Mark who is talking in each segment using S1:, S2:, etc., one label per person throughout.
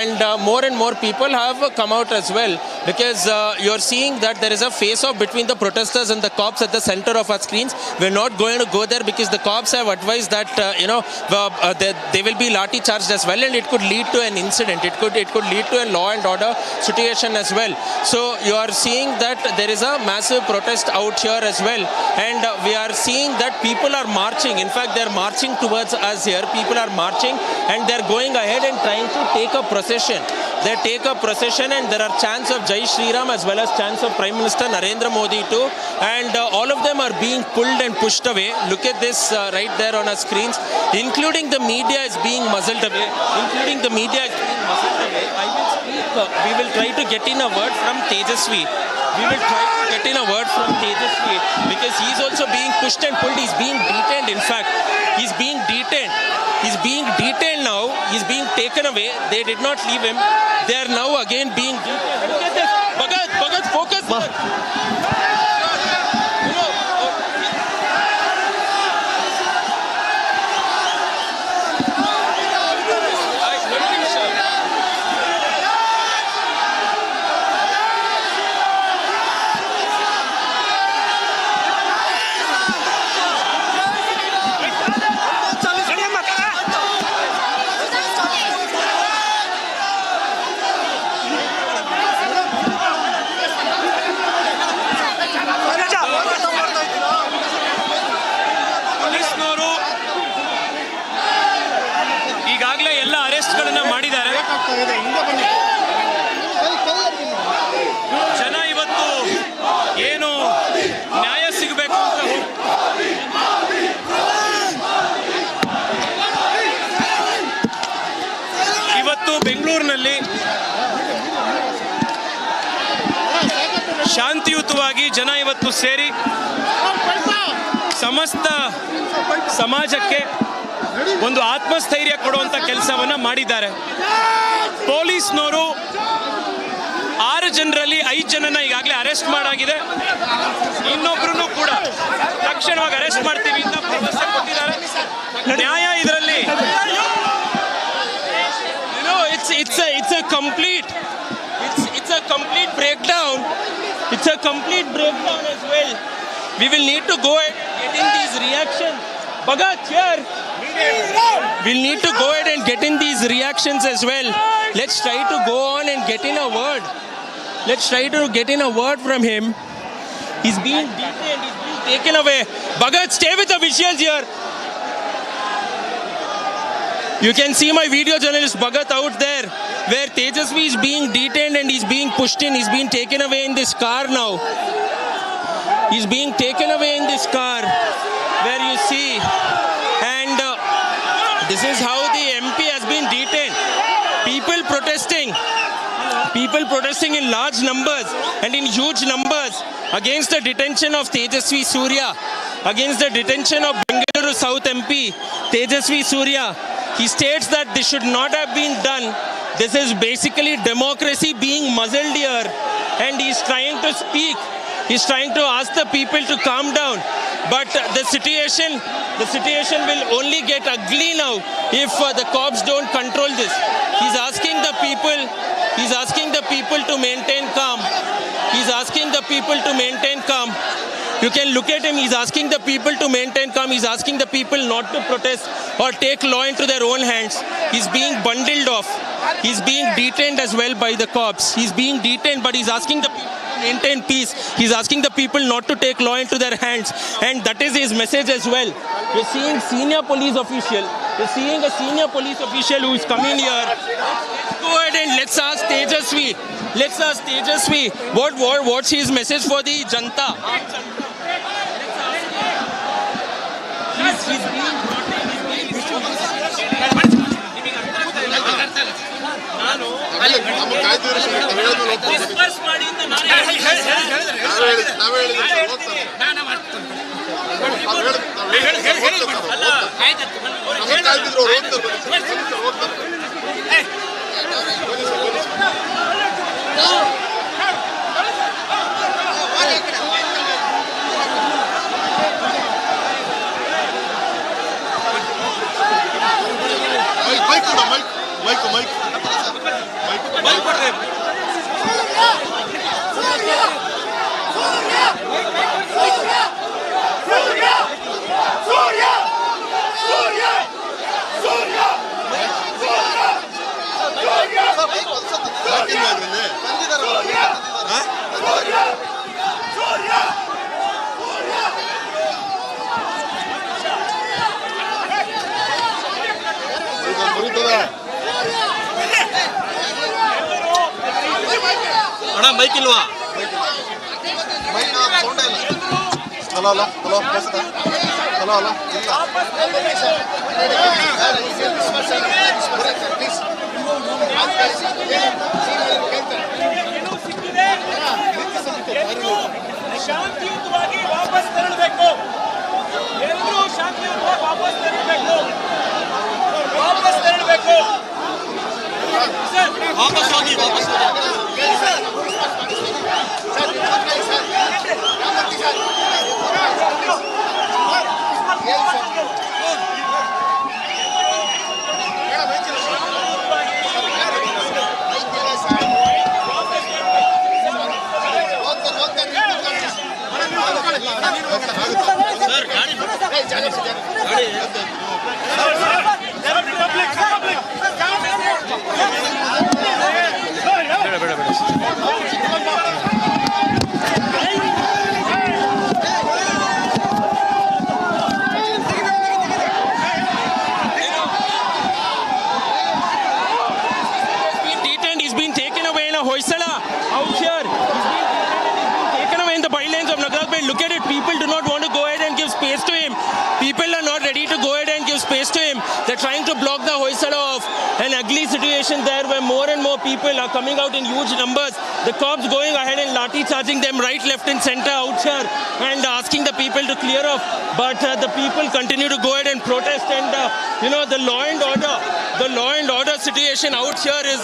S1: And more people have come out as well, because you're seeing that there is a face-off between the protesters and the cops at the center of our screens. We're not going to go there because the cops have advised that they will be lathi charged as well, and it could lead to an incident. It could lead to a law and order situation as well. So you are seeing that there is a massive protest out here as well, and we are seeing that people are marching. In fact, they're marching towards us here. People are marching and they're going ahead and trying to take a procession. They take a procession, and there are chants of Jai Shri Ram as well as chants of Prime Minister Narendra Modi too, and all of them are being pulled and pushed away. Look at this right there on our screens, including the media is being muzzled away. I will speak, we will try to get in a word from Tejasvi. Because he's also being pushed and pulled. He's being detained, in fact. He's being detained now. He's being taken away. They did not leave him. They are now again being detained. Look at this. Bhagat, focus. ಜನ ಇವತ್ತು ಏನು ನ್ಯಾಯ ಸಿಗಬೇಕು ಅಂತ ಇವತ್ತು ಬೆಂಗಳೂರಿನಲ್ಲಿ ಶಾಂತಿಯುತವಾಗಿ ಜನ ಇವತ್ತು ಸೇರಿ ಸಮಸ್ತ ಸಮಾಜಕ್ಕೆ ಒಂದು ಆತ್ಮಸ್ಥೈರ್ಯ ಕೊಡುವಂತ ಕೆಲಸವನ್ನ ಮಾಡಿದ್ದಾರೆ. ಪೊಲೀಸ್ನವರು 6 ಜನರಲ್ಲಿ 5 ಜನನ ಈಗಾಗಲೇ ಅರೆಸ್ಟ್ ಮಾಡಾಗಿದೆ. ಇನ್ನೊಬ್ಬರನ್ನು ಕೂಡ ತಕ್ಷಣವಾಗಿ ಅರೆಸ್ಟ್ ಮಾಡ್ತೀವಿ ಅಂತ ಭರವಸೆ ಕೊಟ್ಟಿದ್ದಾರೆ. ನ್ಯಾಯ ಇದರಲ್ಲಿ it's a complete breakdown. It's a complete breakdown as well. We will need to go ahead and get in these reactions. Bhagat, here. We'll need to go ahead and get in these reactions as well. Let's try to go on and get in a word. From him. He's being detained. He's being taken away. Bhagat, stay with the visuals here. You can see my video journalist Bhagat out there, where Tejasvi is being detained and he's being pushed in. He's being taken away in this car now. He's being taken away in this car, where you see. And this is how the MP has been detained. People protesting in large numbers and in huge numbers against the detention of Tejasvi Surya, against the detention of Bengaluru South MP Tejasvi Surya. He states that this should not have been done. This is basically democracy being muzzled here, and he's trying to speak. He's trying to ask the people to calm down. But the situation will only get ugly now if the cops don't control this. He's asking the people to maintain calm. You can look at him. He's asking the people to maintain calm. He's asking the people not to protest or take law into their own hands. He's being bundled off. He's being detained as well by the cops. He's being detained, but he's asking the people to maintain peace. He's asking the people not to take law into their hands, and that is his message as well. You're seeing a senior police official who is coming here. Let's go ahead and let's ask Tejasvi what's his message for the Janta. He's being discuss ಮಾಡಿ ಅಂತ ನಾನು
S2: Mike. ಅಣ್ಣ mic ಇಲ್ವಾ?
S3: Hello hello hello hello hello
S4: ಶಾಂತಿಯುತವಾಗಿ ವಾಪಸ್ ತೆರಳಬೇಕು. ಎಲ್ಲರೂ ಶಾಂತಿಯುತವಾಗಿ ವಾಪಸ್ ತೆರಳಬೇಕು.
S2: ವಾಪಸ್ ಹೋಗಿ
S1: Detained, he's been taken away in a Hoysala out here. He's been taken away in the bylines of Nagarpet. Look at it, people do not want to go ahead and give space to him. People are not ready to go ahead and give space to him. They're trying to block the Hoysala off. An ugly situation there where more and more people are coming out in huge numbers. The cops going ahead and lathi charging them right, left and center out here and asking the people to clear off. But the people continue to go ahead and protest, and the law and order situation out here is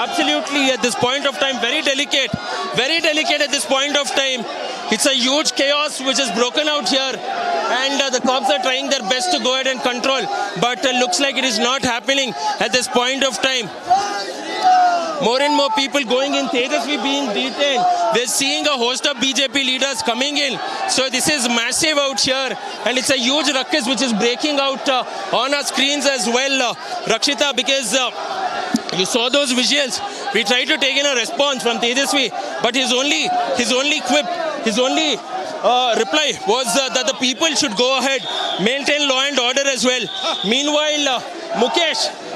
S1: absolutely at this point of time very delicate at this point of time. It's a huge chaos which is broken out here, and the cops are trying their best to go ahead and control, but looks like it is not happening at this point of time. More and more people going in, Tejasvi being detained. We're seeing a host of BJP leaders coming in. So this is massive out here, and it's a huge ruckus which is breaking out on our screens as well, Rakshita, because you saw those visuals. We tried to take in a response from Tejasvi, but his only quip, his only reply was that the people should go ahead, maintain law and order as well.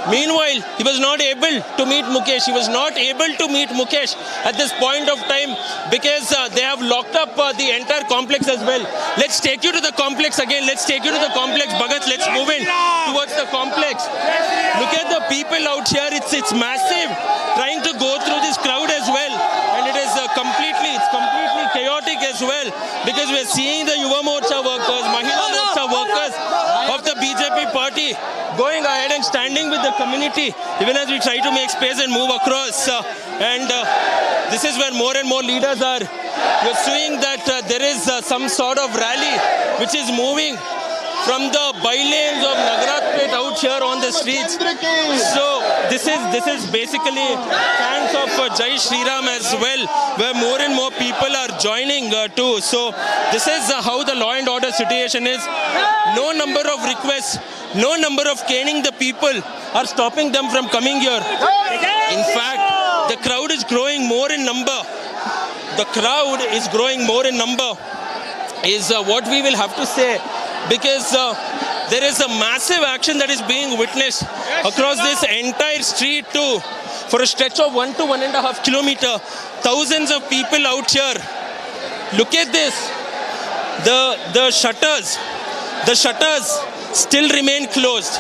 S1: Meanwhile, he was not able to meet Mukesh. He was not able to meet Mukesh at this point of time because they have locked up the entire complex as well. Let's take you to the complex again. Let's take you to the complex, Bhagat. Let's move in towards the complex. Look at the people out here. It's massive. Trying to go through this crowd as well, and it is completely chaotic as well, because we're seeing the Yuva Morcha workers, Mahila Morcha workers of the BJP party going ahead and standing with the community, even as we try to make space and move across. And this is where more and more leaders are. You're seeing that there is some sort of rally which is moving from the bylanes of Nagarpet out here on the streets. So this is basically fans of Jai Shri Ram as well, where more and more people are joining too. So this is how the law and order situation is. No number of requests, no number of caning the people are stopping them from coming here. In fact, the crowd is growing more in number. The crowd is growing more in number is what we will have to say, because there is a massive action that is being witnessed across this entire street too, for a stretch of 1 to 1.5 kilometer. Thousands of people out here. Look at this. The shutters still remain closed.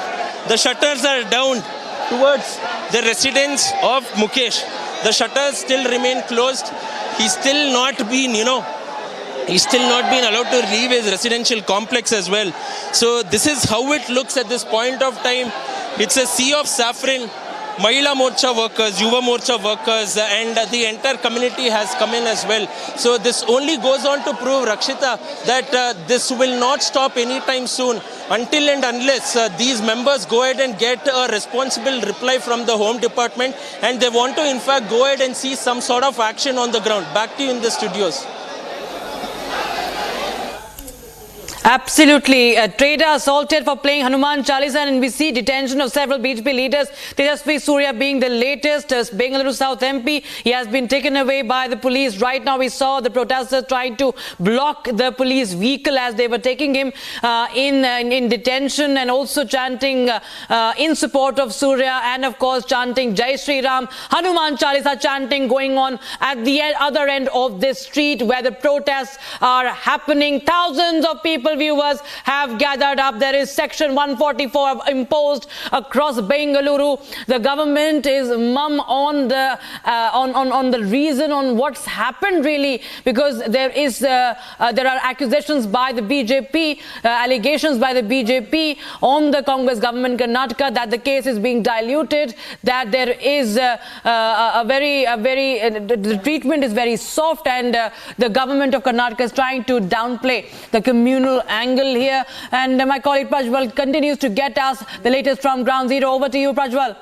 S1: The shutters are down towards the residence of Mukesh. The shutters still remain closed. He's still not been allowed to leave his residential complex as well. So this is how it looks at this point of time. It's a sea of saffron. Mahila Morcha workers, Yuva Morcha workers, and the entire community has come in as well. So this only goes on to prove, Rakshita, that this will not stop anytime soon until and unless these members go ahead and get a responsible reply from the Home Department, and they want to in fact go ahead and see some sort of action on the ground. Back to you in the studios.
S5: Absolutely. A trader assaulted for playing Hanuman Chalisa, and we see detention of several BJP leaders. Tejasvi Surya being the latest, Bengaluru South MP. He has been taken away by the police. Right now we saw the protesters trying to block the police vehicle as they were taking him in detention, and also chanting in support of Surya, and of course chanting Jai Shri Ram. Hanuman Chalisa chanting going on at the other end of this street where the protests are happening. Thousands of people, viewers, have gathered up. There is section 144 imposed across Bengaluru. The government is mum on the reason on what's happened really, because there are accusations by the BJP, allegations by the BJP on the Congress government Karnataka that the case is being diluted, that there is the treatment is very soft, and the government of Karnataka is trying to downplay the communal angle here. And my colleague Prajwal continues to get us the latest from Ground Zero. Over to you, Prajwal.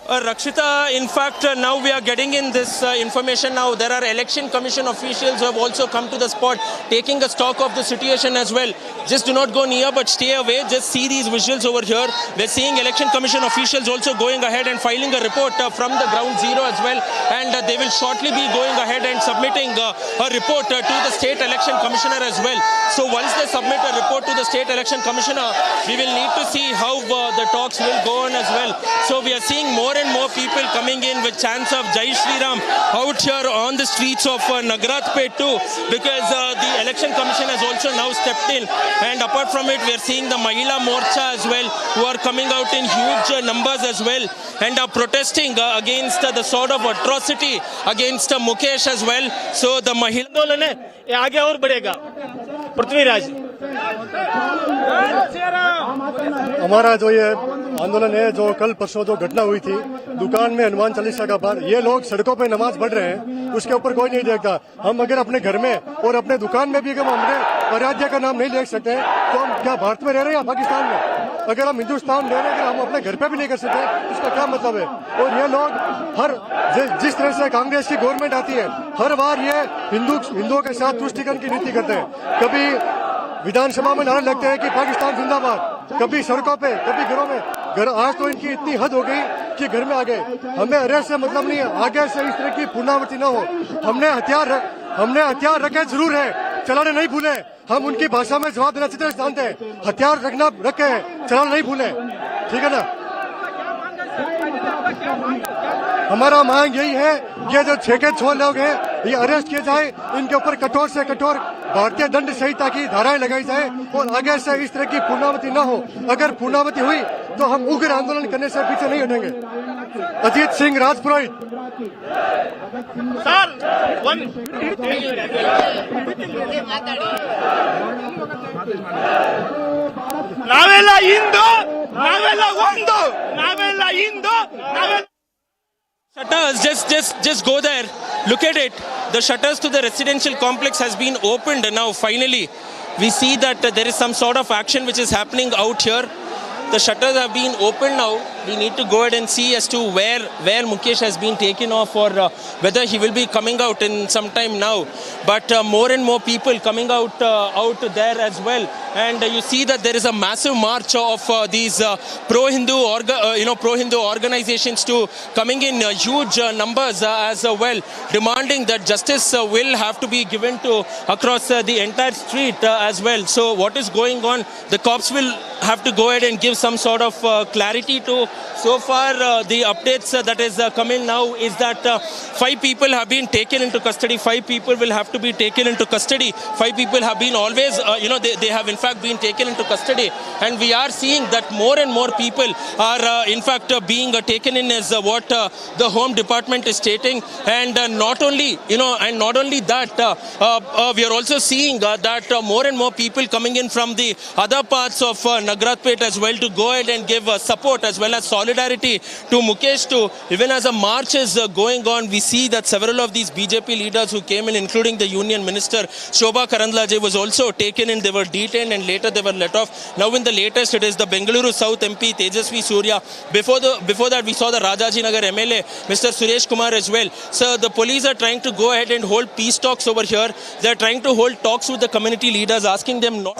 S1: Rakshita, in fact, now we are getting in this information now. There are election commission officials who have also come to the spot, taking a stock of the situation as well. Just do not go near, but stay away. Just see these visuals over here. We're seeing election commission officials also going ahead and filing a report from the Ground Zero as well. And they will shortly be going ahead and submitting a report to the state election commissioner as well. So once they submit a report to the state election commissioner, we will need to see how the talks will go on as well. So we are seeing more and more people coming in with chants of Jai Shri Ram out here on the streets of Nagaratpet too, because the election commission has also now stepped in. And apart from it, we are seeing the Mahila Morcha as well, who are coming out in huge numbers as well, and are protesting against the sort of atrocity against Mukesh as well. So the Mahila
S4: आंदोलन है ये आगे और बढ़ेगा। पृथ्वीराज
S6: हमारा जो ये आंदोलन है, जो कल परसों जो घटना हुई थी दुकान में हनुमान चालीसा का पाठ, ये लोग सड़कों पे नमाज पढ़ रहे हैं, उसके ऊपर कोई नहीं देखता। हम अगर अपने घर में और अपने दुकान में भी अगर हमने आराध्या का नाम नहीं लिख सकते तो हम क्या भारत में रह रहे हैं या पाकिस्तान में? अगर हम हिंदुस्तान रह रहे हैं, अगर हम अपने घर पे भी नहीं कर सकते, इसका क्या मतलब है? और ये लोग जिस तरह से कांग्रेस की गवर्नमेंट आती है, हर बार ये हिंदुओं के साथ तुष्टीकरण की नीति करते हैं। कभी विधानसभा में नारे लगते हैं कि पाकिस्तान जिंदाबाद, कभी सड़कों पे, कभी घरों में। आज तो इनकी इतनी हद हो गई कि घर में आ गए। हमें अरेस्ट से मतलब नहीं है, आगे से इस तरह की पुनरावृत्ति न हो। हमने हथियार रखे जरूर है, चलाने नहीं भूले। हम उनकी भाषा में जवाब देना अच्छी तरह जानते हैं। हथियार रखे हैं, चलाना नहीं भूले, ठीक है ना? हमारा मांग यही है, ये जो 6 के 6 लोग हैं, ये अरेस्ट किए जाए, इनके ऊपर कठोर से कठोर भारतीय दंड संहिता की धाराएं लगाई जाए और आगे से इस तरह की पुनरावृत्ति न हो। अगर पुनरावृत्ति हुई तो हम उग्र आंदोलन करने से पीछे नहीं हटेंगे। अजीत सिंह राजपुरोहित।
S4: ನಾವೆಲ್ಲ ಹಿಂದೂ, ನಾವೆಲ್ಲ ಒಂದು, ನಾವೆಲ್ಲ ಹಿಂದೂ, ನಾವೆಲ್ಲ
S1: Shutters, just go there. Look at it. The shutters to the residential complex has been opened now. Finally, we see that there is some sort of action which is happening out here. The shutters have been opened now. We need to go ahead and see as to where Mukesh has been taken off, or whether he will be coming out in some time now. But more and more people coming out there as well. And you see that there is a massive march of these pro-Hindu organizations to coming in huge numbers as well, demanding that justice will have to be given to across the entire street as well. So what is going on? The cops will have to go ahead and give some sort of clarity to. So far, the updates that is coming now is that 5 people have been taken into custody. 5 people will have to be taken into custody. 5 people have been always, they have in fact been taken into custody. And we are seeing that more and more people are in fact being taken in, as what the Home Department is stating. And not only that, we are also seeing that more and more people coming in from the other parts of Nagaratpet as well to go ahead and give support as well as solidarity to Mukesh too. Even as a march is going on, we see that several of these BJP leaders who came in, including the Union Minister Shobha Karandlaje, was also taken in. They were detained and later they were let off. Now in the latest, it is the Bengaluru South MP Tejasvi Surya. Before that, we saw the Rajajinagar MLA, Mr. Suresh Kumar as well. So the police are trying to go ahead and hold peace talks over here. They are trying to hold talks with the community leaders, asking them not.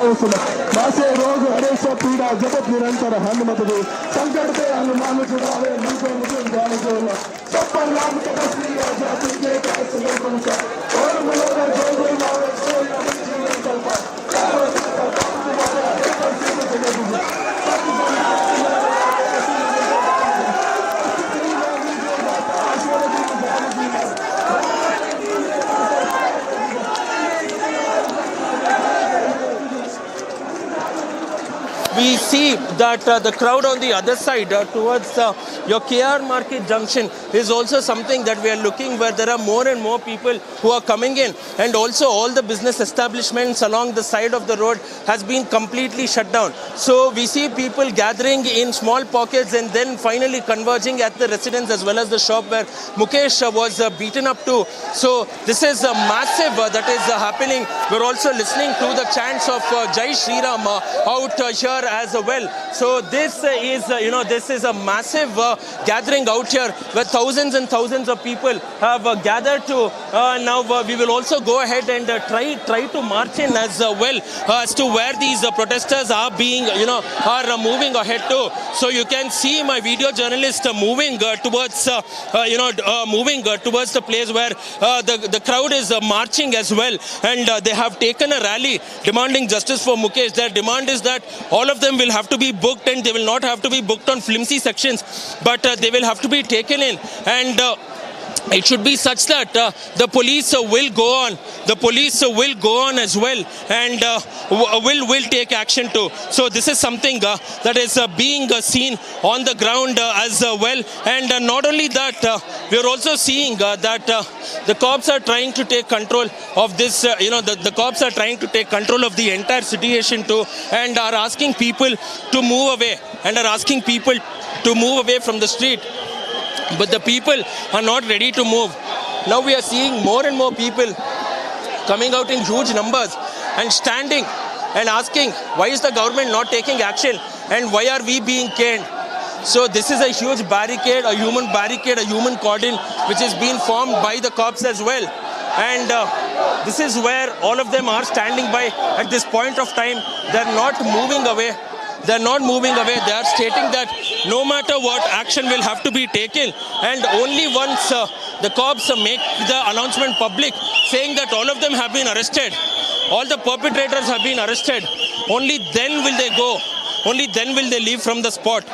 S1: We see that the crowd on the other side towards your KR Market Junction is also something that we are looking, where there are more and more people who are coming in, and also all the business establishments along the side of the road has been completely shut down. So we see people gathering in small pockets and then finally converging at the residence as well as the shop where Mukesh was beaten up to. So this is massive that is happening. We're also listening to the chants of Jai Shri Ram out here as well. So this is a massive gathering out here where thousands and thousands of people have gathered to. Now we will also go ahead and try to march in as well as to where these protesters are being moving ahead to. So you can see my video journalist moving towards the place where the crowd is marching as well, and they have taken a rally demanding justice for Mukesh. Their demand is that all of them will have to be booked, and they will not have to be booked on flimsy sections, but they will have to be taken in, and it should be such that the police will go on. The police will go on as well, and will take action too. So this is something that is being seen on the ground as well. And not only that, we are also seeing that the cops are trying to take control of this. The cops are trying to take control of the entire situation too, and are asking people to move away, and are asking people to move away from the street. But the people are not ready to move. Now we are seeing more and more people coming out in huge numbers and standing and asking, why is the government not taking action, and why are we being caned? So this is a huge barricade, a human cordon which is being formed by the cops as well. And this is where all of them are standing by at this point of time. They're not moving away. They're not moving away. They are stating that no matter what, action will have to be taken. And only once the cops make the announcement public saying that all of them have been arrested, all the perpetrators have been arrested, only then will they go. Only then will they leave from the spot.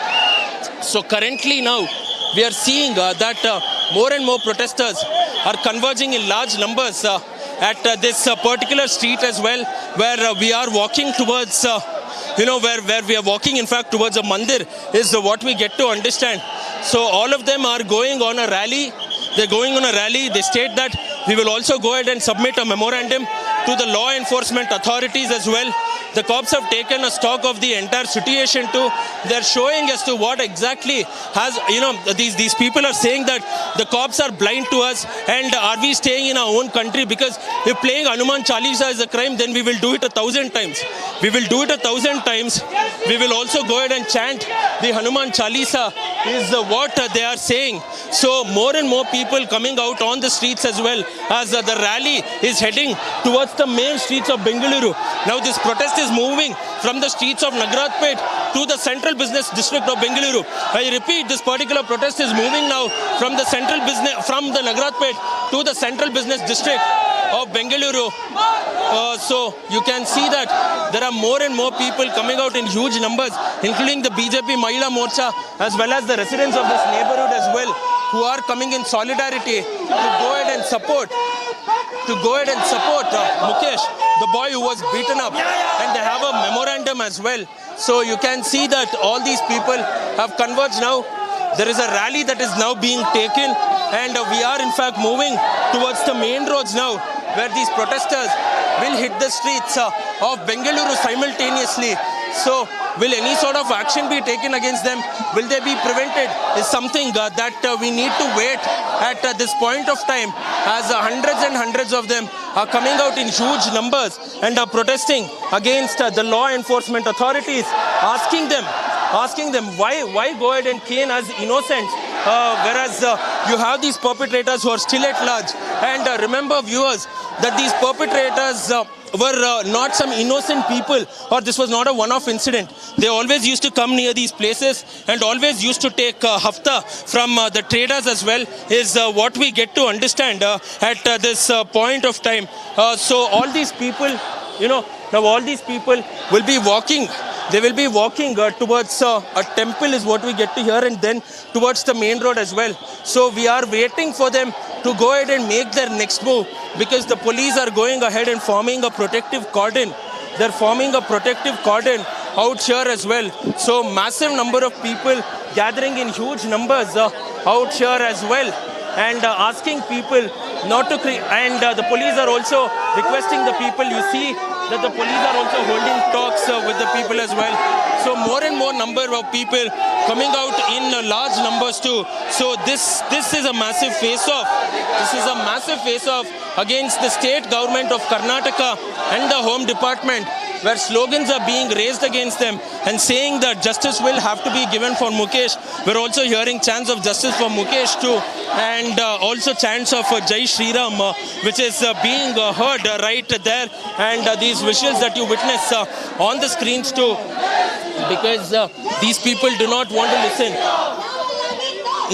S1: So currently now, we are seeing that more and more protesters are converging in large numbers at this particular street as well, where we are walking towards where we are walking, in fact, towards a mandir is what we get to understand. So all of them are going on a rally. They're going on a rally. They state that we will also go ahead and submit a memorandum to the law enforcement authorities as well. The cops have taken a stock of the entire situation too. They're showing as to what exactly has, these people are saying that the cops are blind to us, and are we staying in our own country? Because if playing Hanuman Chalisa is a crime, then we will do it 1,000 times. We will do it 1,000 times. We will also go ahead and chant the Hanuman Chalisa is what they are saying. So more and more people coming out on the streets as well, as the rally is heading towards the main streets of Bengaluru. Now this protest is moving from the streets of Nagratpet to the central business district of Bengaluru. I repeat, this particular protest is moving now from the Nagratpet to the central business district of Bengaluru. So you can see that there are more and more people coming out in huge numbers, including the BJP Mahila Morcha as well as the residents of this neighborhood as well, who are coming in solidarity to go ahead and support Mukesh, the boy who was beaten up, and they have a memorandum as well. So you can see that all these people have converged now. There is a rally that is now being taken, and we are in fact moving towards the main roads now, where these protesters will hit the streets of Bengaluru simultaneously. So will any sort of action be taken against them? Will they be prevented? Is something that we need to wait at this point of time, as hundreds and hundreds of them are coming out in huge numbers and are protesting against the law enforcement authorities, asking them why go ahead and cane as innocents, whereas you have these perpetrators who are still at large. And remember, viewers, that these perpetrators were not some innocent people, or this was not a one-off incident. They always used to come near these places and always used to take hafta from the traders as well, is what we get to understand at this point of time. So all these people, now all these people will be walking. They will be walking towards a temple, is what we get to hear, and then towards the main road as well. So we are waiting for them to go ahead and make their next move, because the police are going ahead and forming a protective cordon. They're forming a protective cordon out here as well. So massive number of people gathering in huge numbers out here as well, and asking people not to and the police are also requesting the people. You see that the police are also holding talks with the people as well. So more and more number of people coming out in large numbers too. So this is a massive face-off. This is a massive face-off against the state government of Karnataka and the Home Department, where slogans are being raised against them and saying that justice will have to be given for Mukesh. We're also hearing chants of justice for Mukesh too, and also chants of Jai Shri Ram, which is being heard right there, and these visuals that you witness on the screens too, because these people do not want to listen.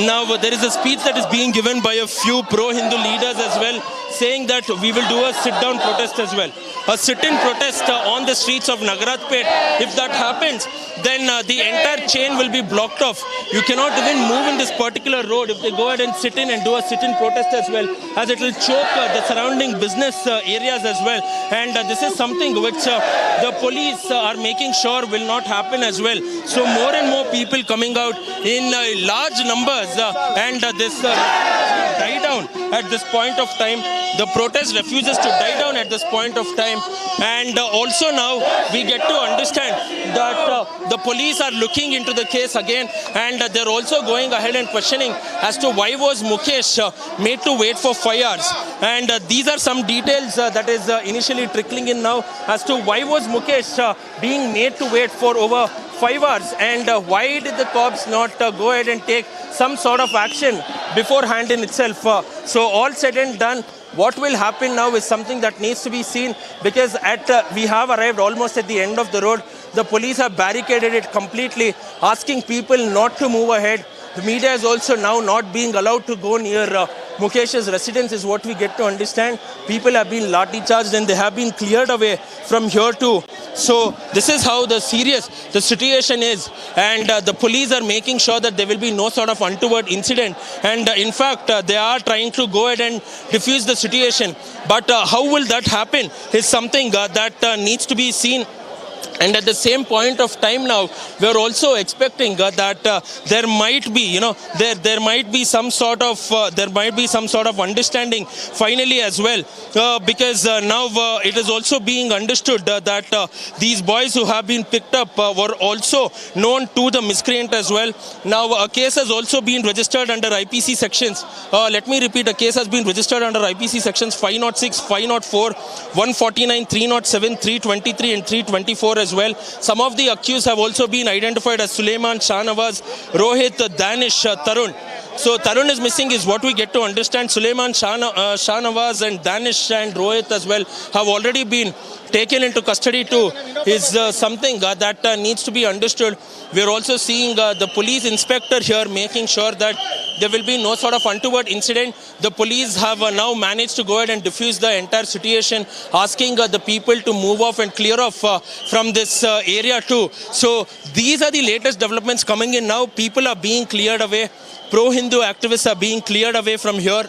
S1: Now there is a speech that is being given by a few pro-Hindu leaders as well, saying that we will do a sit-down protest as well. A sit-in protest on the streets of Nagaratpet. If that happens, then the entire chain will be blocked off. You cannot even move in this particular road if they go ahead and sit in and do a sit-in protest as well, as it will choke the surrounding business areas as well. And this is something which the police are making sure will not happen as well. So more and more people coming out in large numbers, and this die down at this point of time. The protest refuses to die down at this point of time. And also now we get to understand that the police are looking into the case again, and they're also going ahead and questioning as to why was Mukesh made to wait for 5 hours. And these are some details that is initially trickling in now as to why was Mukesh being made to wait for over 5 hours, and why did the cops not go ahead and take some sort of action beforehand in itself. So all said and done, what will happen now is something that needs to be seen, because we have arrived almost at the end of the road. The police have barricaded it completely, asking people not to move ahead. The media is also now not being allowed to go near Mukesh's residence, is what we get to understand. People have been lathi charged and they have been cleared away from here too. So this is how serious the situation is, and the police are making sure that there will be no sort of untoward incident, and in fact they are trying to go ahead and diffuse the situation. But how will that happen is something that needs to be seen. And at the same point of time now, we are also expecting that there might be, there might be some sort of understanding finally as well, because now it is also being understood that these boys who have been picked up were also known to the miscreant as well. Now a case has also been registered under IPC sections. Let me repeat, a case has been registered under IPC sections 506, 504, 149, 307, 323 and 324 as well. Some of the accused have also been identified as Suleiman, Shahnawaz, Rohit, Danish, Tarun. So Tarun is missing is what we get to understand. Suleiman, Shahnawaz and Danish and Rohit as well have already been taken into custody too, is something that needs to be understood. We are also seeing the police inspector here making sure that there will be no sort of untoward incident. The police have now managed to go ahead and diffuse the entire situation, asking the people to move off and clear off from this area too. So these are the latest developments coming in now. People are being cleared away. Pro-Hindu activists are being cleared away from here,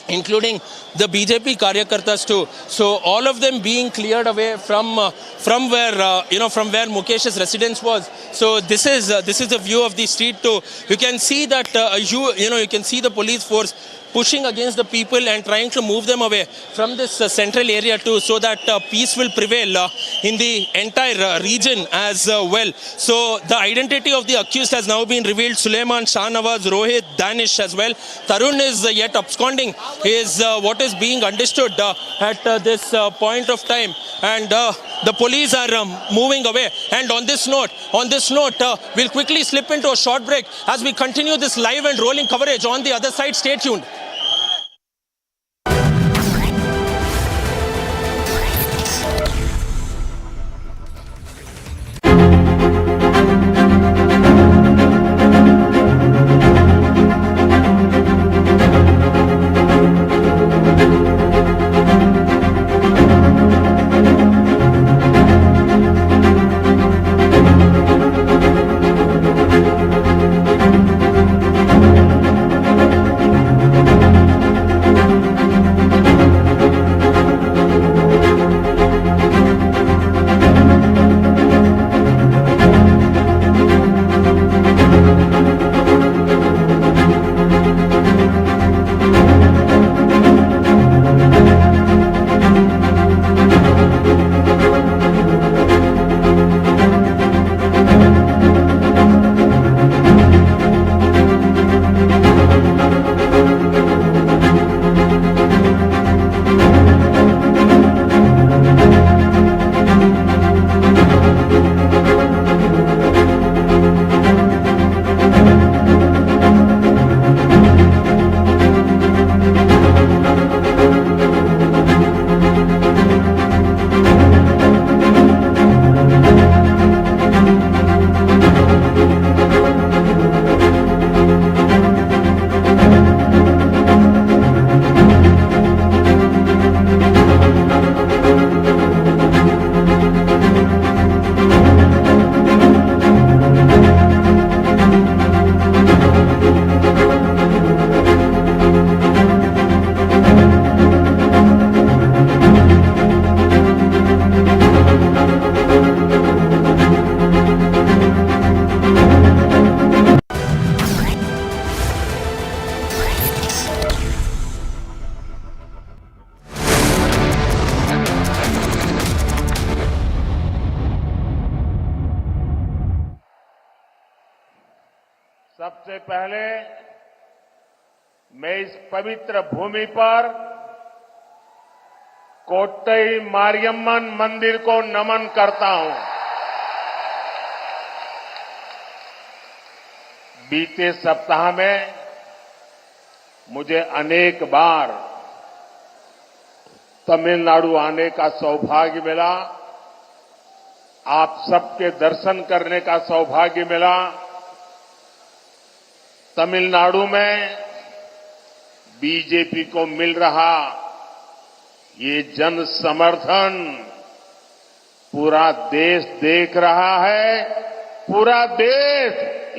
S1: including the BJP Karyakartas too. So all of them being cleared away from where Mukesh's residence was. So this is a view of the street too. You can see that you can see the police force pushing against the people and trying to move them away from this central area too, so that peace will prevail in the entire region as well. So the identity of the accused has now been revealed. Suleiman, Shahnawaz, Rohit, Danish as well. Tarun is yet absconding is what is being understood at this point of time, and the police are moving away. And on this note, we'll quickly slip into a short break as we continue this live and rolling coverage on the other side. Stay tuned.
S7: सबसे पहले मैं इस पवित्र भूमि पर कोट्टई मारियम्मन मंदिर को नमन करता हूं। बीते सप्ताह में मुझे अनेक बार तमिलनाडु आने का सौभाग्य मिला, आप सबके दर्शन करने का सौभाग्य मिला। तमिलनाडु में बीजेपी को मिल रहा ये जन समर्थन पूरा देश देख रहा है, पूरा देश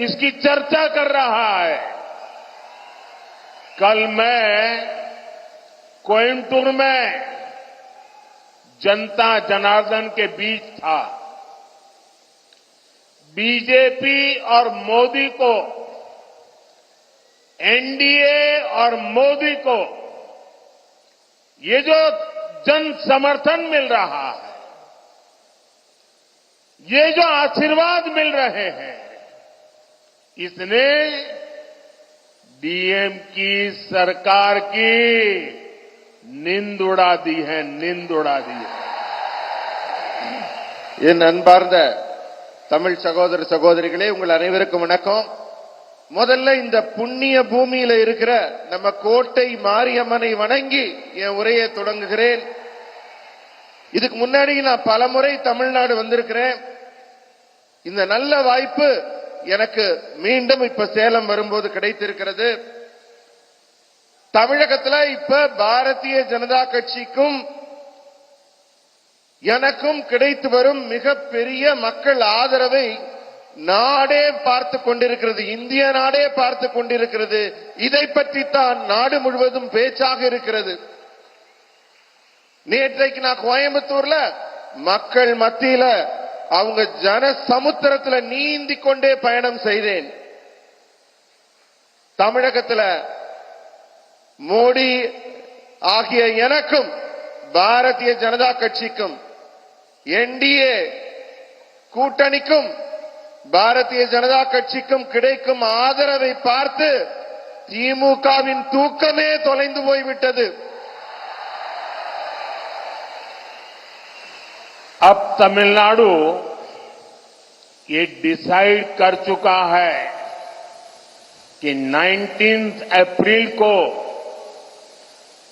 S7: इसकी चर्चा कर रहा है। कल मैं कोयम्बटूर में जनता जनार्दन के बीच था। बीजेपी और मोदी को, एनडीए और मोदी को ये जो जन समर्थन मिल रहा है, ये जो आशीर्वाद मिल रहे हैं, इसने डीएम की सरकार की नींद उड़ा दी है, नींद उड़ा दी है।
S8: என் அன்பார்ந்த தமிழ் சகோதர சகோதரிகளே, உங்கள் அனைவருக்கும் வணக்கம். முதல்ல இந்த புண்ணிய பூமியில இருக்கிற நம்ம கோட்டை மாரியம்மனை வணங்கி என் உரையை தொடங்குகிறேன். இதுக்கு முன்னாடி நான் பலமுறை தமிழ்நாடு வந்திருக்கிறேன். இந்த நல்ல வாய்ப்பு எனக்கு மீண்டும் இப்ப சேலம் வரும்போது கிடைத்திருக்கிறது. தமிழகத்துல இப்ப பாரதிய ஜனதா கட்சிக்கும் எனக்கும் கிடைத்து வரும் மிகப்பெரிய மக்கள் ஆதரவை நாடே பார்த்து கொண்டிருக்கிறது, இந்திய நாடே பார்த்து கொண்டிருக்கிறது. இதை பற்றி தான் நாடு முழுவதும் பேச்சாக இருக்கிறது. நேற்றைக்கு நான் கோயம்புத்தூர்ல மக்கள் மத்தியில அவங்க ஜன சமுத்திரத்துல நீந்தி கொண்டே பயணம் செய்தேன். தமிழகத்துல மோடி ஆகிய எனக்கும் பாரதிய ஜனதா கட்சிக்கும் என்டிஏ கூட்டணிக்கும் பாரதிய ஜனதா கட்சிக்கும் கிடைக்கும் ஆதரவை பார்த்து திமுகவின் தூக்கமே தொலைந்து போய்விட்டது.
S7: अब तमिलनाडु ये डिसाइड कर चुका है कि 19 अप्रैल को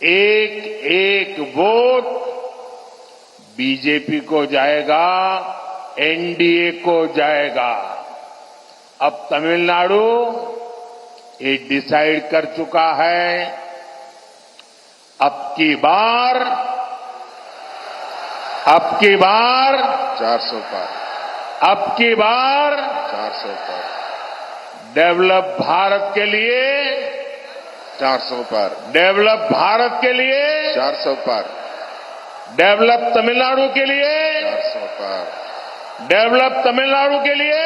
S7: एक एक वोट बीजेपी को जाएगा, एनडीए को जाएगा। अब तमिलनाडु ये डिसाइड कर चुका है अब की बार
S8: 400 पर,
S7: अब की बार
S8: 400 पर,
S7: डेवलप भारत के लिए
S8: 400 पर,
S7: डेवलप भारत के लिए
S8: 400 पर,
S7: डेवलप तमिलनाडु के लिए
S8: 400 पर,
S7: डेवलप तमिलनाडु के लिए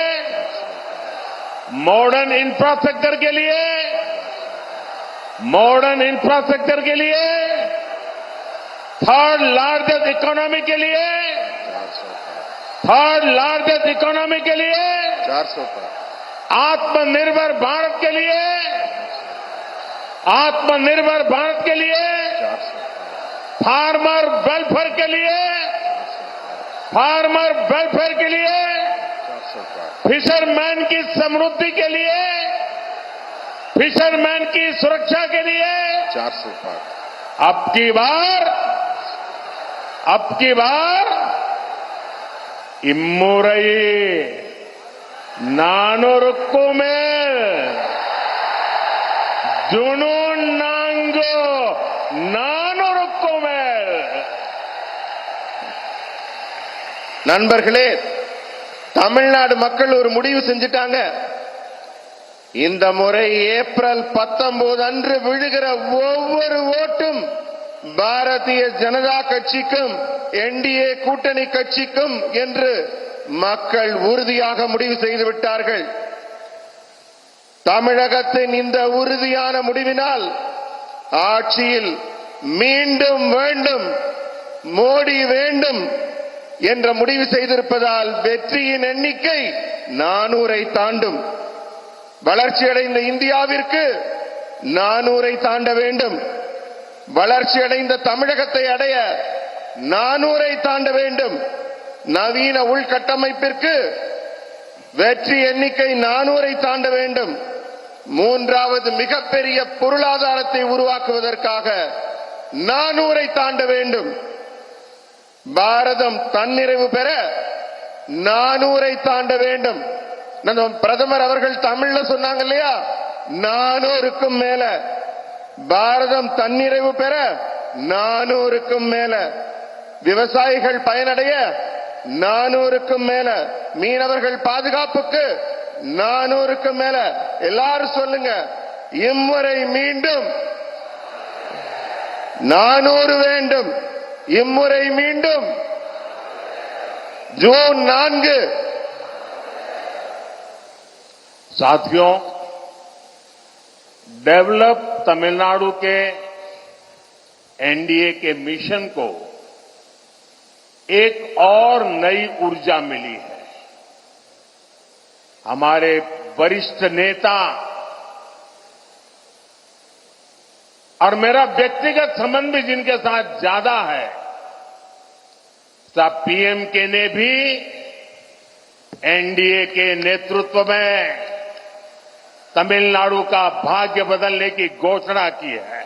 S7: मॉडर्न इंफ्रास्ट्रक्चर के लिए थर्ड लार्जेस्ट इकोनॉमी के लिए
S8: 400 पर,
S7: आत्मनिर्भर भारत के लिए
S8: 400
S7: फार्मर वेलफेयर के लिए
S8: 400 पर,
S7: फिशरमैन की समृद्धि के लिए, फिशरमैन की सुरक्षा के लिए
S8: 400 पर,
S7: अब की बार इम्मुरई 400 மேல் जुनून नांगो 400 மேல்.
S8: நண்பர்களே, தமிழ்நாடு மக்கள் ஒரு முடிவு செஞ்சிட்டாங்க. இந்த முறை ஏப்ரல் 19 அன்று விழுகிற ஒவ்வொரு ஓட்டும் பாரதிய ஜனதா கட்சிக்கும் என்டிஏ கூட்டணி கட்சிக்கும் என்று மக்கள் உறுதியாக முடிவு செய்து விட்டார்கள். தமிழகத்தின் இந்த உறுதியான முடிவினால் ஆட்சியில் மீண்டும் வேண்டும், மோடி வேண்டும் என்ற முடிவு செய்திருப்பதால் வெற்றியின் எண்ணிக்கை 400-ஐ தாண்டும். வளர்ச்சியடைந்த இந்தியாவிற்கு 400-ஐ தாண்ட வேண்டும். வளர்ச்சியடைந்த தமிழகத்தை அடைய 400-ஐ தாண்ட வேண்டும். நவீன உள்கட்டமைப்பிற்கு வெற்றி எண்ணிக்கை 400-ஐ தாண்ட வேண்டும். மூன்றாவது மிகப்பெரிய பொருளாதாரத்தை உருவாக்குவதற்காக 400-ஐ தாண்ட வேண்டும். பாரதம் தன்னிறைவு பெற 400-ஐ தாண்ட வேண்டும். பிரதமர் அவர்கள் தமிழ்ல சொன்னாங்க இல்லையா, 400க்கும் மேல. பாரதம் தன்னிறைவு பெற 400க்கும் மேல. விவசாயிகள் பயனடைய 400க்கும் மேல. மீனவர்கள் பாதுகாப்புக்கு 400க்கும் மேல. எல்லாரும் சொல்லுங்க, இம்முறை மீண்டும் 400 வேண்டும். இம்முறை மீண்டும் ஜூன் 4.
S7: साथियों, डेवलप तमिलनाडु के एनडीए के मिशन को एक और नई ऊर्जा मिली है. हमारे वरिष्ठ नेता और मेरा व्यक्तिगत संबंध भी जिनके साथ ज्यादा है, सब पीएमके ने भी एनडीए के नेतृत्व में तमिलनाडु का भाग्य बदलने की घोषणा की है.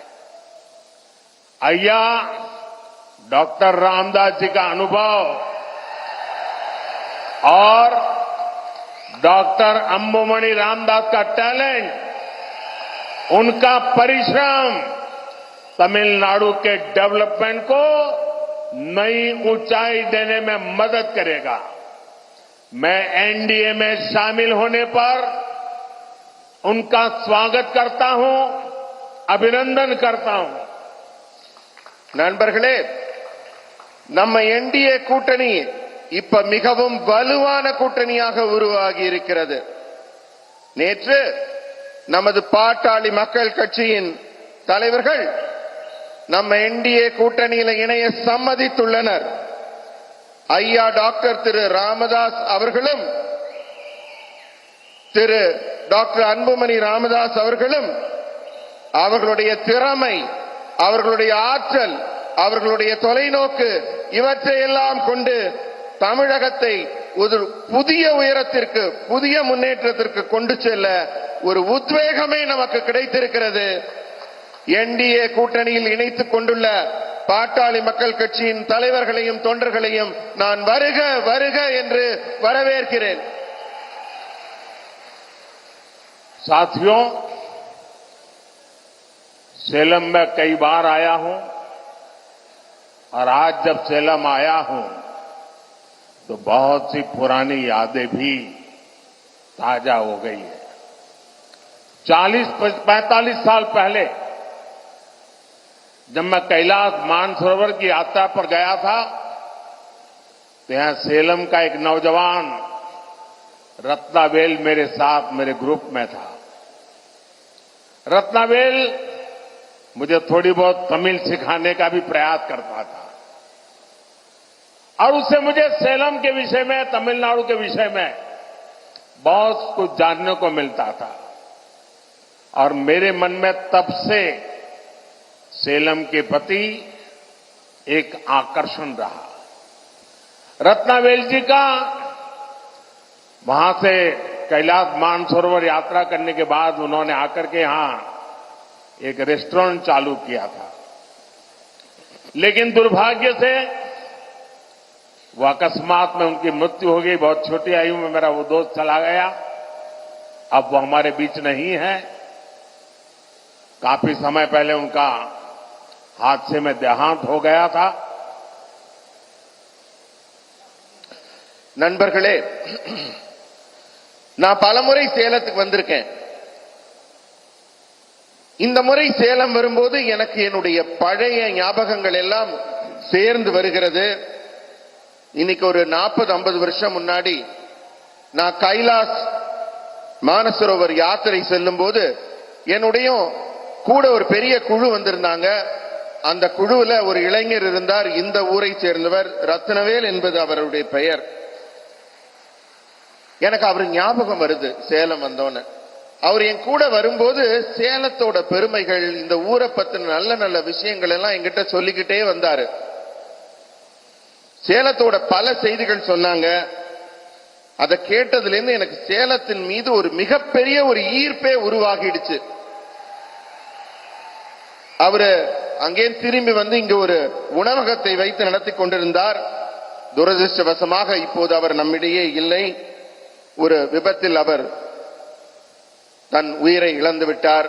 S7: अय्या डॉक्टर रामदास जी का अनुभव और डॉक्टर अंबुमणि रामदास का टैलेंट, उनका परिश्रम तमिलनाडु के डेवलपमेंट को नई ऊंचाई देने में मदद करेगा. मैं एनडीए में शामिल होने पर उनका स्वागत करता हूं, अभिनंदन करता हूं.
S8: நண்பர்களே, நம்ம என்டிஏ கூட்டணி இப்ப மிகவும் வலுவான கூட்டணியாக உருவாகி இருக்கிறது. நேற்று நமது பாட்டாளி மக்கள் கட்சியின் தலைவர்கள் நம்ம என்டிஏ கூட்டணியில் இணைய சம்மதித்துள்ளனர். ஐயா டாக்டர் திரு ராமதாஸ் அவர்களும் திரு டாக்டர் அன்புமணி ராமதாஸ் அவர்களும் அவர்களுடைய திறமை, அவர்களுடைய ஆற்றல், அவர்களுடைய தொலைநோக்கு இவற்றையெல்லாம் கொண்டு தமிழகத்தை ஒரு புதிய உயரத்திற்கு, புதிய முன்னேற்றத்திற்கு கொண்டு செல்ல ஒரு உத்வேகமே நமக்கு கிடைத்திருக்கிறது. என்டிஏ கூட்டணியில் இணைத்துக் கொண்டுள்ள பாட்டாளி மக்கள் கட்சியின் தலைவர்களையும் தொண்டர்களையும் நான் வருக வருக என்று வரவேற்கிறேன்.
S7: साथियों, सेलम में कई बार आया हूं और आज जब सेलम आया हूं तो बहुत सी पुरानी यादें भी ताजा हो गई है। 40-45 साल पहले जब मैं कैलाश मानसरोवर की यात्रा पर गया था तो यहां सेलम का एक नौजवान रत्नावेल मेरे साथ मेरे ग्रुप में था। रत्नावेल मुझे थोड़ी बहुत तमिल सिखाने का भी प्रयास करता था और उससे मुझे सेलम के विषय में, तमिलनाडु के विषय में बहुत कुछ जानने को मिलता था और मेरे मन में तब से सेलम के प्रति एक आकर्षण रहा। रत्नावेल जी का वहां से कैलाश मानसरोवर यात्रा करने के बाद उन्होंने आकर के यहां एक रेस्टोरेंट चालू किया था, लेकिन दुर्भाग्य से वो अकस्मात में उनकी मृत्यु हो गई। बहुत छोटी आयु में मेरा वो दोस्त चला गया। अब वो हमारे बीच नहीं है। काफी समय पहले उनका हादसे में देहांत हो गया था।
S8: நண்பர்களே, நான் பலமுறை சேலத்துக்கு வந்திருக்கேன். இந்த முறை சேலம் வரும்போது எனக்கு என்னுடைய பழைய ஞாபகங்கள் எல்லாம் சேர்ந்து வருகிறது. இன்னைக்கு ஒரு 40-50 வருஷம் முன்னாடி நான் கைலாஸ் மானசரோவர் யாத்திரை செல்லும் போது என்னுடைய கூட ஒரு பெரிய குழு வந்திருந்தாங்க. அந்த குழுவில் ஒரு இளைஞர் இருந்தார். இந்த ஊரை சேர்ந்தவர், ரத்னவேல் என்பது அவருடைய பெயர். எனக்கு அவர் ஞாபகம் வருது சேலம் வந்தோன்னு. அவர் என் கூட வரும்போது சேலத்தோட பெருமைகள், இந்த ஊரை பத்தின நல்ல நல்ல விஷயங்கள் எல்லாம் என்கிட்ட சொல்லிக்கிட்டே வந்தாரு. சேலத்தோட பல செய்திகள் சொன்னாங்க. அதை கேட்டதுல இருந்து எனக்கு சேலத்தின் மீது ஒரு மிகப்பெரிய ஒரு ஈர்ப்பே உருவாகிடுச்சு. அவரு அங்கே திரும்பி வந்து இங்க ஒரு உணவகத்தை வைத்து நடத்தி கொண்டிருந்தார். துரதிருஷ்டவசமாக இப்போது அவர் நம்மிடையே இல்லை. ஒரு விபத்தில் அவர் தன் உயிரை இழந்து விட்டார்.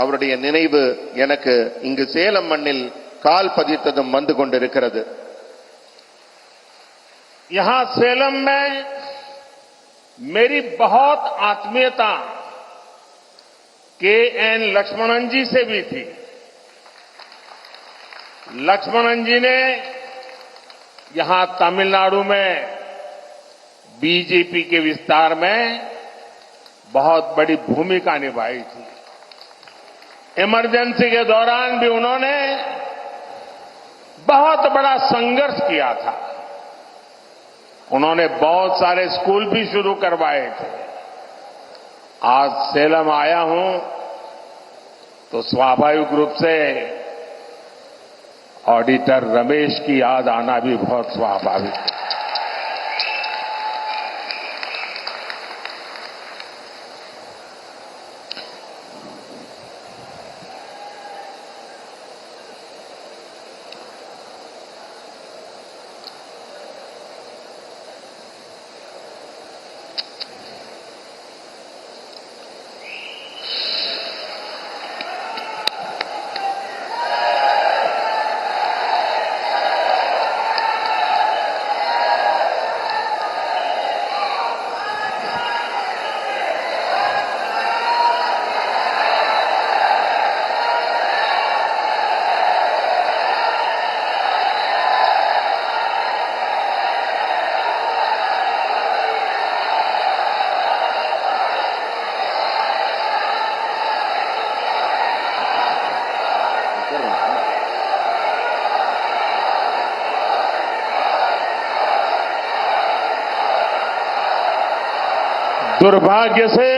S8: அவருடைய நினைவு எனக்கு இங்கு சேலம் மண்ணில் கால் பதித்ததும் வந்து கொண்டிருக்கிறது.
S7: यहां सेलम में मेरी बहुत आत्मीयता के.एन. लक्ष्मणन जी से भी थी। लक्ष्मणन जी ने यहां तमिलनाडु में बीजेपी के विस्तार में बहुत बड़ी भूमिका निभाई थी। इमरजेंसी के दौरान भी उन्होंने बहुत बड़ा संघर्ष किया था। उन्होंने बहुत सारे स्कूल भी शुरू करवाए थे। आज सेलम आया हूं तो स्वाभाविक रूप से ऑडिटर रमेश की याद आना भी बहुत स्वाभाविक है। दुर्भाग्य से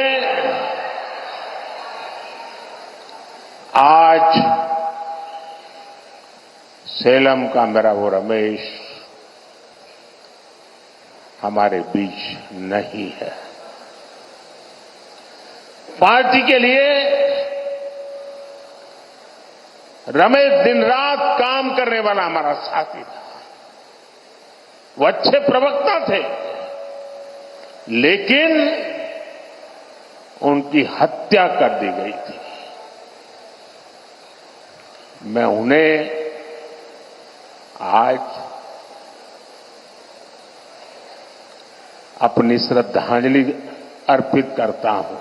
S7: आज सेलम का मेरा वो रमेश हमारे बीच नहीं है। पार्टी के लिए रमेश दिन रात काम करने वाला हमारा साथी था। वो अच्छे प्रवक्ता थे, लेकिन उनकी हत्या कर दी गई थी। मैं उन्हें आज अपनी श्रद्धांजलि अर्पित करता हूं।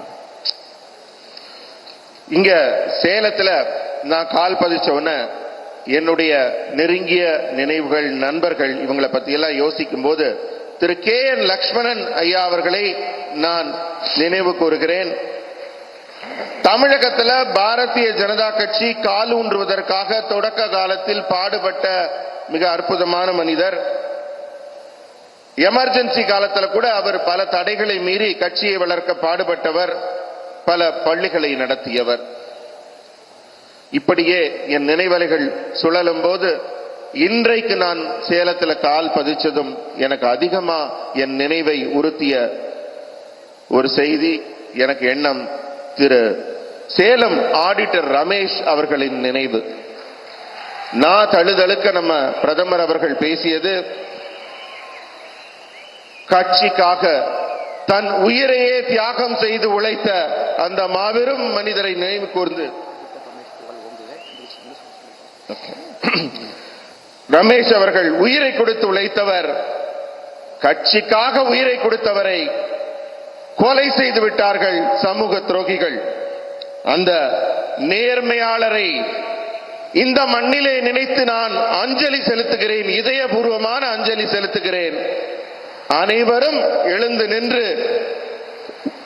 S8: இங்க சேலத்துல நான் கால் பதிச்ச உடனே என்னுடைய நெருங்கிய நினைவுகள், நண்பர்கள், இவங்களை பத்தி எல்லாம் யோசிக்கும் போது திரு KN லக்ஷ்மணன் ஐயா அவர்களை நான் நினைவு கூறுகிறேன். தமிழகத்துல பாரதிய ஜனதா கட்சி காலூன்றுவதற்காக தொடக்க காலத்தில் பாடுபட்ட மிக அற்புதமான மனிதர். எமர்ஜென்சி காலத்துல கூட அவர் பல தடைகளை மீறி கட்சியை வளர்க்க பாடுபட்டவர், பல பள்ளிகளை நடத்தியவர். இப்படியே என் நினைவலைகள் சுழலும் போது இன்றைக்கு நான் சேலத்துல கால் பதிச்சதும் எனக்கு அதிகமா என் நினைவை உறுத்திய ஒரு செய்தி, எனக்கு எண்ணம் திரு சேலம் ஆடிட்டர் ரமேஷ் அவர்களின் நினைவு. நான் தழுதழுக்க நம்ம பிரதமர் அவர்கள் பேசியது, கட்சிக்காக தன் உயிரையே தியாகம் செய்து உழைத்த அந்த மாபெரும் மனிதரை நினைவு கூர்ந்து ரமேஷ் அவர்கள் உயிரை கொடுத்து உழைத்தவர், கட்சிக்காக உயிரை கொடுத்தவரை கொலை செய்து விட்டார்கள் சமூக துரோகிகள். அந்த நேர்மையாளரை இந்த மண்ணிலே நினைத்து நான் அஞ்சலி செலுத்துகிறேன், இதயபூர்வமான அஞ்சலி செலுத்துகிறேன். அனைவரும் எழுந்து நின்று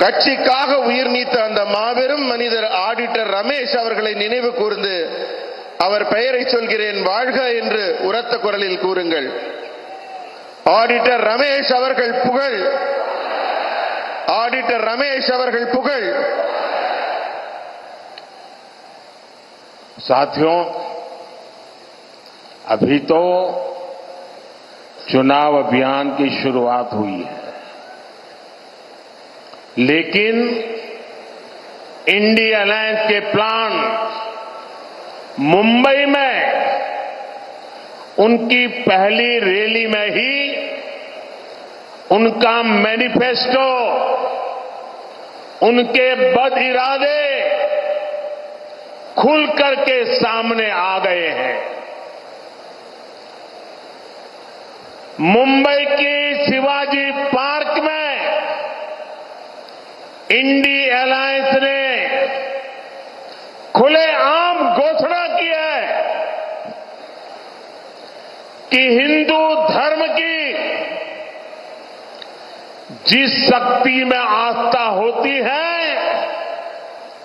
S8: கட்சிக்காக உயிர் நீத்த அந்த மாபெரும் மனிதர் ஆடிட்டர் ரமேஷ் அவர்களை நினைவு கூர்ந்து அவர் பெயரை சொல்கிறேன், வாழ்க என்று உரத்த குரலில் கூறுங்கள். ஆடிட்டர் ரமேஷ் அவர்கள் புகழ், ஆடிட்டர் ரமேஷ் அவர்கள் புகழ்.
S7: साथियों, अभी तो चुनाव अभियान की शुरुआत हुई है, लेकिन इंडिया अलायंस के प्लान मुंबई में उनकी पहली रैली में ही उनका मैनिफेस्टो, उनके बद इरादे खुल करके सामने आ गए हैं। मुंबई की शिवाजी पार्क में इंडिया अलायंस ने खुलेआम घोषणा की है कि हिंदू धर्म की जिस शक्ति में आस्था होती है,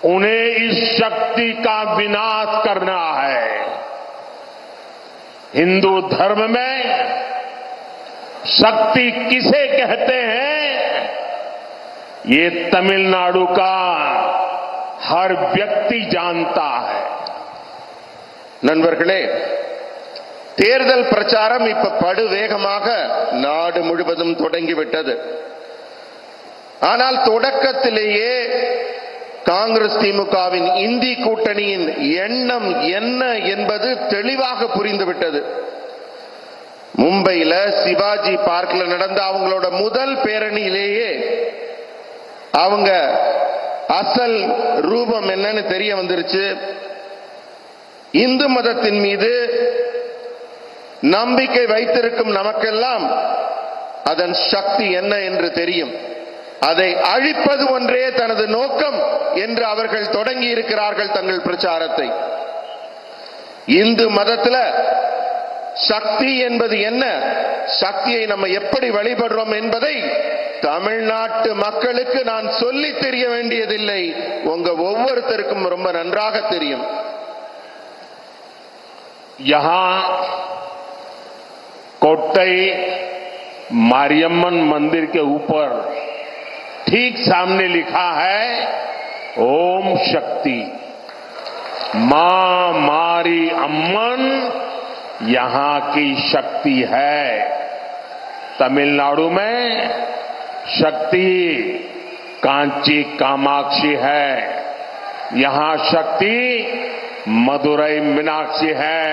S7: उन्हें इस शक्ति का विनाश करना है। हिंदू धर्म में शक्ति किसे कहते हैं, ये तमिलनाडु का हर व्यक्ति जानता है.
S8: நண்பர்களே, தேர்தல் பிரச்சாரம் இப்ப படுவேகமாக நாடு முழுவதும் தொடங்கிவிட்டது. ஆனால் தொடக்கத்திலேயே காங்கிரஸ் திமுகவின் இந்தி கூட்டணியின் எண்ணம் என்ன என்பது தெளிவாக புரிந்துவிட்டது. மும்பையில சிவாஜி பார்க்ல நடந்த அவங்களோட முதல் பேரணியிலேயே அவங்க அசல் ரூபம் என்னன்னு தெரிய வந்துருச்சு. இந்து மதத்தின் மீது நம்பிக்கை வைத்திருக்கும் நமக்கெல்லாம் அதன் சக்தி என்ன என்று தெரியும். அதை அழிப்பது ஒன்றே தனது நோக்கம் என்று அவர்கள் தொடங்கி இருக்கிறார்கள் தங்கள் பிரச்சாரத்தை. இந்து மதத்துல சக்தி என்பது என்ன, சக்தியை நம்ம எப்படி வழிபடுறோம் என்பதை தமிழ்நாட்டு மக்களுக்கு நான் சொல்லி தெரிய வேண்டியதில்லை, உங்க ஒவ்வொருத்தருக்கும் ரொம்ப நன்றாக தெரியும்.
S7: यहां कोट्टई मारियम्मन मंदिर के ऊपर ठीक सामने लिखा है ओम शक्ति। मां मारी अम्मन यहां की शक्ति है। तमिलनाडु में शक्ति कांची कामाक्षी है, यहां शक्ति मदुरई मीनाक्षी है,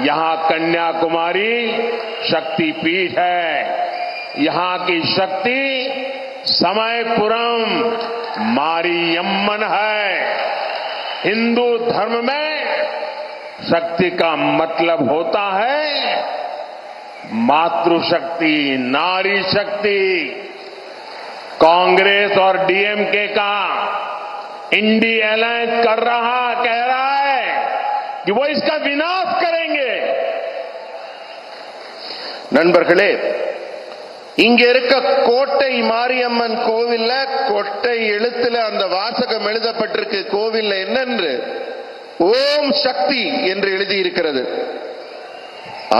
S7: यहां कन्याकुमारी शक्ति पीठ है, यहां की शक्ति समयपुरम मारियम्मन है। हिंदू धर्म में शक्ति का मतलब होता है मातृशक्ति, नारी शक्ति। कांग्रेस और डीएमके का इंडिया अलायंस कह रहा है कि वो इसका विनाश करेंगे।
S8: நண்பர்களே, இங்க இருக்க கோட்டை மாரியம்மன் கோவில்ல கொட்டை எழுத்துல அந்த வாசகம் எழுதப்பட்டிருக்கு. கோவில்ல என்னென்று ஓம் சக்தி என்று எழுதி இருக்கிறது.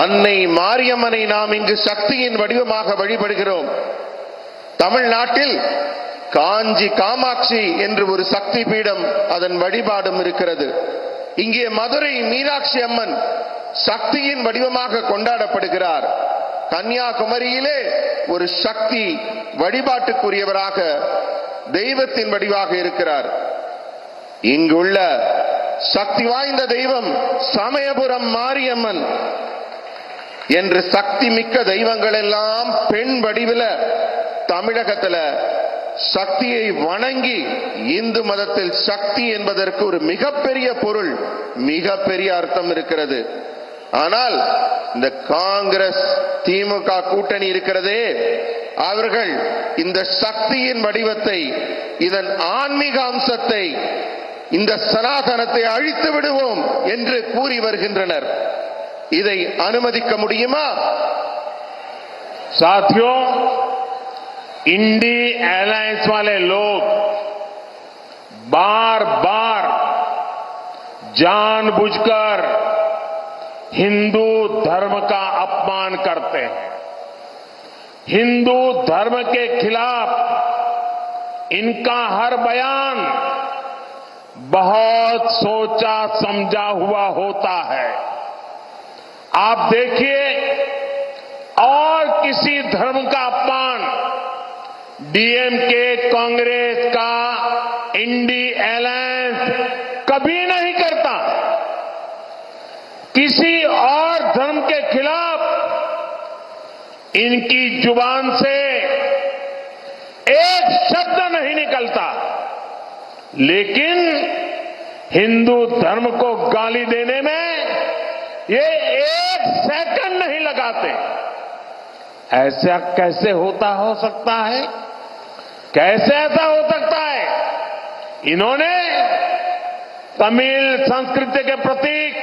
S8: அன்னை மாரியம்மனை நாம் இங்கு சக்தியின் வடிவமாக வழிபடுகிறோம். தமிழ்நாட்டில் காஞ்சி காமாட்சி என்று ஒரு சக்தி பீடம், அதன் வழிபாடும் இருக்கிறது. இங்கே மதுரை மீனாட்சி அம்மன் சக்தியின் வடிவமாக கொண்டாடப்படுகிறார். கன்னியாகுமரியிலே ஒரு சக்தி வழிபாட்டுக்குரியவராக தெய்வத்தின் வடிவாக இருக்கிறார். இங்குள்ள சக்தி வாய்ந்த தெய்வம் சமயபுரம் மாரியம்மன் என்று சக்தி மிக்க தெய்வங்கள் எல்லாம் பெண் வடிவில தமிழகத்துல சக்தியை வணங்கி, இந்து மதத்தில் சக்தி என்பதற்கு ஒரு மிகப்பெரிய பொருள், மிகப்பெரிய அர்த்தம் இருக்கிறது. ஆனால் இந்த காங்கிரஸ் திமுக கூட்டணி இருக்கிறதே, அவர்கள் இந்த சக்தியின் வடிவத்தை, இதன் ஆன்மீக அம்சத்தை, இந்த சனாதனத்தை அழித்து விடுவோம் என்று கூறி வருகின்றனர். இதை அனுமதிக்க முடியுமா?
S7: साथियों, इंडी अलायंस वाले लोग बार बार जानबूझकर हिंदू धर्म का अपमान करते हैं। हिंदू धर्म के खिलाफ इनका हर बयान बहुत सोचा समझा हुआ होता है। आप देखिए, और किसी धर्म का अपमान डीएमके कांग्रेस का इंडी अलायंस कभी नहीं करता। किसी और धर्म के खिलाफ इनकी जुबान से एक शब्द नहीं निकलता, लेकिन हिंदू धर्म को गाली देने में ये एक सेकंड नहीं लगाते। ऐसा कैसे हो सकता है? कैसे ऐसा हो सकता है? इन्होंने तमिल संस्कृति के प्रतीक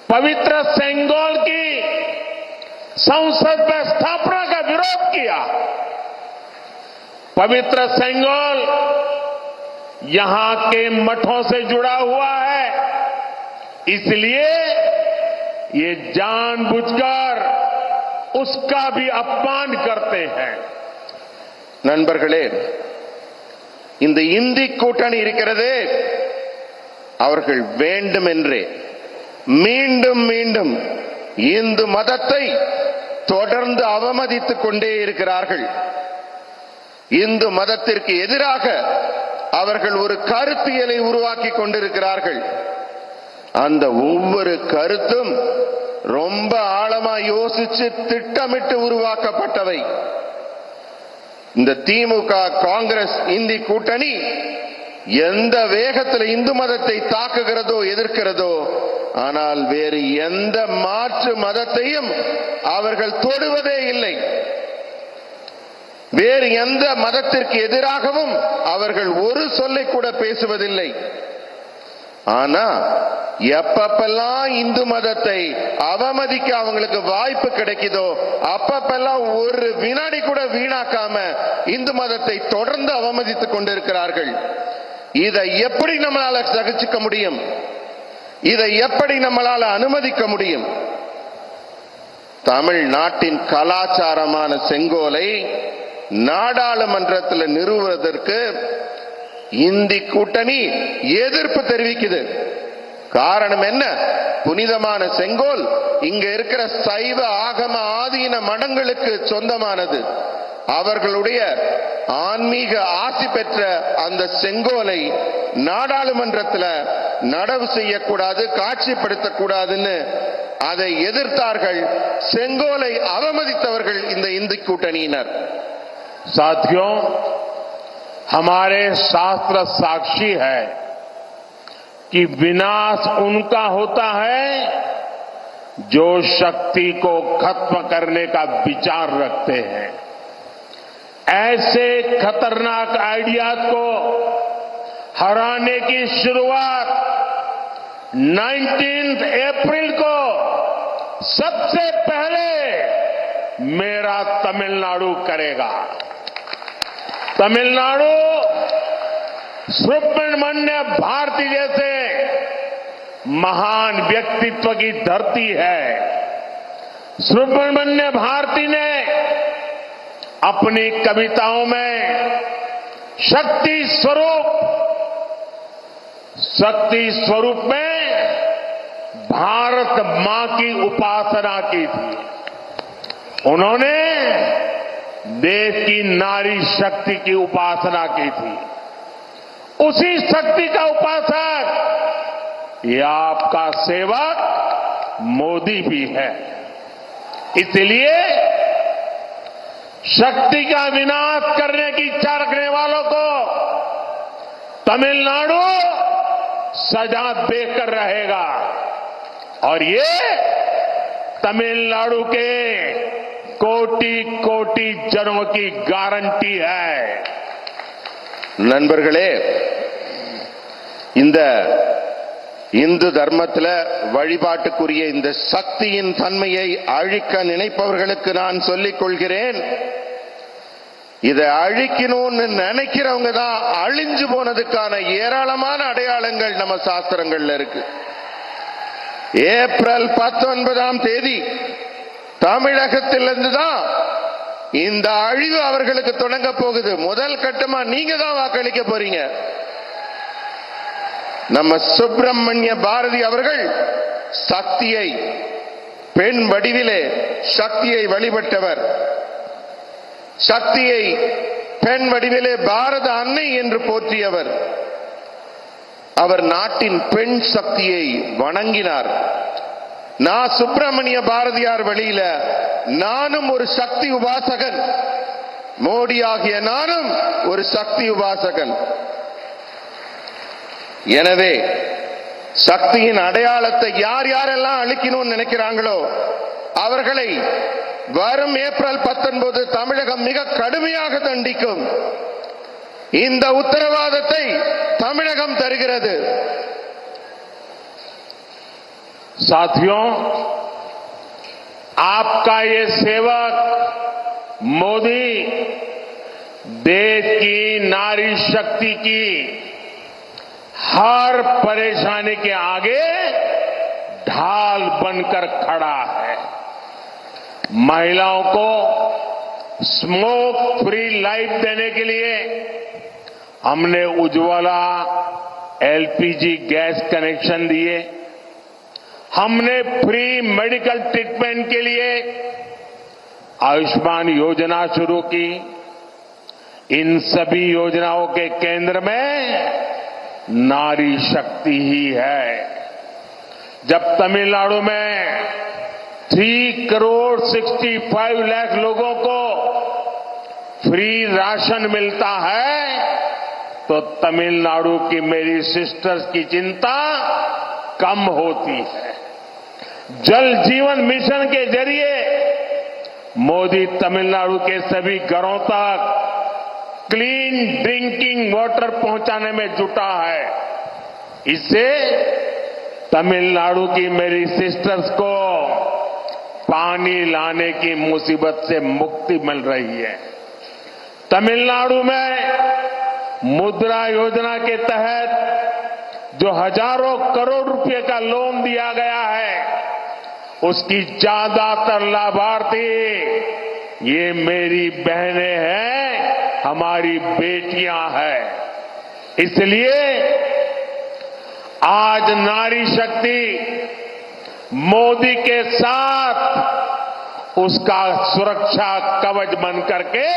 S7: पवित्र सेंगोल की संसद में स्थापना का विरोध किया। पवित्र सेंगोल यहां के मठों से जुड़ा हुआ है, इसलिए ये जानबूझकर उसका भी अपमान करते हैं।
S8: நண்பர்களே, இந்த இந்தி கூட்டணி இருக்கிறதே, அவர்கள் வேண்டுமென்றே மீண்டும் மீண்டும் இந்து மதத்தை தொடர்ந்து அவமதித்துக் கொண்டே இருக்கிறார்கள். இந்து மதத்திற்கு எதிராக அவர்கள் ஒரு கருத்தியலை உருவாக்கி கொண்டிருக்கிறார்கள். அந்த ஒவ்வொரு கருத்தும் ரொம்ப ஆழமா யோசிச்சு திட்டமிட்டு உருவாக்கப்பட்டவை. இந்த திமுக காங்கிரஸ் இந்தி கூட்டணி எந்த வேகத்தில் இந்து மதத்தை தாக்குகிறதோ, எதிர்க்கிறதோ, ஆனால் வேறு எந்த மாற்று மதத்தையும் அவர்கள் தொடுவதே இல்லை. வேறு எந்த மதத்திற்கு எதிராகவும் அவர்கள் ஒரு சொல்லை கூட பேசுவதில்லை. ஆனா எப்பப்பெல்லாம் இந்து மதத்தை அவமதிக்க அவங்களுக்கு வாய்ப்பு கிடைக்குதோ, அப்பப்பெல்லாம் ஒரு வினாடி கூட வீணாக்காம இந்து மதத்தை தொடர்ந்து அவமதித்துக் கொண்டிருக்கிறார்கள். இதை எப்படி நம்மளால சகிச்சுக்க முடியும்? இதை எப்படி நம்மளால அனுமதிக்க முடியும்? தமிழ்நாட்டின் கலாச்சாரமான செங்கோலை நாடாளுமன்றத்தில் நிறுவுவதற்கு இந்தி கூட்டணி எதிர்ப்பு தெரிவிக்குது. காரணம் என்ன? புனிதமான செங்கோல் இங்க இருக்கிற சைவ ஆகம ஆதீன மடங்களுக்கு சொந்தமானது. அவர்களுடைய ஆன்மீக ஆசி பெற்ற அந்த செங்கோலை நாடாளுமன்றத்தில் நடவு செய்யக்கூடாது, காட்சிப்படுத்தக்கூடாதுன்னு அதை எதிர்த்தார்கள். செங்கோலை அவமதித்தவர்கள் இந்த இந்தி கூட்டணியினர்.
S7: साथियों, हमारे शास्त्र साक्षी है कि विनाश उनका होता है जो शक्ति को खत्म करने का विचार रखते हैं। ऐसे खतरनाक आइडियाज को हराने की शुरुआत 19 अप्रैल को सबसे पहले मेरा तमिलनाडु करेगा। तमिलनाडु सुब्रमण्य भारती जैसे महान व्यक्तित्व की धरती है। सुब्रमण्य भारती ने अपनी कविताओं में शक्ति स्वरूप में भारत मां की उपासना की थी। उन्होंने देश की नारी शक्ति की उपासना की थी। उसी शक्ति का उपासक ये आपका सेवक मोदी भी है। इसलिए शक्ति का विनाश करने की इच्छा रखने वालों को तमिलनाडु सजा देकर रहेगा और ये तमिलनाडु के कोटि कोटि जनों की गारंटी है।
S8: நண்பர்களே, இந்த இந்து தர்மத்தில் வழிபாட்டுக்குரிய இந்த சக்தியின் தன்மையை அழிக்க நினைப்பவர்களுக்கு நான் சொல்லிக் கொள்கிறேன், இதை அழிக்கணும்னு நினைக்கிறவங்க தான் அழிஞ்சு போனதுக்கான ஏராளமான அடையாளங்கள் நம்ம சாஸ்திரங்கள்ல இருக்கு. ஏப்ரல் 19ஆம் தேதி தமிழகத்திலிருந்து தான் இந்த அழிவு அவர்களுக்கு தொடங்க போகுது. முதல் கட்டமா நீங்க தான் வாக்களிக்க போறீங்க. நம்ம சுப்பிரமணிய பாரதி அவர்கள் சக்தியை பெண் வடிவிலே சக்தியை வழிபட்டவர். சக்தியை பெண் வடிவிலே பாரத அன்னை என்று போற்றியவர். அவர் நாட்டின் பெண் சக்தியை வணங்கினார். நான் சுப்பிரமணிய பாரதியார் வழியில நானும் ஒரு சக்தி உபாசகன், மோடி ஆகிய நானும் ஒரு சக்தி உபாசகன். எனவே சக்தியின் அடையாளத்தை யார் யாரெல்லாம் அழிக்கணும்னு நினைக்கிறாங்களோ அவர்களை வரும் ஏப்ரல் 19 தமிழகம் மிக கடுமையாக தண்டிக்கும். இந்த உத்தரவாதத்தை தமிழகம் தருகிறது.
S7: साथियों, आपका ये सेवक मोदी देश की नारी शक्ति की हर परेशानी के आगे ढाल बनकर खड़ा है। महिलाओं को स्मोक फ्री लाइफ देने के लिए हमने उज्ज्वला एलपीजी गैस कनेक्शन दिए। हमने फ्री मेडिकल ट्रीटमेंट के लिए आयुष्मान योजना शुरू की। इन सभी योजनाओं के केंद्र में नारी शक्ति ही है। जब तमिलनाडु में 3,65 लाख लोगों को फ्री राशन मिलता है तो तमिलनाडु की मेरी सिस्टर्स की चिंता कम होती है। जल जीवन मिशन के जरिए मोदी तमिलनाडु के सभी घरों तक क्लीन ड्रिंकिंग वाटर पहुंचाने में जुटा है। इससे तमिलनाडु की मेरी सिस्टर्स को पानी लाने की मुसीबत से मुक्ति मिल रही है। तमिलनाडु में मुद्रा योजना के तहत जो हजारों करोड़ रुपए का लोन दिया गया है उसकी ज्यादातर लाभार्थी ये मेरी बहनें हैं, हमारी बेटियां हैं। इसलिए आज नारी शक्ति मोदी के साथ उसका सुरक्षा कवच बन करके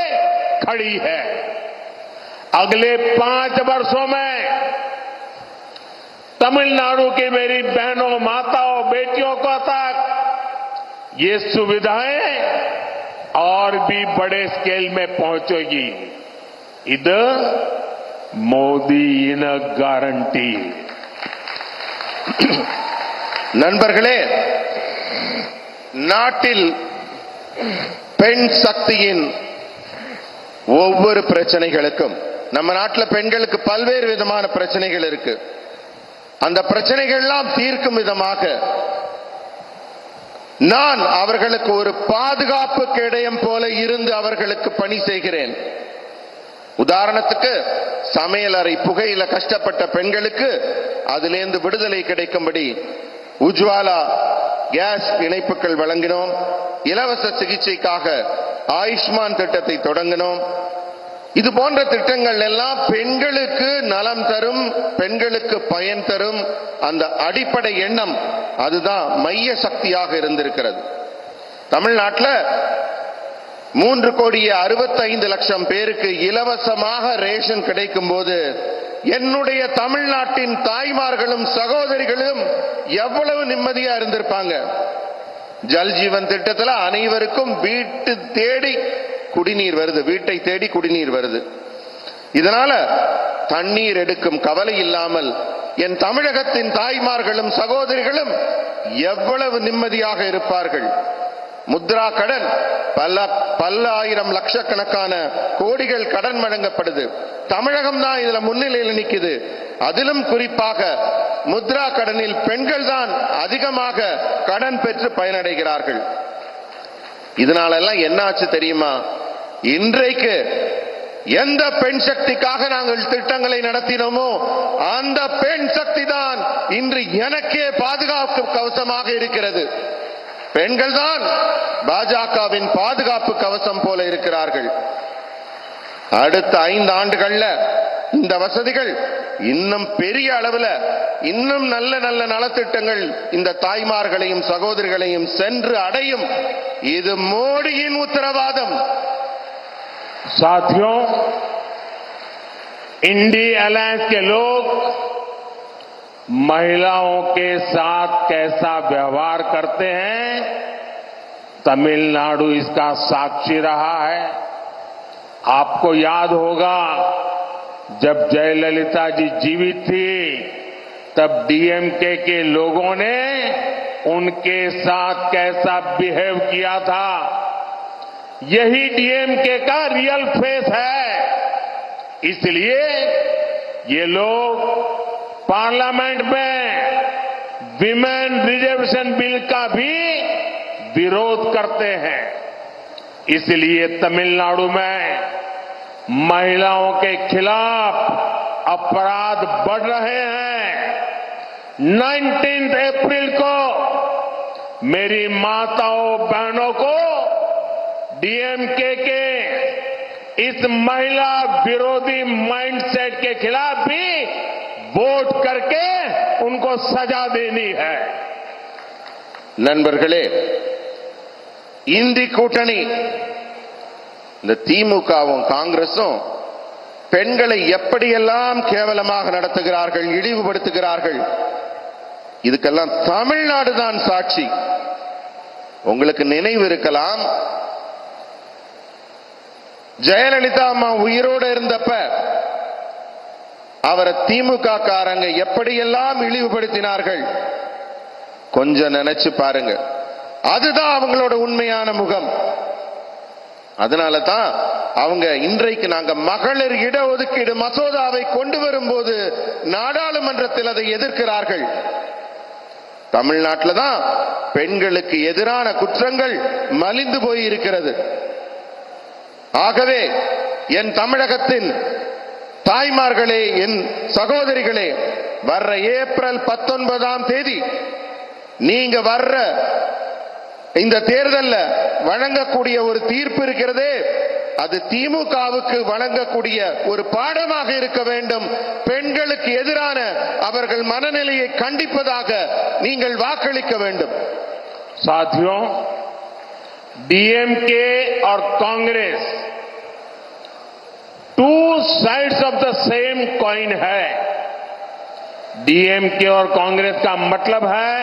S7: खड़ी है। अगले 5 वर्षों में तमिलनाडु की मेरी बहनों, माताओं, बेटियों को तक ये सुविधाएं और भी बड़े स्केल में पहुंचेगी। इधर मोदी इन गारंटी।
S8: நண்பர்களே, நாட்டில் பெண் சக்தியின் ஒவ்வொரு பிரச்சனைகளுக்கும், நம்ம நாட்டில் பெண்களுக்கு பல்வேறு விதமான பிரச்சனைகள் இருக்கு. அந்த பிரச்சனைகள் எல்லாம் தீர்க்கும் விதமாக நான் அவர்களுக்கு ஒரு பாதுகாப்பு கேடயம் போல இருந்து அவர்களுக்கு பணி செய்கிறேன். உதாரணத்துக்கு, சமையலறை புகையில கஷ்டப்பட்ட பெண்களுக்கு அதிலிருந்து விடுதலை கிடைக்கும்படி உஜ்வாலா கேஸ் இணைப்புகள் வழங்கினோம். இலவச சிகிச்சைக்காக ஆயுஷ்மான் திட்டத்தை தொடங்கினோம். இது போன்ற திட்டங்கள் எல்லாம் பெண்களுக்கு நலம் தரும், பெண்களுக்கு பயன் தரும். அந்த அடிப்படை எண்ணம் அதுதான் மைய சக்தியாக இருந்திருக்கிறது. தமிழ்நாட்டில் 3,65,00,000 பேருக்கு இலவசமாக ரேஷன் கிடைக்கும் போது என்னுடைய தமிழ்நாட்டின் தாய்மார்களும் சகோதரிகளும் எவ்வளவு நிம்மதியா இருந்திருப்பாங்க. ஜல் ஜீவன் திட்டத்தில் அனைவருக்கும் வீட்டு தேடி குடிநீர் வருது, வீட்டை தேடி குடிநீர் வருது. இதனால தண்ணீர் எடுக்கும் கவலை இல்லாமல் என் தமிழகத்தின் தாய்மார்களும் சகோதரிகளும் எவ்வளவு நிம்மதியாக இருப்பார்கள். முத்ரா கடன் பல ஆயிரம் லட்சக்கணக்கான கோடிகள் கடன் வழங்கப்படுது. தமிழகம் தான் இதுல முன்னிலையில் நிற்குது. அதிலும் குறிப்பாக முத்ரா கடனில் பெண்கள் தான் அதிகமாக கடன் பெற்று பயனடைகிறார்கள். இதனால எல்லாம் என்ன ஆச்சு தெரியுமா? இன்றைக்கு எந்த பெண் சக்திக்காக நாங்கள் திட்டங்களை நடத்தினோமோ அந்த பெண் சக்தி தான் இன்று எனக்கே பாதுகாப்பு கவசமாக இருக்கிறது. பெண்கள் தான் பாஜகவின் பாதுகாப்பு கவசம் போல இருக்கிறார்கள். அடுத்த 5 ஆண்டுகள்ல இந்த வசதிகள் இன்னும் பெரிய அளவில், இன்னும் நல்ல நல்ல நலத்திட்டங்கள் இந்த தாய்மார்களையும் சகோதரிகளையும் சென்று அடையும். இது மோடியின் உத்தரவாதம்.
S7: साथियों, इंडिया अलायंस के लोग महिलाओं के साथ कैसा व्यवहार करते हैं, तमिलनाडु इसका साक्षी रहा है। आपको याद होगा, जब जयललिता जी जीवित थी तब डीएमके के लोगों ने उनके साथ कैसा बिहेव किया था। यही डीएमके का रियल फेस है। इसलिए ये लोग पार्लियामेंट में विमेन रिजर्वेशन बिल का भी विरोध करते हैं। इसलिए तमिलनाडु में महिलाओं के खिलाफ अपराध बढ़ रहे हैं। 19 अप्रैल को मेरी माताओं बहनों को डीएमके के इस महिला विरोधी माइंडसेट के खिलाफ भी वोट करके उनको सजा देनी है।
S8: நண்பர்களே, இந்தி கூட்டணி, இந்த திமுகவும் காங்கிரசும் பெண்களை எப்படியெல்லாம் கேவலமாக நடத்துகிறார்கள், இழிவுபடுத்துகிறார்கள். இதுக்கெல்லாம் தமிழ்நாடு தான் சாட்சி. உங்களுக்கு நினைவு இருக்கலாம், ஜெயலலிதா அம்மா உயிரோடு இருந்தப்ப அவரை திமுக காரங்க எப்படியெல்லாம் இழிவுபடுத்தினார்கள். கொஞ்சம் நினைச்சு பாருங்க. அதுதான் அவங்களோட உண்மையான முகம். அதனால தான் அவங்க இன்றைக்கு நாங்க மகளிர் இடஒதுக்கீடு மசோதாவை கொண்டு வரும்போது நாடாளுமன்றத்தில் அதை எதிர்க்கிறார்கள். தமிழ்நாட்டில் தான் பெண்களுக்கு எதிரான குற்றங்கள் மலிந்து போய் இருக்கிறது. ஆகவே என் தமிழகத்தின் தாய்மார்களே, என் சகோதரிகளே, வர்ற ஏப்ரல் 19ஆம் தேதி நீங்க வர்ற இந்த தேர்தல்ல வழங்கக்கூடிய ஒரு தீர்ப்பு இருக்கிறதே, அது திமுகவுக்கு வழங்கக்கூடிய ஒரு பாடமாக இருக்க வேண்டும். பெண்களுக்கு எதிரான அவர்கள் மனநிலையை கண்டிப்பதாக நீங்கள் வாக்களிக்க வேண்டும்.
S7: साथियों, डीएमके और Congress two sides of the same coin है. डीएमके और कांग्रेस का मतलब है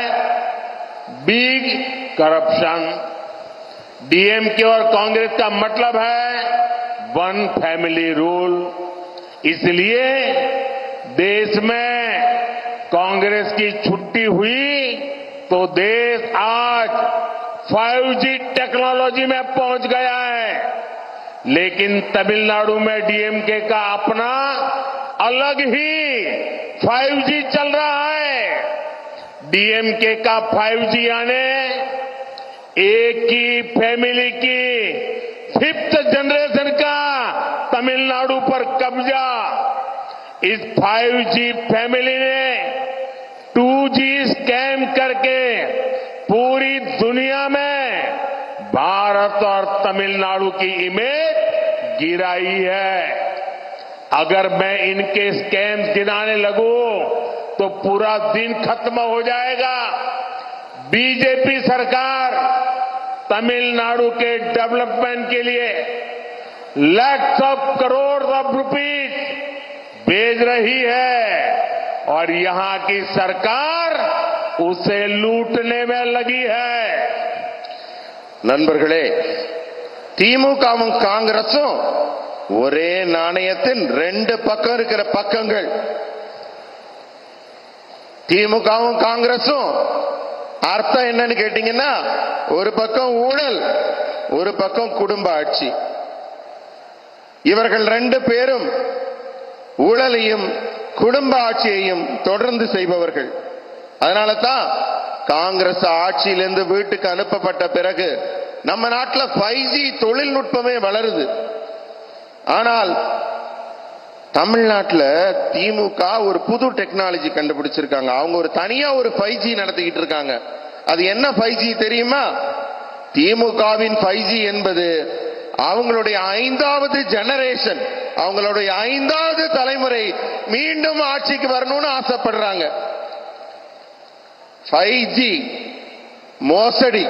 S7: बिग करप्शन. डीएमके और कांग्रेस का मतलब है वन फैमिली रूल. इसलिए देश में कांग्रेस की छुट्टी हुई तो देश आज 5G टेक्नोलॉजी में पहुंच गया है. लेकिन तमिलनाडु में डीएमके का अपना अलग ही 5G चल रहा है. डीएमके का 5G यानी एक ही फैमिली की 5th जनरेशन का तमिलनाडु पर कब्जा. इस 5G फैमिली ने 2G स्कैम करके पूरी दुनिया में भारत और तमिलनाडु की इमेज गिराई है. अगर मैं इनके स्कैम्स गिनाने लगूं तो पूरा दिन खत्म हो जाएगा. बीजेपी सरकार तमिलनाडु के डेवलपमेंट के लिए lakhs of crore of rupees भेज रही है और यहां की सरकार उसे लूटने में लगी है.
S8: நண்பர்களே, திமுகவும் காங்கிரசும் ஒரே நாணயத்தின் ரெண்டு பக்கம் இருக்கிற பக்கங்கள். திமுகவும் காங்கிரசும் அர்த்தம் என்னன்னு கேட்டீங்கன்னா, ஒரு பக்கம் ஊழல், ஒரு பக்கம் குடும்ப ஆட்சி. இவர்கள் ரெண்டு பேரும் ஊழலையும் குடும்ப ஆட்சியையும் தொடர்ந்து செய்பவர்கள். அதனால தான் காங்கிரஸ் ஆட்சியிலிருந்து வீட்டுக்கு அனுப்பப்பட்ட பிறகு நம்ம நாட்டில் 5G தொழில்நுட்பமே வளருது. ஆனால் தமிழ்நாட்டில் திமுக ஒரு புது டெக்னாலஜி கண்டுபிடிச்சிருக்காங்க. அவங்க ஒரு தனியா ஒரு 5G நடத்திக்கிட்டு இருக்காங்க. அது என்ன 5G தெரியுமா? திமுகவின் 5G என்பது அவங்களுடைய 5வது ஜெனரேஷன், அவங்களுடைய 5வது தலைமுறை மீண்டும் ஆட்சிக்கு வரணும்னு ஆசைப்படுறாங்க. 5G மோசடி,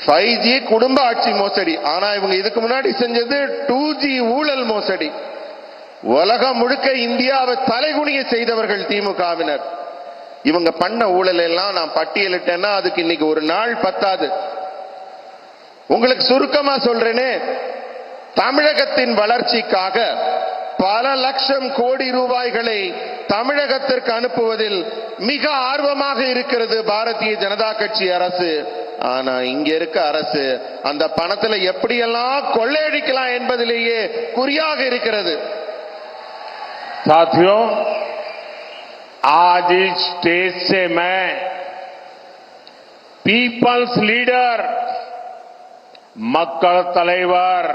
S8: 5G குடும்ப ஆட்சி மோசடி. ஆனா இவங்க இதுக்கு முன்னாடி செஞ்சது 2G ஊழல் மோசடி. உலகம் முழுக்க இந்தியாவை தலைகுனிய செய்தவர்கள் திமுகவினர். இவங்க பண்ண ஊழல் எல்லாம் நான் பட்டியலிட்டேன்னா அதுக்கு இன்னைக்கு ஒரு நாள் பத்தாது. உங்களுக்கு சுருக்கமா சொல்றேனே, தமிழகத்தின் வளர்ச்சிக்காக பல லட்சம் கோடி ரூபாய்களை தமிழகத்திற்கு அனுப்புவதில் மிக ஆர்வமாக இருக்கிறது பாரதிய ஜனதா கட்சி அரசு. ஆனா இங்க இருக்க அரசு அந்த பணத்துல எப்படியெல்லாம் கொள்ளையடிக்கலாம் என்பதிலேயே குறியாக இருக்கிறது.
S7: साथियों, आज इस स्टेज से मैं पीपल्स लीडर मक्कल तलेवर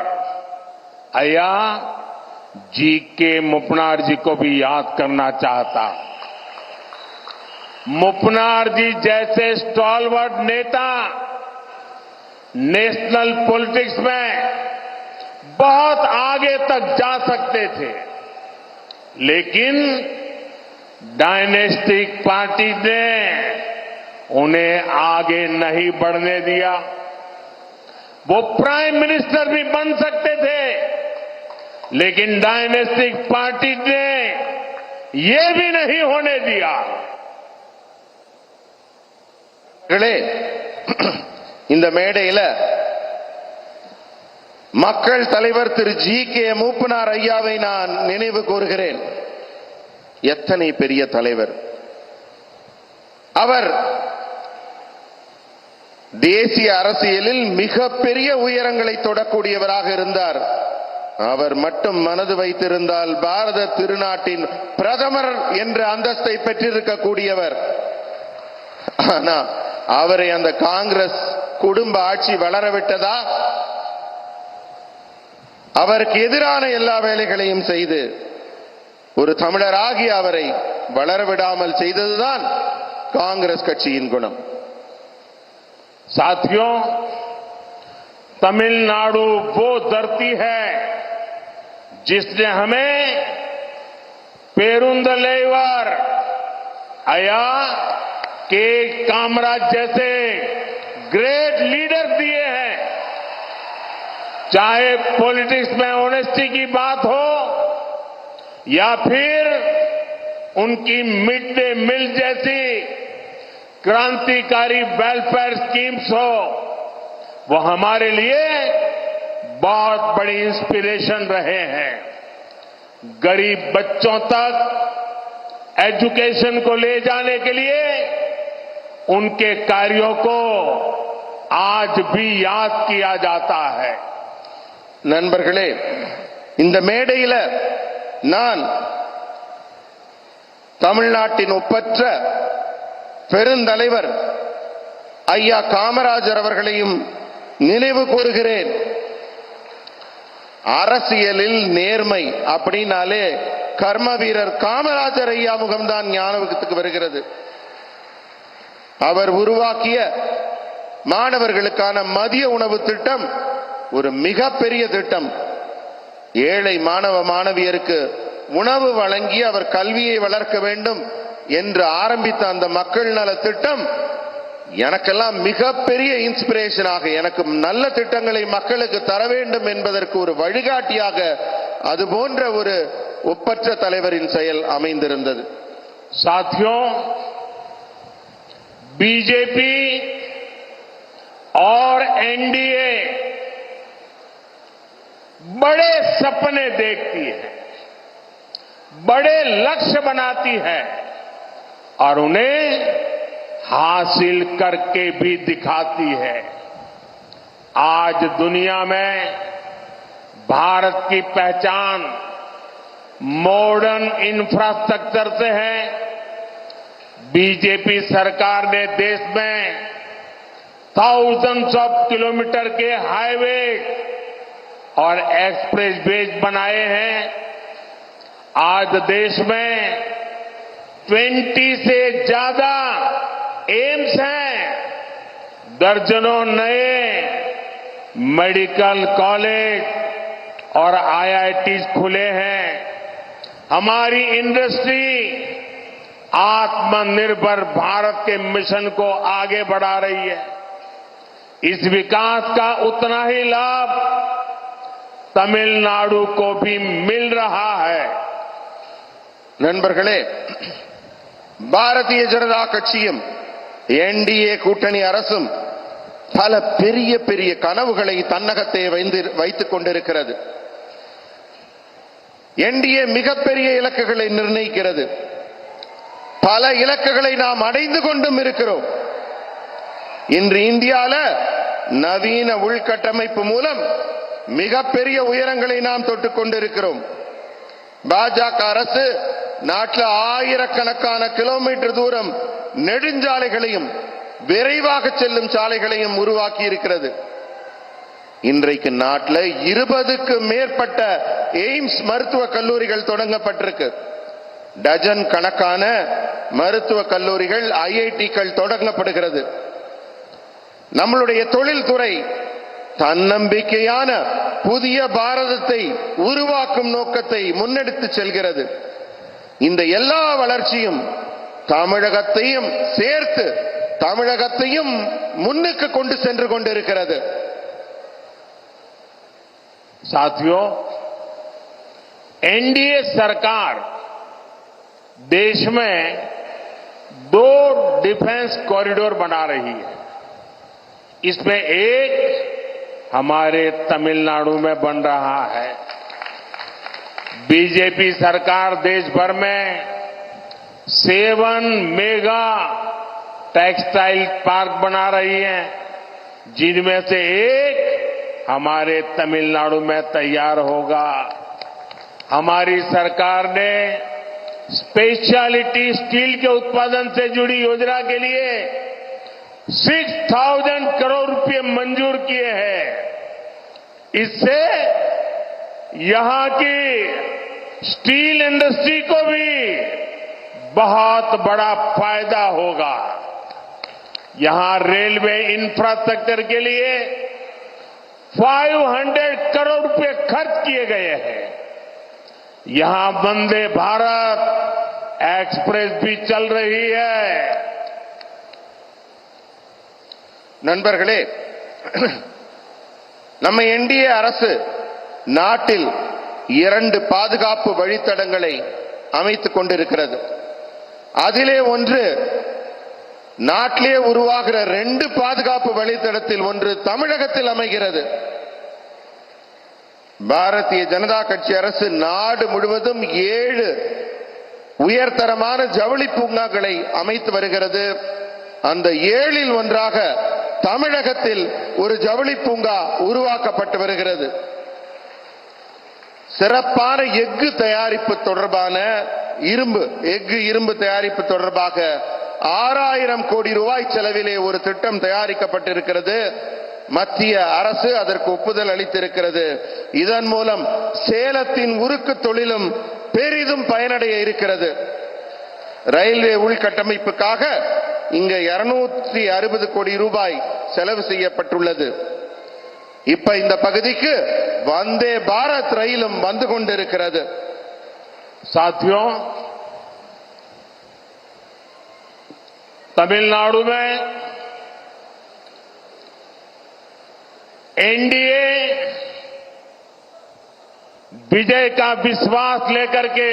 S7: अया जी के मुपनार जी को भी याद करना चाहता. मुपनार जी जैसे स्टॉलवर्ड नेता नेशनल पॉलिटिक्स में बहुत आगे तक जा सकते थे, लेकिन डायनेस्टिक पार्टी ने उन्हें आगे नहीं बढ़ने दिया. वो प्राइम मिनिस्टर भी बन सकते थे, लेकिन डायनेस्टिक पार्टी ने ये भी नहीं होने दिया.
S8: இந்த மேடையில் மக்கள் தலைவர் திரு ஜி.கே. மூப்பனார் ஐயாவை நான் நினைவு கூறுகிறேன். எத்தனை பெரிய தலைவர் அவர்! தேசிய அரசியலில் மிகப்பெரிய உயரங்களை தொடக்கூடியவராக இருந்தார். அவர் மட்டும் மனது வைத்திருந்தால் பாரத திருநாட்டின் பிரதமர் என்ற அந்தஸ்தை பெற்றிருக்கக்கூடியவர். ஆனா அவரை அந்த காங்கிரஸ் குடும்ப ஆட்சி வளரவிட்டதா? அவருக்கு எதிரான எல்லா வேலைகளையும் செய்து ஒரு தமிழராகி அவரை வளரவிடாமல் செய்ததுதான் காங்கிரஸ் கட்சியின் குணம்.
S7: साथियों, तमिलनाडु वो धरती है जिसने हमें पेरुंदलेवर, अया के कामराज जैसे ग्रेट लीडर दिए हैं। चाहे पॉलिटिक्स में ऑनेस्टी की बात हो या फिर उनकी मिड डे मील जैसी क्रांतिकारी वेलफेयर स्कीम्स हो, वो हमारे लिए बहुत बड़ी इंस्पिरेशन रहे हैं। गरीब बच्चों तक एजुकेशन को ले जाने के लिए उनके कार्यों को आज भी याद किया जाता है।
S8: நண்பர்களே, இந்த மேடையில நான் தமிழ்நாட்டின் ஒப்பற்ற பெருந்தலைவர் ஐயா காமராஜர் அவர்களையும் நினைவு கூறுகிறேன். அரசியலில் நேர்மை அப்படின்னாலே கர்ம வீரர் காமராஜர் ஐயா முகம்தான் ஞாபகத்துக்கு வருகிறது. அவர் உருவாக்கிய மாணவர்களுக்கான மதிய உணவு திட்டம் ஒரு மிகப்பெரிய திட்டம். ஏழை மாணவ மாணவியருக்கு உணவு வழங்கி அவர் கல்வியை வளர்க்க வேண்டும் என்று ஆரம்பித்த அந்த மக்கள் நல திட்டம் எனக்கெல்லாம் மிகப்பெரிய இன்ஸ்பிரேஷனாக, எனக்கு நல்ல திட்டங்களை மக்களுக்கு தர வேண்டும் என்பதற்கு ஒரு வழிகாட்டியாக அது போன்ற ஒரு ஒப்பற்ற தலைவரின் செயல் அமைந்திருந்தது.
S7: साथियों, बीजेपी और एनडीए बड़े सपने देखती है, बड़े लक्ष्य बनाती है और उन्हें हासिल करके भी दिखाती है। आज दुनिया में भारत की पहचान मॉडर्न इंफ्रास्ट्रक्चर से है। बीजेपी सरकार ने देश में थाउजेंड्स ऑफ किलोमीटर के हाईवे और एक्सप्रेस वेज बनाए हैं। आज देश में 20 से ज्यादा एम्स हैं, दर्जनों नए मेडिकल कॉलेज और आईआईटीज खुले हैं। हमारी इंडस्ट्री आत्मनिर्भर भारत के मिशन को आगे बढ़ा रही है। इस विकास का उतना ही लाभ तमिलनाडु को भी मिल रहा है।
S8: நண்பர்களே, பாரதிய ஜனதா கட்சியும் என்டிஏ கூட்டணி அரசும் பல பெரிய பெரிய கனவுகளை தன்னகத்தை வைத்துக் கொண்டிருக்கிறது. என்டிஏ மிகப்பெரிய இலக்குகளை நிர்ணயிக்கிறது. பல இலக்குகளை நாம் அடைந்து கொண்டும் இருக்கிறோம். இன்று இந்தியால நவீன உள்கட்டமைப்பு மூலம் மிகப்பெரிய உயரங்களை நாம் தொட்டுக் கொண்டிருக்கிறோம். பாஜக அரசு நாட்டில் ஆயிரக்கணக்கான கிலோமீட்டர் தூரம் நெடுஞ்சாலைகளையும் விரைவாக செல்லும் சாலைகளையும் உருவாக்கி இருக்கிறது. இன்றைக்கு நாட்டில் 20க்கு மேற்பட்ட எய்ம்ஸ் மருத்துவக் கல்லூரிகள் தொடங்கப்பட்டிருக்கு. டஜன் கணக்கான மருத்துவக் கல்லூரிகள், ஐஐடிக்கள் தொடங்கப்படுகிறது. நம்மளுடைய தொழில்துறை தன்னம்பிக்கையான புதிய பாரதத்தை உருவாக்கும் நோக்கத்தை முன்னெடுத்து செல்கிறது. இந்த எல்லா வளர்ச்சியும் தமிழகத்தையும் சேர்த்து தமிழகத்தையும் முன்னுக்கு கொண்டு சென்று கொண்டிருக்கிறது.
S7: साथियों, एनडीए सरकार देश में 2 डिफेंस कॉरिडोर बना रही है। इसमें एक हमारे तमिलनाडु में बन रहा है। बीजेपी सरकार देश भर में 7 मेगा टेक्सटाइल पार्क बना रही है, जिनमें से एक हमारे तमिलनाडु में तैयार होगा। हमारी सरकार ने स्पेशलिटी स्टील के उत्पादन से जुड़ी योजना के लिए 6,000 करोड़ रुपए मंजूर किए हैं। इससे यहां की स्टील इंडस्ट्री को भी बहुत बड़ा फायदा होगा। यहां रेलवे इंफ्रास्ट्रक्चर के लिए 500 करोड़ रुपए खर्च किए गए हैं। यहां वंदे भारत एक्सप्रेस भी चल रही है।
S8: நண்பர்களே, நம்ம என்டிஏ அரசு நாட்டில் 2 பாதுகாப்பு வழித்தடங்களை அமைத்துக் கொண்டிருக்கிறது. அதிலே ஒன்று நாட்டிலே உருவாகிற 2 பாதுகாப்பு வழித்தடத்தில் ஒன்று தமிழகத்தில் அமைகிறது. பாரதிய ஜனதா கட்சி அரசு நாடு முழுவதும் 7 உயர்தரமான ஜவுளி பூங்காக்களை அமைத்து வருகிறது. அந்த 7இல் ஒன்றாக தமிழகத்தில் ஒரு ஜவுளி பூங்கா உருவாக்கப்பட்டு வருகிறது. சிறப்பான எஃகு தயாரிப்பு தொடர்பான இரும்பு தயாரிப்பு தொடர்பாக 6000 கோடி ரூபாய் செலவிலே ஒரு திட்டம் தயாரிக்கப்பட்டிருக்கிறது. மத்திய அரசு அதற்கு ஒப்புதல் அளித்திருக்கிறது. இதன் மூலம் சேலத்தின் உருக்கு தொழிலும் பெரிதும் பயனடைய இருக்கிறது. ரயில்வே உள்கட்டமைப்புக்காக இங்க 260 கோடி ரூபாய் செலவு செய்யப்பட்டுள்ளது. இப்ப இந்த பகுதிக்கு வந்தே பாரத் ரயிலும் வந்து கொண்டிருக்கிறது.
S7: साथियों, तमिलनाडु में एनडीए विजय का विश्वास लेकर के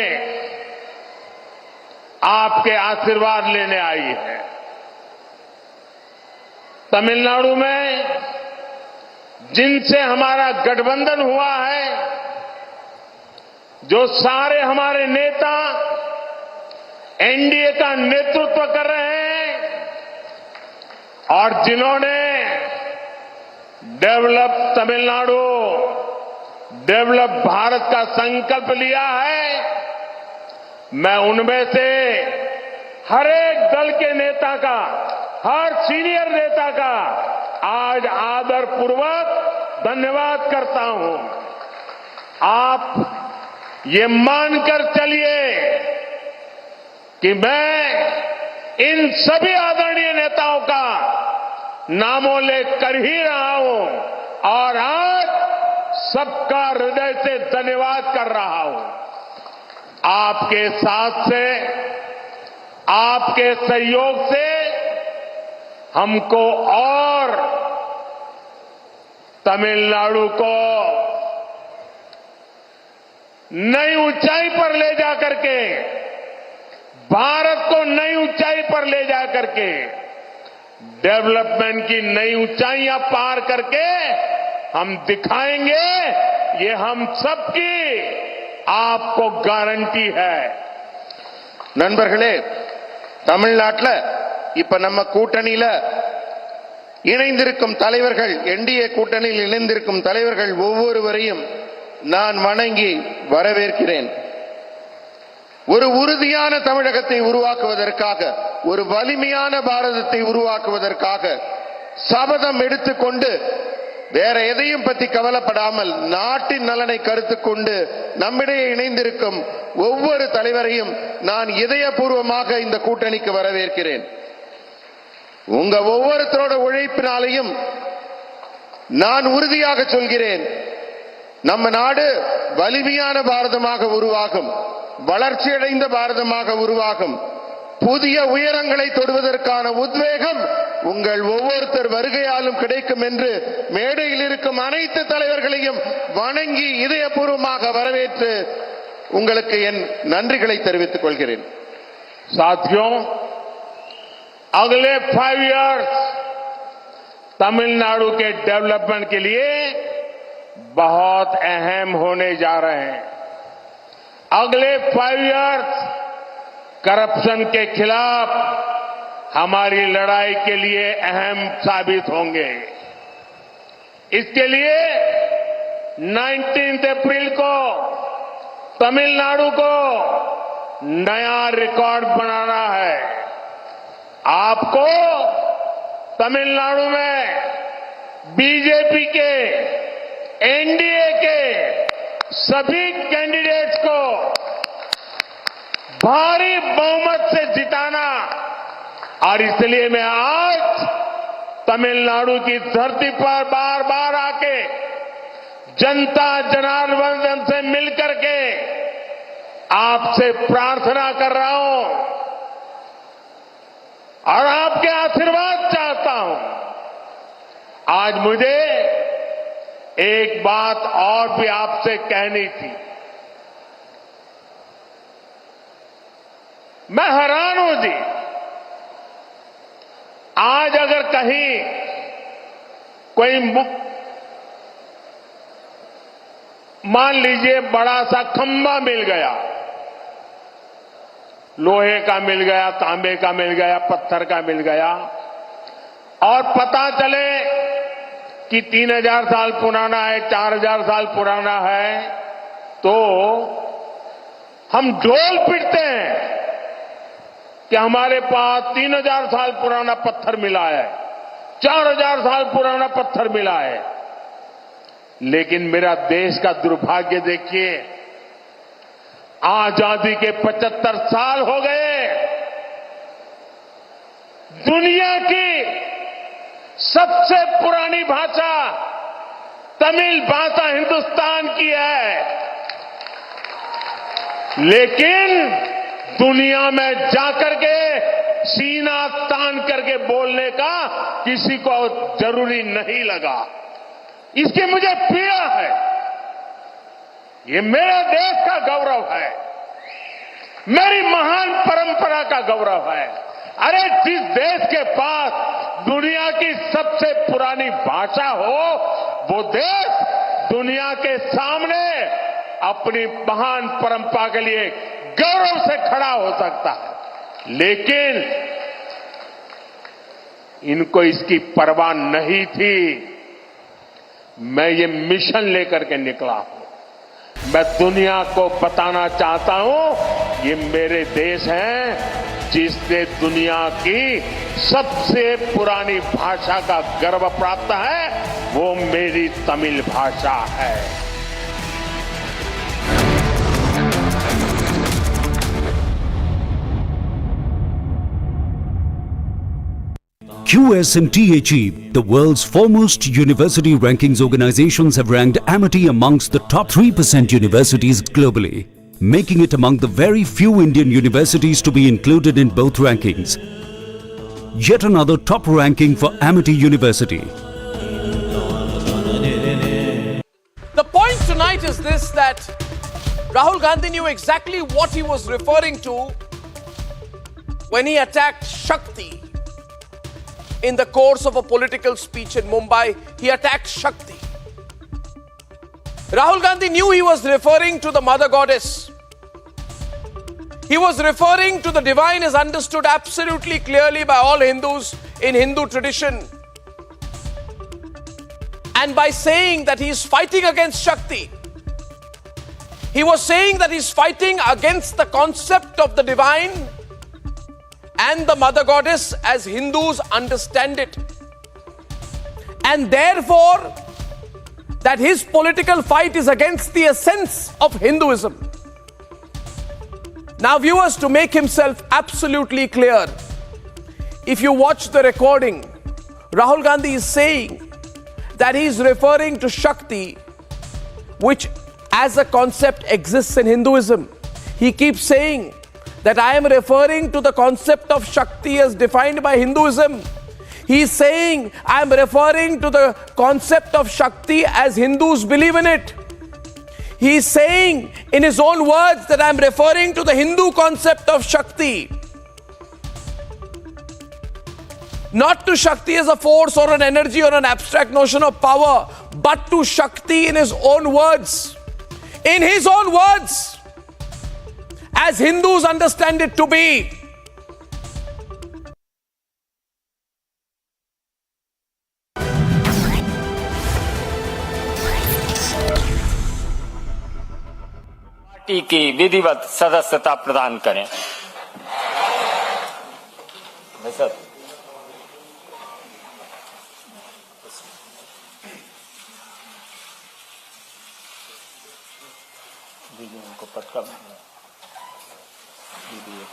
S7: आपके आशीर्वाद लेने आई है। तमिलनाडु में जिनसे हमारा गठबंधन हुआ है, जो सारे हमारे नेता एनडीए का नेतृत्व कर रहे हैं और जिन्होंने डेवलप तमिलनाडु, डेवलप भारत का संकल्प लिया है, मैं उनमें से हर एक दल के नेता का, हर सीनियर नेता का आज आदरपूर्वक धन्यवाद करता हूं। आप ये मानकर चलिए कि मैं इन सभी आदरणीय नेताओं का नामोल्लेख कर ही रहा हूं और आज सबका हृदय से धन्यवाद कर रहा हूं। आपके साथ से, आपके सहयोग से हमको और तमिलनाडु को नई ऊंचाई पर ले जाकर के, भारत को नई ऊंचाई पर ले जाकर के, डेवलपमेंट की नई ऊंचाइयां पार करके हम दिखाएंगे। ये हम सबकी आपको गारंटी है।
S8: நண்பர்களே, தமிழ்நாட்டில் இப்ப நம்ம கூட்டணியில இணைந்திருக்கும் தலைவர்கள், என்டிஏ கூட்டணியில் இணைந்திருக்கும் தலைவர்கள் ஒவ்வொருவரையும் நான் வணங்கி வரவேற்கிறேன். ஒரு உறுதியான தமிழகத்தை உருவாக்குவதற்காக, ஒரு வலிமையான பாரதத்தை உருவாக்குவதற்காக சபதம் எடுத்துக்கொண்டு வேற எதையும் பற்றி கவலைப்படாமல் நாட்டின் நலனை கருத்துக் கொண்டு நம்மிடையே இணைந்திருக்கும் ஒவ்வொரு தலைவரையும் நான் இதயபூர்வமாக இந்த கூட்டணிக்கு வரவேற்கிறேன். உங்க ஒவ்வொருத்தரோட உழைப்பினாலையும் நான் உறுதியாக சொல்கிறேன், நம்ம நாடு வலிமையான பாரதமாக உருவாகும், வளர்ச்சியடைந்த பாரதமாக உருவாகும். புதிய உயரங்களை தொடுவதற்கான உத்வேகம் உங்கள் ஒவ்வொருத்தர் வருகையாலும் கிடைக்கும் என்று மேடையில் இருக்கும் அனைத்து தலைவர்களையும் வணங்கி இதயபூர்வமாக வரவேற்று உங்களுக்கு என் நன்றிகளை தெரிவித்துக் கொள்கிறேன்.
S7: साथियों, अगले 5 इयर्स तमिलनाडु के डेवलपमेंट के लिए बहुत अहम होने जा रहे हैं। अगले 5 इयर्स करप्शन के खिलाफ हमारी लड़ाई के लिए अहम साबित होंगे। इसके लिए 19 अप्रैल को तमिलनाडु को नया रिकॉर्ड बनाना है। आपको तमिलनाडु में बीजेपी के, एनडीए के सभी कैंडिडेट्स को भारी बहुमत से जिताना और इसलिए मैं आज तमिलनाडु की धरती पर बार बार आके जनता जनार्दन से मिलकर के आपसे प्रार्थना कर रहा हूं और आपके आशीर्वाद चाहता हूं। आज मुझे एक बात और भी आपसे कहनी थी। मैं हैरान हूं जी, आज अगर कहीं कोई मान लीजिए बड़ा सा खंभा मिल गया, लोहे का मिल गया, तांबे का मिल गया, पत्थर का मिल गया, और पता चले कि 3000 साल पुराना है, 4000 साल पुराना है, तो हम ढोल पीटते हैं कि हमारे पास 3000 साल पुराना पत्थर मिला है, 4000 साल पुराना पत्थर मिला है। लेकिन मेरा देश का दुर्भाग्य देखिए, आजादी के 75 साल हो गए, दुनिया की सबसे पुरानी भाषा तमिल भाषा हिंदुस्तान की है, लेकिन दुनिया में जाकर के सीना तान करके बोलने का किसी को जरूरी नहीं लगा। इसकी मुझे पीड़ा है। ये मेरे देश का गौरव है, मेरी महान परंपरा का गौरव है। अरे जिस देश के पास दुनिया की सबसे पुरानी भाषा हो, वो देश दुनिया के सामने अपनी महान परंपरा के लिए गौरव से खड़ा हो सकता है। लेकिन इनको इसकी परवाह नहीं थी। मैं ये मिशन लेकर के निकला हूं। मैं दुनिया को बताना चाहता हूं, ये मेरे देश हैं जिससे दुनिया की सबसे पुरानी भाषा का गर्व प्राप्त है, वो मेरी तमिल भाषा है।
S9: QSMTHE, the world's foremost university rankings organizations, have ranked Amity amongst the top 3% universities globally, making it among the very few Indian universities to be included in both rankings. Yet another top ranking for Amity University.
S4: The point tonight is this, that Rahul Gandhi knew exactly what he was referring to when he attacked Shakti. In the course of a political speech in Mumbai, he attacked Shakti. Rahul Gandhi knew he was referring to the mother goddess. He was referring to the divine as understood absolutely clearly by all Hindus in Hindu tradition. And by saying that he is fighting against Shakti, he was saying that he is fighting against the concept of the divine and the mother goddess as Hindus understand it. And therefore, that his political fight is against the essence of Hinduism. Now, viewers, to make himself absolutely clear, if you watch the recording, Rahul Gandhi is saying that he is referring to Shakti, which as a concept exists in Hinduism. He keeps saying that I am referring to the concept of Shakti as defined by Hinduism. He is saying I am referring to the concept of Shakti as Hindus believe in it. He is saying in his own words that I am referring to the Hindu concept of Shakti. Not to Shakti as a force or an energy or an abstract notion of power, but to Shakti in his own words. In his own words, as Hindus understand it to be.
S10: Party की विधिवत सदस्यता प्रदान करें। Sir दीजिए उनको पत्ता दीजिए।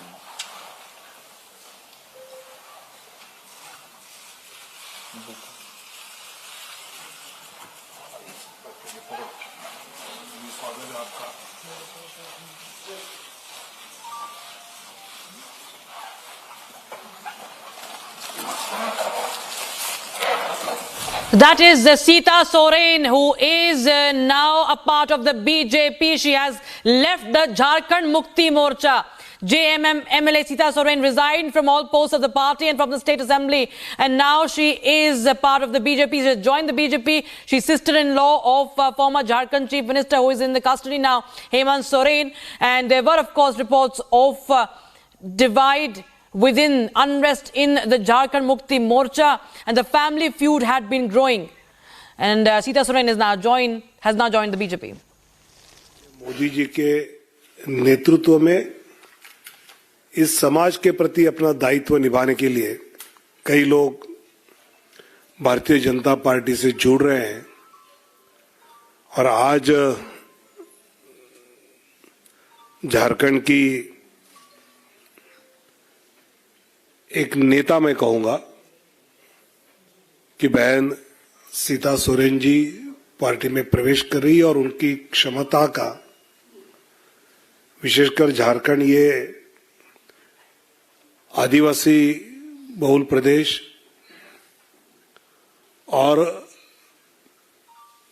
S5: That is Sita Soren, who is now a part of the BJP. She has left the Jharkhand Mukti Morcha. JMM MLA Sita Soren resigned from all posts of the party and from the state assembly, and now she is a part of the BJP. She has joined the BJP. She's sister-in-law of former Jharkhand Chief Minister, who is in the custody now, Hemant Soren. And there were, of course, reports of divide within, unrest in the Jharkhand Mukti Morcha, and the family feud had been growing. And Sita Soren has now joined the BJP.
S11: Modi ji के नेतृत्व में इस समाज के प्रति अपना दायित्व निभाने के लिए कई लोग भारतीय जनता पार्टी से जुड़ रहे हैं, और आज झारखंड की एक नेता मैं कहूंगा कि बहन सीता सोरेन जी पार्टी में प्रवेश कर रही है, और उनकी क्षमता का, विशेषकर झारखंड ये आदिवासी बहुल प्रदेश और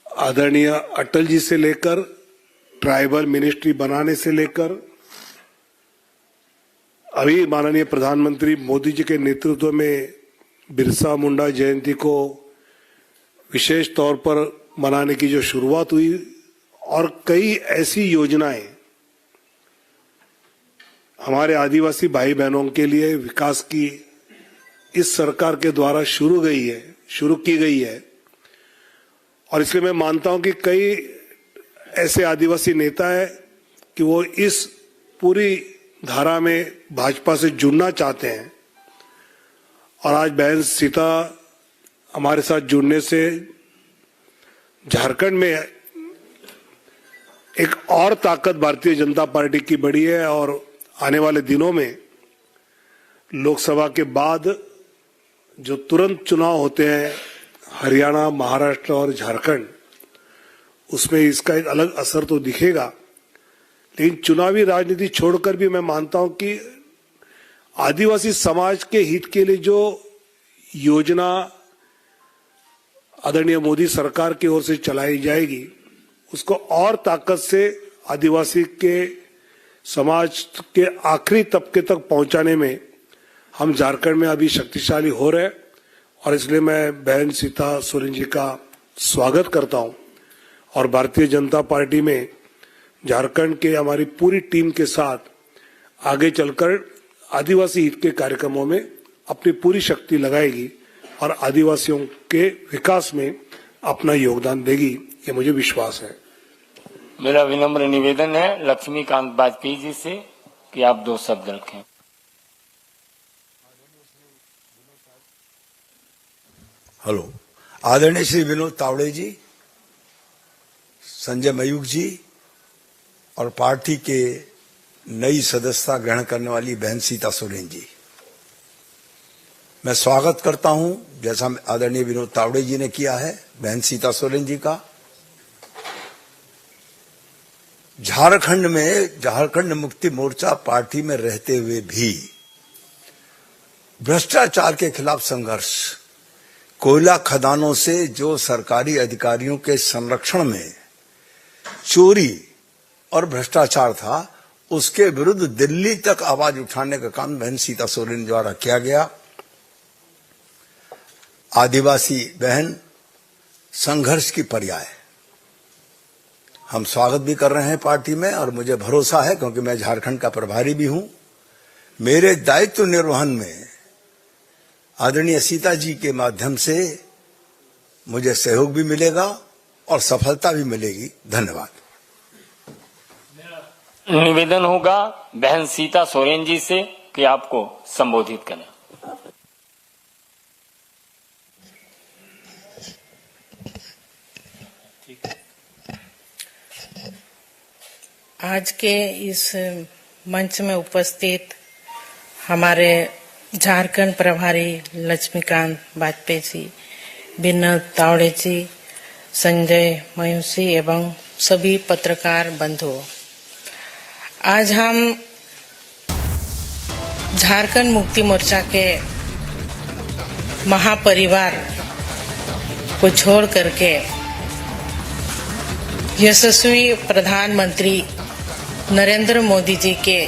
S11: आदरणीय अटल जी से लेकर ट्राइबल मिनिस्ट्री बनाने से लेकर अभी माननीय प्रधानमंत्री मोदी जी के नेतृत्व में बिरसा मुंडा जयंती को विशेष तौर पर मनाने की जो शुरुआत हुई, और कई ऐसी योजनाएं हमारे आदिवासी भाई बहनों के लिए विकास की इस सरकार के द्वारा शुरू की गई है। और इसलिए मैं मानता हूं कि कई ऐसे आदिवासी नेता हैं कि वो इस पूरी धारा में भाजपा से जुड़ना चाहते हैं, और आज बहन सीता हमारे साथ जुड़ने से झारखंड में एक और ताकत भारतीय जनता पार्टी की बढ़ी है। और आने वाले दिनों में लोकसभा के बाद जो तुरंत चुनाव होते हैं हरियाणा, महाराष्ट्र और झारखंड, उसमें इसका एक अलग असर तो दिखेगा, लेकिन चुनावी राजनीति छोड़कर भी मैं मानता हूं कि आदिवासी समाज के हित के लिए जो योजना आदरणीय मोदी सरकार की ओर से चलाई जाएगी, उसको और ताकत से आदिवासी के समाज के आखिरी तबके तक पहुंचाने में हम झारखंड में अभी शक्तिशाली हो रहे हैं। और इसलिए मैं बहन सीता सोरेन जी का स्वागत करता हूं, और भारतीय जनता पार्टी में झारखंड के हमारी पूरी टीम के साथ आगे चलकर आदिवासी हित के कार्यक्रमों में अपनी पूरी शक्ति लगाएगी और आदिवासियों के विकास में अपना योगदान देगी, ये मुझे विश्वास है।
S10: मेरा विनम्र निवेदन है लक्ष्मीकांत वाजपेयी जी से कि आप 2 शब्द रखें।
S12: हेलो, आदरणीय श्री विनोद तावड़े जी, संजय मयूख जी और पार्टी के नई सदस्यता ग्रहण करने वाली बहन सीता सोरेन जी, मैं स्वागत करता हूं जैसा आदरणीय विनोद तावड़े जी ने किया है बहन सीता सोरेन जी का। झारखंड में झारखंड मुक्ति मोर्चा पार्टी में रहते हुए भी भ्रष्टाचार के खिलाफ संघर्ष, कोयला खदानों से जो सरकारी अधिकारियों के संरक्षण में चोरी और भ्रष्टाचार था, उसके विरुद्ध दिल्ली तक आवाज उठाने का काम बहन सीता सोरेन द्वारा किया गया। आदिवासी बहन संघर्ष की पर्याय हम स्वागत भी कर रहे हैं पार्टी में, और मुझे भरोसा है क्योंकि मैं झारखंड का प्रभारी भी हूं, मेरे दायित्व निर्वहन में आदरणीय सीता जी के माध्यम से मुझे सहयोग भी मिलेगा और सफलता भी मिलेगी। धन्यवाद।
S10: निवेदन होगा बहन सीता सोरेन जी से कि आपको संबोधित करें।
S13: आज के इस मंच में उपस्थित हमारे झारखंड प्रभारी लक्ष्मीकांत वाजपेयी जी, विनोद तावड़े जी, संजय मयूसी एवं सभी पत्रकार बंधुओं, आज हम झारखंड मुक्ति मोर्चा के महापरिवार को छोड़ करके यशस्वी प्रधानमंत्री नरेंद्र मोदी जी के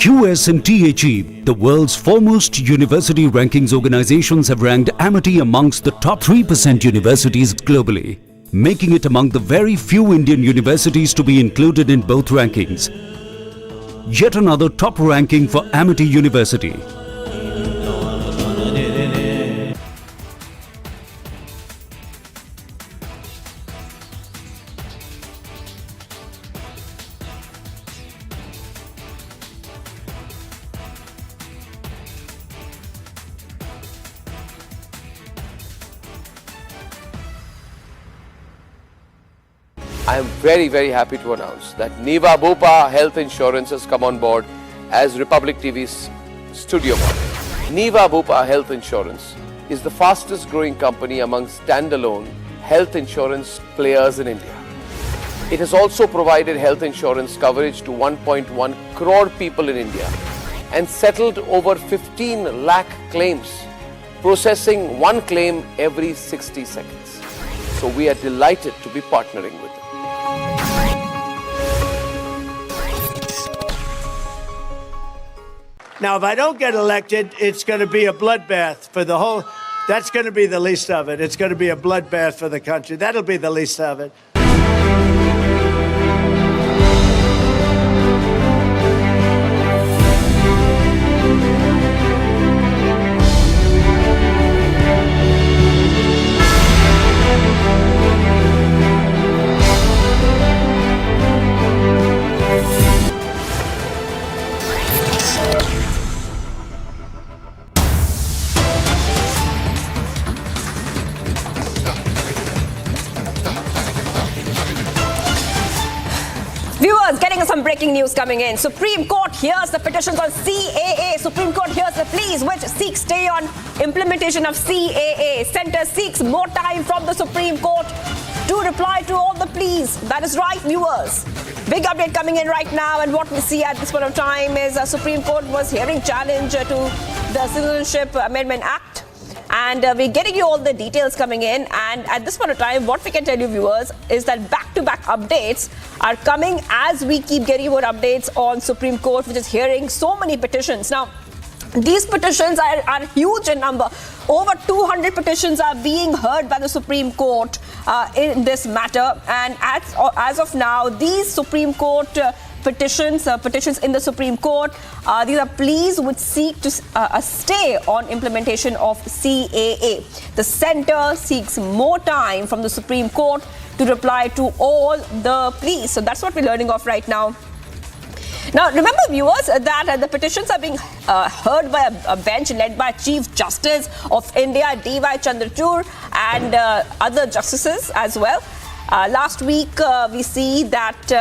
S9: QS&THE, the world's foremost university rankings organizations, have ranked Amity amongst the top 3% universities globally, making it among the very few Indian universities to be included in both rankings. Yet another top ranking for Amity University.
S4: I am very, very happy to announce that Niva Bopa Health Insurance has come on board as Republic TV's studio partner. Niva Bopa Health Insurance is the fastest growing company among standalone health insurance players in India. It has also provided health insurance coverage to 1.1 crore people in India and settled over 15 lakh claims, processing one claim every 60 seconds. So we are delighted to be partnering with them.
S14: Now, if I don't get elected, it's going to be a bloodbath for the whole. That's going to be the least of it. It's going to be a bloodbath for the country. That'll be the least of it.
S15: Viewers, getting some breaking news coming in. Supreme Court hears the petitions on CAA. Supreme Court hears the pleas which seek stay on implementation of CAA. Centre seeks more time from the Supreme Court to reply to all the pleas. That is right, viewers. Big update coming in right now, and what we see at this point of time is the Supreme Court was hearing challenge to the Citizenship Amendment Act. And we're getting you all the details coming in. And at this point of time, what we can tell you, viewers, is that back-to-back updates are coming as we keep getting more updates on Supreme Court, which is hearing so many petitions. Now, these petitions are huge in number. Over 200 petitions are being heard by the Supreme Court in this matter. And as of now, these Supreme Court petitions in the Supreme Court, these are pleas which seek to a stay on implementation of CAA. The centre seeks more time from the Supreme Court to reply to all the pleas. So that's what we're learning of right now. Now, remember, viewers, that the petitions are being heard by a bench led by Chief Justice of India, D.Y. Chandrachud, and other justices as well. Last week, we see that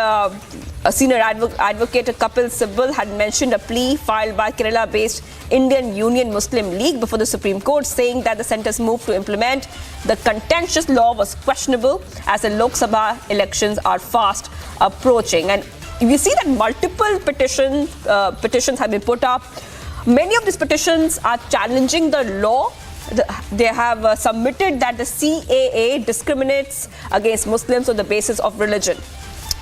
S15: a senior advocate, Kapil Sibal, had mentioned a plea filed by Kerala-based Indian Union Muslim League before the Supreme Court, saying that the centre's move to implement the contentious law was questionable as the Lok Sabha elections are fast approaching. And we see that multiple petitions have been put up. Many of these petitions are challenging the law. They have submitted that the CAA discriminates against Muslims on the basis of religion.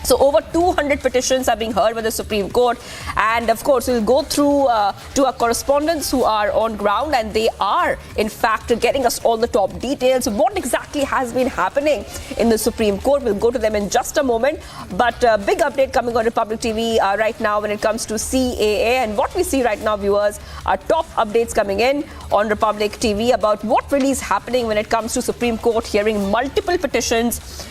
S15: So over 200 petitions are being heard by the Supreme Court, and of course we'll go through to our correspondents who are on ground, and they are in fact getting us all the top details. What exactly has been happening in the Supreme Court? We'll go to them in just a moment, but big update coming on Republic TV right now when it comes to CAA, and what we see right now, viewers, are top updates coming in on Republic TV about what really is happening when it comes to Supreme Court hearing multiple petitions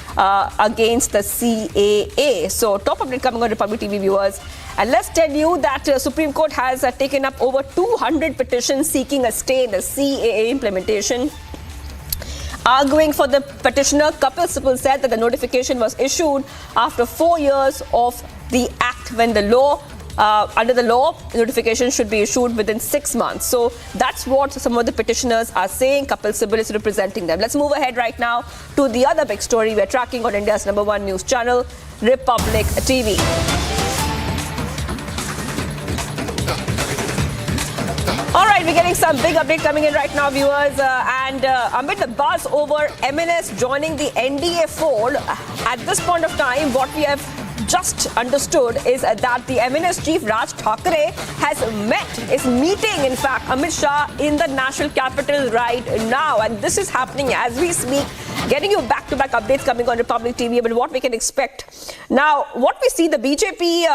S15: against the CAA. So top update coming on Republic TV, viewers. And let's tell you that Supreme Court has taken up over 200 petitions seeking a stay in the CAA implementation. Arguing for the petitioner, Kapil Sibal said that the notification was issued after 4 years of the act, when the law under the law, notification should be issued within 6 months. So that's what some of the petitioners are saying. Kapil Sibal is representing them. Let's move ahead right now to the other big story we're tracking on India's #1 news channel, Republic TV. All right, we're getting some big update coming in right now, viewers. And amid the buzz over MNS joining the NDA fold, at this point of time, what we have just understood is that the MNS chief Raj Thackeray is meeting, in fact, Amit Shah in the national capital right now. And this is happening as we speak, getting you back-to-back updates coming on Republic TV about what we can expect. Now, what we see, the BJP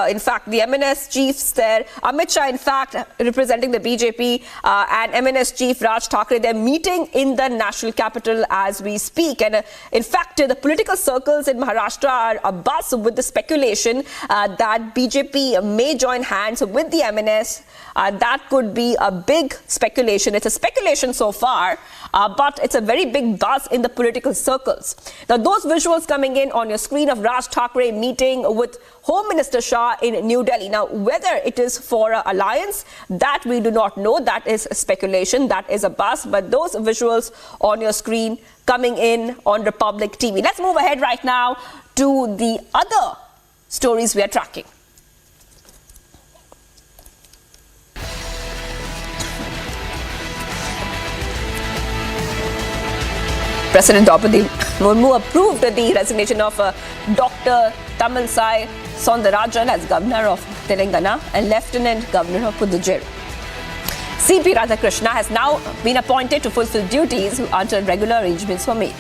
S15: in fact, the MNS chiefs there, Amit Shah, in fact, representing the BJP, and MNS chief Raj Thackeray, they're meeting in the national capital as we speak. And in fact, the political circles in Maharashtra are abuzz with the speculation that BJP may join hands with the MNS. That could be a big speculation. It's a speculation so far, but it's a very big buzz in the political circles. Now, those visuals coming in on your screen of Raj Thackeray meeting with Home Minister Shah in New Delhi. Now, whether it is for an alliance, that we do not know. That is speculation. That is a buzz. But those visuals on your screen coming in on Republic TV. Let's move ahead right now to the other stories we are tracking. President Draupadi Murmu approved the resignation of Dr. Tamilisai Soundarajan as Governor of Telangana and Lieutenant Governor of Puducherry. CP Radhakrishna has now been appointed to fulfill duties until regular arrangements were made.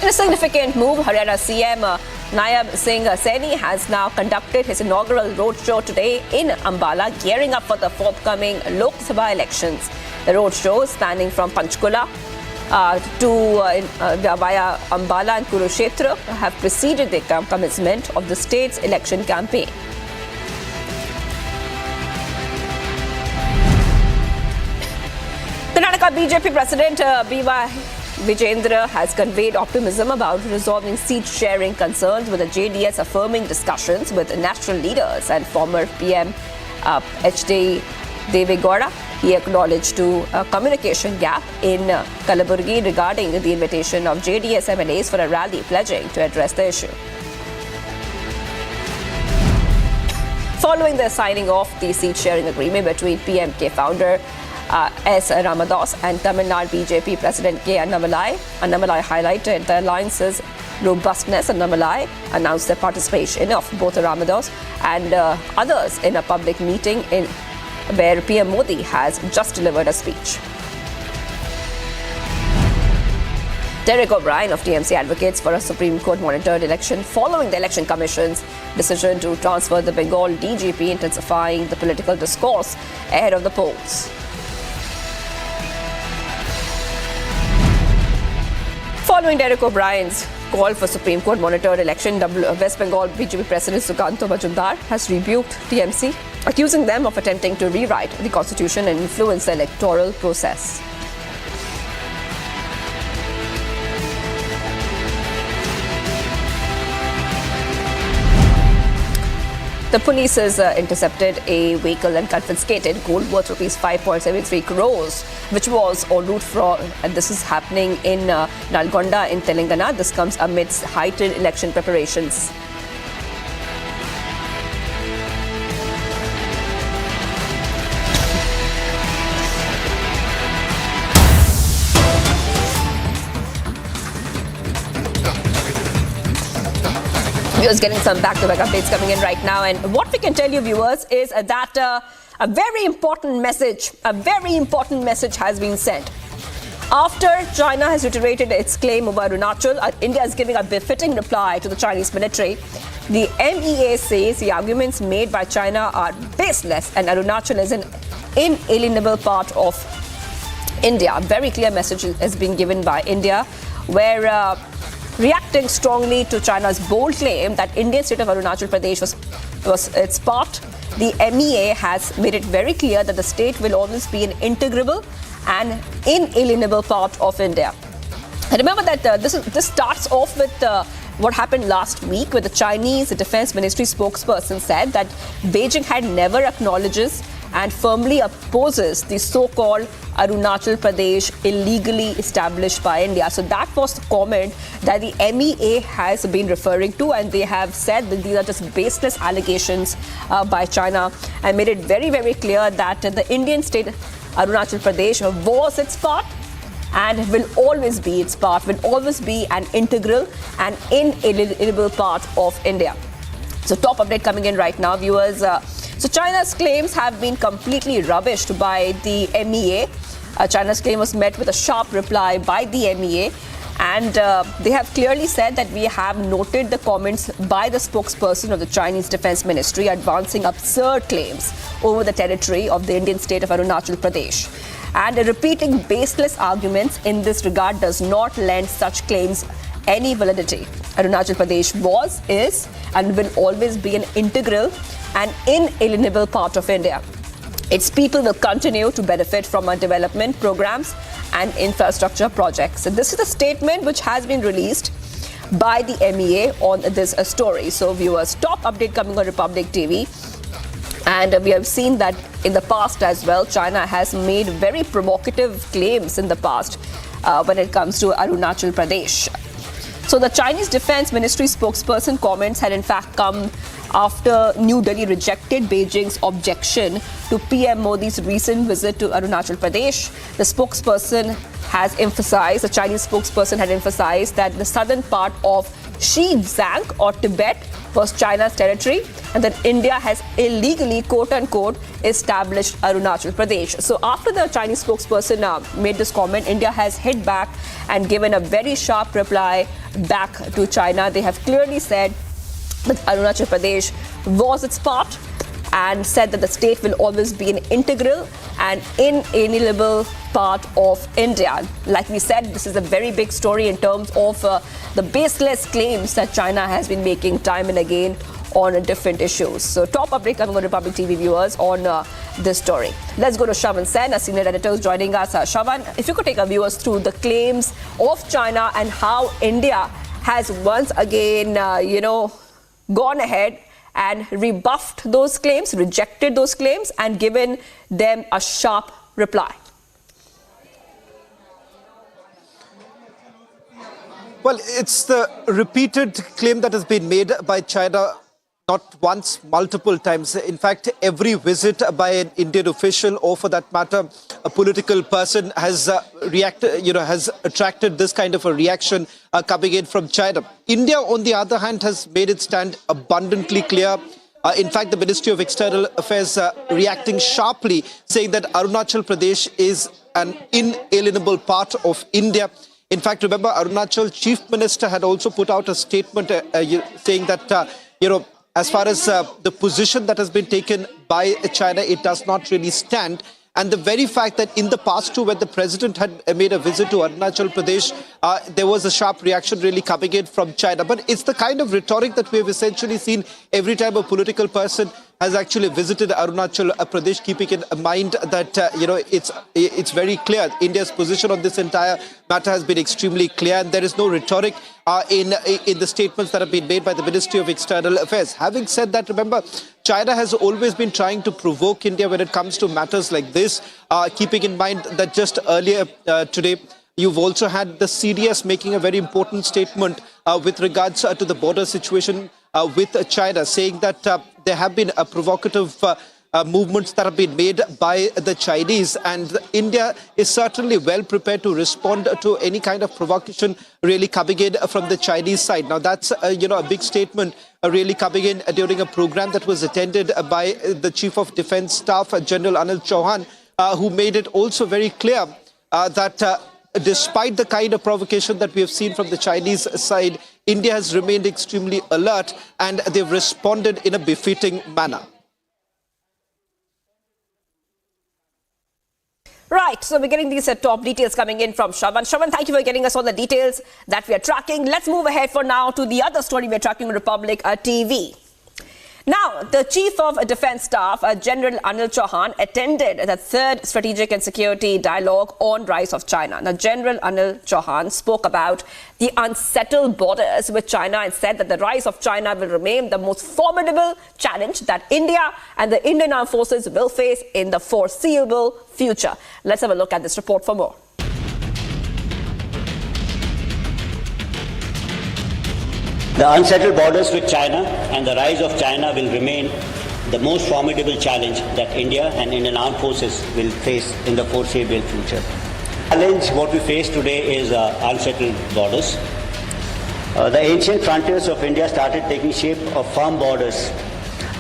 S15: In a significant move, Haryana CM Nayab Singh Saini has now conducted his inaugural roadshow today in Ambala, gearing up for the forthcoming Lok Sabha elections. The roadshow, spanning from Panchkula via Ambala and Kurukshetra, have preceded the commencement of the state's election campaign. Karnataka BJP President B.Y. Vijayendra has conveyed optimism about resolving seat-sharing concerns, with the JDS affirming discussions with national leaders and former PM H.D. Devegowda. He acknowledged a communication gap in Kalaburgi regarding the invitation of JDS MLAs for a rally, pledging to address the issue. Following the signing of the seat-sharing agreement between PMK founder S. Ramadas and Tamil Nadu BJP President K. Annamalai highlighted the alliance's robustness. Annamalai announced the participation of both Ramadas and others in a public meeting where PM Modi has just delivered a speech. Derek O'Brien of TMC advocates for a Supreme Court monitored election following the Election Commission's decision to transfer the Bengal DGP, intensifying the political discourse ahead of the polls. Following Derek O'Brien's call for Supreme Court monitored election, West Bengal BJP President Sukanto Majumdar has rebuked TMC, accusing them of attempting to rewrite the constitution and influence the electoral process. The police has intercepted a vehicle and confiscated gold worth rupees 5.73 crores, which was en route for, and this is happening in Nalgonda in Telangana. This comes amidst heightened election preparations. Viewers getting some back-to-back updates coming in right now, and what we can tell you, viewers, is that a very important message has been sent. After China has reiterated its claim over Arunachal, India is giving a befitting reply to the Chinese military. The MEA says the arguments made by China are baseless and Arunachal is an inalienable part of India. A very clear message is being given by India, where reacting strongly to China's bold claim that Indian state of Arunachal Pradesh was its part, the MEA has made it very clear that the state will always be an integral and inalienable part of India. Remember that this starts off with what happened last week, where the Chinese Defense Ministry spokesperson said that Beijing had never acknowledges and firmly opposes the so-called Arunachal Pradesh illegally established by India. So that was the comment that the MEA has been referring to, and they have said that these are just baseless allegations by China, and made it very, very clear that the Indian state Arunachal Pradesh was its part and will always be its part, will always be an integral and inalienable part of India. So top update coming in right now, viewers. So China's claims have been completely rubbished by the MEA. China's claim was met with a sharp reply by the MEA, and they have clearly said that we have noted the comments by the spokesperson of the Chinese Defense Ministry advancing absurd claims over the territory of the Indian state of Arunachal Pradesh. And repeating baseless arguments in this regard does not lend such claims any validity. Arunachal Pradesh was, is, and will always be an integral and inalienable part of India. Its people will continue to benefit from our development programs and infrastructure projects. And this is a statement which has been released by the MEA on this story. So viewers, top update coming on Republic TV. And we have seen that in the past as well, China has made very provocative claims in the past when it comes to Arunachal Pradesh. So the Chinese Defense Ministry spokesperson comments had in fact come after New Delhi rejected Beijing's objection to PM Modi's recent visit to Arunachal Pradesh. The spokesperson has emphasized, the Chinese spokesperson had emphasized that the southern part of Xizang or Tibet was China's territory, and that India has illegally, quote-unquote, established Arunachal Pradesh. So after the Chinese spokesperson made this comment, India has hit back and given a very sharp reply back to China. They have clearly said that Arunachal Pradesh was its part and said that the state will always be an integral and inalienable part of India. Like we said, this is a very big story in terms of the baseless claims that China has been making time and again on different issues. So top update coming on Republic TV, viewers, on this story. Let's go to Shravan Sen, a senior editor, is joining us. Shravan, if you could take our viewers through the claims of China and how India has once again, gone ahead and rebuffed those claims, rejected those claims, and given them a sharp reply.
S16: Well, it's the repeated claim that has been made by China, not once, multiple times. In fact, every visit by an Indian official, or for that matter, a political person, has reacted, has attracted this kind of a reaction coming in from China. India, on the other hand, has made its stand abundantly clear. In fact, the Ministry of External Affairs reacting sharply, saying that Arunachal Pradesh is an inalienable part of India. In fact, remember, Arunachal Chief Minister had also put out a statement saying that, as far as the position that has been taken by China, it does not really stand. And the very fact that in the past too, when the president had made a visit to Arunachal Pradesh, there was a sharp reaction really coming in from China. But it's the kind of rhetoric that we have essentially seen every time a political person has actually visited Arunachal Pradesh, keeping in mind that, it's very clear. India's position on this entire matter has been extremely clear, and there is no rhetoric in the statements that have been made by the Ministry of External Affairs. Having said that, remember, China has always been trying to provoke India when it comes to matters like this, keeping in mind that just earlier today, you've also had the CDS making a very important statement with regards to the border situation with China, saying that there have been provocative movements that have been made by the Chinese, and India is certainly well prepared to respond to any kind of provocation really coming in from the Chinese side. Now, that's a big statement really coming in during a program that was attended by the Chief of Defence Staff, General Anil Chauhan, who made it also very clear that despite the kind of provocation that we have seen from the Chinese side, India has remained extremely alert, and they've responded in a befitting manner.
S15: Right, so we're getting these top details coming in from Shravan. Shravan, thank you for getting us all the details that we are tracking. Let's move ahead for now to the other story we're tracking on Republic TV. Now, the Chief of Defence Staff, General Anil Chauhan, attended the third Strategic and Security Dialogue on Rise of China. Now, General Anil Chauhan spoke about the unsettled borders with China and said that the rise of China will remain the most formidable challenge that India and the Indian Armed Forces will face in the foreseeable future. Let's have a look at this report for more.
S17: The unsettled borders with China and the rise of China will remain the most formidable challenge that India and Indian Armed Forces will face in the foreseeable future. The challenge what we face today is unsettled borders. The ancient frontiers of India started taking shape of firm borders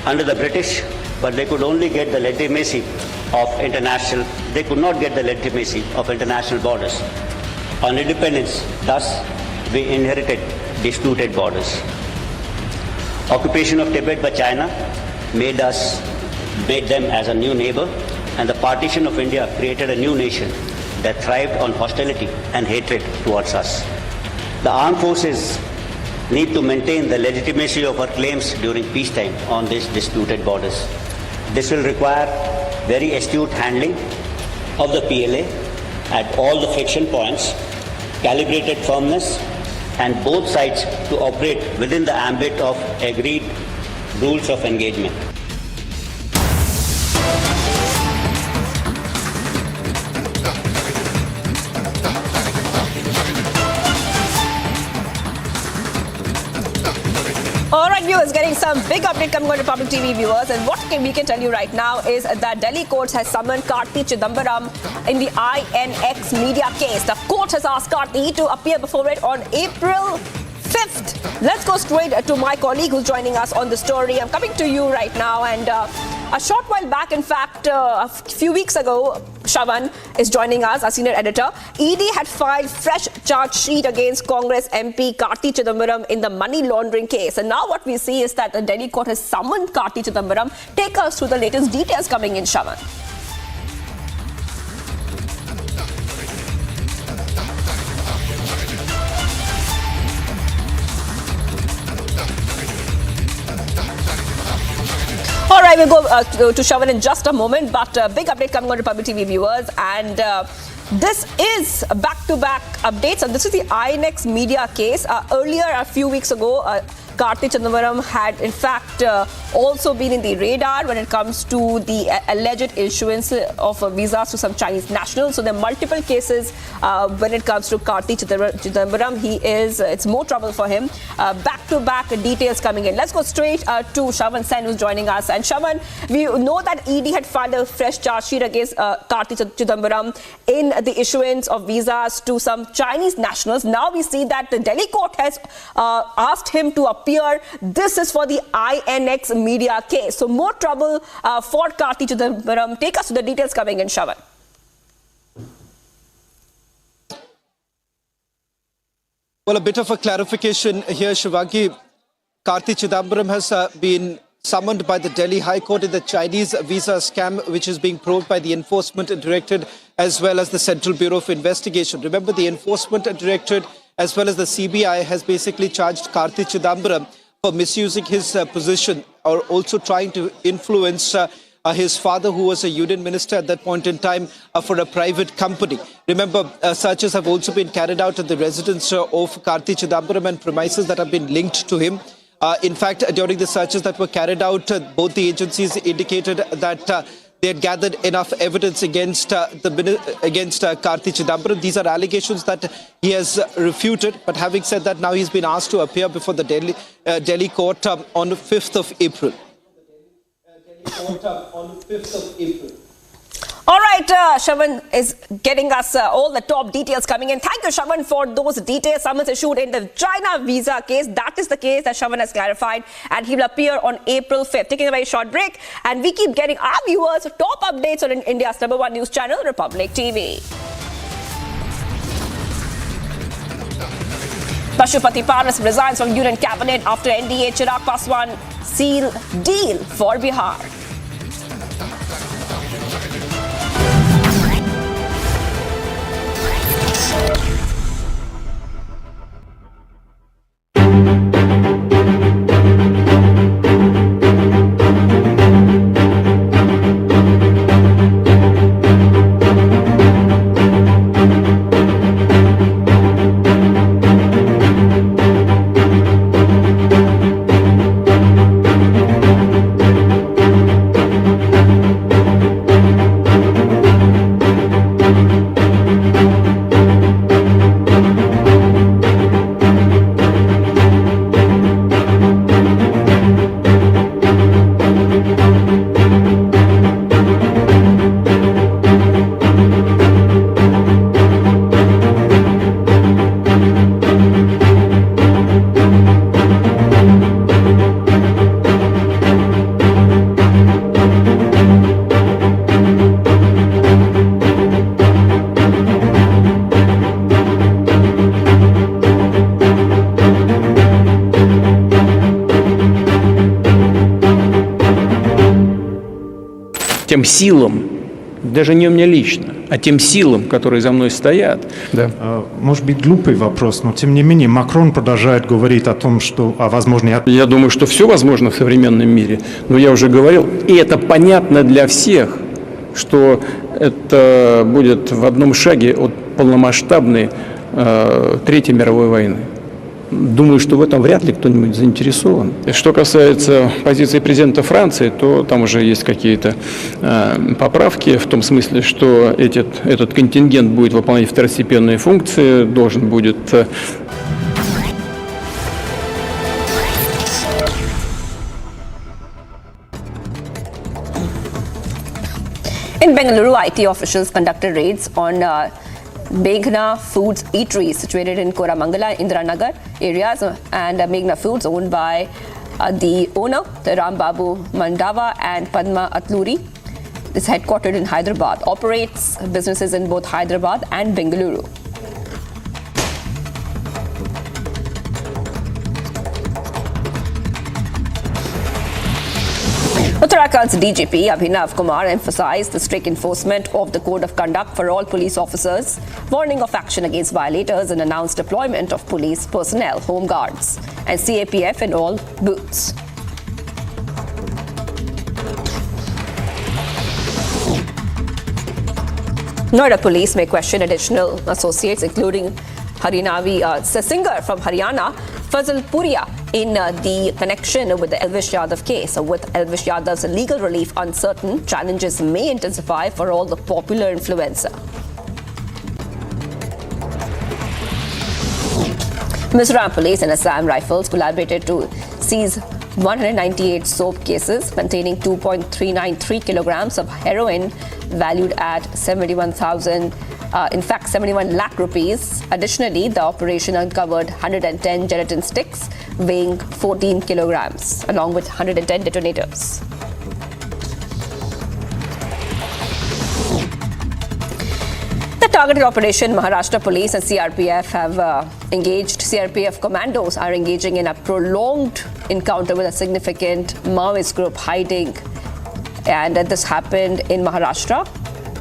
S17: under the British, but they could only get the legitimacy of international. They could not get the legitimacy of international borders. On independence, thus, we inherited disputed borders. Occupation of Tibet by China made them as a new neighbor, and the partition of India created a new nation that thrived on hostility and hatred towards us. The armed forces need to maintain the legitimacy of our claims during peacetime on these disputed borders. This will require very astute handling of the PLA at all the friction points, calibrated firmness, and both sides to operate within the ambit of agreed rules of engagement.
S15: All right, viewers, getting some big update coming on Republic TV viewers, and what we can tell you right now is that Delhi court has summoned Karti Chidambaram in the INX media case. The court has asked Karti to appear before it on April 5th. Let's go straight to my colleague who's joining us on the story. I'm coming to you right now, and a short while back, in fact, a few weeks ago, Shravan is joining us, our senior editor. ED had filed fresh charge sheet against Congress MP Karti Chidambaram in the money laundering case. And now what we see is that the Delhi court has summoned Karti Chidambaram. Take us through the latest details coming in, Shravan. All right, we'll go to Shravan in just a moment, but big update coming on Republic TV viewers, and this is back-to-back updates, and this is the INX media case. Earlier, a few weeks ago, Karti Chidambaram had, in fact, also been in the radar when it comes to the alleged issuance of visas to some Chinese nationals. So there are multiple cases when it comes to Karti Chidambaram. It's more trouble for him. Back-to-back details coming in. Let's go straight to Shravan Sen, who's joining us. And Shravan, we know that ED had filed a fresh charge sheet against Karti Chidambaram in the issuance of visas to some Chinese nationals. Now we see that the Delhi court has asked him to appear. This is for the INX media case. So more trouble for Karti Chidambaram. Take us to the details coming in, Shravan.
S16: Well, a bit of a clarification here, Shivangi. Karti Chidambaram has been summoned by the Delhi High Court in the Chinese visa scam, which is being probed by the Enforcement Directorate as well as the Central Bureau of Investigation. Remember, the Enforcement Directorate as well as the CBI has basically charged Karti Chidambaram for misusing his position or also trying to influence his father, who was a union minister at that point in time, for a private company. Remember, searches have also been carried out at the residence of Karti Chidambaram and premises that have been linked to him. In fact, during the searches that were carried out, both the agencies indicated that they had gathered enough evidence against Karti Chidambaram. These are allegations that he has refuted. But having said that, now he's been asked to appear before the Delhi court on the 5th of April.
S15: All right, Shravan is getting us all the top details coming in. Thank you, Shravan, for those details. Summons issued in the China visa case. That is the case that Shravan has clarified, and he will appear on April 5th. Taking a very short break, and we keep getting our viewers top updates on India's #1 news channel, Republic TV. Pashupati Paras resigns from Union Cabinet after NDA Chirag Paswan seal deal for Bihar.
S18: тем силам, даже не мне лично, а тем силам, которые за мной стоят.
S19: Да. Может быть, глупый вопрос, но тем не менее Макрон продолжает говорить о том, что возможно...
S18: Я думаю, что все возможно в современном мире, но я уже говорил, и это понятно для всех, что это будет в одном шаге от полномасштабной Третьей мировой войны. Думаю, что в этом вряд ли кто-нибудь заинтересован. Что касается позиции президента Франции, то там уже есть какие-то поправки, в том смысле, что этот контингент будет выполнять второстепенные функции, должен будет...
S15: In Bengaluru, IT officials conducted raids on Meghna Foods eateries situated in Koramangala, Indiranagar areas, and Meghna Foods owned by the owner, Rambabu Mandava and Padma Atluri. It's headquartered in Hyderabad, operates businesses in both Hyderabad and Bengaluru. Uttarakhand's DGP Abhinav Kumar emphasized the strict enforcement of the Code of Conduct for all police officers, warning of action against violators, and announced deployment of police personnel, home guards, and CAPF in all booths. Noida police may question additional associates, including a singer from Haryana, Fazal Puria, in the connection with the Elvish Yadav case. With Elvish Yadav's legal relief uncertain, challenges may intensify for all the popular influencer. Mizoram Police and Assam Rifles collaborated to seize 198 soap cases containing 2.393 kilograms of heroin valued at 71 lakh rupees. Additionally, the operation uncovered 110 gelatin sticks weighing 14 kilograms, along with 110 detonators. The targeted operation, Maharashtra Police and CRPF have engaged. CRPF commandos are engaging in a prolonged encounter with a significant Maoist group hiding, and this happened in Maharashtra,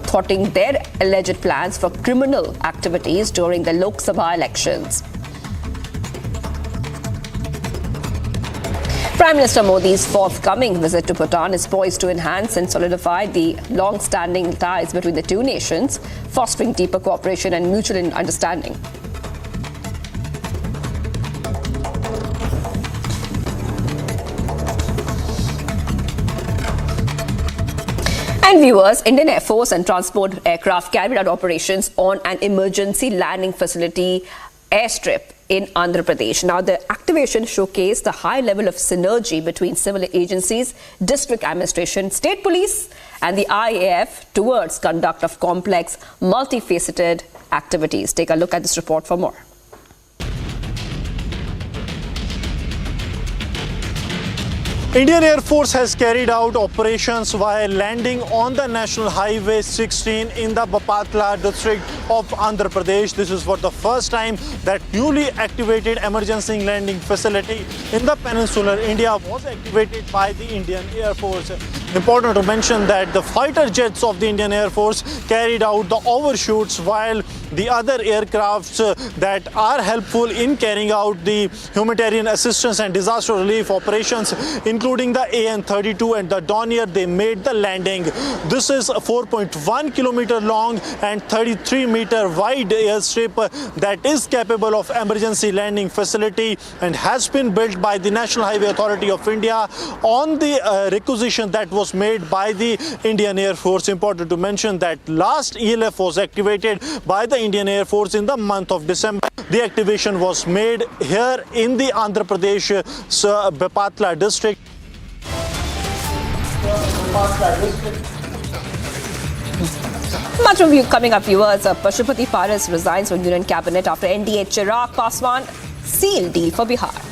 S15: thwarting their alleged plans for criminal activities during the Lok Sabha elections. Prime Minister Modi's forthcoming visit to Bhutan is poised to enhance and solidify the long-standing ties between the two nations, fostering deeper cooperation and mutual understanding. And viewers, Indian Air Force and transport aircraft carried out operations on an emergency landing facility airstrip in Andhra Pradesh. Now, the activation showcased the high level of synergy between civil agencies, district administration, state police, and the IAF towards conduct of complex, multifaceted activities. Take a look at this report for more.
S20: Indian Air Force has carried out operations while landing on the National Highway 16 in the Bapatla district of Andhra Pradesh. This is for the first time that newly activated emergency landing facility in the peninsular India was activated by the Indian Air Force. Important to mention that the fighter jets of the Indian Air Force carried out the overshoots while the other aircrafts that are helpful in carrying out the humanitarian assistance and disaster relief operations, including the AN-32 and the Dornier, they made the landing. This is a 4.1 kilometer long and 33 meter wide airstrip that is capable of emergency landing facility and has been built by the National Highway Authority of India on the requisition that was made by the Indian Air Force. Important to mention that last ELF was activated by the Indian Air Force in the month of December. The activation was made here in the Andhra Pradesh Bapatla district.
S15: Much review coming up, viewers. Pashupati Paras resigns from Union Cabinet after NDA Chirag Paswan seal deal for Bihar.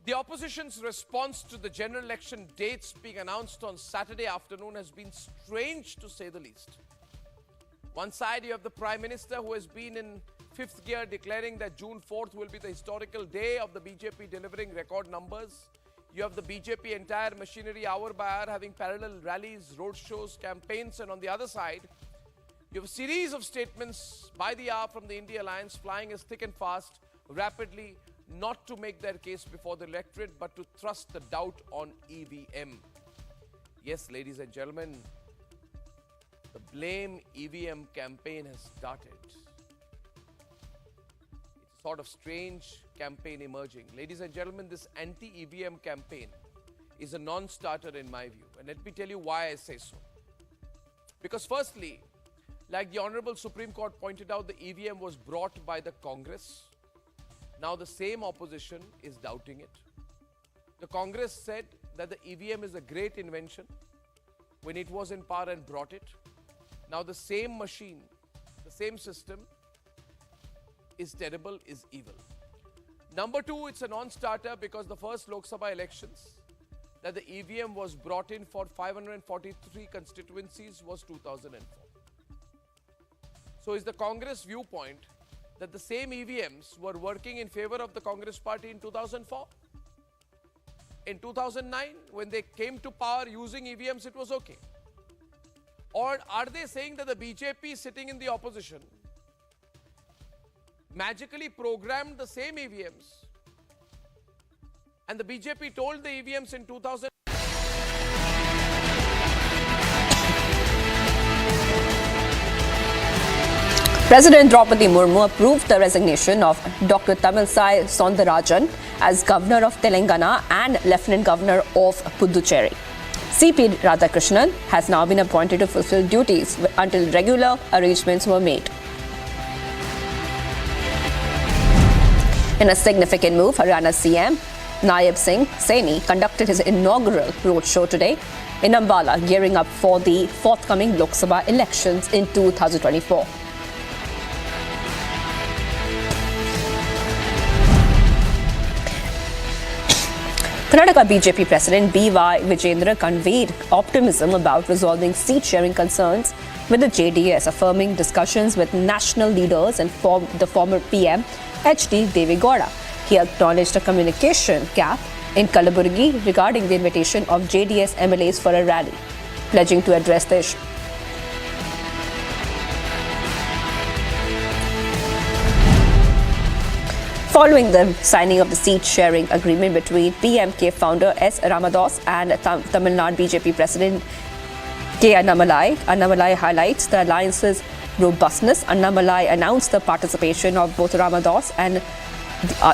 S4: The opposition's response to the general election dates being announced on Saturday afternoon has been strange, to say the least. One side, you have the Prime Minister, who has been in fifth gear, declaring that June 4th will be the historical day of the BJP delivering record numbers. You have the BJP entire machinery hour by hour having parallel rallies, road shows, campaigns, and on the other side, you have a series of statements by the hour from the India Alliance flying as thick and fast, rapidly, not to make their case before the electorate, but to thrust the doubt on EVM. Yes, ladies and gentlemen, the blame EVM campaign has started. It's a sort of strange campaign emerging. Ladies and gentlemen, this anti-EVM campaign is a non-starter in my view. And let me tell you why I say so. Because firstly, like the Honorable Supreme Court pointed out, the EVM was brought by the Congress. Now the same opposition is doubting it. The Congress said that the EVM is a great invention when it was in power and brought it. Now the same machine, the same system is terrible, is evil. Number two, it's a non-starter because the first Lok Sabha elections that the EVM was brought in for 543 constituencies was 2004. So is the Congress viewpoint that the same EVMs were working in favor of the Congress party in 2004? In 2009, when they came to power using EVMs, it was okay. Or are they saying that the BJP sitting in the opposition magically programmed the same EVMs and the BJP told the EVMs in 2000?
S15: President Draupadi Murmu approved the resignation of Dr. Tamilisai Soundarajan as Governor of Telangana and Lieutenant Governor of Puducherry. C.P. Radhakrishnan has now been appointed to fulfill duties until regular arrangements were made. In a significant move, Haryana CM Naib Singh Saini conducted his inaugural roadshow today in Ambala, gearing up for the forthcoming Lok Sabha elections in 2024. Karnataka BJP President B.Y. Vijayendra conveyed optimism about resolving seat-sharing concerns with the JDS, affirming discussions with national leaders and the former PM H.D. Devegowda. He acknowledged a communication gap in Kalaburgi regarding the invitation of JDS MLAs for a rally, pledging to address the issue. Following the signing of the seat-sharing agreement between PMK founder S. Ramadas and Tamil Nadu BJP President K. Annamalai highlights the alliance's robustness. Annamalai announced the participation of both Ramadas and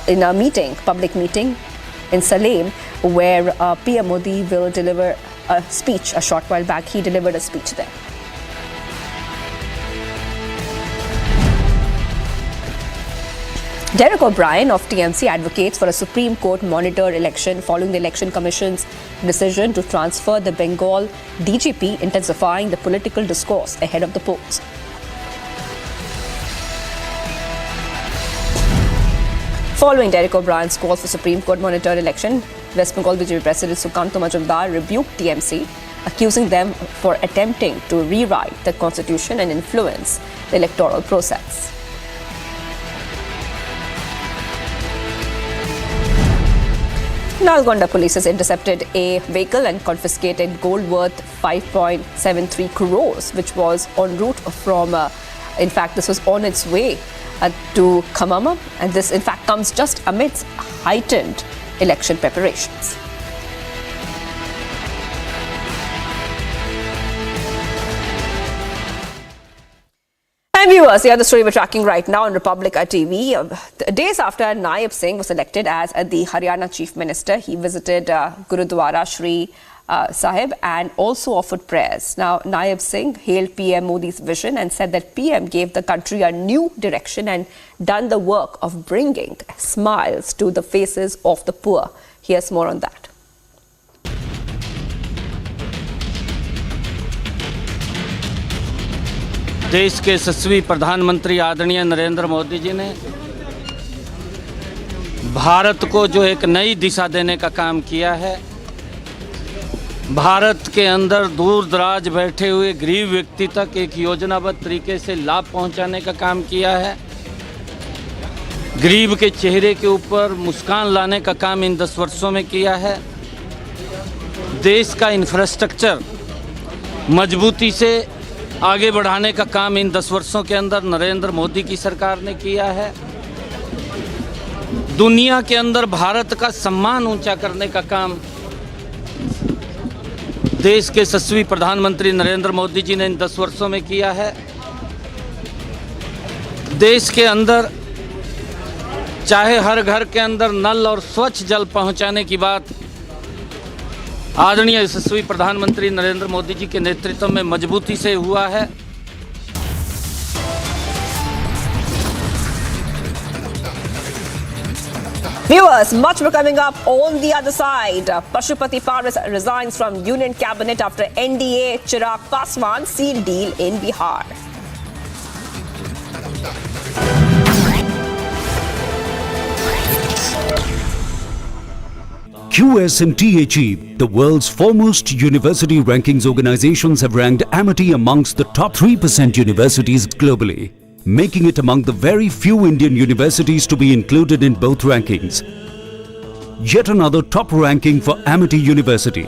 S15: in a public meeting in Salem, where PM Modi will deliver a speech. A short while back, he delivered a speech there. Derek O'Brien of TMC advocates for a Supreme Court monitored election following the Election Commission's decision to transfer the Bengal DGP, intensifying the political discourse ahead of the polls. Following Derek O'Brien's call for Supreme Court monitored election, West Bengal BJP President Sukanto Majumdar rebuked TMC, accusing them for attempting to rewrite the constitution and influence the electoral process. Nalgonda police has intercepted a vehicle and confiscated gold worth 5.73 crores, which was en route from, in fact, this was on its way to Khammam, and this, in fact, comes just amidst heightened election preparations. And viewers, the other story we're tracking right now on Republica TV. Days after Naib Singh was elected as the Haryana Chief Minister, he visited Gurudwara Shri Sahib and also offered prayers. Now, Naib Singh hailed PM Modi's vision and said that PM gave the country a new direction and done the work of bringing smiles to the faces of the poor. Here's more on that.
S21: देश के यशस्वी प्रधानमंत्री आदरणीय नरेंद्र मोदी जी ने भारत को जो एक नई दिशा देने का काम किया है, भारत के अंदर दूर दराज बैठे हुए गरीब व्यक्ति तक एक योजनाबद्ध तरीके से लाभ पहुंचाने का काम किया है। गरीब के चेहरे के ऊपर मुस्कान लाने का काम इन 10 वर्षों में किया है। देश का इंफ्रास्ट्रक्चर मजबूती से आगे बढ़ाने का काम इन 10 वर्षों के अंदर नरेंद्र मोदी की सरकार ने किया है। दुनिया के अंदर भारत का सम्मान ऊंचा करने का काम देश के यशस्वी प्रधानमंत्री नरेंद्र मोदी जी ने इन 10 वर्षों में किया है। देश के अंदर चाहे हर घर के अंदर नल और स्वच्छ जल पहुंचाने की बात आदरणीय यशस्वी प्रधानमंत्री नरेंद्र मोदी जी के नेतृत्व में मजबूती से हुआ है।
S15: Viewers, much more coming up on the other side. Pashupati Paras resigns from Union Cabinet after NDA Chirag Paswan seal deal in Bihar.
S9: QS&THE, the world's foremost university rankings organizations, have ranked Amity amongst the top 3% universities globally, making it among the very few Indian universities to be included in both rankings. Yet another top ranking for Amity University.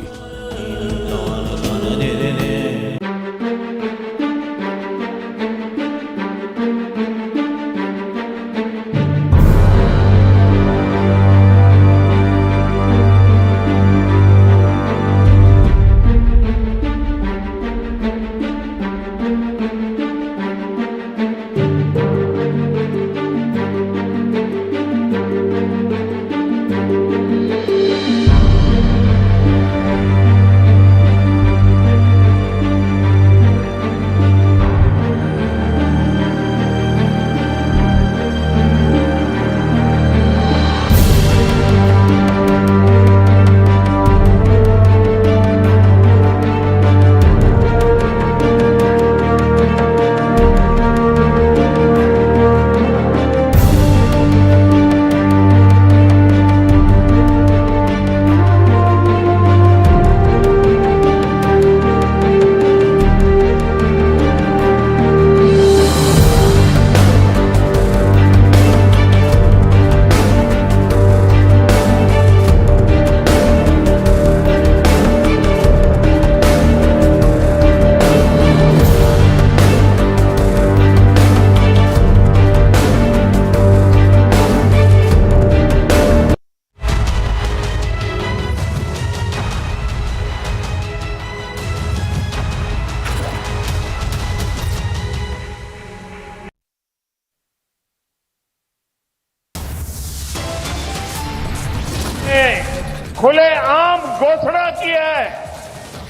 S7: खुलेआम घोषणा की है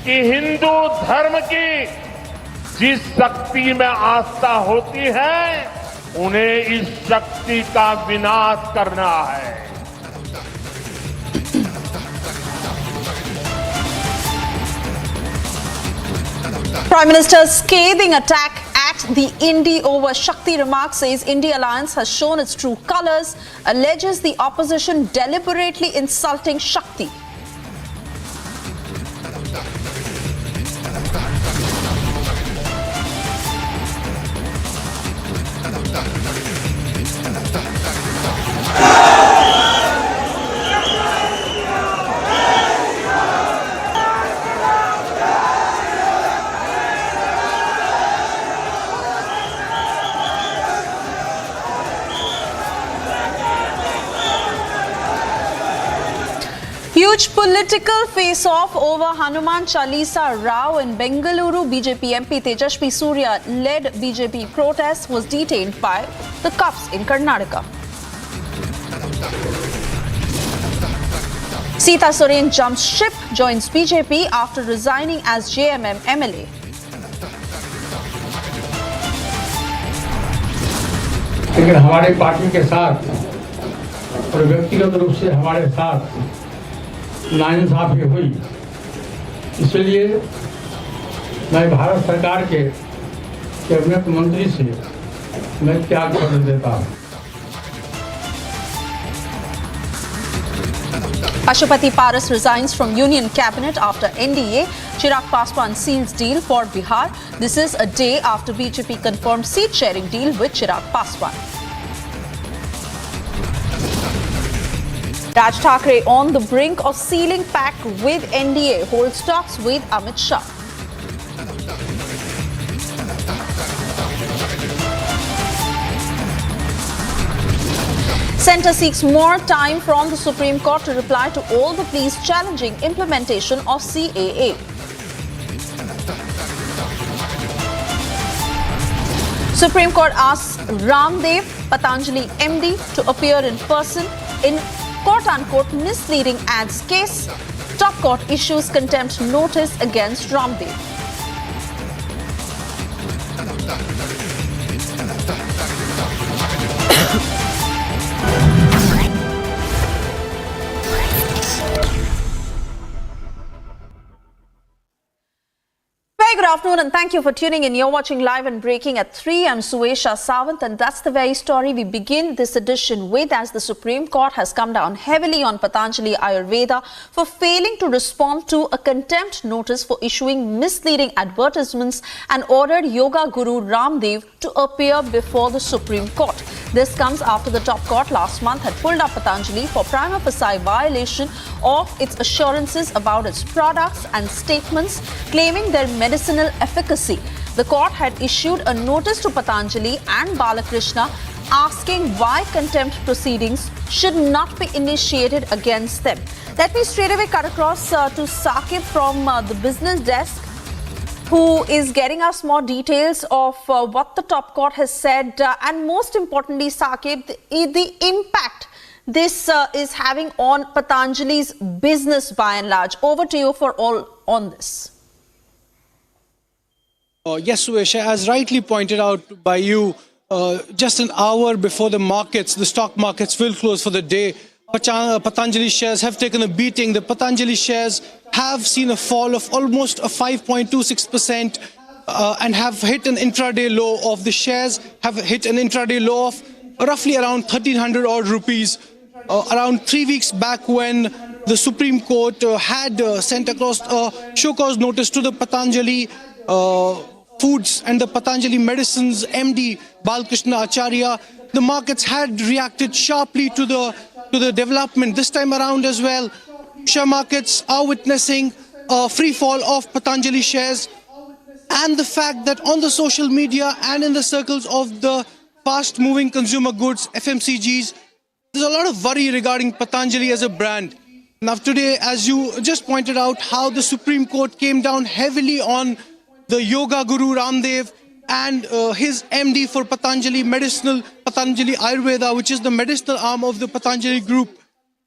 S7: कि हिंदू धर्म की जिस शक्ति में आस्था होती है उन्हें इस शक्ति का विनाश करना है।
S3: Prime Minister's scathing attack at the Indy over Shakti remark says India alliance has shown its true colours, alleges the opposition deliberately insulting Shakti. Huge political face-off over Hanuman Chalisa Rao in Bengaluru. BJP MP Tejasvi Surya led BJP protest was detained by the cops in Karnataka. Sita Soren jumps ship, joins BJP after resigning as JMM MLA.
S22: लेकिन हमारे party के साथ और व्यक्तिगत रूप से हमारे साथ नाइंसाफी हुई, इसलिए मैं भारत सरकार के कैबिनेट मंत्री से मैं त्याग पत्र देता हूं।
S3: Pashupati Paras resigns from Union Cabinet after NDA. Chirag Paswan seals deal for Bihar. This is a day after BJP confirmed seat sharing deal with Chirag Paswan. Raj Thackeray on the brink of sealing pact with NDA, holds talks with Amit Shah. Centre seeks more time from the Supreme Court to reply to all the pleas challenging implementation of CAA. Supreme Court asks Ramdev, Patanjali MD, to appear in person in quote-unquote misleading ads case. Top court issues contempt notice against Ramdev. Good afternoon and thank you for tuning in. You're watching Live and Breaking at 3. I'm Suesha Sawant and that's the very story we begin this edition with, as the Supreme Court has come down heavily on Patanjali Ayurveda for failing to respond to a contempt notice for issuing misleading advertisements and ordered yoga guru Ramdev to appear before the Supreme Court. This comes after the top court last month had pulled up Patanjali for prima facie violation of its assurances about its products and statements claiming their medicinal efficacy. The court had issued a notice to Patanjali and Balakrishna asking why contempt proceedings should not be initiated against them. Let me straight away cut across to Saqib from the business desk, who is getting us more details of what the top court has said and most importantly, Saqib, the impact this is having on Patanjali's business by and large. Over to you for all on this.
S2: Yes, Suesha, as rightly pointed out by you, just an hour before the stock markets will close for the day, Patanjali shares have taken a beating. The Patanjali shares have seen a fall of almost 5.26% and have hit an intraday low of the shares, have hit an intraday low of roughly around 1,300 odd rupees. Around 3 weeks back, when the Supreme Court had sent across a show cause notice to the Patanjali Foods and the Patanjali Medicines MD Balakrishna Acharya, the markets had reacted sharply to the development. This time around as well, share markets are witnessing a free fall of Patanjali shares, and the fact that on the social media and in the circles of the fast-moving consumer goods, FMCGs, there's a lot of worry regarding Patanjali as a brand. Now today, as you just pointed out, how the Supreme Court came down heavily on the yoga guru Ramdev and his MD for Patanjali Ayurveda, which is the medicinal arm of the Patanjali group,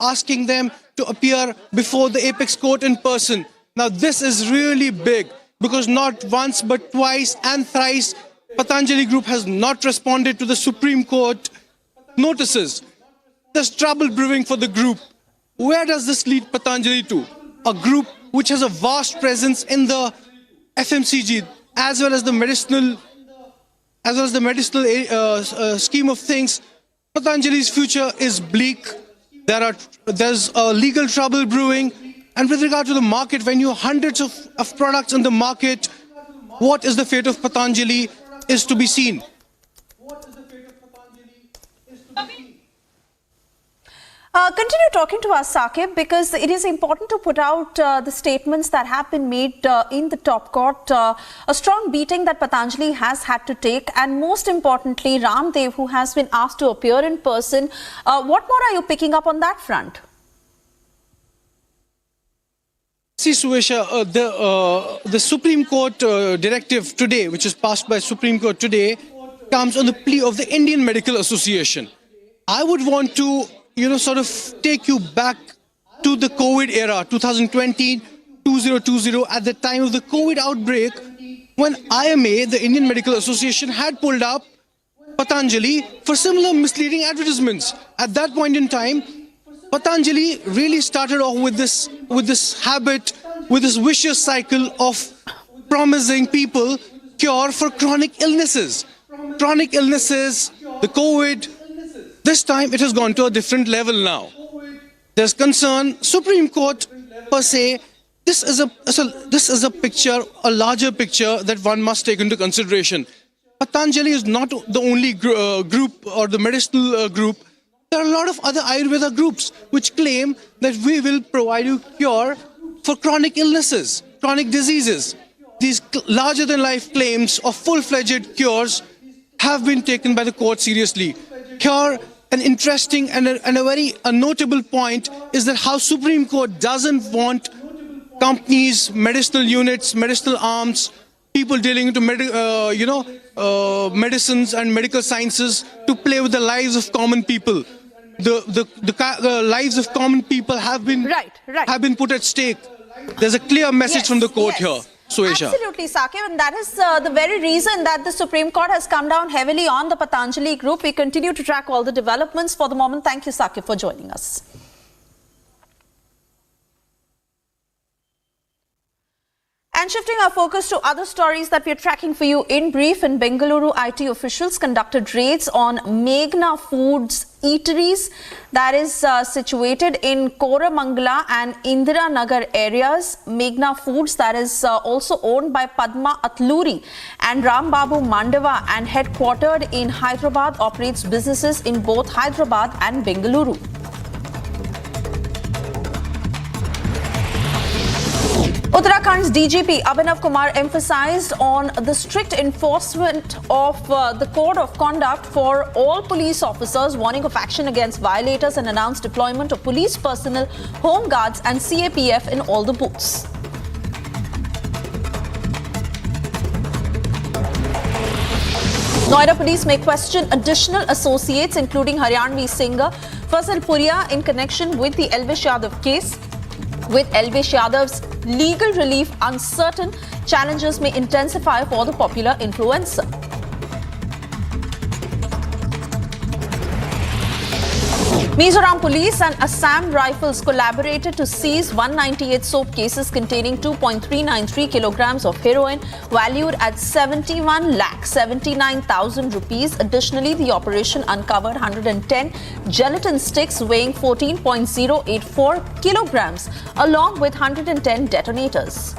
S2: asking them to appear before the apex court in person. Now this is really big, because not once but twice and thrice Patanjali group has not responded to the Supreme Court notices. There's trouble brewing for the group. Where does this lead Patanjali to? A group which has a vast presence in the FMCG as well as the medicinal scheme of things. Patanjali's future is bleak. There's legal trouble brewing, and with regard to the market, when you have hundreds of products in the market, what is the fate of Patanjali is to be seen.
S3: Continue talking to us, Saqib, because it is important to put out the statements that have been made in the top court. A strong beating that Patanjali has had to take, and most importantly, Ramdev, who has been asked to appear in person. What more are you picking up on that front?
S2: See, Suesha, the Supreme Court directive today, which is passed by Supreme Court today, comes on the plea of the Indian Medical Association. I would want to sort of take you back to the COVID era, 2020, 2020, at the time of the COVID outbreak, when IMA, the Indian Medical Association, had pulled up Patanjali for similar misleading advertisements. At that point in time, Patanjali really started off with this habit, with this vicious cycle of promising people cure for chronic illnesses. Chronic illnesses, the COVID. This time it has gone to a different level now. There's concern. Supreme Court per se, this is a picture, a larger picture that one must take into consideration. Patanjali is not the only group or the medicinal group There are a lot of other Ayurveda groups which claim that we will provide you cure for chronic illnesses, chronic diseases. These larger-than-life claims of full-fledged cures have been taken by the court seriously. Here, an interesting and a very notable point is that how Supreme Court doesn't want companies, medicinal units, medicinal arms, people dealing into medicines and medical sciences to play with the lives of common people. The lives of common people have been put at stake. There's a clear message from the court here. Suesha.
S3: Absolutely, Sakib, and that is the very reason that the Supreme Court has come down heavily on the Patanjali group. We continue to track all the developments. For the moment, thank you, Sakib, for joining us. And shifting our focus to other stories that we are tracking for you in brief, in Bengaluru, IT officials conducted raids on Meghna Foods eateries that is situated in Koramangala and Indira Nagar areas. Meghna Foods, that is also owned by Padma Atluri and Ram Babu Mandava and headquartered in Hyderabad, operates businesses in both Hyderabad and Bengaluru. Uttarakhand's DGP Abhinav Kumar emphasized on the strict enforcement of the code of conduct for all police officers, warning of action against violators, and announced deployment of police personnel, home guards and CAPF in all the booths. Noida police may question additional associates including Haryanvi singer Fazal Puria in connection with the Elvish Yadav case. With Elvish Yadav's legal relief uncertain, challenges may intensify for the popular influencer. Mizoram Police and Assam Rifles collaborated to seize 198 soap cases containing 2.393 kilograms of heroin valued at 71,79,000 rupees. Additionally, the operation uncovered 110 gelatin sticks weighing 14.084 kilograms along with 110 detonators.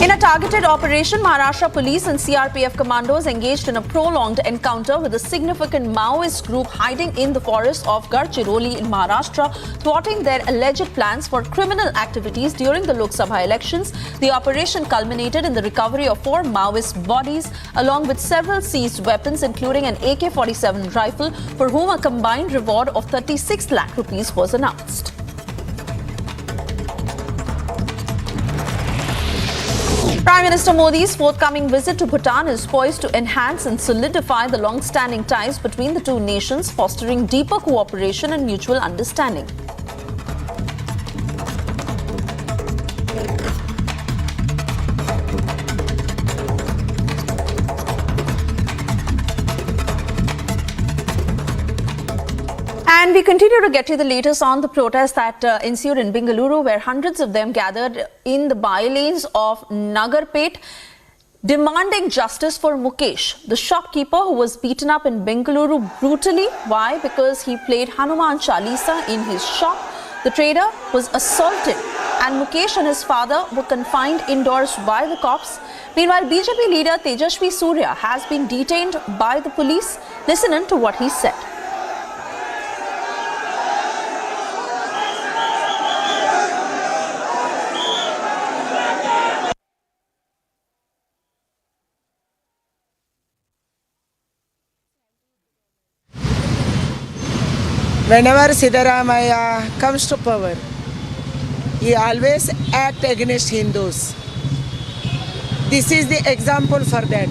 S3: In a targeted operation, Maharashtra police and CRPF commandos engaged in a prolonged encounter with a significant Maoist group hiding in the forest of Gadchiroli in Maharashtra, thwarting their alleged plans for criminal activities during the Lok Sabha elections. The operation culminated in the recovery of 4 Maoist bodies, along with several seized weapons, including an AK-47 rifle, for whom a combined reward of 36 lakh rupees was announced. Prime Minister Modi's forthcoming visit to Bhutan is poised to enhance and solidify the long-standing ties between the two nations, fostering deeper cooperation and mutual understanding. And we continue to get you the latest on the protests that ensued in Bengaluru, where hundreds of them gathered in the by-lanes of Nagarpet, demanding justice for Mukesh, the shopkeeper who was beaten up in Bengaluru brutally. Why? Because he played Hanuman Chalisa in his shop. The trader was assaulted and Mukesh and his father were confined indoors by the cops. Meanwhile, BJP leader Tejasvi Surya has been detained by the police. Listen in to what he said.
S1: Whenever Siddharamaya comes to power, he always acts against Hindus. This is the example for that,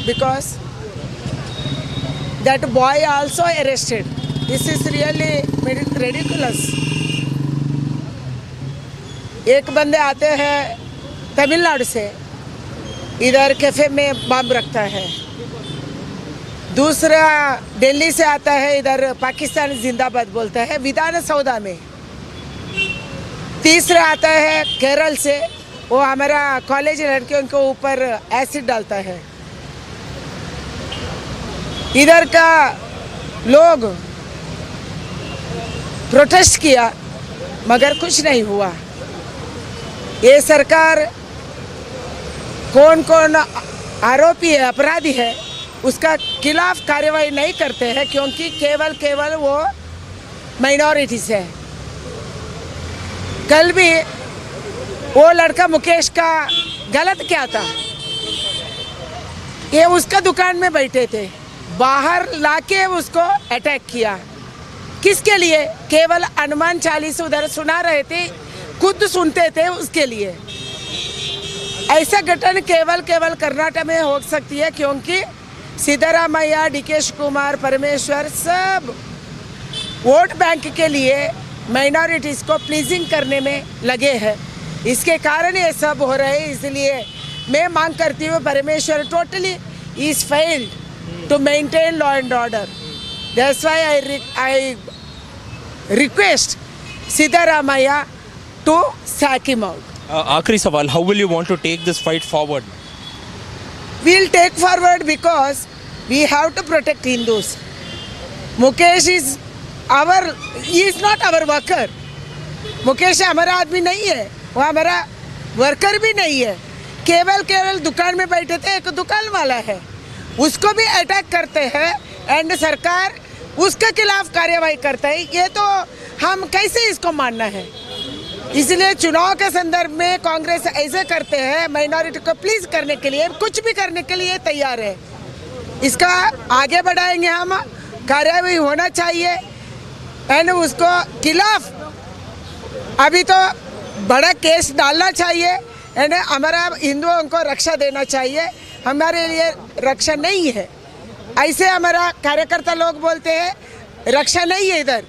S1: because that boy also arrested. This is really ridiculous. एक बंदे आते हैं तमिलनाडु से, इधर cafe में बम रखता है. दूसरा दिल्ली से आता है, इधर पाकिस्तान जिंदाबाद बोलता है विधान सौदा में. तीसरा आता है केरल से, वो हमारा कॉलेज लड़कियों के ऊपर एसिड डालता है. इधर का लोग प्रोटेस्ट किया मगर कुछ नहीं हुआ. ये सरकार कौन कौन आरोपी है, अपराधी है, उसका खिलाफ कार्रवाई नहीं करते हैं क्योंकि केवल वो माइनॉरिटीज है। कल भी वो लड़का मुकेश का गलत क्या था, ये उसका दुकान में बैठे थे, बाहर लाके उसको अटैक किया। किसके लिए? केवल हनुमान चालीसा उधर सुना रहे थे, खुद सुनते थे उसके लिए। ऐसा घटना केवल कर्नाटक में हो सकती है क्योंकि सिद्धरामैया, DK कुमार, परमेश्वर सब वोट बैंक के लिए माइनॉरिटीज को प्लीजिंग करने में लगे हैं। इसके कारण ये सब हो रहे हैं। इसलिए मैं मांग करती हूँ Parameshwar totally is failed to maintain law and order. That's why I request Siddaramaiah to sack him out.
S6: आखिरी सवाल, how will you want to take this fight forward?
S1: We'll take forward because we have to protect Hindus. Mukesh is not our worker. Mukesh हमारा आदमी नहीं है, वो हमारा worker भी नहीं है। केवल दुकान में बैठे थे, एक दुकान वाला है, उसको भी अटैक करते हैं एंड सरकार उसके खिलाफ कार्यवाही करता है। ये तो हम कैसे इसको मानना है? इसलिए चुनाव के संदर्भ में कांग्रेस ऐसे करते हैं, माइनॉरिटी को प्लीज करने के लिए, कुछ भी करने के लिए तैयार है। इसका आगे बढ़ाएंगे हम, कार्यवाही होना चाहिए एंड उसको खिलाफ अभी तो बड़ा केस डालना चाहिए एंड हमारा हिंदुओं को रक्षा देना चाहिए। हमारे लिए रक्षा नहीं है, ऐसे हमारा कार्यकर्ता लोग बोलते हैं रक्षा नहीं है इधर।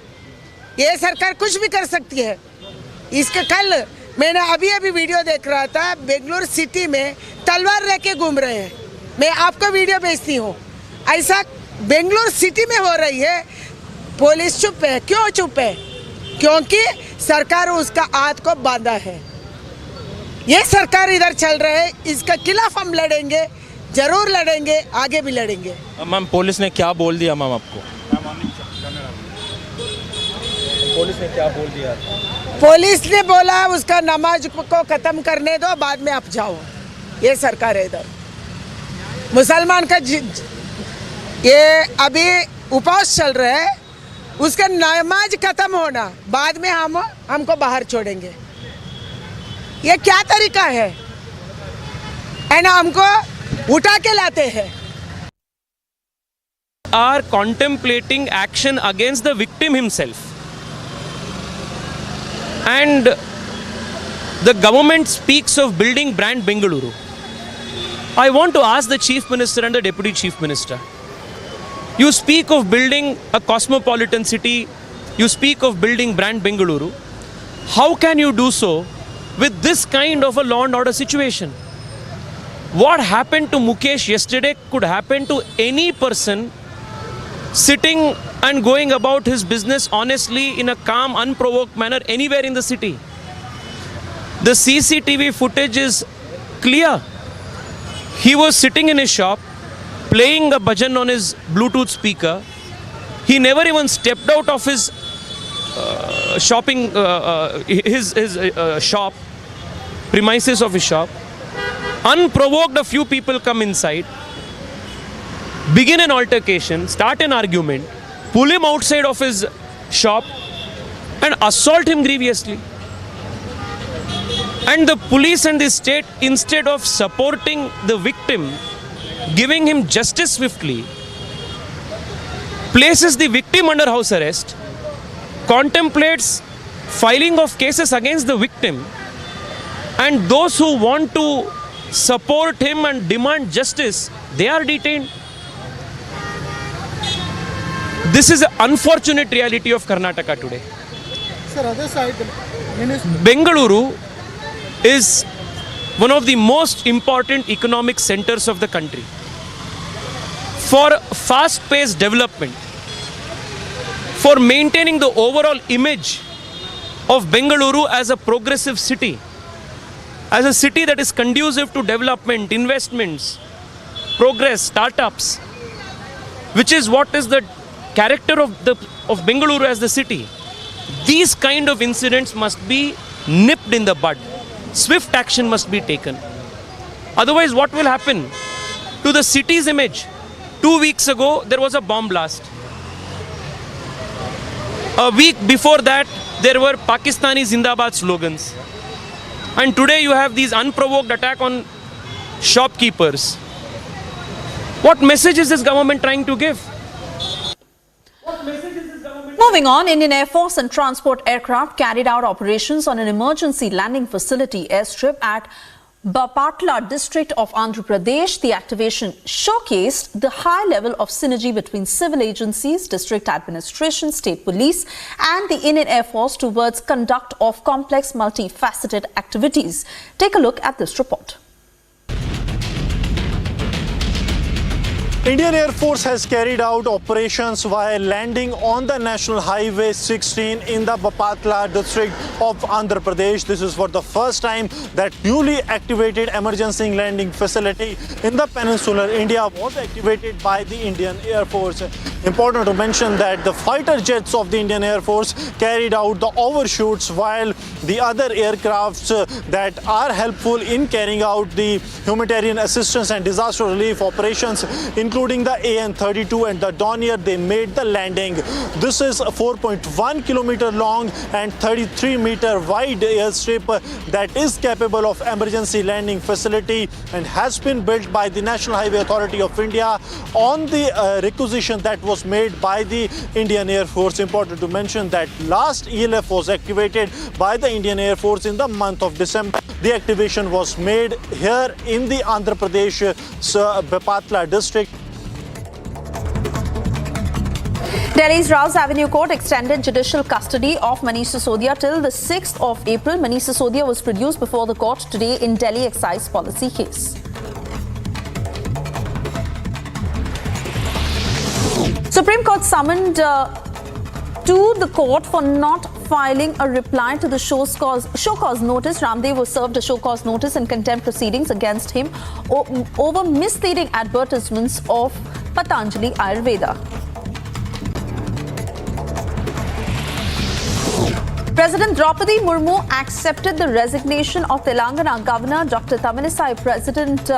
S1: ये सरकार कुछ भी कर सकती है। इसके कल मैंने अभी वीडियो देख रहा था, बेंगलुरु सिटी में तलवार लेके घूम रहे हैं। मैं आपको वीडियो भेजती हूँ। ऐसा बेंगलुरु सिटी में हो रही है, पुलिस चुप है। क्यों चुप है? क्योंकि सरकार उसका हाथ को बांधा है। ये सरकार इधर चल रहा है, इसके खिलाफ हम लड़ेंगे, जरूर लड़ेंगे, आगे भी लड़ेंगे।
S6: मैम पुलिस ने क्या बोल दिया मैम आपको? पुलिस ने क्या बोल दिया?
S1: पुलिस ने बोला उसका नमाज को खत्म करने दो, बाद में आप जाओ। ये सरकार है इधर। मुसलमान का ये अभी उपवास चल रहा है, उसका नमाज खत्म होना, बाद में हमको बाहर छोड़ेंगे। ये क्या तरीका है? एंड हमको उठा के लाते हैं।
S6: Are contemplating action against the victim himself. And the government speaks of building brand Bengaluru. I want to ask the Chief Minister and the Deputy Chief Minister. You speak of building a cosmopolitan city. You speak of building brand Bengaluru. How can you do so with this kind of a law and order situation? What happened to Mukesh yesterday could happen to any person sitting and going about his business honestly in a calm, unprovoked manner anywhere in the city. The CCTV footage is clear. He was sitting in his shop, playing a bhajan on his Bluetooth speaker. He never even stepped out of his shop, premises of his shop. Unprovoked, a few people come inside, begin an altercation, start an argument, pull him outside of his shop and assault him grievously. And the police and the state, instead of supporting the victim, giving him justice swiftly, places the victim under house arrest, contemplates filing of cases against the victim, and those who want to support him and demand justice, they are detained. This is an unfortunate reality of Karnataka today.
S8: Sir, other side,
S6: Bengaluru is one of the most important economic centers of the country. For fast-paced development, for maintaining the overall image of Bengaluru as a progressive city, as a city that is conducive to development, investments, progress, startups, which is what is the character of Bengaluru as the city. These kind of incidents must be nipped in the bud. Swift action must be taken. Otherwise, what will happen to the city's image, to 2 weeks ago, there was a bomb blast. A week before that, there were Pakistani Zindabad slogans. And today you have these unprovoked attack on shopkeepers. What message is this government trying to give?
S3: Moving on, Indian Air Force and transport aircraft carried out operations on an emergency landing facility airstrip at Bapatla district of Andhra Pradesh. The activation showcased the high level of synergy between civil agencies, district administration, state police and the Indian Air Force towards conduct of complex multifaceted activities. Take a look at this report.
S20: Indian Air Force has carried out operations while landing on the National Highway 16 in the Bapatla district of Andhra Pradesh. This is for the first time that newly activated emergency landing facility in the peninsular India was activated by the Indian Air Force. Important to mention that the fighter jets of the Indian Air Force carried out the overshoots while the other aircrafts that are helpful in carrying out the humanitarian assistance and disaster relief operations, including the AN-32 and the Dornier, they made the landing. This is a 4.1 kilometer long and 33 meter wide airstrip that is capable of emergency landing facility and has been built by the National Highway Authority of India on the requisition that was made by the Indian Air Force. Important to mention that last ELF was activated by the Indian Air Force in the month of December. The activation was made here in the Andhra Pradesh Bapatla district.
S3: Delhi's Rouse Avenue Court extended judicial custody of Manish Sisodia till the 6th of April. Manish Sisodia was produced before the court today in Delhi excise policy case. Supreme Court summoned to the court for not filing a reply to the show cause notice. Ramdev was served a show cause notice and contempt proceedings against him over misleading advertisements of Patanjali Ayurveda. President Draupadi Murmu accepted the resignation of Telangana Governor Dr. Tamilisai. President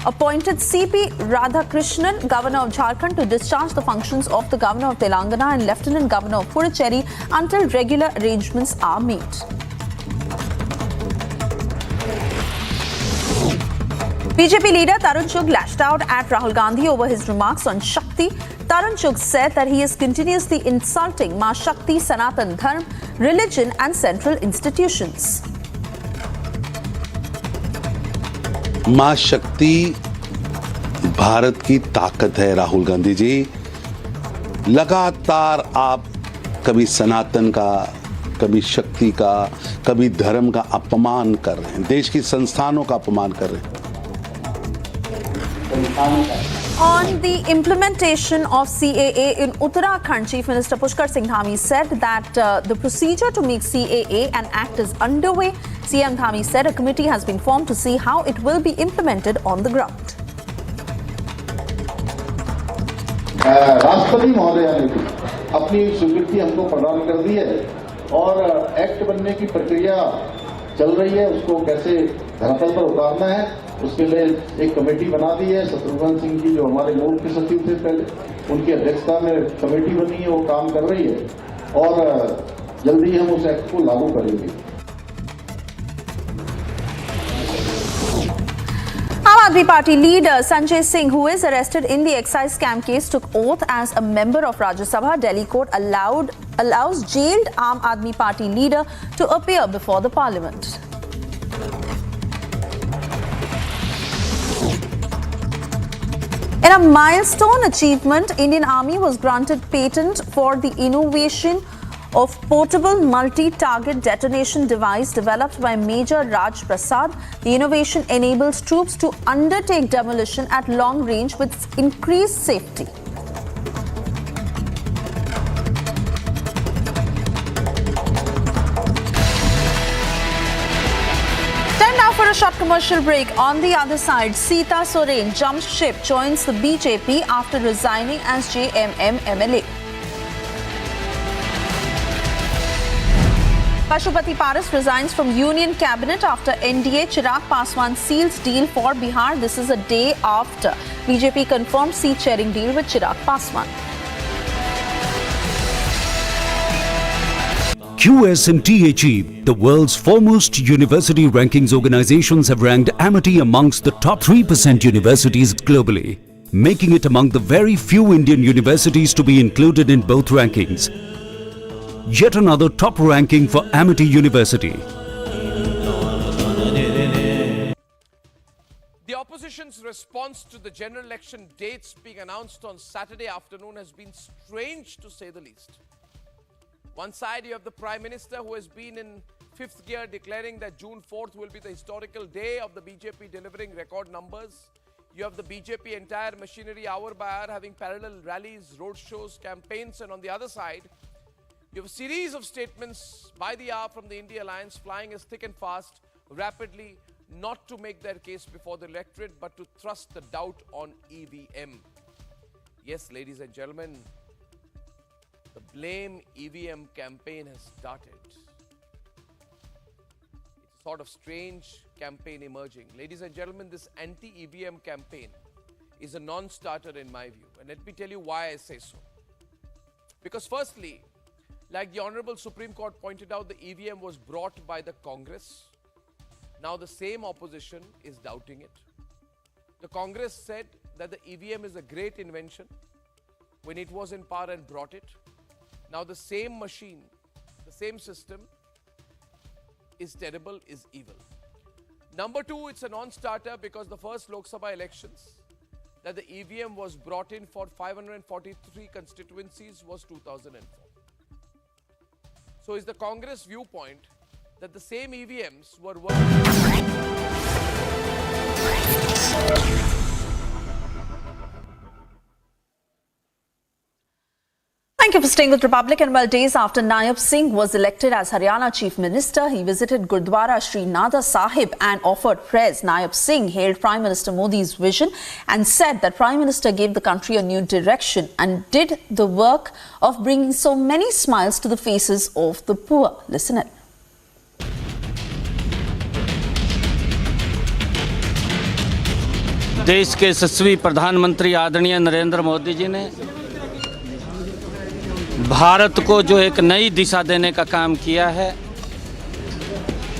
S3: appointed C.P. Radhakrishnan, Governor of Jharkhand, to discharge the functions of the Governor of Telangana and Lieutenant Governor of Puducherry until regular arrangements are made. BJP leader Tarun Chugh lashed out at Rahul Gandhi over his remarks on Shakti. Tarun Chugh said that he is continuously insulting Ma Shakti, Sanatan Dharm, religion and central institutions.
S5: मां शक्ति भारत की ताकत है राहुल गांधी जी। लगातार आप कभी सनातन का, कभी शक्ति का, कभी धर्म का अपमान कर रहे हैं, देश की संस्थानों का अपमान कर रहे हैं।
S3: On the implementation of CAA in Uttarakhand, Chief Minister Pushkar Singh Dhami said that the procedure to make CAA an act is underway. CM Dhami said a committee has been formed to see how it will be implemented on the ground.
S11: राष्ट्रपति महोदया ने अपनी स्वीकृति हमको प्रदान कर दी है और एक्ट बनने की प्रक्रिया चल रही है। उसको कैसे धरातल पर उतारना है उसके लिए एक कमेटी बना दी है। शत्रुघ्न सिंह जी जो हमारे मुख्य सचिव थे पहले, उनकी अध्यक्षता में कमेटी बनी है, वो काम कर रही है और जल्दी हम उस एक्ट को लागू करेंगे।
S3: Aam Aadmi Party leader Sanjay Singh, who is arrested in the excise scam case, took oath as a member of Rajya Sabha. Delhi court allows jailed Aam Aadmi Party leader to appear before the parliament. In a milestone achievement, Indian Army was granted patent for the innovation of portable multi-target detonation device developed by Major Raj Prasad. The innovation enables troops to undertake demolition at long range with increased safety. Time now for a short commercial break. On the other side, Sita Soren jumps ship, joins the BJP after resigning as JMM MLA. Pashupati Paras resigns from Union Cabinet after NDA. Chirag Paswan seals deal for Bihar. This is a day after BJP confirmed seat sharing deal with Chirag Paswan.
S9: QS&THE, the world's foremost university rankings organizations, have ranked Amity amongst the top 3% universities globally, making it among the very few Indian universities to be included in both rankings. Yet another top ranking for Amity University.
S4: The opposition's response to the general election dates being announced on Saturday afternoon has been strange, to say the least. One side, you have the Prime Minister, who has been in fifth gear, declaring that June 4th will be the historical day of the BJP delivering record numbers. You have the BJP entire machinery hour by hour having parallel rallies, roadshows, campaigns, and on the other side, you have a series of statements by the hour from the India Alliance flying as thick and fast, rapidly, not to make their case before the electorate, but to thrust the doubt on EVM. Yes, ladies and gentlemen, the blame EVM campaign has started. It's a sort of strange campaign emerging. Ladies and gentlemen, this anti-EVM campaign is a non-starter in my view. And let me tell you why I say so. Because firstly, like the Honorable Supreme Court pointed out, the EVM was brought by the Congress. Now the same opposition is doubting it. The Congress said that the EVM is a great invention when it was in power and brought it. Now the same machine, the same system is terrible, is evil. Number two, it's a non-starter because the first Lok Sabha elections that the EVM was brought in for 543 constituencies was 2004. So is the Congress viewpoint that the same EVMs were
S3: Thank you for staying with Republic. And well, days after Naib Singh was elected as Haryana Chief Minister, he visited Gurdwara Sri Nada Sahib and offered prayers. Naib Singh hailed Prime Minister Modi's vision and said that Prime Minister gave the country a new direction and did the work of bringing so many smiles to the faces of the poor. Listen in.
S21: देश के यशस्वी प्रधानमंत्री आदरणीय नरेंद्र मोदी जी ने भारत को जो एक नई दिशा देने का काम किया है,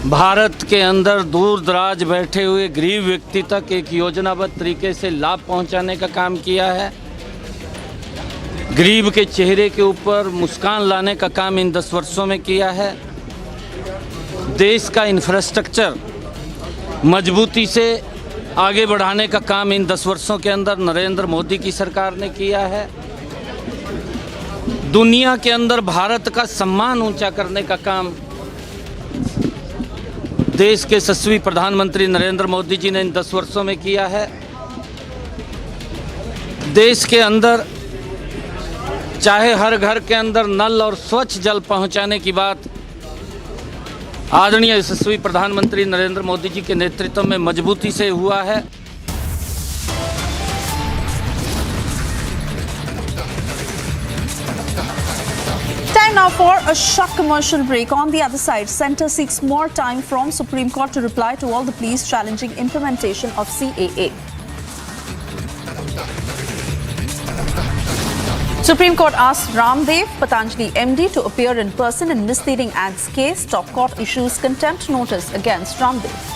S21: भारत के अंदर दूर दराज बैठे हुए गरीब व्यक्ति तक एक योजनाबद्ध तरीके से लाभ पहुंचाने का काम किया है, गरीब के चेहरे के ऊपर मुस्कान लाने का काम इन 10 वर्षों में किया है, देश का इंफ्रास्ट्रक्चर मजबूती से आगे बढ़ाने का काम इन 10 वर्षों के अंदर नरेंद्र मोदी की सरकार ने किया है, दुनिया के अंदर भारत का सम्मान ऊंचा करने का काम देश के यशस्वी प्रधानमंत्री नरेंद्र मोदी जी ने इन 10 वर्षों में किया है। देश के अंदर चाहे हर घर के अंदर नल और स्वच्छ जल पहुंचाने की बात आदरणीय यशस्वी प्रधानमंत्री नरेंद्र मोदी जी के नेतृत्व में मजबूती से हुआ है।
S3: Time now for a short commercial break. On the other side, Centre seeks more time from Supreme Court to reply to all the pleas challenging implementation of CAA. Supreme Court asked Ramdev, Patanjali MD, to appear in person in misleading ads case. Top court issues contempt notice against Ramdev.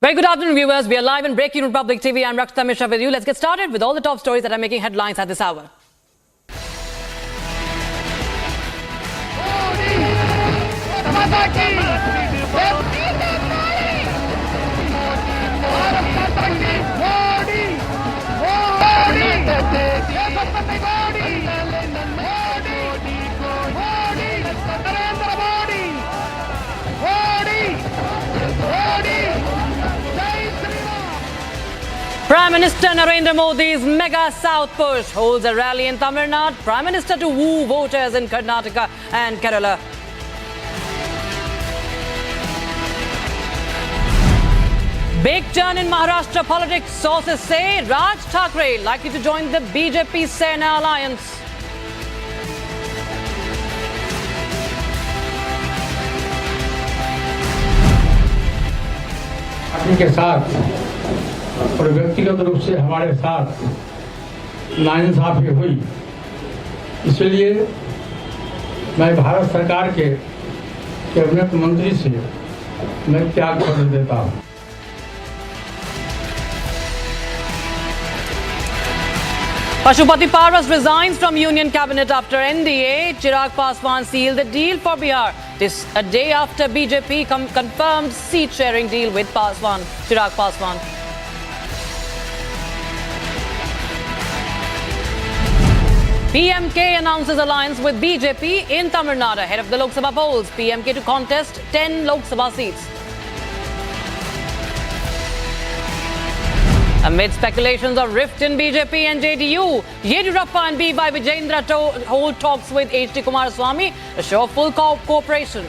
S10: Very good afternoon, viewers. We are live in Breaking Republic TV. I'm Rakshita Mishra with you. Let's get started with all the top stories that are making headlines at this hour. Prime Minister Narendra Modi's mega South push holds a rally in Tamil Nadu. Prime Minister to woo voters in Karnataka and Kerala. Big turn in Maharashtra politics. Sources say Raj Thackeray likely to join the BJP Sena alliance.
S22: Party के साथ और व्यक्तिगत रूप से हमारे साथ नाइंसाफी हुई, इसलिए मैं भारत सरकार के कैबिनेट मंत्री से मैं त्याग पत्र देता हूँ।
S10: Pashupati Paras resigns from Union Cabinet after NDA. Chirag Paswan sealed the deal for Bihar. This a day after BJP confirmed seat-sharing deal with Paswan. Chirag Paswan. PMK announces alliance with BJP in Tamil Nadu ahead of the Lok Sabha polls. PMK to contest 10 Lok Sabha seats. Amid speculations of rift in BJP and JDU, Yediyurappa and B.Y. Vijayendra hold talks with H.D. Kumaraswamy to show full cooperation.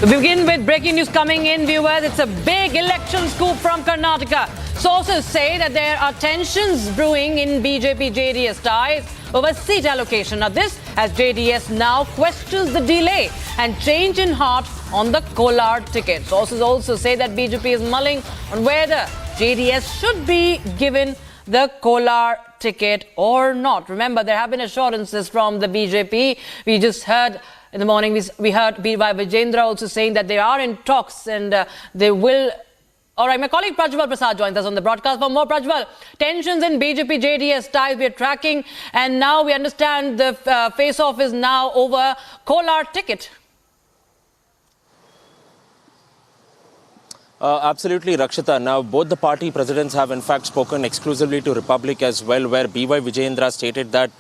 S10: To begin with breaking news coming in, viewers, it's a big election scoop from Karnataka. Sources say that there are tensions brewing in BJP-JDS ties over seat allocation. Now this as JDS now questions the delay and change in heart on the Kolar ticket. Sources also say that BJP is mulling on whether JDS should be given the Kolar ticket or not. Remember, there have been assurances from the BJP. We just heard in the morning, we heard B.Y. Vijayendra also saying that they are in talks and they will. All right, my colleague Prajwal Prasad joins us on the broadcast for more. Prajwal, tensions in BJP-JDS ties we are tracking, and now we understand the face-off is now over Kolar ticket.
S12: Absolutely, Rakshita. Now, both the party presidents have in fact spoken exclusively to Republic as well, where B.Y. Vijayendra stated that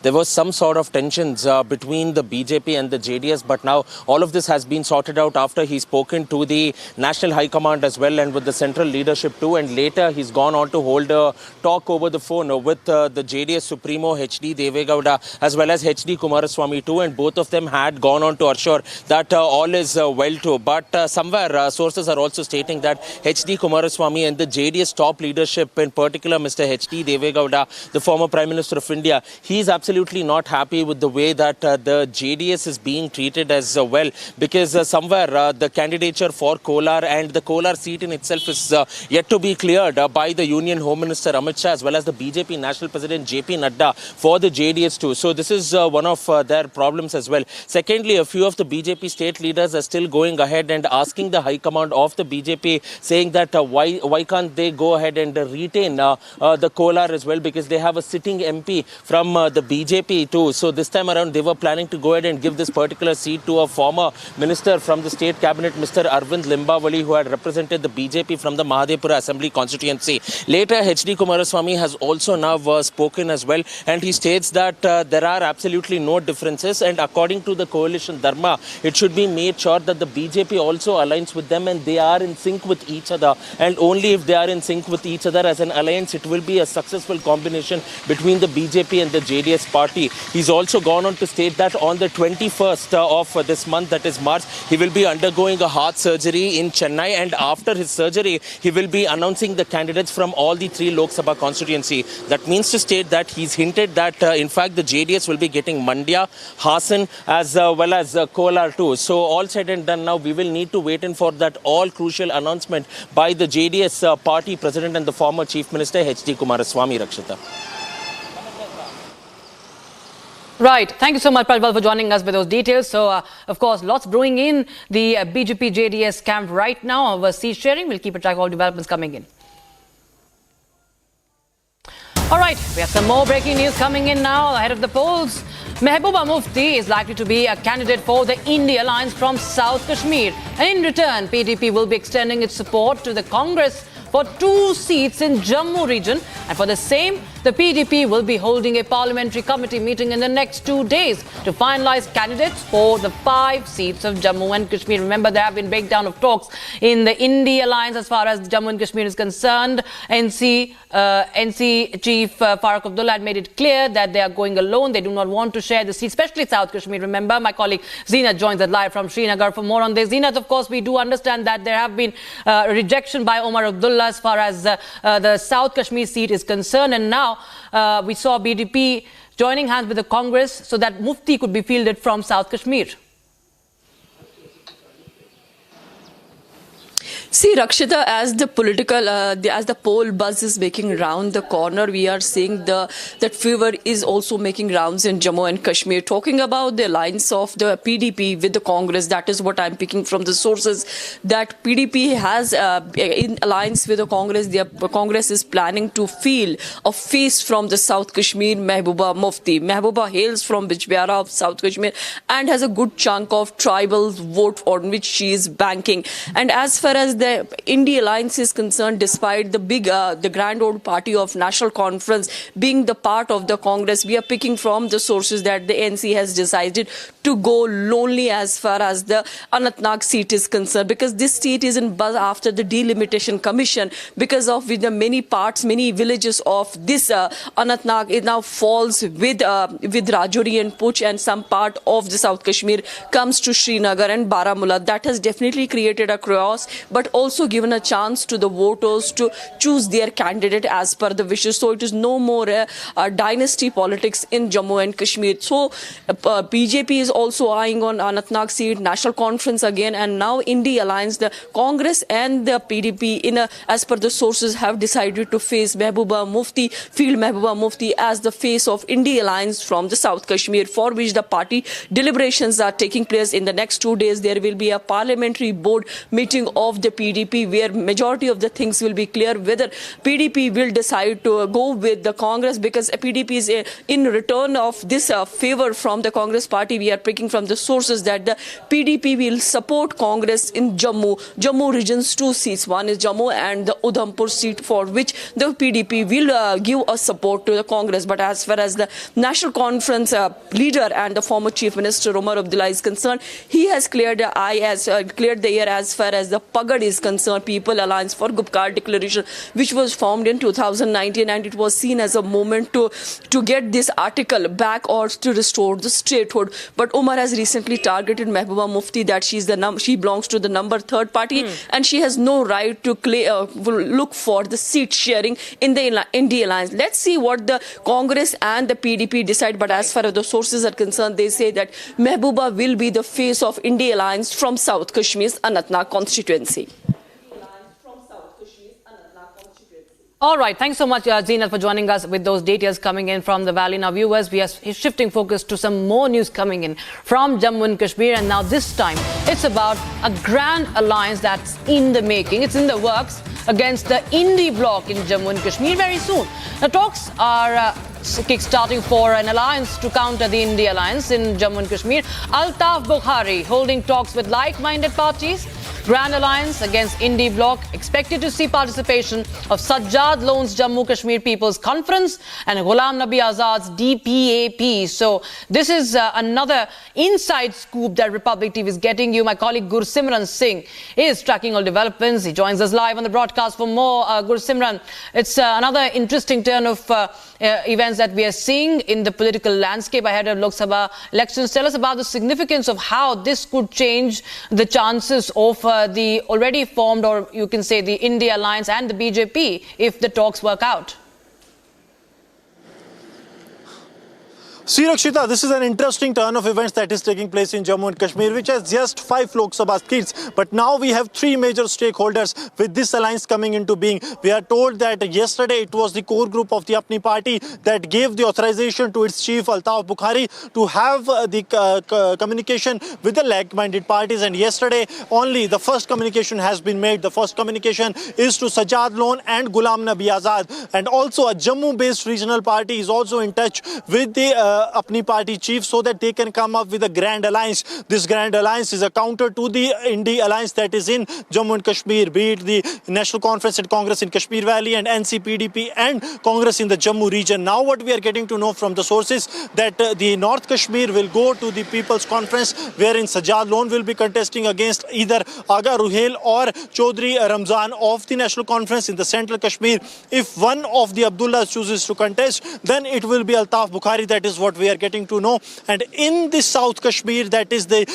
S12: there was some sort of tensions between the BJP and the JDS, but now all of this has been sorted out after he's spoken to the National High Command as well and with the central leadership too, and later he's gone on to hold a talk over the phone with the JDS Supremo H.D. Devegowda as well as H.D. Kumaraswamy too, and both of them had gone on to assure that all is well too. But somewhere sources are also stating that H.D. Kumaraswamy and the JDS top leadership, in particular Mr. H.D. Devegowda, the former Prime Minister of India, he is absolutely not happy with the way that the JDS is being treated as well, because somewhere the candidature for Kolar and the Kolar seat in itself is yet to be cleared by the Union Home Minister Amit Shah as well as the BJP National President J.P. Nadda for the JDS too. So this is one of their problems as well. Secondly, a few of the BJP state leaders are still going ahead and asking the High Command of the BJP, saying that why can't they go ahead and retain the Kolar as well, because they have a sitting MP from the BJP too. So this time around they were planning to go ahead and give this particular seat to a former minister from the state cabinet, Mr. Arvind Limbavali, who had represented the BJP from the Mahadevpura Assembly constituency. Later, H.D. Kumaraswamy has also now spoken as well, and he states that there are absolutely no differences, and according to the coalition Dharma, it should be made sure that the BJP also aligns with them and they are in sync with each other, and only if they are in sync with each other as an alliance, it will be a successful combination between the BJP and the JDS party. He's also gone on to state that on the 21st of this month, that is March, he will be undergoing a heart surgery in Chennai, and after his surgery, he will be announcing the candidates from all the 3 Lok Sabha constituency. That means to state that he's hinted that in fact the JDS will be getting Mandya, Hassan as well as Kolar too. So all said and done, now we will need to wait in for that all crucial announcement by the JDS party president and the former chief minister H.D. Kumaraswamy. Rakshita.
S10: Right. Thank you so much, Prajwal, for joining us with those details. So, of course, lots brewing in the BJP-JDS camp right now over seat sharing. We'll keep a track of all developments coming in. All right, we have some more breaking news coming in now ahead of the polls. Mehbooba Mufti is likely to be a candidate for the India Alliance from South Kashmir. And in return, PDP will be extending its support to the Congress for 2 seats in Jammu region. And for the same, the PDP will be holding a parliamentary committee meeting in the next 2 days to finalize candidates for the 5 seats of Jammu and Kashmir. Remember, there have been breakdown of talks in the India Alliance as far as Jammu and Kashmir is concerned. NC Chief Farooq Abdullah had made it clear that they are going alone. They do not want to share the seat, especially South Kashmir. Remember, my colleague Zeenat joins us live from Srinagar for more on this. Zeenat, of course, we do understand that there have been rejection by Omar Abdullah as far as the South Kashmir seat is concerned. And now we saw BDP joining hands with the Congress so that Mufti could be fielded from South Kashmir.
S13: See, Rakshita, as the political, as the poll buzz is making round the corner, we are seeing that fever is also making rounds in Jammu and Kashmir. Talking about the alliance of the PDP with the Congress, that is what I'm picking from the sources, that PDP has, in alliance with the Congress, the Congress is planning to field a face from the South Kashmir, Mehbooba Mufti. Mehbooba hails from Bijbehara of South Kashmir and has a good chunk of tribal vote on which she is banking. And as far as the India Alliance is concerned, despite the big, the grand old party of National Conference being the part of the Congress, we are picking from the sources that the NC has decided to go lonely as far as the Anantnag seat is concerned, because this seat is in buzz after the delimitation commission, because of with the many parts, many villages of this Anantnag, it now falls with Rajouri and Puch, and some part of the South Kashmir comes to Srinagar and Baramulla. That has definitely created a chaos, but also given a chance to the voters to choose their candidate as per the wishes. So it is no more dynasty politics in Jammu and Kashmir. So BJP is also eyeing on Anantnag seat, National Conference again, and now India Alliance, the Congress and the PDP, as per the sources, have decided to face Mehbooba Mufti, field Mehbooba Mufti as the face of India Alliance from the South Kashmir, for which the party deliberations are taking place in the next 2 days. There will be a parliamentary board meeting of the PDP, where majority of the things will be clear whether PDP will decide to go with the Congress, because PDP is in return of this favor from the Congress party. We are picking from the sources that the PDP will support Congress in Jammu region's 2 seats. One is Jammu and the Udhampur seat, for which the PDP will give a support to the Congress. But as far as the National Conference leader and the former Chief Minister Omar Abdullah is concerned, he has cleared the air as far as the Pagad is concerned, People Alliance for Gupkar Declaration, which was formed in 2019, and it was seen as a moment to get this article back or to restore the statehood. But Omar has recently targeted Mehbooba Mufti, that she belongs to the number 3rd party, and she has no right to look for the seat sharing in the India Alliance. Let's see what the Congress and the PDP decide. But as far as the sources are concerned, they say that Mehbooba will be the face of India Alliance from South Kashmir's Anantnag constituency.
S10: All right. Thanks so much, Zeenat, for joining us with those details coming in from the valley. Now, viewers, we are shifting focus to some more news coming in from Jammu and Kashmir. And now this time, it's about a grand alliance that's in the making. It's in the works against the Indie bloc in Jammu and Kashmir very soon. The talks are kick-starting for an alliance to counter the India Alliance in Jammu and Kashmir. Altaf Bukhari holding talks with like-minded parties. Grand Alliance against Indie bloc expected to see participation of Sajjad Loan's Jammu Kashmir People's Conference and Ghulam Nabi Azad's DPAP. So this is another inside scoop that Republic TV is getting you. My colleague Gursimran Singh is tracking all developments. He joins us live on the broadcast for more. Gursimran, it's another interesting turn of events that we are seeing in the political landscape ahead of Lok Sabha elections. Tell us about the significance of how this could change the chances of the already formed, or you can say the India Alliance and the BJP, if the talks work out.
S20: Sirakshita, this is an interesting turn of events that is taking place in Jammu and Kashmir, which has just 5 Lok Sabha seats. But now we have 3 major stakeholders with this alliance coming into being. We are told that yesterday it was the core group of the Apni party that gave the authorization to its chief Altaf Bukhari to have the communication with the like-minded parties. And yesterday only the first communication has been made. The first communication is to Sajjad Lone and Ghulam Nabi Azad. And also a Jammu-based regional party is also in touch with the Apni party chief so that they can come up with a grand alliance. This grand alliance is a counter to the NDA alliance that is in Jammu and Kashmir, be it the National Conference and Congress in Kashmir Valley and NCPDP and Congress in the Jammu region. Now what we are getting to know from the sources that the North Kashmir will go to the People's Conference, wherein Sajjad Lone will be contesting against either Aga Ruhel or Chaudhry Ramzan of the National Conference in the Central Kashmir. If one of the Abdullahs chooses to contest, then it will be Altaf Bukhari. That is what we are getting to know. And in the South Kashmir, that is the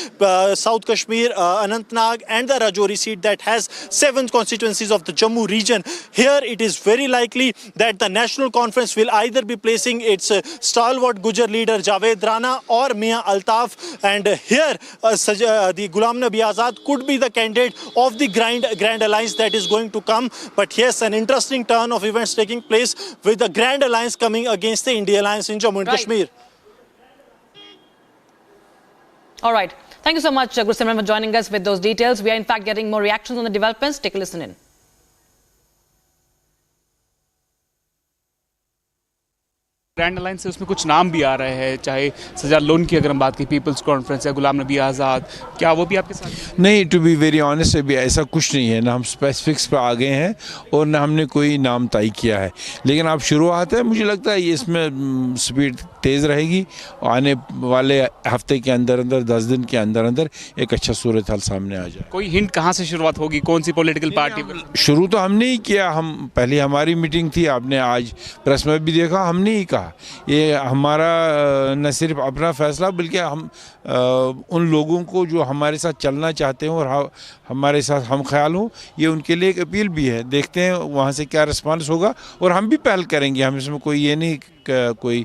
S20: South Kashmir, Anantnag and the Rajouri seat that has 7 constituencies of the Jammu region, here it is very likely that the National Conference will either be placing its stalwart Gujar leader Javed Rana or Mia Altaf. And here the Ghulam Nabi Azad could be the candidate of the grand alliance that is going to come. But yes, an interesting turn of events taking place with the grand alliance coming against the India alliance in Jammu and Kashmir.
S10: All right. Thank you so much, Gurusimran, for joining us with those details. We are in fact getting more reactions on the developments. Take a listen in.
S14: Grand alliance से उसमें कुछ नाम भी आ रहे हैं, चाहे Sajjad loan की अगर हम बात करें, पीपल्स कॉन्फ्रेंस या गुलाम नबी आज़ाद, क्या वो भी आपके साथ?
S17: नहीं, टू बी वेरी ऑनेस्ट अभी ऐसा कुछ नहीं है, ना हम स्पेसिफिक्स पे आ गए हैं और ना हमने कोई नाम तय किया है, लेकिन आप शुरुआत है, मुझे लगता है इसमें स्पीड तेज़ रहेगी, आने वाले हफ्ते के अंदर अंदर 10 दिन के अंदर अंदर एक अच्छा सूरत हाल सामने आ जाए।
S14: कोई हिंट कहाँ से शुरुआत होगी, कौन सी पॉलिटिकल पार्टी?
S17: शुरू तो हमने ही किया, हम पहले हमारी मीटिंग थी, आपने आज प्रेस में भी देखा, हमने ही कहा ये हमारा न सिर्फ अपना फैसला बल्कि हम उन लोगों को जो हमारे साथ चलना चाहते हैं और हमारे साथ हम ख्याल हों, ये उनके लिए एक अपील भी है। देखते हैं वहाँ से क्या रिस्पांस होगा और हम भी पहल करेंगे। हम इसमें कोई ये नहीं कोई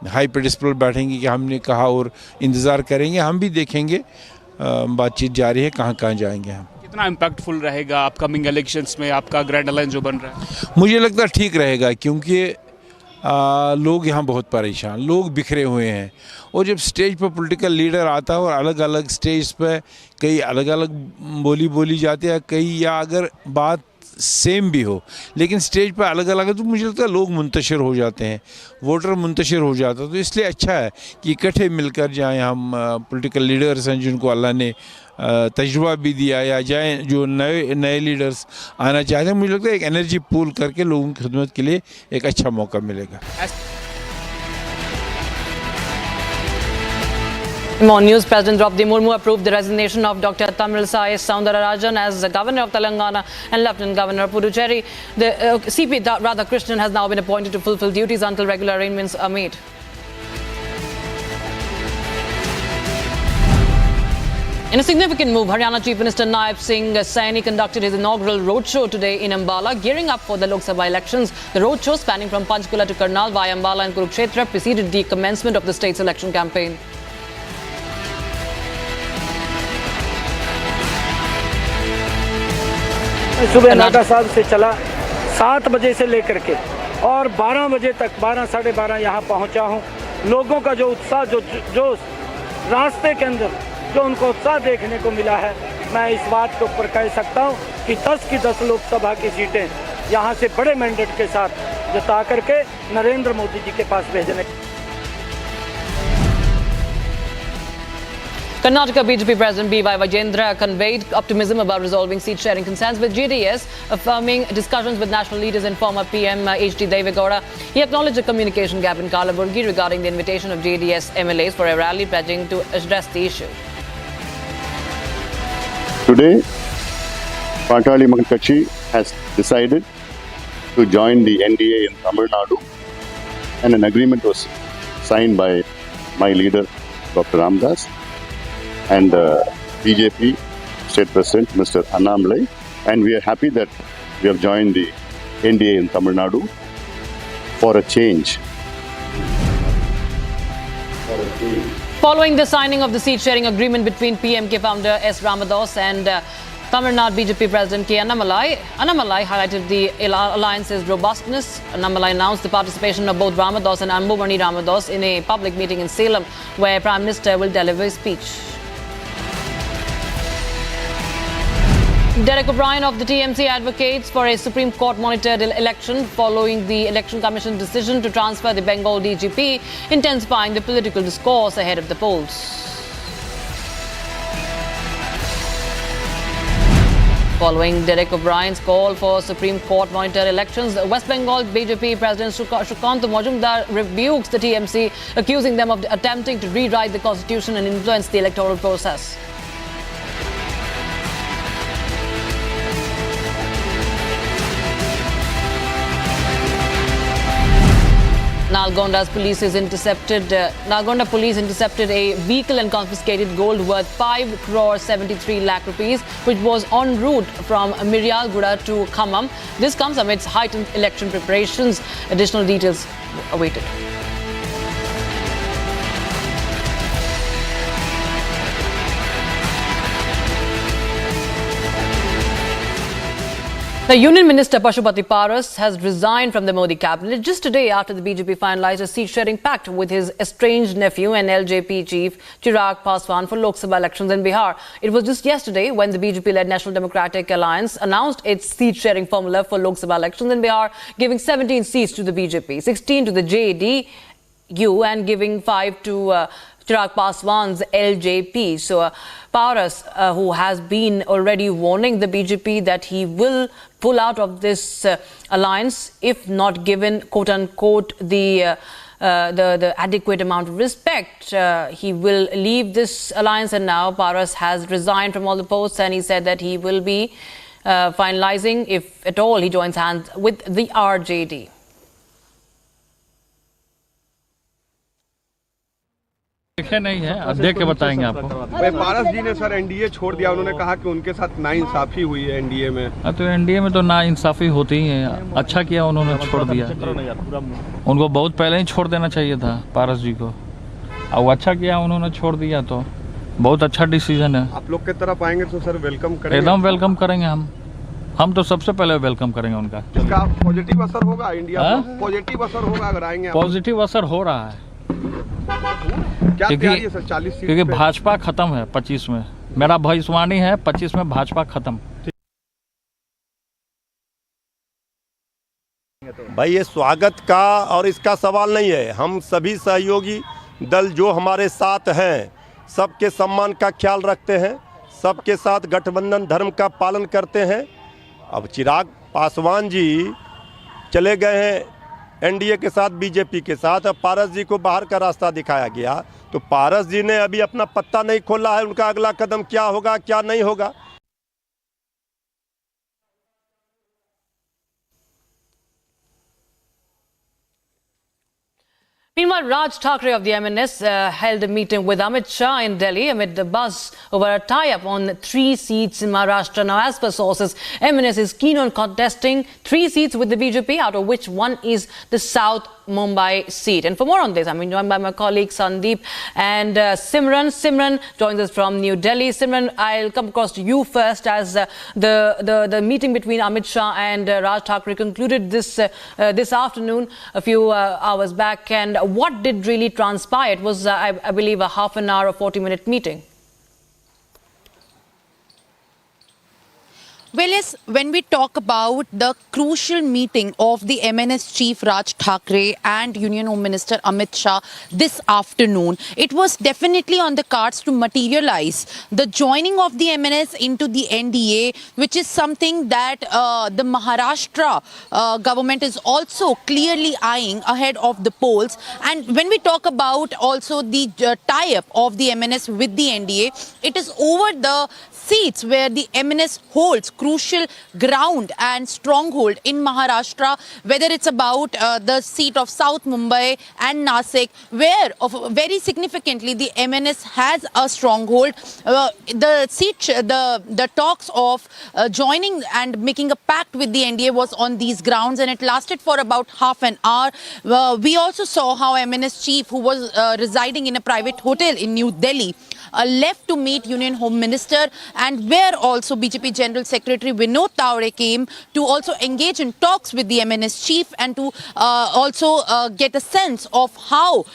S17: हाई पेडिस्टल बैठेंगे कि हमने कहा और इंतज़ार करेंगे, हम भी देखेंगे, बातचीत जारी है, कहाँ कहाँ जाएंगे हम।
S14: कितना इम्पैक्टफुल रहेगा अपकमिंग इलेक्शंस में आपका ग्रैंड अलायंस जो बन रहा है?
S17: मुझे लगता है ठीक रहेगा, क्योंकि लोग यहाँ बहुत परेशान, लोग बिखरे हुए हैं और जब स्टेज पर पॉलिटिकल लीडर आता है और अलग अलग स्टेज पर कई अलग अलग बोली जाती है, कई या अगर बात सेम भी हो लेकिन स्टेज पर अलग अलग है, तो मुझे लगता है लोग मुंतशिर हो जाते हैं, वोटर मुंतशिर हो जाता है। तो इसलिए अच्छा है कि इकट्ठे मिलकर जाएँ हम पॉलिटिकल लीडर्स हैं जिनको अल्लाह ने तजुर्बा भी दिया, या जाए जो नए लीडर्स आना चाहते हैं, मुझे लगता है एक एनर्जी पूल करके लोगों की खिदमत के लिए एक अच्छा मौका मिलेगा।
S10: More news. President Draupadi Murmu approved the resignation of Dr. Tamilisai Soundararajan as the Governor of Telangana and Lieutenant Governor of Puducherry. The CP Radhakrishnan has now been appointed to fulfill duties until regular arrangements are made. In a significant move, Haryana Chief Minister Naib Singh Saini conducted his inaugural roadshow today in Ambala, gearing up for the Lok Sabha elections. The roadshow, spanning from Panchkula to Karnal via Ambala and Kurukshetra, preceded the commencement of the state's election campaign.
S22: सुबह 9:30 से चला, 7 बजे से लेकर के और 12 बजे तक, 12 साढ़े 12 यहाँ पहुँचा हूँ। लोगों का जो उत्साह, जो रास्ते के अंदर जो उनको उत्साह देखने को मिला है, मैं इस बात के ऊपर कह सकता हूँ कि 10 की 10 लोकसभा की सीटें यहाँ से बड़े मैंडेट के साथ जता करके नरेंद्र मोदी जी के पास भेजने।
S10: Karnataka BJP President B.Y. Vijayendra conveyed optimism about resolving seat-sharing concerns with JDS, affirming discussions with national leaders and former PM H.D. Devegowda. He acknowledged a communication gap in Kalaburgi regarding the invitation of JDS MLAs for a rally, pledging to address the issue.
S23: Today, Patanjali Kachi has decided to join the NDA in Tamil Nadu, and an agreement was signed by my leader, Dr. Ramdas, and BJP State President, Mr. Annamalai, and we are happy that we have joined the NDA in Tamil Nadu for a change.
S10: Following the signing of the seat-sharing agreement between PMK founder S. Ramadas and Tamil Nadu BJP President K. Annamalai highlighted the alliance's robustness. Annamalai announced the participation of both Ramadas and Anbumani Ramadas in a public meeting in Salem, where Prime Minister will deliver a speech. Derek O'Brien of the TMC advocates for a Supreme Court monitored election following the Election Commission's decision to transfer the Bengal DGP, intensifying the political discourse ahead of the polls. Following Derek O'Brien's call for Supreme Court monitored elections, West Bengal BJP President Sushant Majumdar rebukes the TMC, accusing them of attempting to rewrite the constitution and influence the electoral process. Nalgonda police intercepted a vehicle and confiscated gold worth 5 crore 73 lakh rupees, which was en route from Miryalguda to Khammam. This comes amidst heightened election preparations. Additional details awaited. The Union Minister Pashupati Paras has resigned from the Modi cabinet just today after the BJP finalized a seat-sharing pact with his estranged nephew and LJP chief Chirag Paswan for Lok Sabha elections in Bihar. It was just yesterday when the BJP-led National Democratic Alliance announced its seat-sharing formula for Lok Sabha elections in Bihar, giving 17 seats to the BJP, 16 to the JDU and giving 5 to Chirag Paswan's LJP. So Paras, who has been already warning the BJP that he will pull out of this alliance if not given, quote-unquote, the adequate amount of respect, he will leave this alliance. And now Paras has resigned from all the posts, and he said that he will be finalizing, if at all he joins hands with the RJD.
S16: देखे नहीं है, देख के बताएंगे आपको। पारस जी ने sir NDA छोड़ दिया, उन्होंने कहा कि उनके साथ नाइंसाफी हुई है एनडीए में।
S21: तो एनडीए में तो नाइंसाफी होती ही है। अच्छा किया उन्होंने छोड़ दिया, उनको बहुत पहले ही छोड़ देना चाहिए था पारस जी को, और अच्छा किया उन्होंने छोड़ दिया, तो बहुत अच्छा डिसीजन है।
S16: आप लोग की तरफ आएंगे तो सर वेलकम करेंगे? एकदम
S21: वेलकम करेंगे हम तो सबसे पहले वेलकम करेंगे उनका।
S16: इसका पॉजिटिव असर होगा इंडिया पर? पॉजिटिव असर होगा अगर आएंगे?
S21: पॉजिटिव असर हो रहा है, क्योंकि भाजपा खत्म है 25 में। मेरा भविष्यवाणी है 25 में भाजपा खत्म।
S18: भाई ये स्वागत का और इसका सवाल नहीं है। हम सभी सहयोगी दल जो हमारे साथ हैं, सबके सम्मान का ख्याल रखते हैं, सबके साथ गठबंधन धर्म का पालन करते हैं। अब चिराग पासवान जी चले गए हैं एनडीए के साथ, बीजेपी के साथ, अब पारस जी को बाहर का रास्ता दिखाया गया, तो पारस जी ने अभी अपना पत्ता नहीं खोला है, उनका अगला कदम क्या होगा क्या नहीं होगा।
S10: Meanwhile, Raj Thackeray of the MNS held a meeting with Amit Shah in Delhi amid the buzz over a tie-up on 3 seats in Maharashtra. Now, as per sources, MNS is keen on contesting 3 seats with the BJP, out of which one is the South Mumbai seat. And for more on this, I'm joined by my colleague Sandeep and Simran. Simran joins us from New Delhi. Simran, I'll come across to you first, as the meeting between Amit Shah and Raj Thackeray concluded this afternoon, a few hours back. And what did really transpire? It was, I believe, a half an hour or 40-minute meeting.
S19: Well, yes, when we talk about the crucial meeting of the MNS chief Raj Thackeray and Union Home Minister Amit Shah this afternoon, it was definitely on the cards to materialize the joining of the MNS into the NDA, which is something that the Maharashtra government is also clearly eyeing ahead of the polls. And when we talk about also the tie-up of the MNS with the NDA, it is over the seats where the MNS holds crucial ground and stronghold in Maharashtra, whether it's about the seat of South Mumbai and Nasik, where very significantly the MNS has a stronghold. The talks of joining and making a pact with the NDA was on these grounds, and it lasted for about half an hour. We also saw how MNS chief, who was residing in a private hotel in New Delhi, left to meet Union Home Minister, and where also BJP General Secretary Vinod Tawade came to also engage in talks with the MNS chief and to also get a sense of how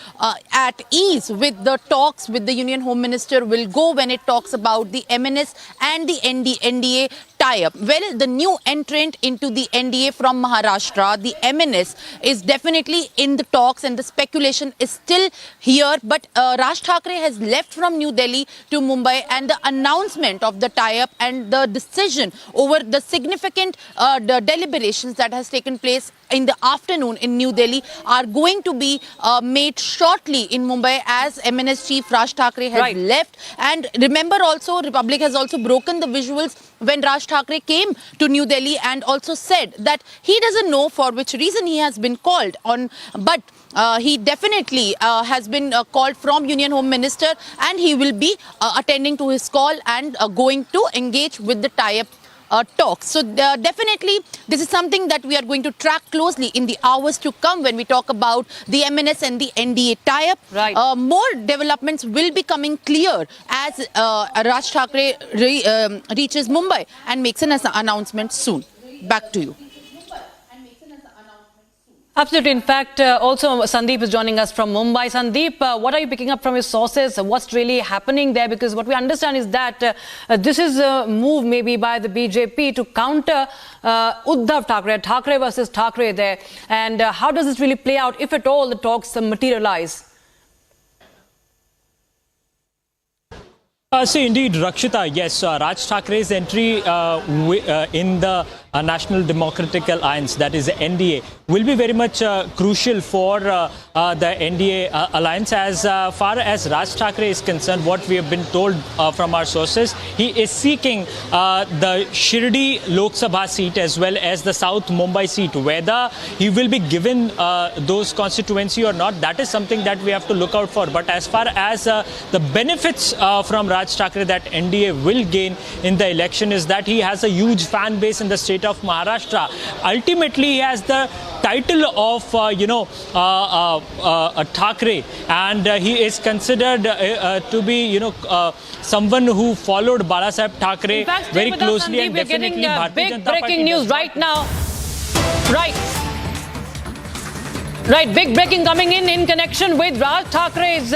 S19: at ease with the talks with the Union Home Minister will go when it talks about the MNS and the NDA tie-up. Well, the new entrant into the NDA from Maharashtra, the MNS, is definitely in the talks, and the speculation is still here. But Raj Thackeray has left from New Delhi to Mumbai, and the announcement of the tie-up and the decision over the significant the deliberations that has taken place in the afternoon in New Delhi are going to be made shortly in Mumbai, as MNS chief Raj Thackeray has left. And remember also, Republic has also broken the visuals when Raj Thackeray came to New Delhi and also said that he doesn't know for which reason he has been called on, but he definitely has been called from Union Home Minister, and he will be attending to his call and going to engage with the tie-up talks. So definitely this is something that we are going to track closely in the hours to come when we talk about the MNS and the NDA tie-up. More developments will be coming clear as Raj Thackeray reaches Mumbai and makes an announcement soon. Back to you.
S10: Absolutely. In fact, also Sandeep is joining us from Mumbai. Sandeep, what are you picking up from his sources? What's really happening there? Because what we understand is that this is a move maybe by the BJP to counter Uddhav Thackeray, Thackeray versus Thackeray there. And how does this really play out, if at all the talks materialize?
S2: So indeed, Rakshita, yes, Raj Thackre's entry in the National Democratic Alliance, that is the NDA, will be very much crucial for the NDA alliance. As far as Raj Thackeray is concerned, what we have been told from our sources, he is seeking the Shirdi Lok Sabha seat as well as the South Mumbai seat. Whether he will be given those constituency or not, that is something that we have to look out for. But as far as the benefits from Raj Thackeray that NDA will gain in the election is that he has a huge fan base in the state of Maharashtra. Ultimately, he has the title of, a Thackeray, and he is considered to be, someone who followed Balasaheb Thackeray very closely. And
S10: we're getting big breaking news right now. Right, big breaking coming in connection with Raj Thackeray's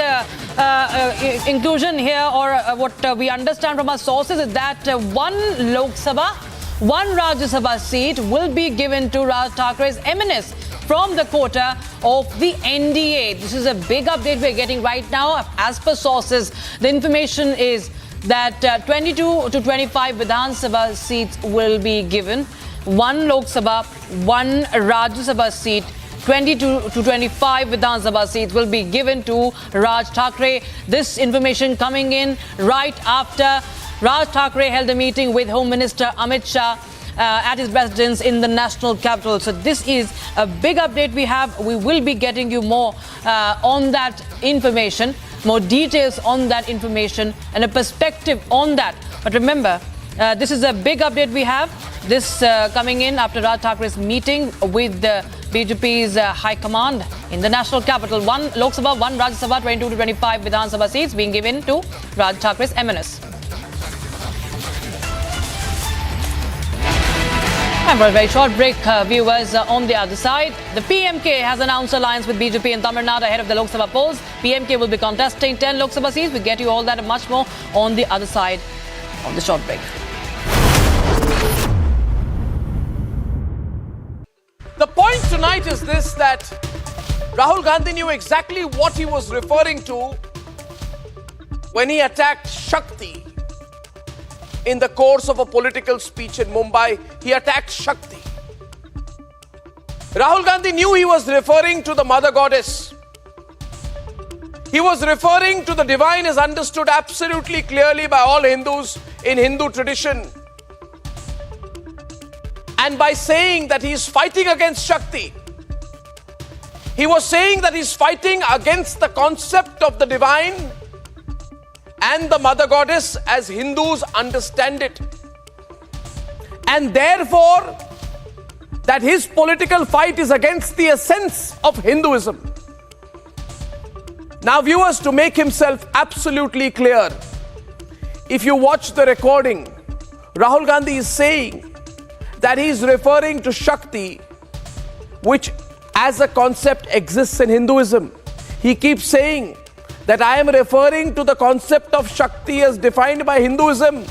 S10: inclusion here, or what we understand from our sources is that one Lok Sabha, one Rajya Sabha seat will be given to Raj Thackeray's MNS from the quota of the NDA. This is a big update we're getting right now. As per sources, the information is that 22 to 25 Vidhan Sabha seats will be given. One Lok Sabha, one Rajya Sabha seat, 22 to 25 Vidhan Sabha seats will be given to Raj Thackeray. This information coming in right after Raj Thackeray held a meeting with Home Minister Amit Shah at his residence in the national capital. So this is a big update we have. We will be getting you more on that information, more details on that information and a perspective on that. But remember, this is a big update we have. This coming in after Raj Thackeray's meeting with the BJP's High Command in the national capital. One Lok Sabha, one Rajya Sabha, 22 to 25 Vidhan Sabha seats being given to Raj Thackeray's MNS. And for a very short break, viewers, on the other side, the PMK has announced alliance with BJP in Tamil Nadu ahead of the Lok Sabha polls. PMK will be contesting 10 Lok Sabha seats. We'll get you all that and much more on the other side on the short break.
S4: The point tonight is this, that Rahul Gandhi knew exactly what he was referring to when he attacked Shakti. In the course of a political speech in Mumbai, he attacked Shakti. Rahul Gandhi knew he was referring to the mother goddess. He was referring to the divine as understood absolutely clearly by all Hindus in Hindu tradition. And by saying that he is fighting against Shakti, he was saying that he's fighting against the concept of the divine and the mother goddess as Hindus understand it. And therefore, that his political fight is against the essence of Hinduism. Now, viewers, to make himself absolutely clear, if you watch the recording, Rahul Gandhi is saying that he is referring to Shakti, which as a concept exists in Hinduism. He keeps saying that I am referring to the concept of Shakti as defined by Hinduism.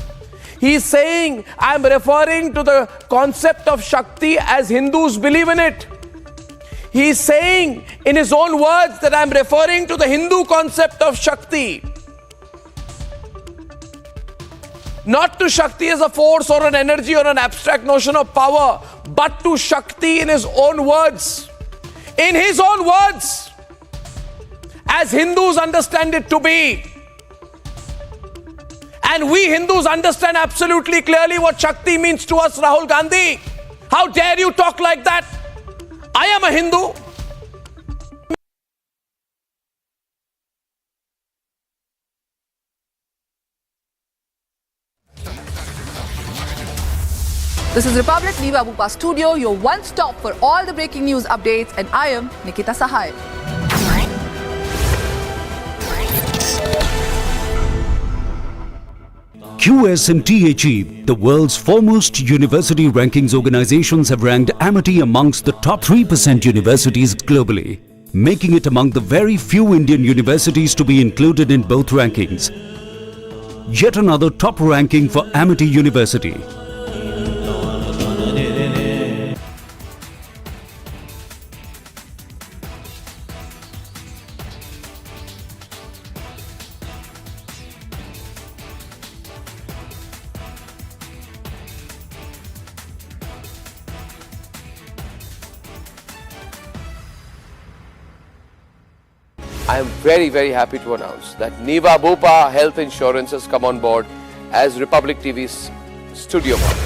S4: He is saying I am referring to the concept of Shakti as Hindus believe in it. He is saying in his own words that I am referring to the Hindu concept of Shakti. Not to Shakti as a force or an energy or an abstract notion of power, but to Shakti in his own words. In his own words, as Hindus understand it to be. And we Hindus understand absolutely clearly what Shakti means to us, Rahul Gandhi. How dare you talk like that? I am a Hindu.
S1: This is Republic Niva Bupa Studio, your one stop for all the breaking news updates, and I am Nikita Sahai.
S9: QS and THE, the world's foremost university rankings organizations, have ranked Amity amongst the top 3% universities globally, making it among the very few Indian universities to be included in both rankings. Yet another top ranking for Amity University.
S7: I am very, very happy to announce that Niva Bupa Health Insurance has come on board as Republic TV's studio partner.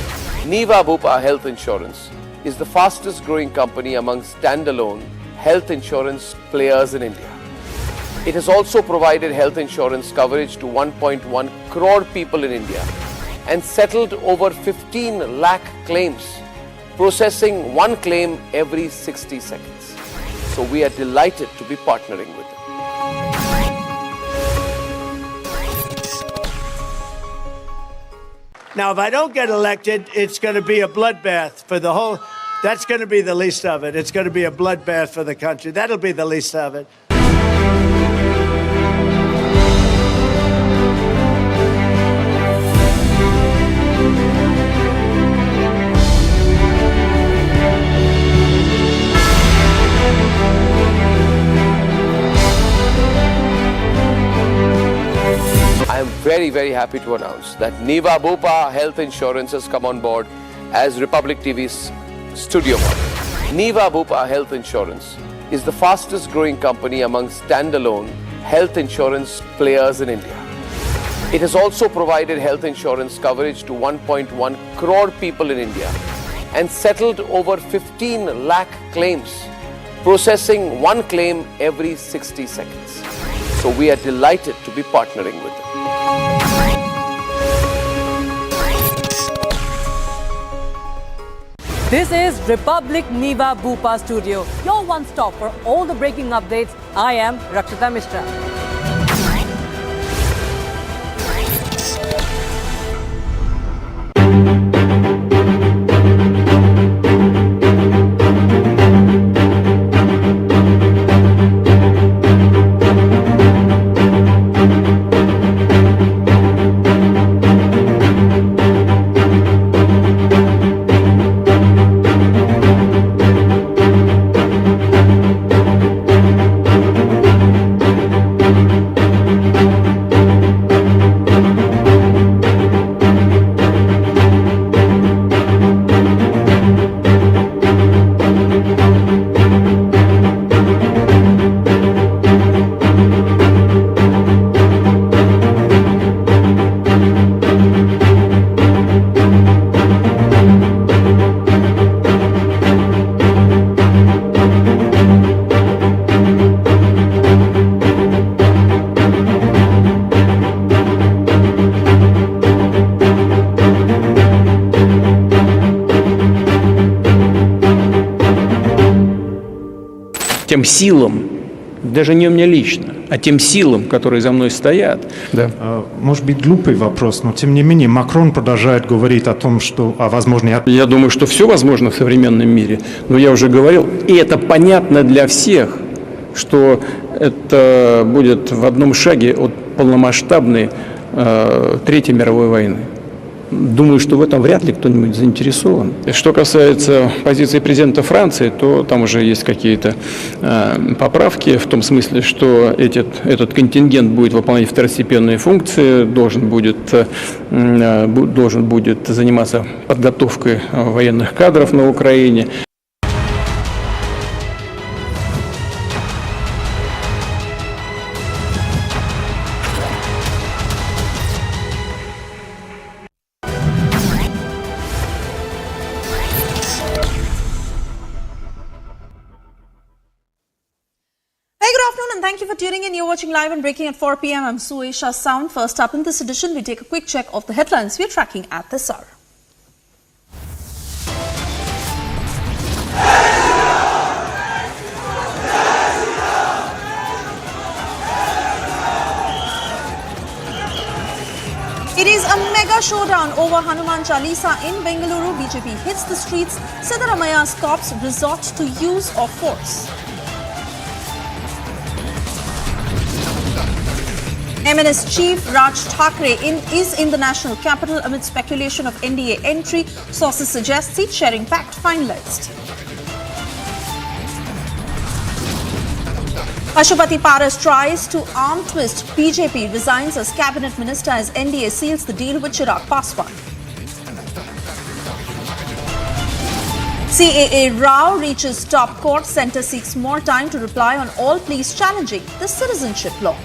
S7: Niva Bupa Health Insurance is the fastest growing company among standalone health insurance players in India. It has also provided health insurance coverage to 1.1 crore people in India and settled over 15 lakh claims, processing one claim every 60 seconds. So we are delighted to be partnering with them.
S15: Now, if I don't get elected, it's going to be a bloodbath for the whole. That's going to be the least of it. It's going to be a bloodbath for the country. That'll be the least of it.
S7: I am very, very happy to announce that Niva Bupa Health Insurance has come on board as Republic TV's studio partner. Niva Bupa Health Insurance is the fastest growing company among standalone health insurance players in India. It has also provided health insurance coverage to 1.1 crore people in India and settled over 15 lakh claims, processing one claim every 60 seconds. So we are delighted to be partnering with them.
S10: This is Republic Niva Bupa Studio, your one stop for all the breaking updates. I am Rakshita Mishra.
S5: силам, даже не мне лично, а тем силам, которые за мной стоят.
S6: Да. Может быть, глупый вопрос, но тем не менее Макрон продолжает говорить о том, что возможно...
S5: Я думаю, что все возможно в современном мире, но я уже говорил, и это понятно для всех, что это будет в одном шаге от полномасштабной Третьей мировой войны. Думаю, что в этом вряд ли кто-нибудь заинтересован. Что касается позиции президента Франции, то там уже есть какие-то поправки в том смысле, что этот контингент будет выполнять второстепенные функции, должен будет заниматься подготовкой военных кадров на Украине.
S3: Thank you for tuning in. You're watching Live and Breaking at 4 p.m. I'm Suesha Sound. First up in this edition, we take a quick check of the headlines we're tracking at this hour. It is a mega showdown over Hanuman Chalisa in Bengaluru. BJP hits the streets. Siddharamaya's cops resort to use of force. MNS chief Raj Thakre is in the national capital amid speculation of NDA entry. Sources suggest seat sharing pact finalized. Pashupati Paras tries to arm twist BJP, resigns as cabinet minister as NDA seals the deal with Chirag Paswan. CAA Rao reaches top court. Centre seeks more time to reply on all pleas challenging the citizenship law.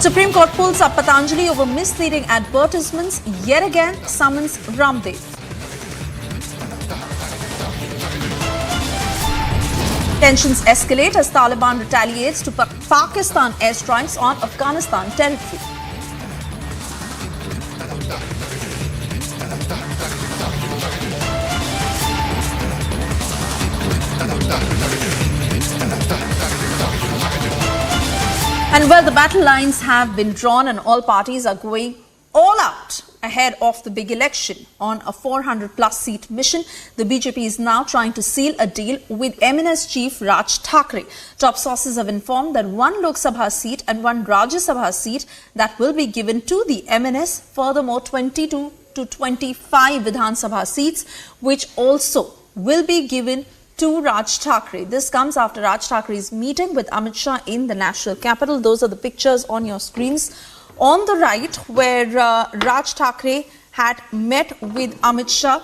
S3: Supreme Court pulls up Patanjali over misleading advertisements. Yet again, summons Ramdev. Tensions escalate as Taliban retaliates to Pakistan airstrikes on Afghanistan territory. And well, the battle lines have been drawn and all parties are going all out ahead of the big election. On a 400-plus seat mission, the BJP is now trying to seal a deal with MNS chief Raj Thakre. Top sources have informed that one Lok Sabha seat and one Rajya Sabha seat that will be given to the MNS. Furthermore, 22 to 25 Vidhan Sabha seats, which also will be given to Raj Thakre. This comes after Raj Thakre's meeting with Amit Shah in the national capital. Those are the pictures on your screens. On the right, where Raj Thakre had met with Amit Shah,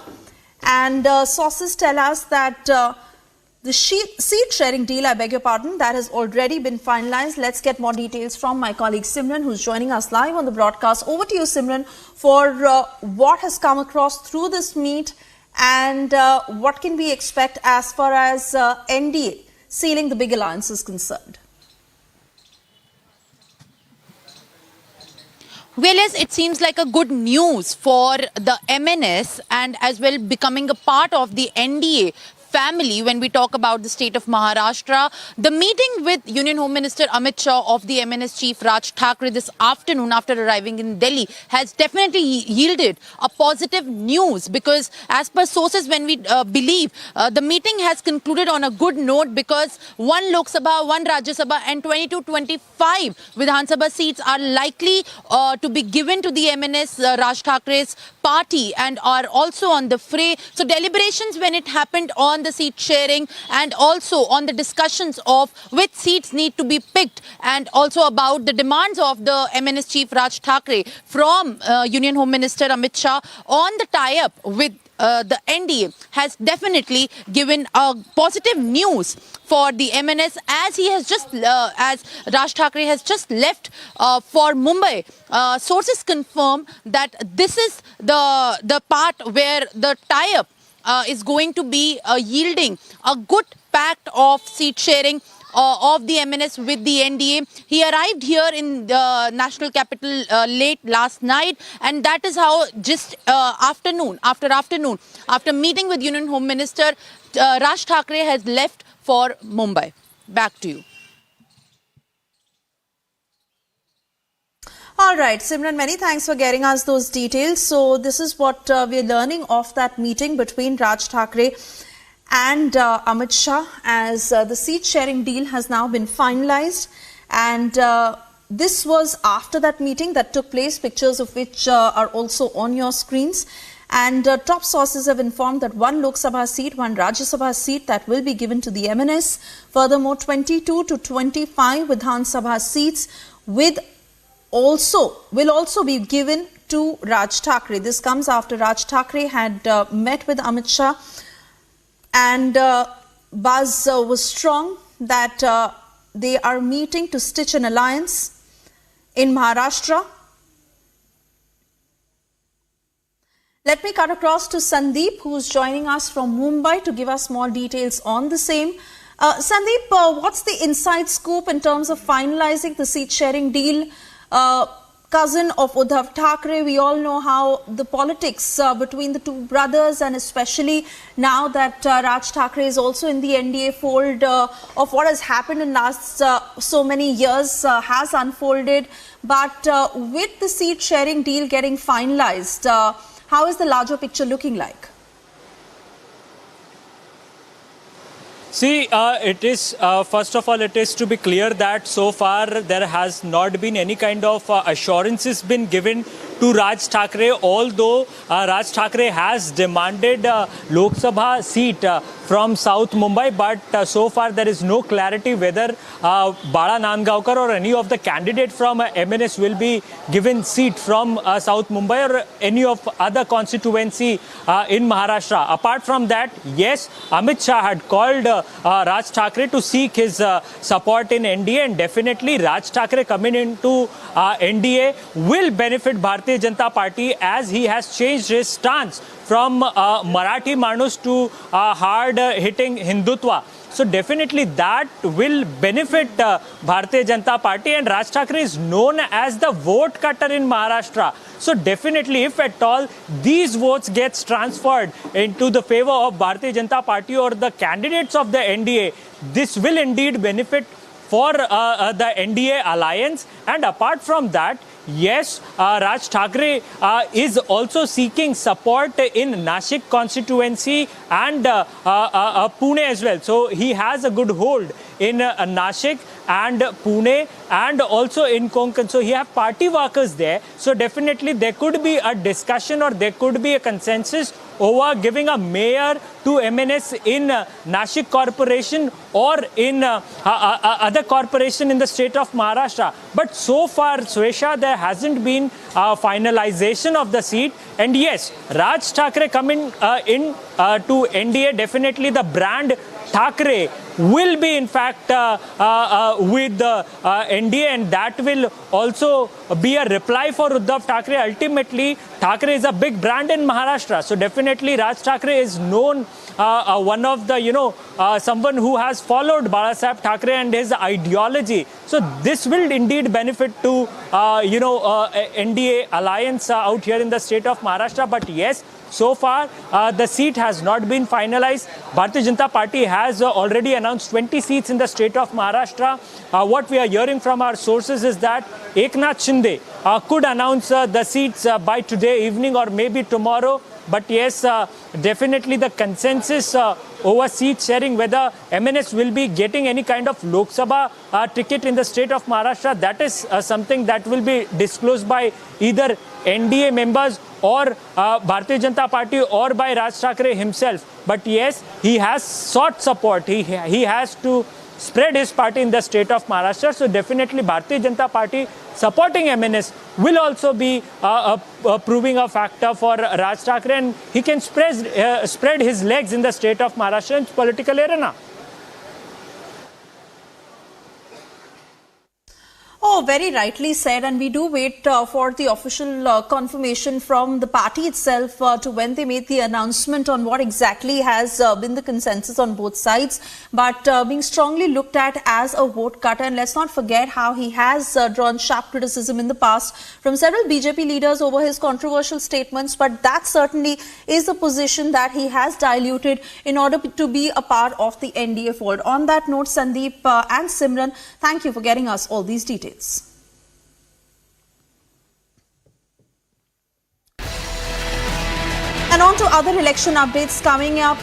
S3: and sources tell us that the seat sharing deal, I beg your pardon, that has already been finalized. Let's get more details from my colleague Simran, who's joining us live on the broadcast. Over to you, Simran, for what has come across through this meet and what can we expect as far as NDA sealing the big alliance is concerned.
S19: Well, yes, it seems like a good news for the MNS and as well becoming a part of the NDA family when we talk about the state of Maharashtra. The meeting with Union Home Minister Amit Shah of the MNS chief Raj Thakre this afternoon after arriving in Delhi has definitely yielded a positive news, because as per sources, when we believe the meeting has concluded on a good note, because one Lok Sabha, one Rajya Sabha and 22-25 Vidhan Sabha seats are likely to be given to the MNS Raj Thakre's party and are also on the fray. So deliberations when it happened on the seat sharing and also on the discussions of which seats need to be picked and also about the demands of the MNS chief Raj Thakre from Union Home Minister Amit Shah on the tie-up with the NDA has definitely given a positive news for the MNS, as he has just, as Raj Thakre has just left for Mumbai. Sources confirm that this is the part where the tie-up is going to be yielding a good pact of seat sharing of the MNS with the NDA. He arrived here in the national capital late last night, and that is how just after meeting with Union Home Minister, Raj Thackeray has left for Mumbai. Back to you.
S3: All right, Simran, many thanks for getting us those details. So this is what we're learning of that meeting between Raj Thackeray and Amit Shah, as the seat sharing deal has now been finalized. And this was after that meeting that took place, pictures of which are also on your screens. And top sources have informed that one Lok Sabha seat, one Rajya Sabha seat that will be given to the MNS. Furthermore, 22 to 25 Vidhan Sabha seats will also be given to Raj Thackeray. This comes after Raj Thackeray had met with Amit Shah, and buzz was strong that they are meeting to stitch an alliance in Maharashtra. Let me cut across to Sandeep, who's joining us from Mumbai to give us more details on the same. Sandeep, what's the inside scoop in terms of finalizing the seat sharing deal? Cousin of Uddhav Thackeray, we all know how the politics between the two brothers, and especially now that Raj Thackeray is also in the NDA fold, of what has happened in last so many years has unfolded. But with the seat sharing deal getting finalized, how is the larger picture looking like?
S2: See, it is, first of all, it is to be clear that so far there has not been any kind of assurances been given to Raj Thackeray, although Raj Thackeray has demanded Lok Sabha seat from South Mumbai, but so far there is no clarity whether Bala Nandgaonkar or any of the candidate from MNS will be given seat from South Mumbai or any of other constituency in Maharashtra. Apart from that, yes, Amit Shah had called Raj Thackeray to seek his support in NDA, and definitely Raj Thackeray coming into NDA will benefit Bharatiya Janata Party, as he has changed his stance from Marathi Manus to hard-hitting Hindutva. So definitely that will benefit Bharatiya Janata Party, and Raj Thackeray is known as the vote cutter in Maharashtra. So definitely, if at all these votes gets transferred into the favor of Bharatiya Janata Party or the candidates of the NDA, this will indeed benefit for the NDA alliance. And apart from that, yes, Raj Thackeray is also seeking support in Nashik constituency and Pune as well. So he has a good hold in Nashik and Pune and also in Konkan. So he have party workers there. So definitely there could be a discussion or there could be a consensus over giving a mayor to MNS in Nashik corporation or in other corporation in the state of Maharashtra. But so far, Swesha, there hasn't been finalization of the seat. And yes, Raj Thackeray coming in to NDA, definitely the brand Thackeray will be in fact with the NDA, and that will also be a reply for Uddhav Thackeray. Ultimately, Thackeray is a big brand in Maharashtra. So definitely Raj Thackeray is known one of the, someone who has followed Balasaheb Thackeray and his ideology. So this will indeed benefit to, NDA alliance out here in the state of Maharashtra. But yes, so far, the seat has not been finalized. Bharatiya Janata Party has already announced 20 seats in the state of Maharashtra. What we are hearing from our sources is that Eknath Shinde could announce the seats by today evening or maybe tomorrow. But yes, definitely the consensus over seat sharing, whether MNS will be getting any kind of Lok Sabha ticket in the state of Maharashtra, that is something that will be disclosed by either NDA members or Bharatiya Janata Party or by Raj Thackeray himself. But yes, he has sought support. He has to spread his party in the state of Maharashtra. So definitely Bharatiya Janata Party supporting MNS will also be proving a factor for Raj Thackeray, and he can spread his legs in the state of Maharashtra's political arena.
S3: very rightly said, and we do wait for the official confirmation from the party itself to when they made the announcement on what exactly has been the consensus on both sides, but being strongly looked at as a vote cutter. And let's not forget how he has drawn sharp criticism in the past from several BJP leaders over his controversial statements, but that certainly is a position that he has diluted in order to be a part of the NDA fold. On that note, Sandeep and Simran, thank you for getting us all these details. And on to other election updates coming up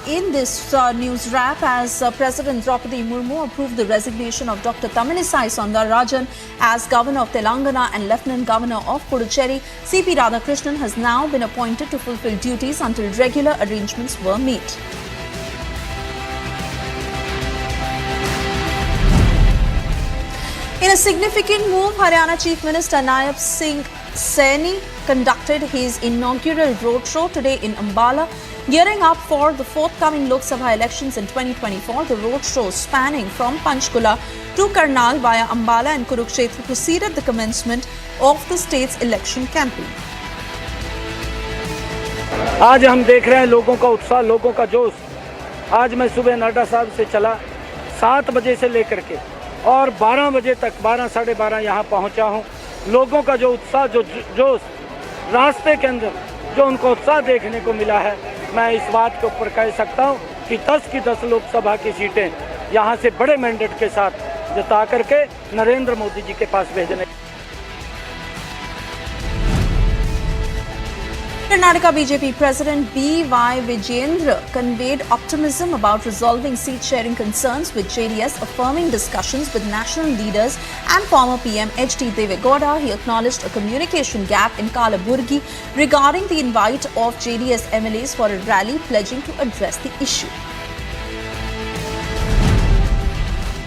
S3: in this news wrap, as President Draupadi Murmu approved the resignation of Dr. Tamilisai Soundararajan as Governor of Telangana and Lieutenant Governor of Puducherry. CP Radhakrishnan has now been appointed to fulfill duties until regular arrangements were made. In a significant move, Haryana Chief Minister Naib Singh Saini conducted his inaugural roadshow today in Ambala. Gearing up for the forthcoming Lok Sabha elections in 2024, the roadshow spanning from Panchkula to Karnal via Ambala and Kurukshetra preceded the commencement of the state's election campaign.
S22: आज हम देख रहे हैं लोगों का उत्साह, लोगों का जोश। आज मैं सुबह नड्डा साहब से चला 7 बजे से लेकर के और 12 बजे तक 12 साढ़े 12 यहाँ पहुँचा हूँ। लोगों का जो उत्साह, जो जोश, रास्ते के अंदर जो उनको उत्साह देखने को मिला है, मैं इस बात के ऊपर कह सकता हूँ कि 10 की 10 लोकसभा की सीटें यहाँ से बड़े मैंडेट के साथ जिता करके नरेंद्र मोदी जी के पास भेजने।
S3: Karnataka BJP President B.Y. Vijayendra conveyed optimism about resolving seat-sharing concerns with JDS, affirming discussions with national leaders and former PM H.D. Devegowda. He acknowledged a communication gap in Kalaburgi regarding the invite of JDS MLAs for a rally, pledging to address the issue.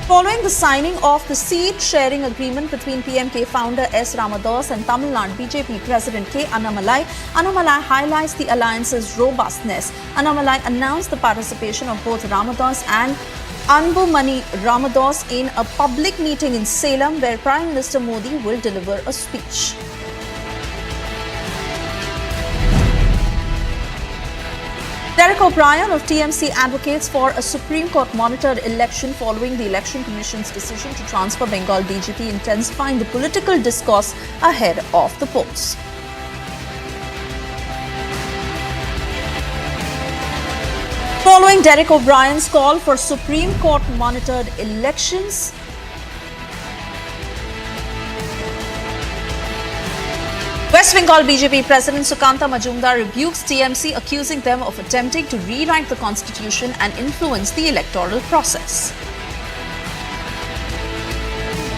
S3: Following the signing of the seat-sharing agreement between PMK founder S. Ramadas and Tamil Nadu BJP President K. Annamalai, Annamalai highlights the alliance's robustness. Annamalai announced the participation of both Ramadas and Anbumani Ramadas in a public meeting in Salem, where Prime Minister Modi will deliver a speech. Derek O'Brien of TMC advocates for a Supreme Court monitored election following the Election Commission's decision to transfer Bengal BJP, intensifying the political discourse ahead of the polls. Following Derek O'Brien's call for Supreme Court monitored elections, West Bengal BJP President Sukanta Majumdar rebukes TMC, accusing them of attempting to rewrite the constitution and influence the electoral process.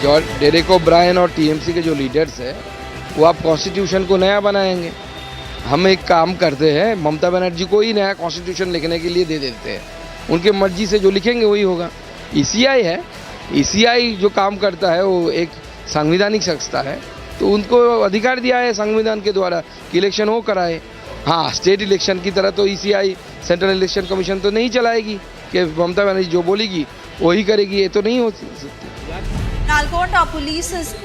S8: जो Derek O'Brien और TMC के जो leaders हैं, वो आप constitution को नया बनाएंगे। हम एक काम करते हैं, ममता बनर्जी को ही नया कॉन्स्टिट्यूशन लिखने के लिए दे देते हैं। उनके मर्जी से जो लिखेंगे वही होगा। ईसीआई है, ईसीआई जो काम करता है वो एक संवैधानिक संस्था है, तो उनको अधिकार दिया है संविधान के द्वारा कि इलेक्शन हो कराए। हाँ, स्टेट इलेक्शन की तरह तो ईसीआई सेंट्रल इलेक्शन कमीशन तो नहीं चलाएगी कि ममता बनर्जी जो बोलेगी वही करेगी, ये तो नहीं हो सकती।
S3: Nalgonda police's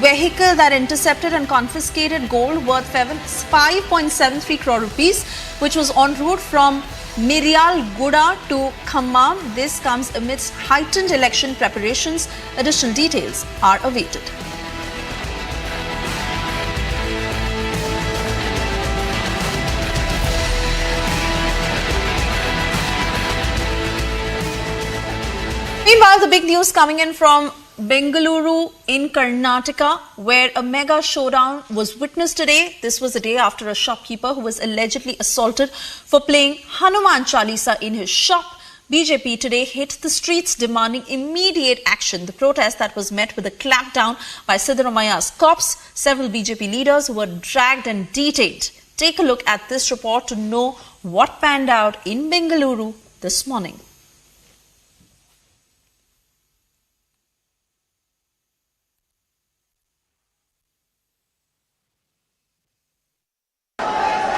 S3: vehicle that intercepted and confiscated gold worth 5.73 crore rupees, which was en route from Mirial Guda to Khammam. This comes amidst heightened election preparations. Additional details are awaited. Meanwhile, the big news coming in from Bengaluru in Karnataka, where a mega showdown was witnessed today. This was the day after a shopkeeper who was allegedly assaulted for playing Hanuman Chalisa in his shop. BJP today hit the streets demanding immediate action. The protest that was met with a clampdown by Siddaramaya's cops. Several BJP leaders were dragged and detained. Take a look at this report to know what panned out in Bengaluru this morning.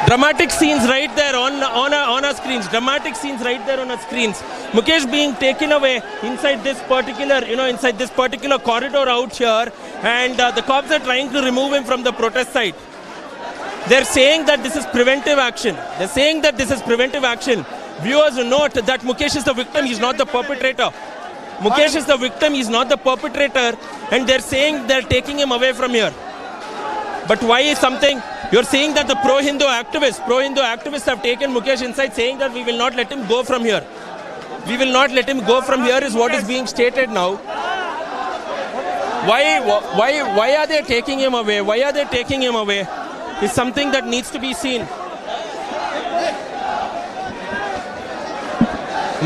S11: Dramatic scenes right there on our screens. Dramatic scenes right there on our screens. Mukesh being taken away inside this particular corridor out here, and the cops are trying to remove him from the protest site. They're saying that this is preventive action. Viewers note that Mukesh is the victim, he's not the perpetrator. Mukesh is the victim, he's not the perpetrator, and they're saying they're taking him away from here. But why is something? You're saying that the pro-Hindu activists have taken Mukesh inside, saying that we will not let him go from here. We will not let him go from here is what is being stated now. Why are they taking him away? Why are they taking him away? Is something that needs to be seen.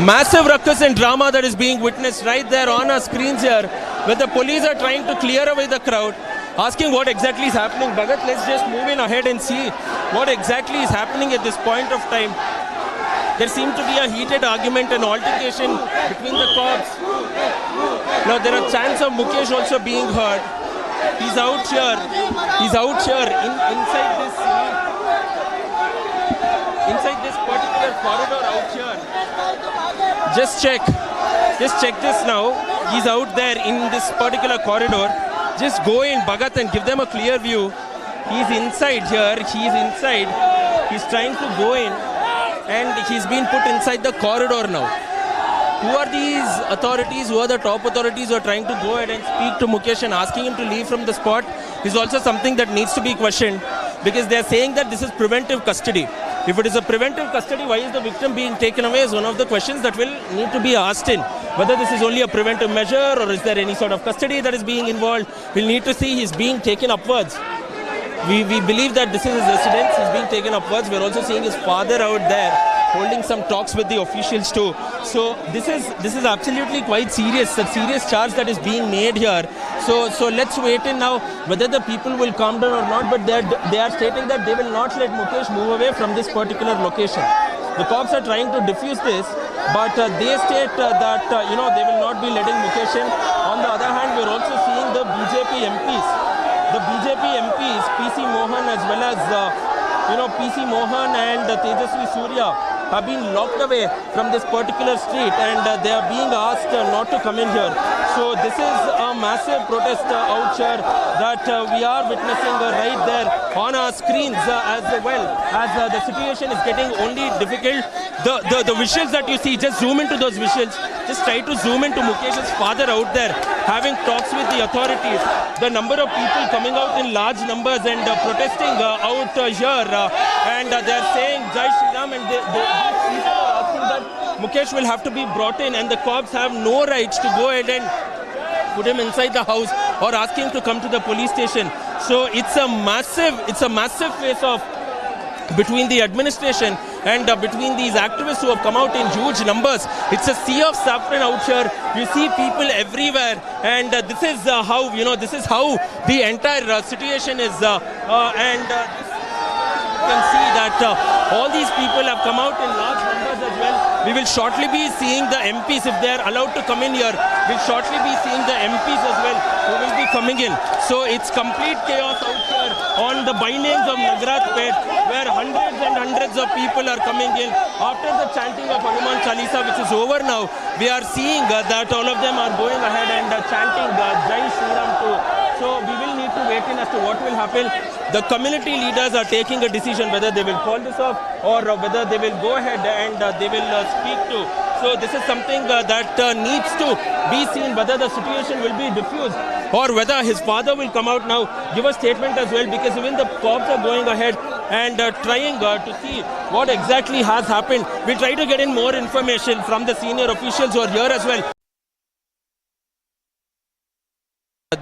S11: Massive ruckus and drama that is being witnessed right there on our screens here, where the police are trying to clear away the crowd, asking what exactly is happening. Bhagat, let's just move in ahead and see what exactly is happening at this point of time. There seemed to be a heated argument and altercation between the cops. Now there are chants of Mukesh also being heard. He's out here. Inside this particular corridor out here. Just check this now. He's out there in this particular corridor. Just go in, Bhagat, and give them a clear view. He's inside here. He's trying to go in, and he's been put inside the corridor now. Who are these authorities? Who are the top authorities who are trying to go ahead and speak to Mukesh and asking him to leave from the spot? Is also something that needs to be questioned, because they are saying that this is preventive custody. If it is a preventive custody, why is the victim being taken away is one of the questions that will need to be asked in. Whether this is only a preventive measure or is there any sort of custody that is being involved, we'll need to see. He's being taken upwards. We believe that this is his residence. He's being taken upwards. We're also seeing his father out there holding some talks with the officials too. So this is absolutely quite serious. A serious charge that is being made here. So let's wait in now whether the people will calm down or not. But they are stating that they will not let Mukesh move away from this particular location. The cops are trying to diffuse this, but they state that they will not be letting Mukesh in. On the other hand, we're also seeing the BJP MPs. The BJP MPs, PC Mohan as well as PC Mohan and Tejasvi Surya have been locked away from this particular street, and they are being asked not to come in here. So this is a massive protest out here that we are witnessing right there on our screens as well, as the situation is getting only difficult. The visuals that you see, just zoom into those visuals. Just try to zoom into Mukesh's father out there having talks with the authorities. The number of people coming out in large numbers and protesting out here, and they're saying Jai Shri Ram, and they are asking that Mukesh will have to be brought in, and the cops have no rights to go ahead and put him inside the house or ask him to come to the police station. So it's a massive face-off between the administration and between these activists who have come out in huge numbers. It's a sea of saffron out here. You see people everywhere, and this is how the entire situation is. You can see that all these people have come out in large numbers as well. We will shortly be seeing the MPs, if they are allowed to come in here. We'll shortly be seeing the MPs as well who will be coming in. So it's complete chaos out here on the bylanes of Nagratpet, where hundreds and hundreds of people are coming in. After the chanting of Hanuman Chalisa, which is over now, we are seeing that all of them are going ahead and chanting Jai Shri Ram too. So we will need to wait in as to what will happen. The community leaders are taking a decision whether they will call this off or whether they will go ahead and they will speak to. So this is something that needs to be seen, whether the situation will be diffused or whether his father will come out now, give a statement as well, because even the cops are going ahead and trying to see what exactly has happened. We try to get in more information from the senior officials who are here as well.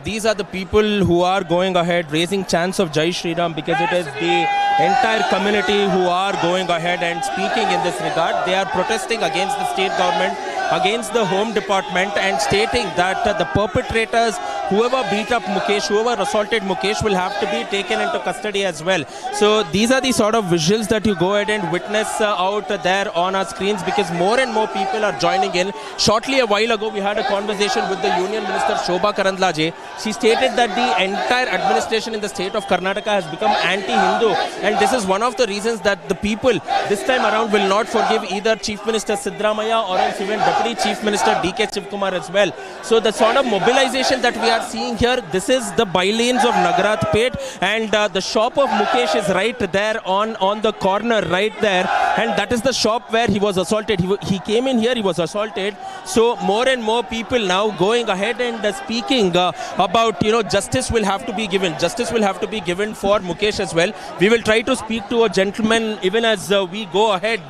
S11: These are the people who are going ahead raising chants of Jai Shri Ram, because it is the entire community who are going ahead and speaking in this regard. They are protesting against the state government, against the Home Department, and stating that the perpetrators whoever beat up Mukesh, whoever assaulted Mukesh will have to be taken into custody as well. So these are the sort of visuals that you go ahead and witness out there on our screens, because more and more people are joining in. Shortly a while ago, we had a conversation with the Union Minister Shobha Karandlaje. She stated that the entire administration in the state of Karnataka has become anti-Hindu, and this is one of the reasons that the people this time around will not forgive either Chief Minister Siddaramaiah or else even Deputy Chief Minister D.K. Shivkumar as well. So the sort of mobilization that we are seeing here, this is the bylanes of Nagarath Pet, and the shop of Mukesh is right there on the corner right there, and that is the shop where he was assaulted. He came in here, he was assaulted. So more and more people now going ahead and speaking about, justice will have to be given. Justice will have to be given for Mukesh as well. We will try to speak to a gentleman even as we go ahead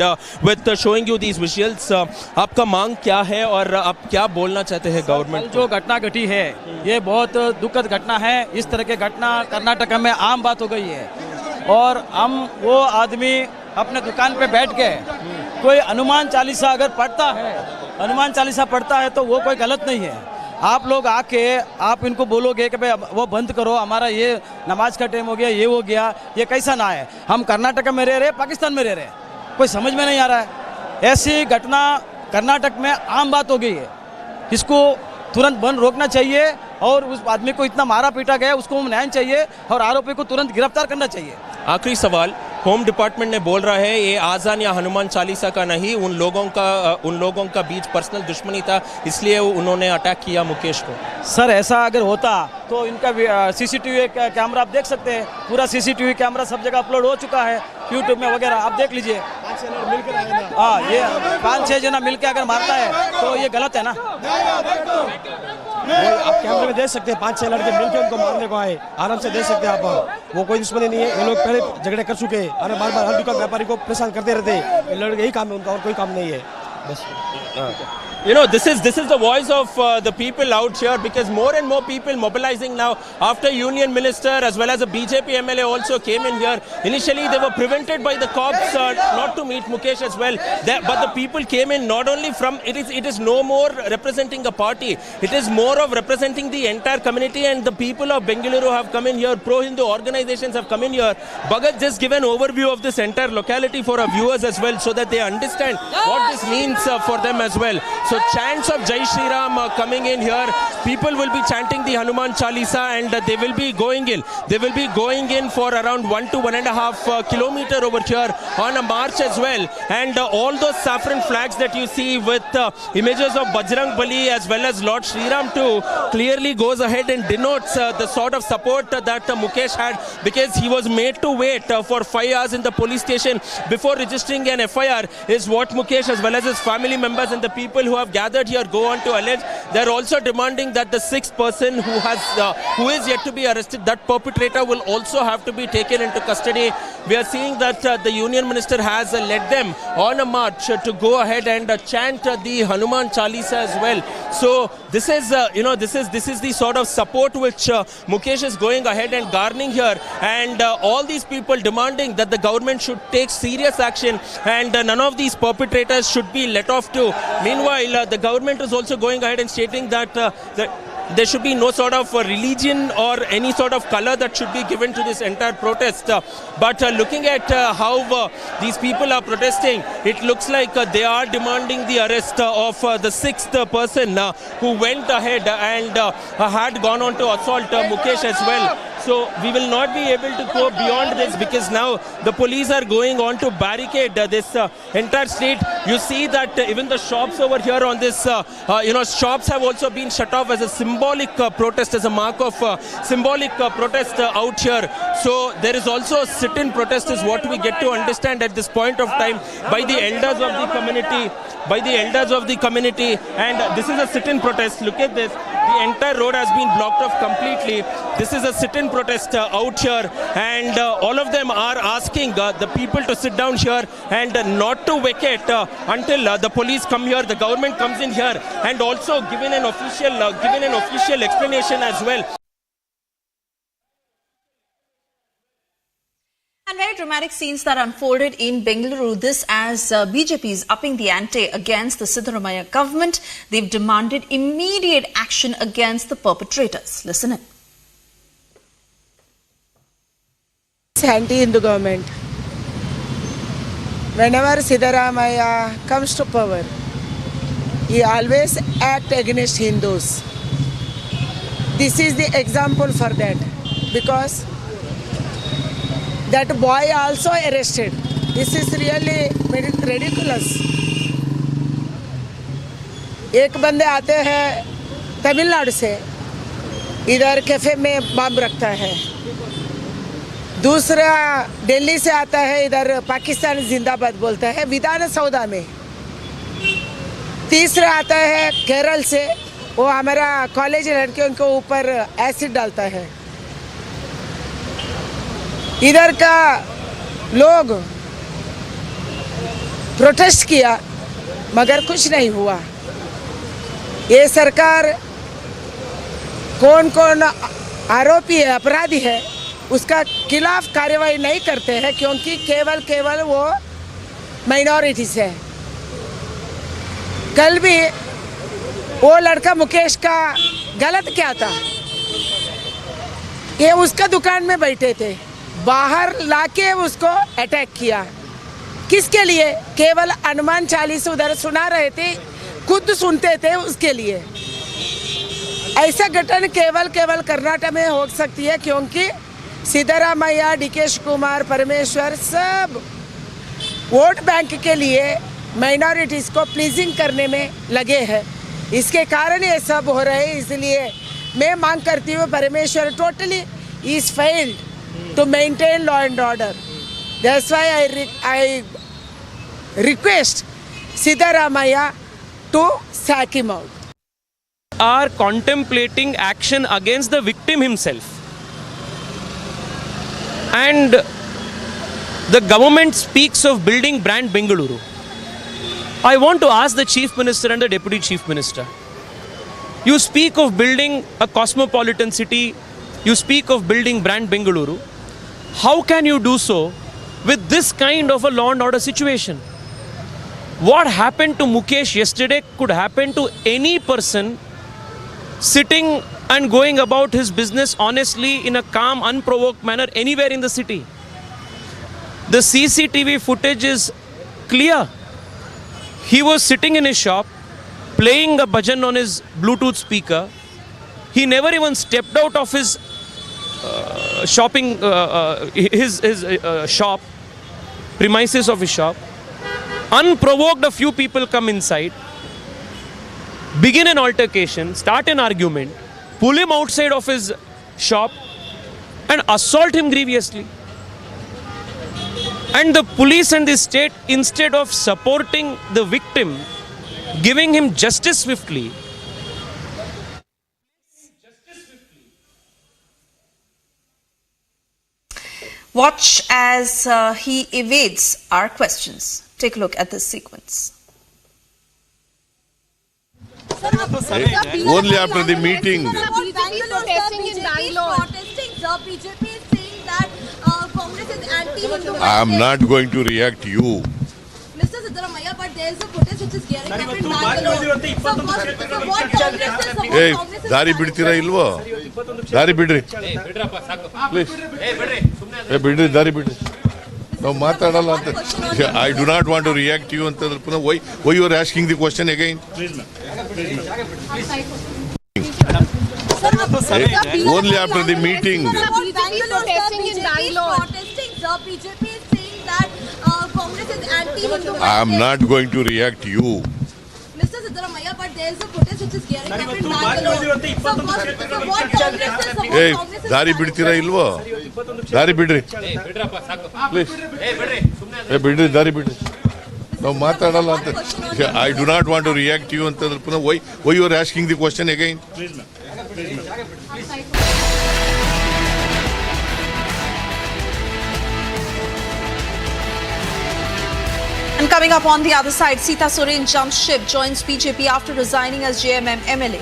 S11: with showing you these visuals. आपका मांग क्या है और आप क्या बोलना चाहते हैं गवर्नमेंट?
S12: जो घटना घटी है ये बहुत दुखद घटना है। इस तरह की घटना कर्नाटक में आम बात हो गई है, और हम वो आदमी अपने दुकान पे बैठ के कोई हनुमान चालीसा अगर पढ़ता है तो वो कोई गलत नहीं है। आप लोग आके आप इनको बोलोगे कि भाई वो बंद करो, हमारा ये नमाज का टाइम हो गया, ये हो गया, ये कैसा ना है। हम कर्नाटक में रह रहे, पाकिस्तान में रह रहे, कोई समझ में नहीं आ रहा है। ऐसी घटना कर्नाटक में आम बात हो गई है, इसको तुरंत बंद रोकना चाहिए, और उस आदमी को इतना मारा पीटा गया उसको न्याय चाहिए, और आरोपी को तुरंत गिरफ्तार करना चाहिए।
S11: आखिरी सवाल, होम डिपार्टमेंट ने बोल रहा है ये आज़ान या हनुमान चालीसा का नहीं, उन लोगों का बीच पर्सनल दुश्मनी था, इसलिए उन्होंने अटैक किया मुकेश को।
S12: सर ऐसा अगर होता तो इनका सीसीटीवी कैमरा आप देख सकते हैं, पूरा सीसीटीवी कैमरा सब जगह अपलोड हो चुका है, यूट्यूब में वगैरह आप देख लीजिए। हाँ, ये 5-6 जना मिलकर अगर मारता है तो ये गलत है ना।
S13: आप कैमरे में देख सकते हैं, 5-6 लड़के मिलकर उनको मारने को आए, आराम से देख सकते हैं आप। वो कोई दुश्मनी नहीं है, ये लोग पहले झगड़े कर चुके हैं, और बार बार हर दुकान व्यापारी को परेशान करते रहते हैं। लड़के यही काम है उनका, और कोई काम नहीं है बस।
S11: This is the voice of the people out here, because more and more people mobilizing now after Union Minister as well as a BJP MLA also came in here. Initially they were prevented by the cops not to meet Mukesh as well, but the people came in not only from, it is no more representing a party, it is more of representing the entire community, and the people of Bengaluru have come in here, pro-Hindu organizations have come in here. Bhagat just give an overview of this entire locality for our viewers as well, so that they understand what this means for them as well. So chants of Jai Shri Ram are coming in here. People will be chanting the Hanuman Chalisa, and they will be going in. They will be going in for around 1 to 1.5 kilometer over here on a march as well. And all those saffron flags that you see with images of Bajrang Bali as well as Lord Shri Ram too clearly goes ahead and denotes the sort of support that Mukesh had, because he was made to wait for 5 hours in the police station before registering an FIR, is what Mukesh as well as his family members and the people who have gathered here go on to allege. They are also demanding that the 6th person who is yet to be arrested, that perpetrator, will also have to be taken into custody. We are seeing that the Union Minister has led them on a march to go ahead and chant the Hanuman Chalisa as well. So this is this is the sort of support which Mukesh is going ahead and garnering here, and all these people demanding that the government should take serious action, and none of these perpetrators should be let off too. Meanwhile, the government is also going ahead and stating that there should be no sort of religion or any sort of color that should be given to this entire protest. But looking at how these people are protesting, it looks like they are demanding the arrest of the 6th person who went ahead and had gone on to assault Mukesh as well. So we will not be able to go beyond this, because now the police are going on to barricade this entire street. You see that even the shops over here on this, shops have also been shut off as a symbolic protest, as a mark of symbolic protest out here. So there is also a sit-in protest, is what we get to understand at this point of time, by the elders of the community, and this is a sit-in protest. Look at this. The entire road has been blocked off completely. This is a sit-in protest out here, and all of them are asking the people to sit down here and not to vacate until the police come here, the government comes in here, and also given an official explanation as well.
S3: And very dramatic scenes that unfolded in Bengaluru. This as BJP is upping the ante against the Siddaramaiah government. They've demanded immediate action against the perpetrators. Listen in.
S14: It's anti-Hindu government. Whenever Siddaramaiah comes to power, he always acts against Hindus. This is the example for that, because that boy also arrested. This is really ridiculous. एक बंदे आते हैं तमिलनाडु से, इधर cafe में बम रखता है. दूसरा दिल्ली से आता है, इधर पाकिस्तान जिंदाबाद बोलता है विधान सौदा में. तीसरा आता है केरल से, वो हमारा कॉलेज लड़कियों के ऊपर एसिड डालता है. इधर का लोग प्रोटेस्ट किया मगर कुछ नहीं हुआ. ये सरकार कौन कौन आरोपी है, अपराधी है, उसका खिलाफ कार्रवाई नहीं करते हैं, क्योंकि केवल वो माइनॉरिटीज है. कल भी वो लड़का मुकेश का गलत क्या था, ये उसका दुकान में बैठे थे, बाहर लाके उसको अटैक किया. किसके लिए? केवल हनुमान चालीसा उधर सुना रहे थे, खुद सुनते थे उसके लिए. ऐसा घटना केवल कर्नाटक में हो सकती है, क्योंकि सिद्धरामैया, डीके कुमार, परमेश्वर सब वोट बैंक के लिए माइनॉरिटीज को प्लीजिंग करने में लगे हैं. इसके कारण ये सब हो रहे हैं. इसलिए मैं मांग करती हूँ, Parameshwar totally is failed to maintain law and order. That's why I request Siddaramaiah to sack him out.
S11: Are contemplating action against the victim himself. And the government speaks of building brand Bengaluru. I want to ask the Chief Minister and the Deputy Chief Minister. You speak of building a cosmopolitan city. You speak of building brand Bengaluru. How can you do so with this kind of a law and order situation? What happened to Mukesh yesterday could happen to any person sitting and going about his business honestly in a calm, unprovoked manner anywhere in the city. The CCTV footage is clear. He was sitting in his shop, playing a bhajan on his Bluetooth speaker. He never even stepped out of his shop, premises of his shop. Unprovoked, a few people come inside, begin an altercation, start an argument, pull him outside of his shop and assault him grievously. And the police and the state, instead of supporting the victim, giving him justice swiftly,
S3: Watch as he evades our questions. Take a look at this sequence.
S17: Only after the meeting. I am not going to react to you.
S20: Mr. Siddaramaiah, but there is a protest which is gearing up in Bengaluru. So what Congress is about?
S17: Hey, दारी बिड़तीरा इल्वा? दारी बिड़री. Please. Hey, बिड़री दारी बिड़री. No, माताड़ाला अंत. I do not want to react to you अंत. Why you are asking the question again? Please, ma'am. Hey, only after the meeting.
S20: BJP is saying that Congress is anti-Hindu.
S17: I am not going to react to you.
S20: Mr. Siddaramaiah, but there is a protest which is gearing up in Bengaluru. So what Congress is about?
S17: Hey, दारी बिड़तीरा इल्वा? दारी बिड़री. Please. Hey, बिड़री दारी बिड़री. No, माताड़ाला अंत. I do not want to react to you अंत. Why you are asking the question again? Please, ma'am.
S3: And coming up on the other side, Sita Soren jumps ship, joins BJP after resigning as JMM MLA.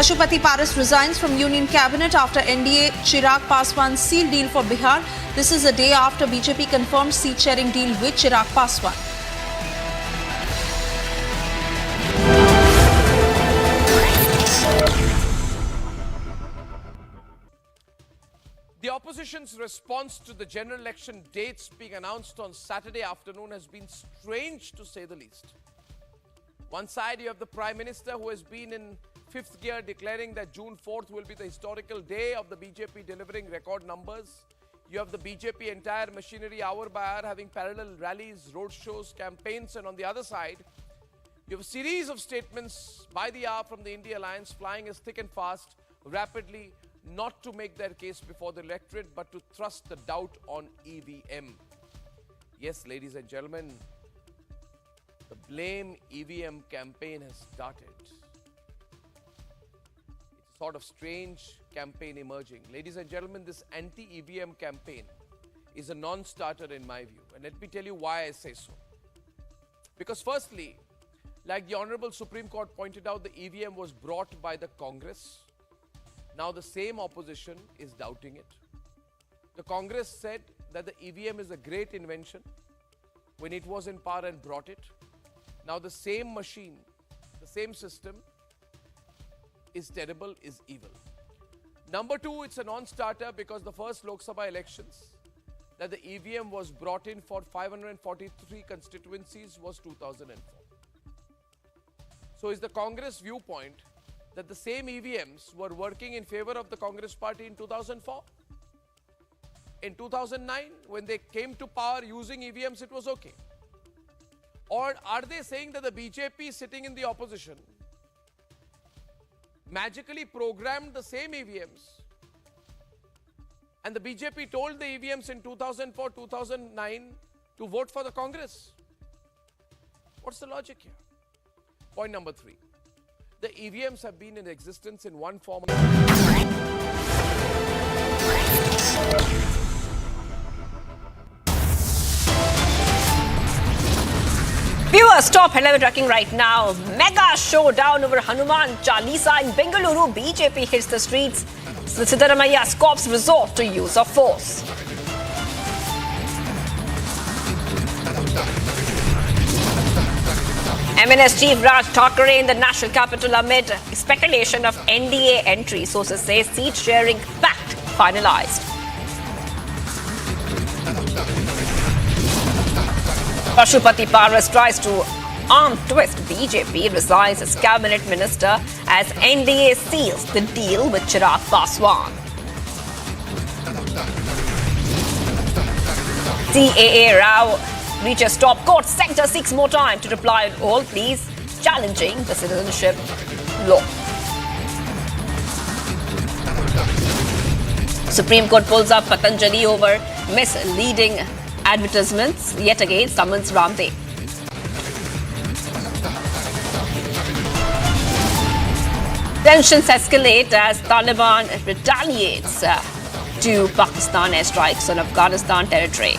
S3: Pashupati Paras resigns from Union Cabinet after NDA Chirag Paswan seal deal for Bihar. This is a day after BJP confirmed seat sharing deal with Chirag Paswan.
S4: The opposition's response to the general election dates being announced on Saturday afternoon has been strange, to say the least. One side, you have the Prime Minister, who has been in fifth gear, declaring that June 4th will be the historical day of the BJP delivering record numbers. You have the BJP entire machinery hour by hour having parallel rallies, road shows, campaigns, and on the other side, you have a series of statements by the hour from the India Alliance flying as thick and fast, rapidly, not to make their case before the electorate, but to thrust the doubt on EVM. Yes, ladies and gentlemen, the blame EVM campaign has started. It's a sort of strange campaign emerging. Ladies and gentlemen, this anti-EVM campaign is a non-starter in my view. And let me tell you why I say so. Because firstly, like the Honorable Supreme Court pointed out, the EVM was brought by the Congress. Now the same opposition is doubting it. The Congress said that the EVM is a great invention when it was in power and brought it. Now the same machine, the same system is terrible, is evil. Number two, it's a non-starter because the first Lok Sabha elections that the EVM was brought in for 543 constituencies was 2004. So is the Congress viewpoint that the same EVMs were working in favor of the Congress party in 2004? In 2009, when they came to power using EVMs, it was okay. Or are they saying that the BJP sitting in the opposition magically programmed the same EVMs and the BJP told the EVMs in 2004, 2009 to vote for the Congress? What's the logic here? Point number three. The EVMs have been in existence in one form.
S16: Viewers, top headline tracking right now. Mega showdown over Hanuman Chalisa in Bengaluru. BJP hits the streets. Sita Soren's corps resort to use of force. MNS Chief Raj Thackeray in the national capital amid speculation of NDA entry. Sources say seat sharing pact finalized. Pashupati Paras tries to arm twist BJP, resigns as cabinet minister as NDA seals the deal with Chirag Paswan. CAA row reaches top court. Sector seeks more time to reply on all pleas, challenging the citizenship law. Supreme Court pulls up Patanjali over misleading advertisements. Yet again, summons Ramdev. Tensions escalate as Taliban retaliates to Pakistan airstrikes on Afghanistan territory.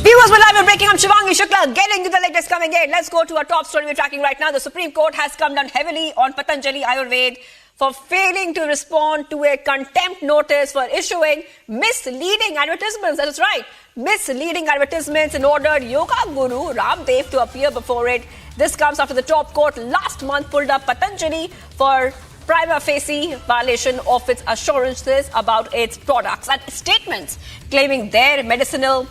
S16: Viewers, we're live and breaking. I'm Shivangi Shukla, getting to the latest coming in. Let's go to our top story we're tracking right now. The Supreme Court has come down heavily on Patanjali Ayurved for failing to respond to a contempt notice for issuing misleading advertisements. That is right, misleading advertisements, and ordered Yoga Guru Ramdev to appear before it. This comes after the top court last month pulled up Patanjali for prima facie violation of its assurances about its products and statements claiming their medicinal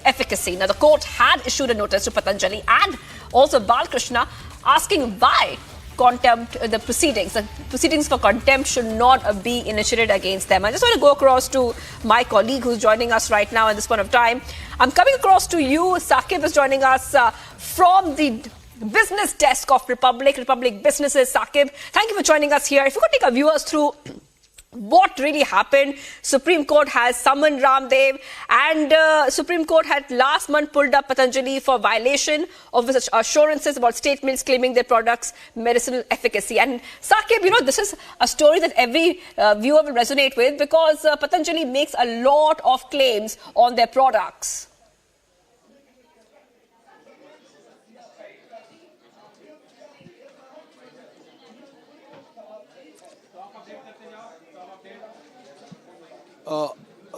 S16: efficacy. Now, the court had issued a notice to Patanjali and also Balkrishna asking why the proceedings for contempt should not be initiated against them. I just want to go across to my colleague who's joining us right now at this point of time. I'm coming across to you. Saqib is joining us from the business desk of Republic Businesses. Saqib, thank you for joining us here. If you could take our viewers through what really happened. Supreme Court has summoned Ramdev, and Supreme Court had last month pulled up Patanjali for violation of such assurances about statements claiming their products' medicinal efficacy. And Sakib, you know, this is a story that every viewer will resonate with, because Patanjali makes a lot of claims on their products.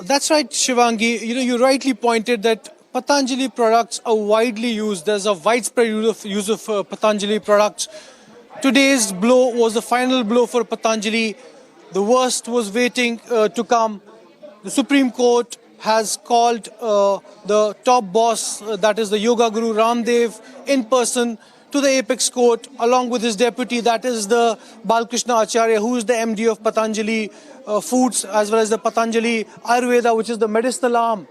S18: That's right, Shivangi. You know, you rightly pointed that Patanjali products are widely used. There's a widespread use of Patanjali products. Today's blow was the final blow for Patanjali. The worst was waiting to come. The Supreme Court has called the top boss, that is the yoga guru Ramdev, in person to the apex court, along with his deputy, that is the Balkrishna Acharya, who is the MD of Patanjali Foods, as well as the Patanjali Ayurveda, which is the medicinal arm.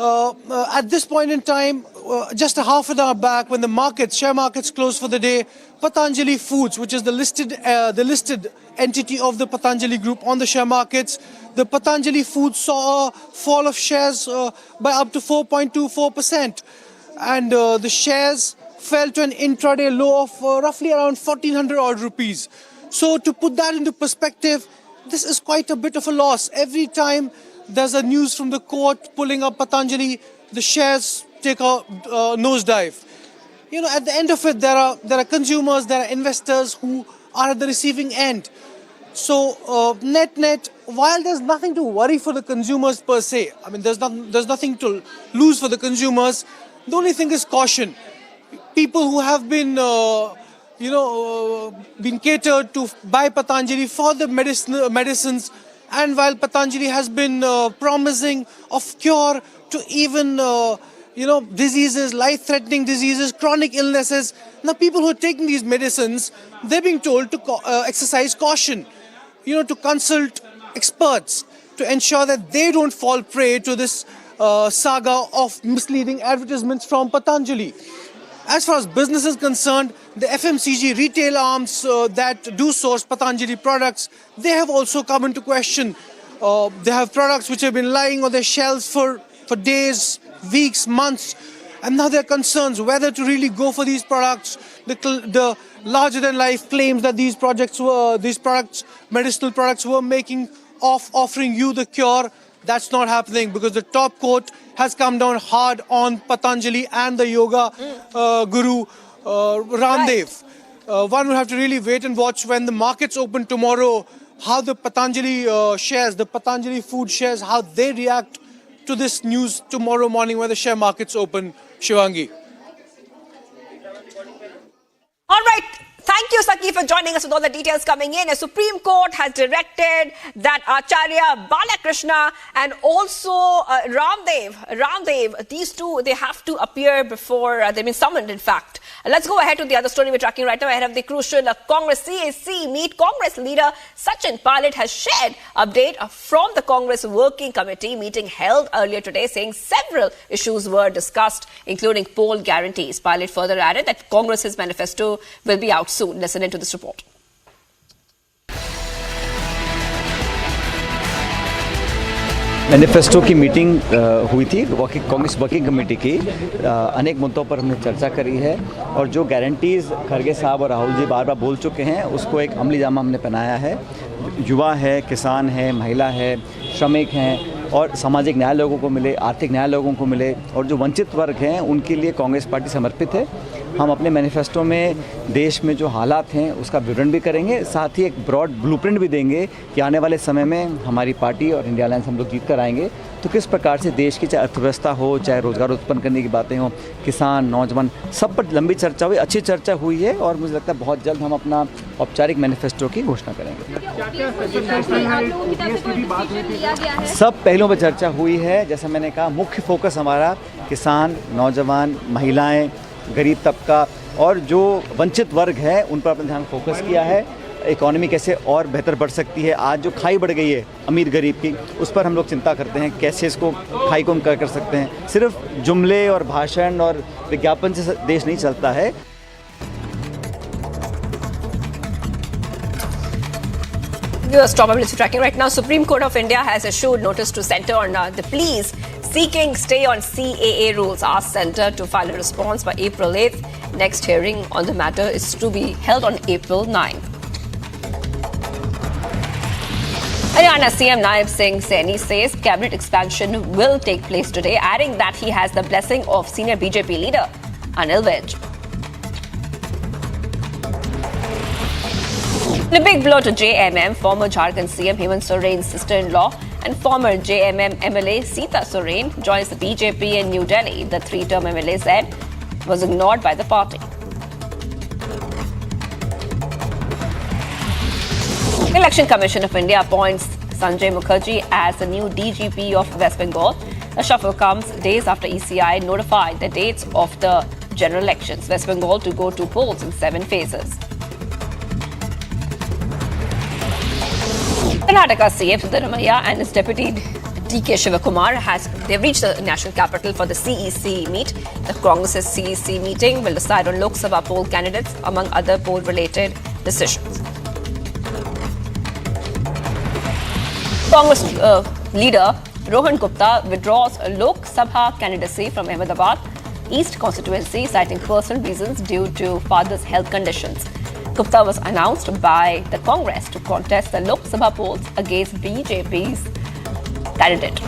S18: At this point in time, just a half an hour back, when the share markets closed for the day, Patanjali Foods, which is the listed entity of the Patanjali Group on the share markets, the Patanjali Foods saw a fall of shares by up to 4.24%, and the shares fell to an intraday low of roughly around 1,400 odd rupees. So to put that into perspective, this is quite a bit of a loss. Every time there's a news from the court pulling up Patanjali, the shares take a nosedive. You know, at the end of it, there are consumers, there are investors who are at the receiving end. So net, while there's nothing to worry for the consumers per se, I mean, there's nothing to lose for the consumers, the only thing is caution. People who have been been catered to by Patanjali for the medicines, and while Patanjali has been promising of cure to even diseases, life-threatening diseases, chronic illnesses, now people who are taking these medicines, they're being told to exercise caution, to consult experts to ensure that they don't fall prey to this saga of misleading advertisements from Patanjali. As far as business is concerned, the FMCG retail arms that do source Patanjali products, they have also come into question. They have products which have been lying on their shelves for days, weeks, months, and now there are concerns whether to really go for these products. The larger-than-life claims that these medicinal products were making of offering you the cure, that's not happening, because the top court has come down hard on Patanjali and the yoga guru Ramdev. One will have to really wait and watch when the markets open tomorrow, how the Patanjali shares, the Patanjali food shares, how they react to this news tomorrow morning when the share markets open, Shivangi.
S16: All right. Thank you, Saki, for joining us with all the details coming in. A Supreme Court has directed that Acharya Balakrishna and also Ramdev, these two, they have to appear before they've been summoned, in fact. Let's go ahead to the other story we're tracking right now. Ahead of the crucial Congress CAC meet, Congress leader Sachin Pilot has shared update from the Congress Working Committee meeting held earlier today, saying several issues were discussed, including poll guarantees. Pilot further added that Congress's manifesto will be out soon. Listen into this report.
S21: Manifesto की meeting हुई थी Congress working committee की। अनेक मुद्दों पर हमने चर्चा करी है और जो गारंटीज़ खड़गे साहब और राहुल जी बार बार बोल चुके हैं उसको एक अमली जामा हमने पहनाया है। युवा है, किसान है, महिला है, श्रमिक हैं और सामाजिक न्याय लोगों को मिले, आर्थिक न्याय लोगों को मिले और जो वंचित वर्ग हैं उनके लिए कांग्रेस पार्टी समर्पित है। हम अपने मैनिफेस्टो में देश में जो हालात हैं उसका विवरण भी करेंगे, साथ ही एक ब्रॉड ब्लूप्रिंट भी देंगे कि आने वाले समय में हमारी पार्टी और इंडिया अलायंस हम लोग जीत कर आएंगे तो किस प्रकार से देश की चाहे अर्थव्यवस्था हो, चाहे रोजगार उत्पन्न करने की बातें हो, किसान, नौजवान, सब पर लंबी चर्चा हुई, अच्छी चर्चा हुई है और मुझे लगता है बहुत जल्द हम अपना औपचारिक मैनिफेस्टो की घोषणा करेंगे। सब पहलुओं पर चर्चा हुई है। जैसा मैंने कहा, मुख्य फोकस हमारा किसान, नौजवान, महिलाएं, गरीब तबका और जो वंचित वर्ग है उन पर अपना ध्यान फोकस किया है। इकॉनमी कैसे और बेहतर बढ़ सकती है, आज जो खाई बढ़ गई है अमीर गरीब की, उस पर हम लोग चिंता करते हैं कैसे इसको खाई को हम कर सकते हैं। सिर्फ जुमले और भाषण और विज्ञापन से देश नहीं चलता है।
S16: Viewers, top military tracking right now. Supreme Court of India has issued notice to centre on the pleas seeking stay on CAA rules. Asked centre to file a response by April 8th. Next hearing on the matter is to be held on April 9th. Haryana CM Naib Singh Saini says cabinet expansion will take place today, adding that he has the blessing of senior BJP leader Anil Vij. In a big blow to JMM, former Jharkhand CM Hemant Soren's sister-in-law and former JMM MLA Sita Soren joins the BJP in New Delhi. The three-term MLA said was ignored by the party. Election Commission of India appoints Sanjay Mukherjee as the new DGP of West Bengal. The shuffle comes days after ECI notified the dates of the general elections. West Bengal to go to polls in 7 phases. Karnataka CM Sita and his deputy DK Shivakumar they've reached the national capital for the CEC meet. The Congress's CEC meeting will decide on Lok Sabha poll candidates among other poll-related decisions. Congress leader Rohan Gupta withdraws Lok Sabha candidacy from Ahmedabad East constituency, citing personal reasons due to father's health conditions. Gupta was announced by the Congress to contest the Lok Sabha polls against BJP's candidate.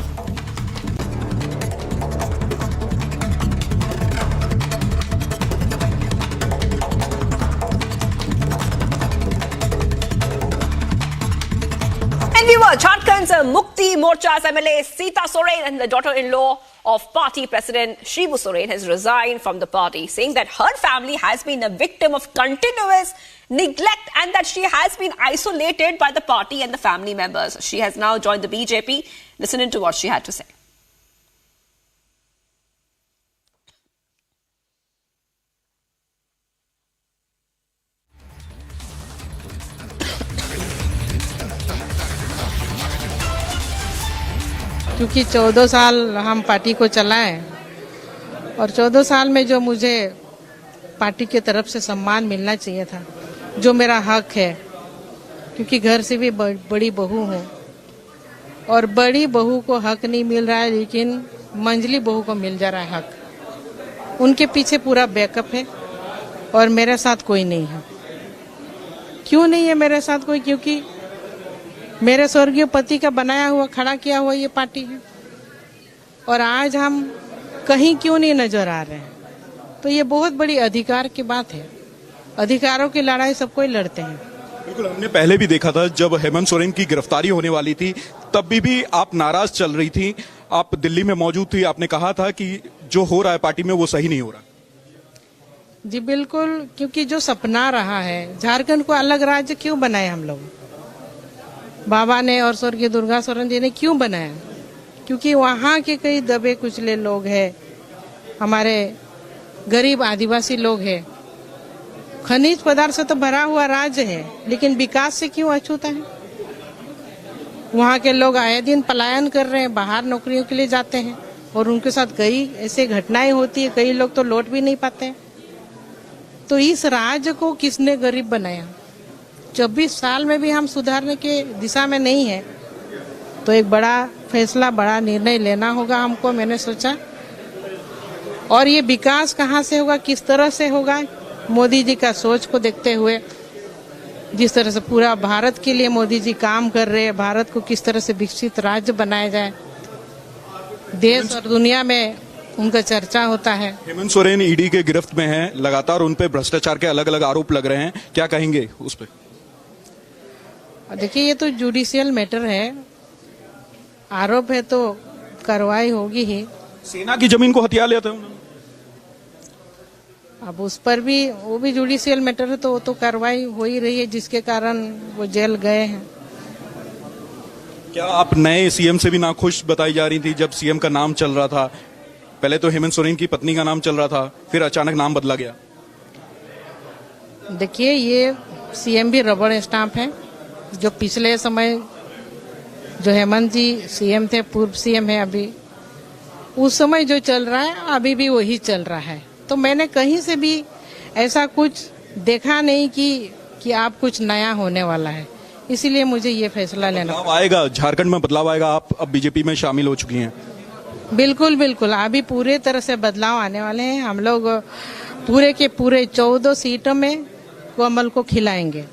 S16: And we were Jharkhand's Mukti Morcha's MLA Sita Soren and the daughter-in-law of party president Shibu Soren has resigned from the party, saying that her family has been a victim of continuous neglect and that she has been isolated by the party and the family members. She has now joined the BJP. Listen into what she had to say.
S14: क्योंकि 14 साल हम party को चलाएं और 14 साल में जो मुझे पार्टी की तरफ से सम्मान मिलना चाहिए था, जो मेरा हक है, क्योंकि घर से भी बड़ी बहू हूँ और बड़ी बहू को हक नहीं मिल रहा है, लेकिन मंझली बहू को मिल जा रहा है हक। उनके पीछे पूरा बैकअप है और मेरे साथ कोई नहीं है। क्यों नहीं है मेरे साथ कोई? क्योंकि मेरे स्वर्गीय पति का बनाया हुआ खड़ा किया हुआ ये पार्टी है और आज हम कहीं क्यों नहीं नजर आ रहे हैं, तो ये बहुत बड़ी अधिकार की बात है। अधिकारों की लड़ाई सब कोई लड़ते हैं।
S1: बिल्कुल, हमने पहले भी देखा था जब हेमंत सोरेन की गिरफ्तारी होने वाली थी तब भी आप नाराज चल रही थी। आप दिल्ली में मौजूद थी, आपने कहा था कि जो हो रहा है पार्टी में वो सही नहीं हो रहा।
S14: जी बिल्कुल, क्योंकि जो सपना रहा है झारखंड को अलग राज्य क्यों बनाए हम लोग, बाबा ने और स्वर्गीय दुर्गा सोरेन जी ने क्यों बनाया? क्योंकि वहाँ के कई दबे कुचले लोग हैं, हमारे गरीब आदिवासी लोग हैं। खनिज पदार्थ से तो भरा हुआ राज्य है, लेकिन विकास से क्यों अछूता है? वहाँ के लोग आए दिन पलायन कर रहे हैं, बाहर नौकरियों के लिए जाते हैं और उनके साथ कई ऐसे घटनाएं होती है, कई लोग तो लौट भी नहीं पाते हैं। तो इस राज्य को किसने गरीब बनाया? 24 साल में भी हम सुधारने के दिशा में नहीं है, तो एक बड़ा फैसला, बड़ा निर्णय लेना होगा हमको, मैंने सोचा। और ये विकास कहाँ से होगा, किस तरह से होगा? मोदी जी का सोच को देखते हुए, जिस तरह से पूरा भारत के लिए मोदी जी काम कर रहे हैं, भारत को किस तरह से विकसित राज्य बनाया जाए, देश और दुनिया में उनका चर्चा होता है।
S1: हेमंत सोरेन ईडी के गिरफ्त में हैं, लगातार उन पे भ्रष्टाचार के अलग अलग आरोप लग रहे हैं, क्या कहेंगे उस पे?
S14: देखिए, ये तो जुडिशियल मैटर है, आरोप है तो कार्रवाई होगी ही।
S1: सेना की जमीन को हथिया लिया था उन्होंने,
S14: अब उस पर भी वो भी जुडिशियल मैटर है, तो वो तो कार्रवाई हो ही रही है, जिसके कारण वो जेल गए हैं।
S1: क्या आप नए सीएम से भी नाखुश बताई जा रही थी? जब सीएम का नाम चल रहा था, पहले तो हेमंत सोरेन की पत्नी का नाम चल रहा था, फिर अचानक नाम बदला गया।
S14: देखिए, ये सीएम भी रबड़ स्टाम्प है। जो पिछले समय जो हेमंत जी सीएम थे, पूर्व सीएम है अभी, उस समय जो चल रहा है अभी भी वही चल रहा है। तो मैंने कहीं से भी ऐसा कुछ देखा नहीं कि आप कुछ नया होने वाला है। इसीलिए मुझे ये फैसला लेना
S1: बदलाव आएगा, झारखंड में बदलाव आएगा, आप अब बीजेपी में शामिल हो चुकी हैं।
S14: बिल्कुल बिल्कुल, अभी पूरे तरह से बदलाव आने वाले हैं। हम लोग पूरे के पूरे 14 सीटों में कमल को खिलाएंगे।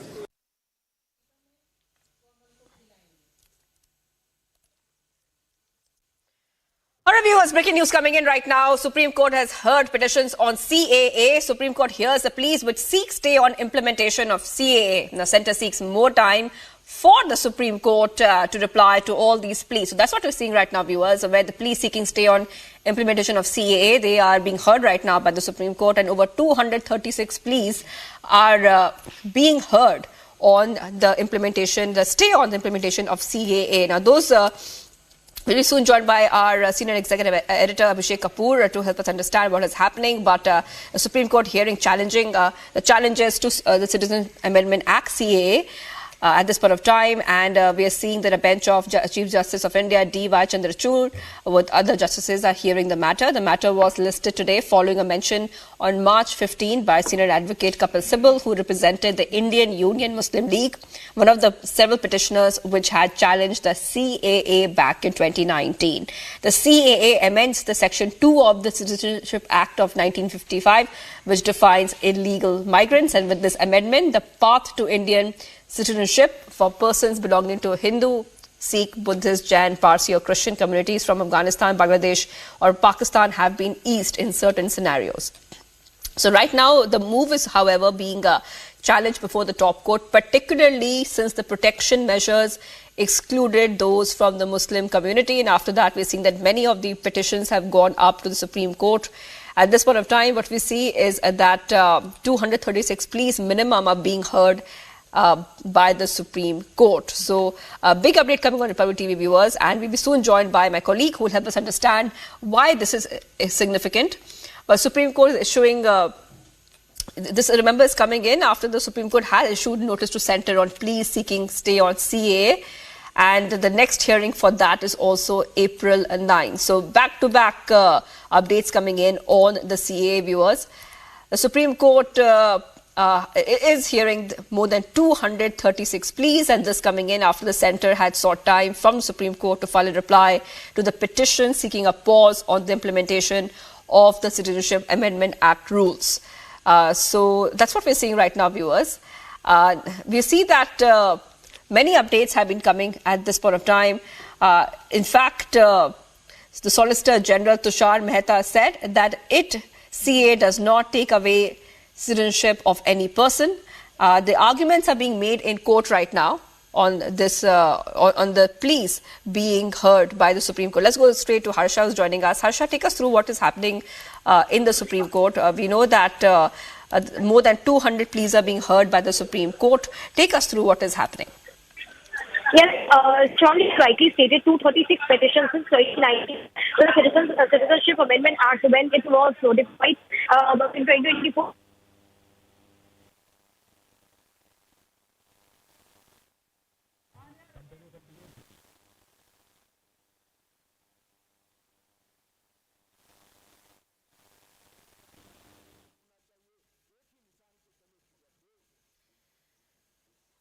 S16: All right, viewers, breaking news coming in right now. Supreme Court has heard petitions on CAA. Supreme Court hears the pleas which seek stay on implementation of CAA. The centre seeks more time for the Supreme Court to reply to all these pleas. So that's what we're seeing right now, viewers, where the pleas seeking stay on implementation of CAA, they are being heard right now by the Supreme Court, and over 236 pleas are being heard on the implementation, the stay on the implementation of CAA. Now, those we'll be soon joined by our senior executive editor Abhishek Kapoor to help us understand what is happening. But the Supreme Court hearing challenging the challenges to the Citizen Amendment Act CAA at this point of time, and we are seeing that a bench of Chief Justice of India D.Y. Chandrachud with other justices are hearing the matter. The matter was listed today following a mention on March 15 by senior advocate Kapil Sibal, who represented the Indian Union Muslim League, one of the several petitioners which had challenged the CAA back in 2019. The CAA amends the Section 2 of the Citizenship Act of 1955, which defines illegal migrants, and with this amendment, the path to Indian citizenship for persons belonging to Hindu, Sikh, Buddhist, Jain, Parsi or Christian communities from Afghanistan, Bangladesh or Pakistan have been eased in certain scenarios. So right now, the move is, however, being challenged before the top court, particularly since the protection measures excluded those from the Muslim community. And after that, we're seeing that many of the petitions have gone up to the Supreme Court. At this point of time, what we see is that 236 pleas minimum are being heard by the Supreme Court. So a big update coming on Republic TV, viewers, and we'll be soon joined by my colleague who will help us understand why this is significant. But Supreme Court is issuing this, remember, is coming in after the Supreme Court has issued notice to centre on pleas seeking stay on CAA, and the next hearing for that is also April 9. So back-to-back updates coming in on the CAA, viewers. The Supreme Court is hearing more than 236 pleas, and this coming in after the centre had sought time from the Supreme Court to file a reply to the petition seeking a pause on the implementation of the Citizenship Amendment Act rules. So that's what we're seeing right now, viewers. We see that many updates have been coming at this point of time. In fact, the Solicitor General Tushar Mehta said that CAA does not take away citizenship of any person. The arguments are being made in court right now on this, on the pleas being heard by the Supreme Court. Let's go straight to Harsha, who's joining us. Harsha, take us through what is happening in the Supreme Court. We know that more than 200 pleas are being heard by the Supreme Court. Take us through what is happening.
S9: Yes, strongly rightly stated, 236 petitions since 2019 for the Citizenship Amendment Act when it was notified in 2024.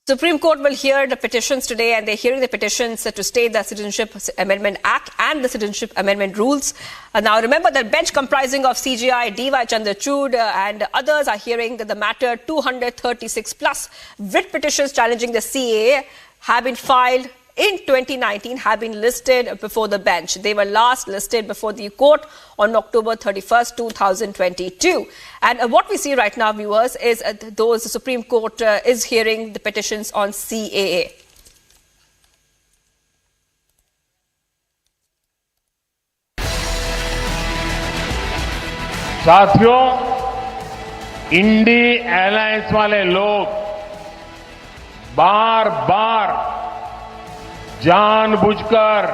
S16: Supreme Court will hear the petitions today, and they're hearing the petitions to stay the Citizenship Amendment Act and the Citizenship Amendment rules. Now, remember that bench comprising of CJI, D.Y. Chandrachud and others are hearing that the matter 236 plus writ petitions challenging the CAA have been filed in 2019, have been listed before the bench. They were last listed before the court on October 31st, 2022. And what we see right now, viewers, is the Supreme Court is hearing the petitions on CAA.
S15: साथियों, INDI alliance वाले लोग बार-बार जानबूझकर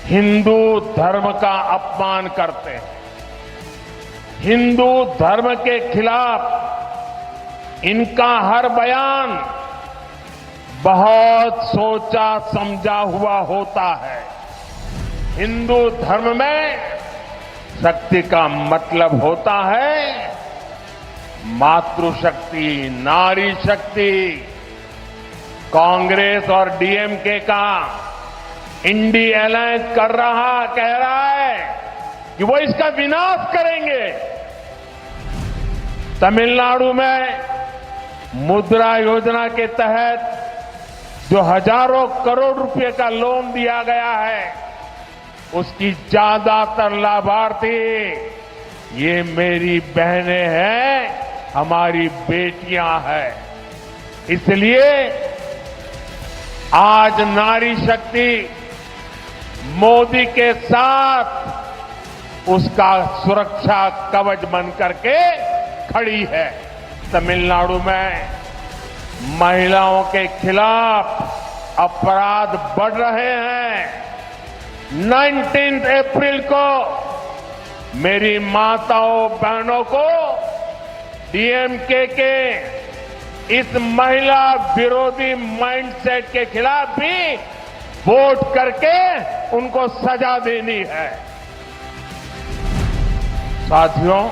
S15: हिंदू धर्म का अपमान करते हैं। हिंदू धर्म के खिलाफ इनका हर बयान बहुत सोचा समझा हुआ होता है। हिंदू धर्म में शक्ति का मतलब होता है मातृशक्ति, नारी शक्ति। कांग्रेस और डीएमके का इंडी अलायंस कह रहा है कि वो इसका विनाश करेंगे। तमिलनाडु में मुद्रा योजना के तहत जो हजारों करोड़ रुपए का लोन दिया गया है, उसकी ज्यादातर लाभार्थी ये मेरी बहनें हैं, हमारी बेटियां हैं। इसलिए आज नारी शक्ति मोदी के साथ उसका सुरक्षा कवच बन करके खड़ी है। तमिलनाडु में महिलाओं के खिलाफ अपराध बढ़ रहे हैं। 19 अप्रैल को मेरी माताओं बहनों को डीएमके के इस महिला विरोधी माइंडसेट के खिलाफ भी वोट करके उनको सजा देनी है। साथियों,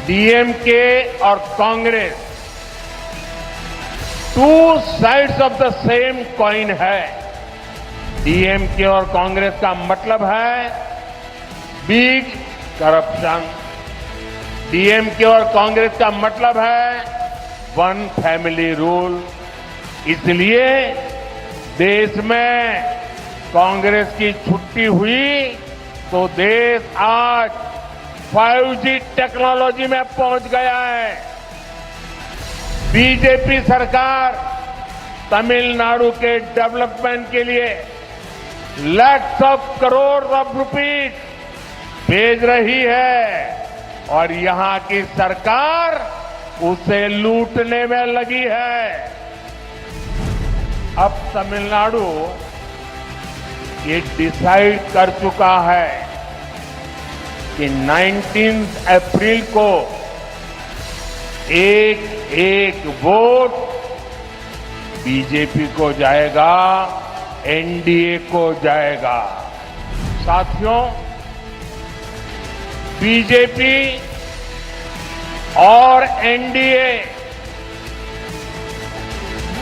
S15: डीएमके और Congress two sides of the same coin है। डीएमके और कांग्रेस का मतलब है बिग करप्शन। डीएमके और कांग्रेस का मतलब है वन फैमिली रूल। इसलिए देश में कांग्रेस की छुट्टी हुई तो देश आज 5G टेक्नोलॉजी में पहुंच गया है। बीजेपी सरकार तमिलनाडु के डेवलपमेंट के लिए lakhs of crore of rupees भेज रही है और यहां की सरकार उसे लूटने में लगी है। अब तमिलनाडु ये डिसाइड कर चुका है कि 19 अप्रैल को एक वोट बीजेपी को जाएगा, एनडीए को जाएगा। साथियों, बीजेपी और एनडीए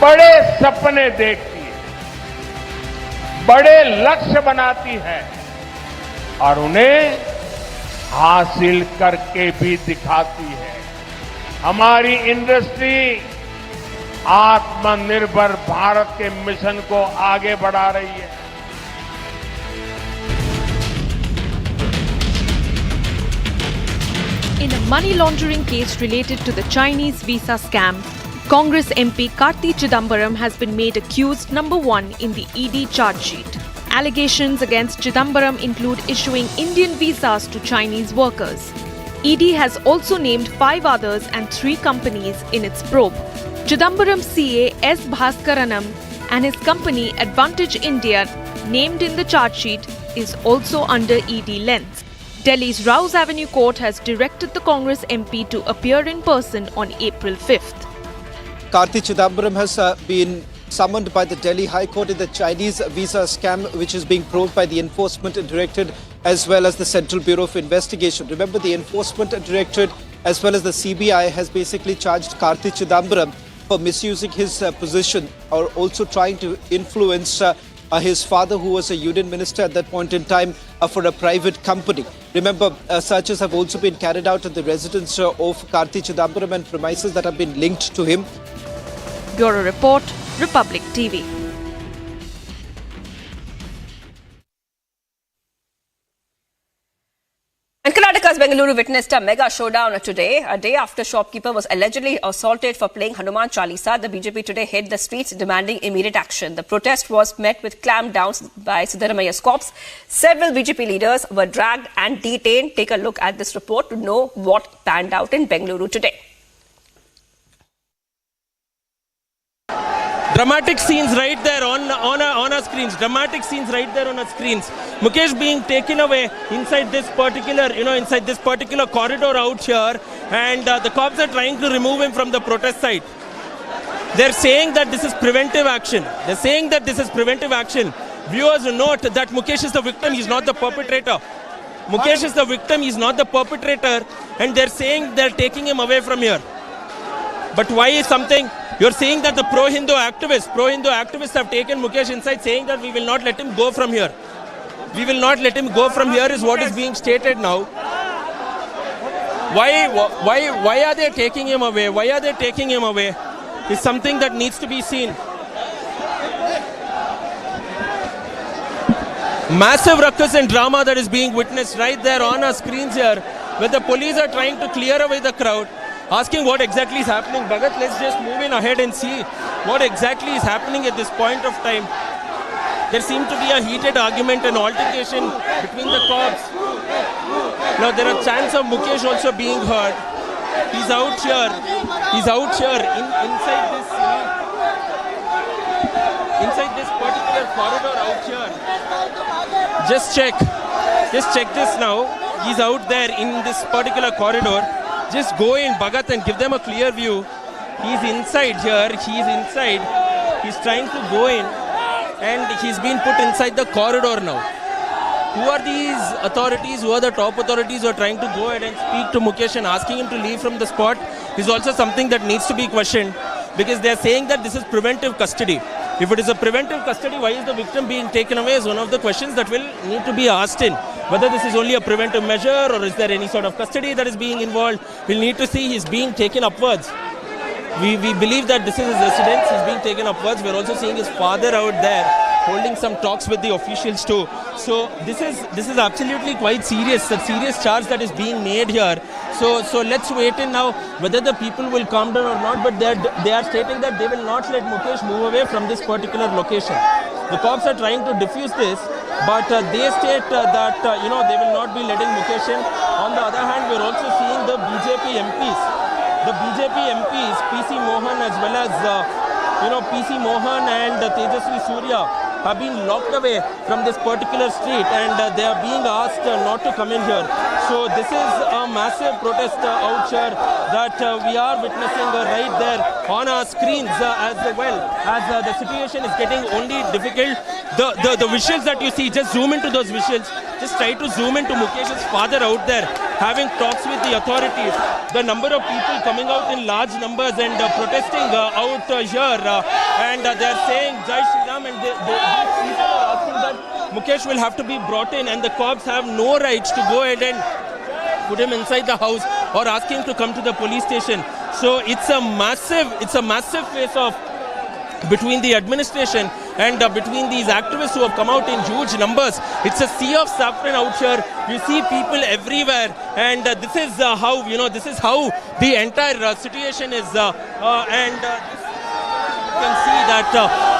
S15: बड़े सपने देखती है, बड़े लक्ष्य बनाती है और उन्हें हासिल करके भी दिखाती है। हमारी इंडस्ट्री आत्मनिर्भर भारत के मिशन को आगे बढ़ा रही है।
S7: In a money laundering case related to the Chinese visa scam, Congress MP Karti Chidambaram has been made accused number 1 in the ED charge sheet. Allegations against Chidambaram include issuing Indian visas to Chinese workers. ED has also named 5 others and 3 companies in its probe. Chidambaram's CA S. Bhaskaranam and his company Advantage India, named in the charge sheet, is also under ED lens. Delhi's Rouse Avenue Court has directed the Congress MP to appear in person on April 5th.
S10: Karti Chidambaram has been summoned by the Delhi High Court in the Chinese visa scam, which is being probed by the Enforcement Directorate as well as the Central Bureau of Investigation. Remember, the Enforcement Directorate as well as the CBI has basically charged Karti Chidambaram for misusing his position or also trying to influence his father, who was a union minister at that point in time, for a private company. Remember, searches have also been carried out at the residence of Karti Chidambaram and premises that have been linked to him.
S7: Bureau Report, Republic TV.
S16: And Karnataka's Bengaluru witnessed a mega showdown today. A day after Shopkeeper was allegedly assaulted for playing Hanuman Chalisa, the BJP today hit the streets demanding immediate action. The protest was met with clampdowns by Siddaramaia's corps. Several BJP leaders were dragged and detained. Take a look at this report to know what panned out in Bengaluru today.
S11: Dramatic scenes right there on our screens. Dramatic scenes right there on our screens. Mukesh being taken away inside this particular corridor out here, and the cops are trying to remove him from the protest site. They're saying that this is preventive action. Viewers note that Mukesh is the victim. He's not the perpetrator. Mukesh is the victim. He's not the perpetrator, and they're saying they're taking him away from here. But why is something, you're saying that the pro-Hindu activists have taken Mukesh inside, saying that we will not let him go from here. We will not let him go from here is what is being stated now. Why are they taking him away? Why are they taking him away? It's something that needs to be seen. Massive ruckus and drama that is being witnessed right there on our screens here, where the police are trying to clear away the crowd, asking what exactly is happening. Bhagat, let's just move in ahead and see what exactly is happening at this point of time. There seemed to be a heated argument and altercation between the cops. Now there are chants of Mukesh also being heard. He's out here. He's out here inside this particular corridor out here. Just check this now. He's out there in this particular corridor. Just go in, Bhagat, and give them a clear view. He's inside here. He's inside. He's trying to go in, and he's been put inside the corridor now. Who are these authorities? Who are the top authorities who are trying to go ahead and speak to Mukesh and asking him to leave from the spot? Is also something that needs to be questioned, because they are saying that this is preventive custody. If it is a preventive custody, why is the victim being taken away is one of the questions that will need to be asked in. Whether this is only a preventive measure or is there any sort of custody that is being involved, we'll need to see. He's being taken upwards. We believe that this is his residence. He's being taken upwards. We're also seeing his father out there holding some talks with the officials too. So this is absolutely quite serious. A serious charge that is being made here. So let's wait in now whether the people will calm down or not. But they are stating that they will not let Mukesh move away from this particular location. The cops are trying to diffuse this, but they state that they will not be letting Mukesh in. On the other hand, we're also seeing the BJP MPs. The BJP MPs, PC Mohan as well as PC Mohan and Tejasvi Surya have been locked away from this particular street, and they are being asked not to come in here. So this is a massive protest out here that we are witnessing right there on our screens as well, as the situation is getting only difficult. The visuals that you see, just zoom into those visuals. Just try to zoom into Mukesh's father out there having talks with the authorities. The number of people coming out in large numbers and protesting out here, and they're saying Jai Shri Ram, and these people are asking that Mukesh will have to be brought in, and the cops have no rights to go ahead and put him inside the house or ask him to come to the police station. So it's a massive face-off between the administration and between these activists who have come out in huge numbers. It's a sea of saffron out here. You see people everywhere, and this is how the entire situation is. And you can see that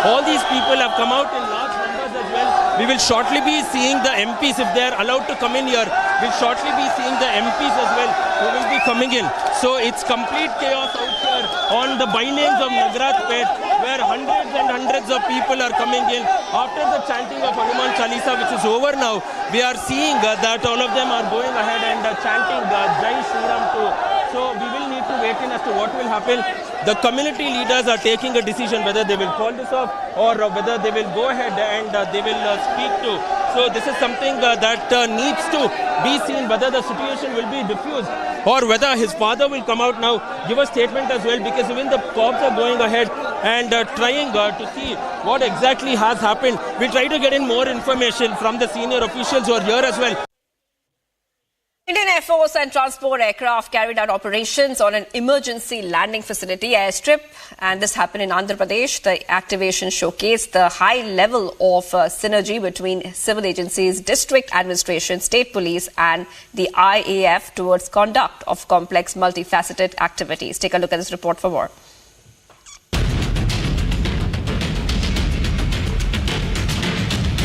S11: all these people have come out in large numbers as well. We will shortly be seeing the MPs, if they are allowed to come in here. We'll shortly be seeing the MPs as well who will be coming in. So it's complete chaos out here on the bindings of Nagrat Pet, where hundreds and hundreds of people are coming in. After the chanting of Hanuman Chalisa, which is over now, we are seeing that all of them are going ahead and chanting Jai Shri Ram too. So we will need to wait in as to what will happen. The community leaders are taking a decision whether they will call this off or whether they will go ahead and they will speak to. So this is something that needs to be seen, whether the situation will be diffused or whether his father will come out now, give a statement as well, because even the cops are going ahead and trying to see what exactly has happened. We try to get in more information from the senior officials who are here as well.
S16: Indian Air Force and transport aircraft carried out operations on an emergency landing facility airstrip, and this happened in Andhra Pradesh. The activation showcased the high level of synergy between civil agencies, district administration, state police and the IAF towards conduct of complex multifaceted activities. Take a look at this report for more.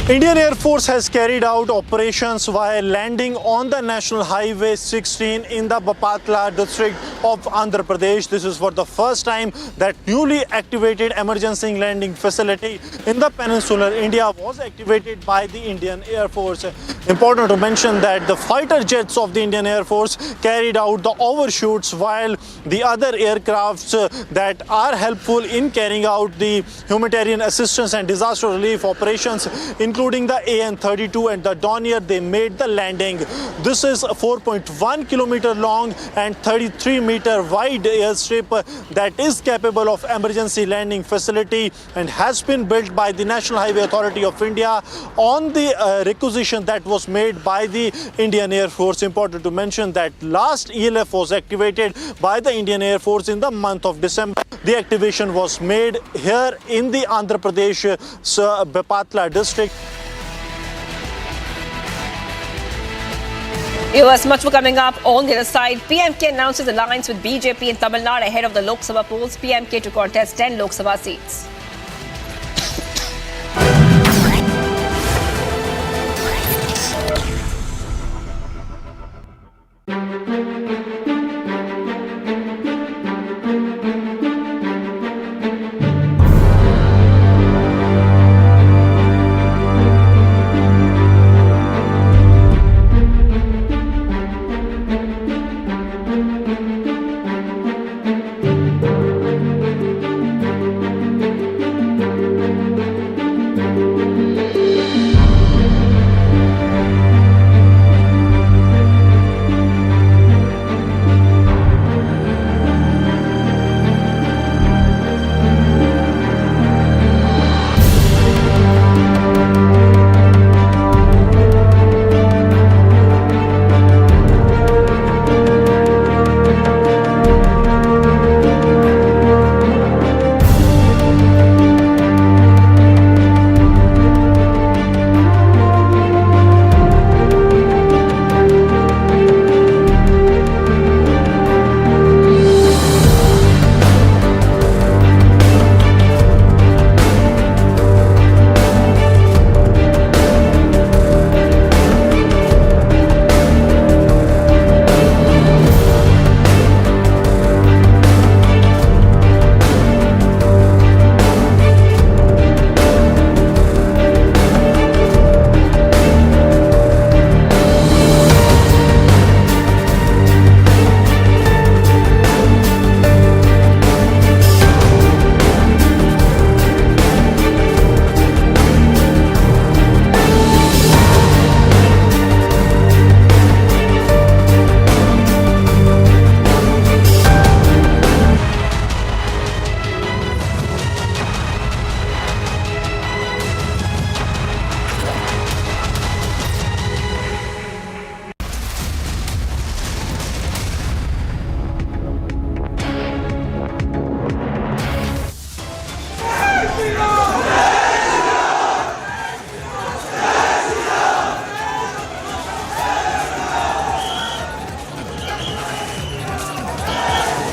S5: Indian Air Force has carried out operations while landing on the National Highway 16 in the Bapatla district of Andhra Pradesh. This is for the first time that newly activated emergency landing facility in the peninsular India was activated by the Indian Air Force. Important to mention that the fighter jets of the Indian Air Force carried out the overshoots, while the other aircrafts that are helpful in carrying out the humanitarian assistance and disaster relief operations, including including the AN-32 and the Dornier, they made the landing. This is a 4.1 kilometer long and 33-meter wide airstrip that is capable of emergency landing facility and has been built by the National Highway Authority of India on the requisition that was made by the Indian Air Force. Important to mention that last ELF was activated by the Indian Air Force in the month of December. The activation was made here in the Andhra Pradesh Bapatla district.
S16: Viewers, much more coming up on the other side. PMK announces alliance with BJP in Tamil Nadu ahead of the Lok Sabha polls. PMK to contest 10 Lok Sabha seats.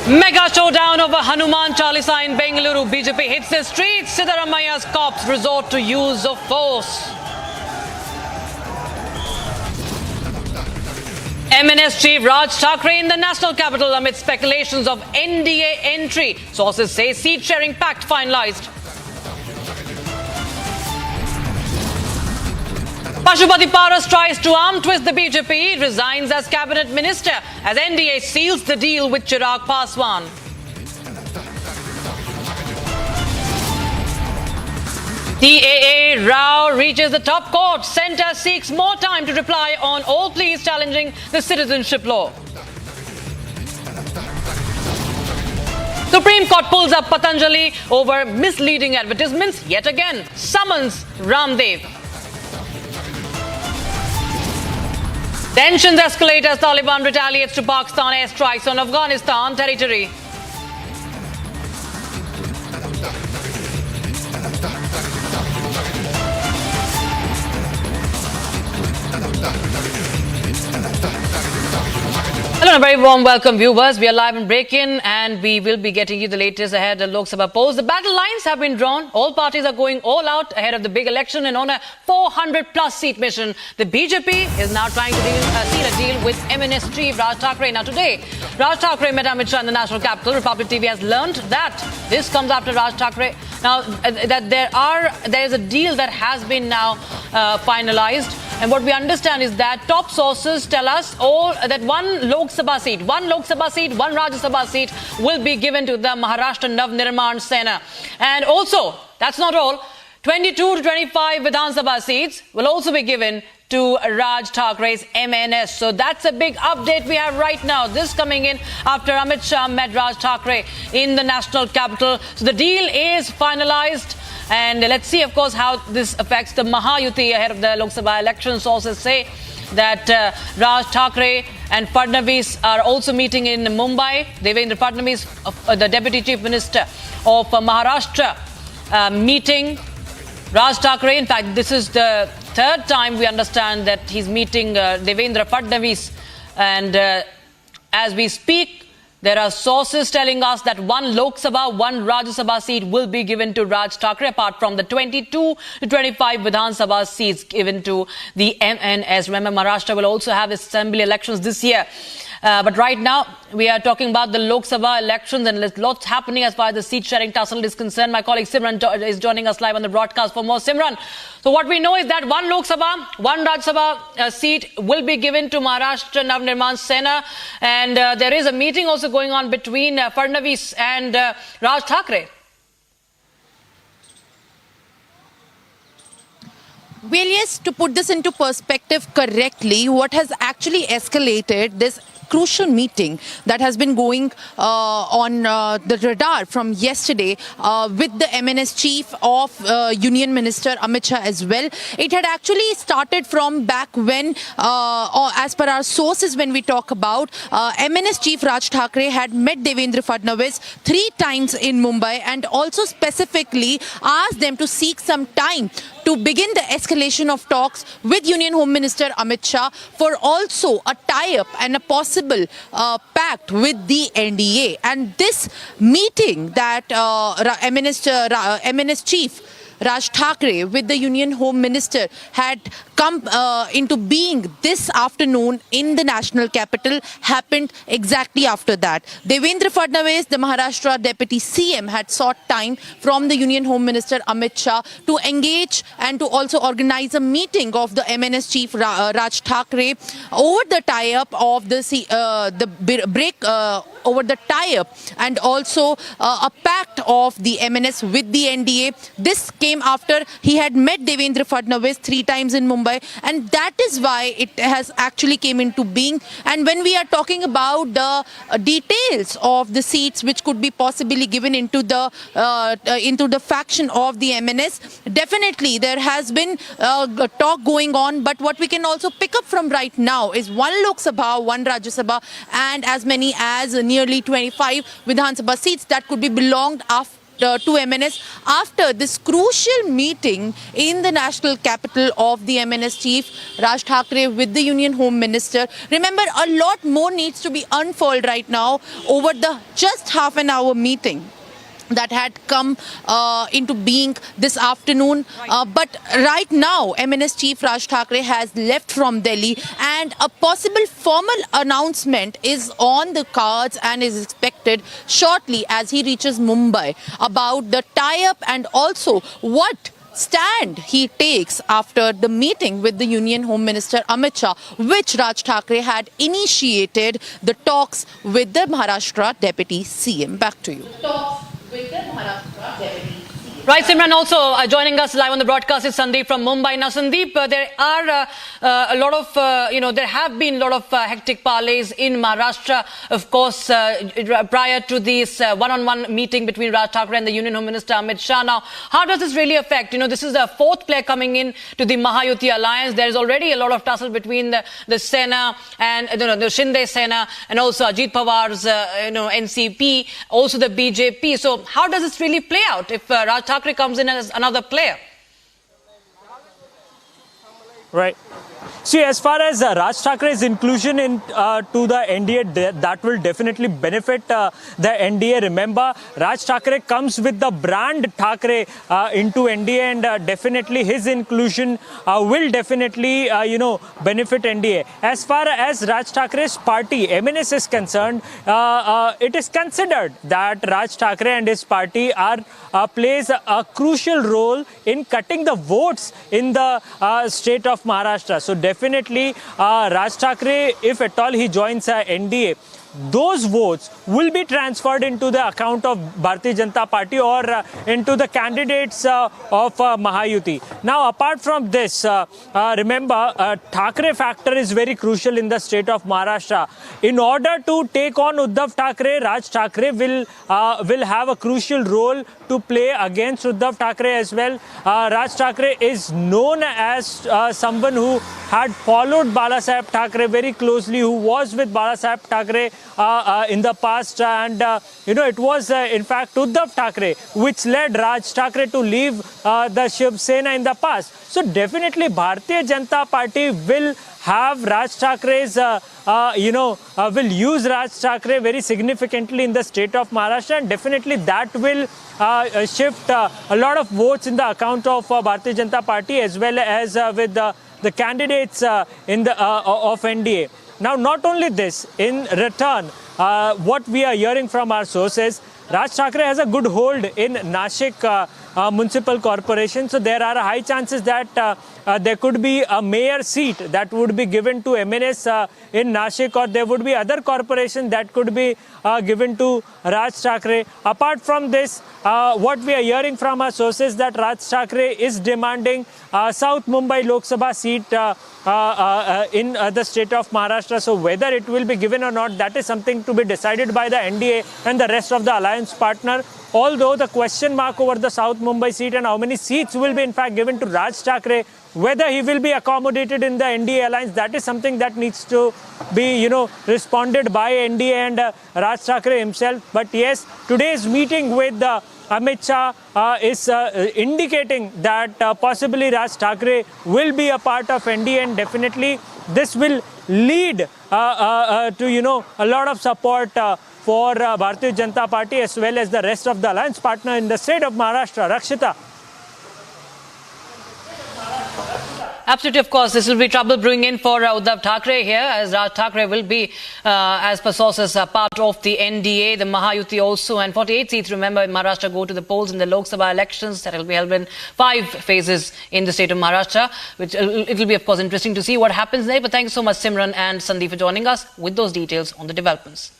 S6: Mega showdown over Hanuman Chalisa in Bengaluru. BJP hits the streets. Siddharamaia's cops resort to use of force. MNS chief Raj Thackeray in the national capital amid speculations of NDA entry. Sources say seat-sharing pact finalized. Pashupati Paras tries to arm twist the BJP, resigns as cabinet minister as NDA seals the deal with Chirag Paswan. TAA row reaches the top court. Centre seeks more time to reply on all pleas challenging the citizenship law. Supreme Court pulls up Patanjali over misleading advertisements. Yet again, summons Ramdev. Tensions escalate as Taliban retaliates to Pakistan airstrikes on Afghanistan territory. Hello and a very warm welcome, viewers. We are live in Break-In and we will be getting you the latest ahead of Lok Sabha polls. The battle lines have been drawn. All parties are going all out ahead of the big election and on a 400-plus seat mission. The BJP is now trying to seal a deal with MNS chief Raj Thackeray. Now today, Raj Thackeray met Amit Shah in the national capital. Republic TV has learned that this comes after Raj Thackeray. Now, that there is a deal that has been now finalized. And what we understand is that top sources tell us that one Lok Sabha seat, one Rajya Sabha seat will be given to the Maharashtra Nav Nirman Sena. And also, that's not all. 22 to 25 Vidhan Sabha seats will also be given to Raj Thakrae's MNS. So that's a big update we have right now. This coming in after Amit Shah met Raj Thakre in the national capital. So the deal is finalized. And let's see, of course, how this affects the Mahayuti ahead of the Lok Sabha elections. Sources say that Raj Thakre and Fadnavis are also meeting in Mumbai. Devendra Fadnavis, the Deputy Chief Minister of Maharashtra, meeting Raj Thakre. In fact, this is the third time we understand that he's meeting Devendra Fadnavis. And as we speak, there are sources telling us that one Lok Sabha, one Rajya Sabha seat will be given to Raj Thakre, apart from the 22 to 25 Vidhan Sabha seats given to the MNS. Remember, Maharashtra will also have assembly elections this year. But right now, we are talking about the Lok Sabha elections, and there's lots happening as far as the seat-sharing tussle is concerned. My colleague Simran is joining us live on the broadcast for more. Simran, so what we know is that one Lok Sabha, one Rajya Sabha seat will be given to Maharashtra Navnirman Sena, and there is a meeting also going on between Fadnavis and Raj Thakre.
S2: Well, yes, to put this into perspective correctly, what has actually escalated this crucial meeting that has been going on the radar from yesterday with the MNS chief of Union Minister Amit Shah as well. It had actually started from back when, as per our sources, when we talk about MNS chief Raj Thakre had met Devendra Fadnavis 3 times in Mumbai and also specifically asked them to seek some time to begin the escalation of talks with Union Home Minister Amit Shah for also a tie-up and a possible pact with the NDA. And this meeting that MNS chief Raj Thakre with the Union Home Minister had come into being this afternoon in the national capital happened exactly after that. Devendra Fadnavis, the Maharashtra Deputy CM, had sought time from the Union Home Minister Amit Shah to engage and to also organize a meeting of the MNS chief Raj Thakre over the tie-up of the break over the tie-up and also a pact of the MNS with the NDA. This came after he had met Devendra Fadnavis 3 times in Mumbai, and that is why it has actually came into being. And when we are talking about the details of the seats which could be possibly given into the faction of the MNS, definitely there has been talk going on. But what we can also pick up from right now is one Lok Sabha, one Rajya Sabha, and as many as nearly 25 Vidhan Sabha seats that could be belonged to MNS after this crucial meeting in the national capital of the MNS chief Raj Thakre with the Union Home Minister. Remember, a lot more needs to be unfolded right now over the just half an hour meeting that had come into being this afternoon. But right now, MNS chief Raj Thakre has left from Delhi and a possible formal announcement is on the cards and is expected shortly as he reaches Mumbai about the tie-up and also what stand he takes after the meeting with the Union Home Minister Amit Shah, which Raj Thakre had initiated the talks with the Maharashtra Deputy CM. Back to you.
S6: Right, Simran, also joining us live on the broadcast is Sandeep from Mumbai. Now, Sandeep, there are a lot of, there have been a lot of hectic parleys in Maharashtra, of course, prior to this one-on-one meeting between Raj Thakre and the Union Home Minister Amit Shah. Now, how does this really affect? This is the 4th player coming in to the Mahayuti alliance. There is already a lot of tussle between the Sena and the Shinde Sena and also Ajit Pawar's, NCP, also the BJP. So, how does this really play out if Raj Thakre comes in as another player?
S19: Right. See, as far as Raj Thakre's inclusion to the NDA, that will definitely benefit the NDA. Remember, Raj Thakre comes with the brand Thakre into NDA, and definitely his inclusion will definitely, benefit NDA. As far as Raj Thakre's party, MNS, is concerned, it is considered that Raj Thakre and his party plays a crucial role in cutting the votes in the state of Maharashtra. So definitely Raj Thakre, if at all he joins NDA, those votes will be transferred into the account of Bharatiya Janata Party or into the candidates of Mahayuti. Now, apart from this, remember, Thackeray factor is very crucial in the state of Maharashtra. In order to take on Uddhav Thackeray, Raj Thackeray will have a crucial role to play against Uddhav Thackeray as well. Raj Thackeray is known as someone who had followed Balasaheb Thackeray very closely, who was with Balasaheb Thackeray in the past, and it was in fact Uddhav Thackeray which led Raj Thackeray to leave the Shiv Sena in the past. So definitely Bharatiya Janata Party will have Raj Thackeray's, will use Raj Thackeray very significantly in the state of Maharashtra, and definitely that will shift a lot of votes in the account of Bharatiya Janata Party as well as with the candidates in the of NDA. Now, not only this, in return, what we are hearing from our sources, Raj Thackeray has a good hold in Nashik Municipal Corporation. So there are high chances that there could be a mayor seat that would be given to MNS in Nashik, or there would be other corporations that could be given to Raj Thackeray. Apart from this, what we are hearing from our sources that Raj Thackeray is demanding South Mumbai Lok Sabha seat in the state of Maharashtra. So whether it will be given or not, that is something to be decided by the NDA and the rest of the alliance partner. Although the question mark over the South Mumbai seat and how many seats will be in fact given to Raj Thackeray, whether he will be accommodated in the NDA alliance, that is something that needs to be, responded by NDA and Raj Thackeray himself. But yes, today's meeting with Amit Shah is indicating that possibly Raj Thackeray will be a part of NDA, and definitely this will lead to, a lot of support for Bharatiya Janata Party as well as the rest of the alliance partner in the state of Maharashtra. Rakshita.
S6: Absolutely, of course, this will be trouble brewing in for Uddhav Thackeray here, as Raj Thackeray will be, as per sources, part of the NDA, the Mahayuti also, and 48 seats, remember, in Maharashtra go to the polls in the Lok Sabha elections that will be held in 5 phases in the state of Maharashtra, which it will be, of course, interesting to see what happens there. But thank you so much, Simran and Sandeep, for joining us with those details on the developments.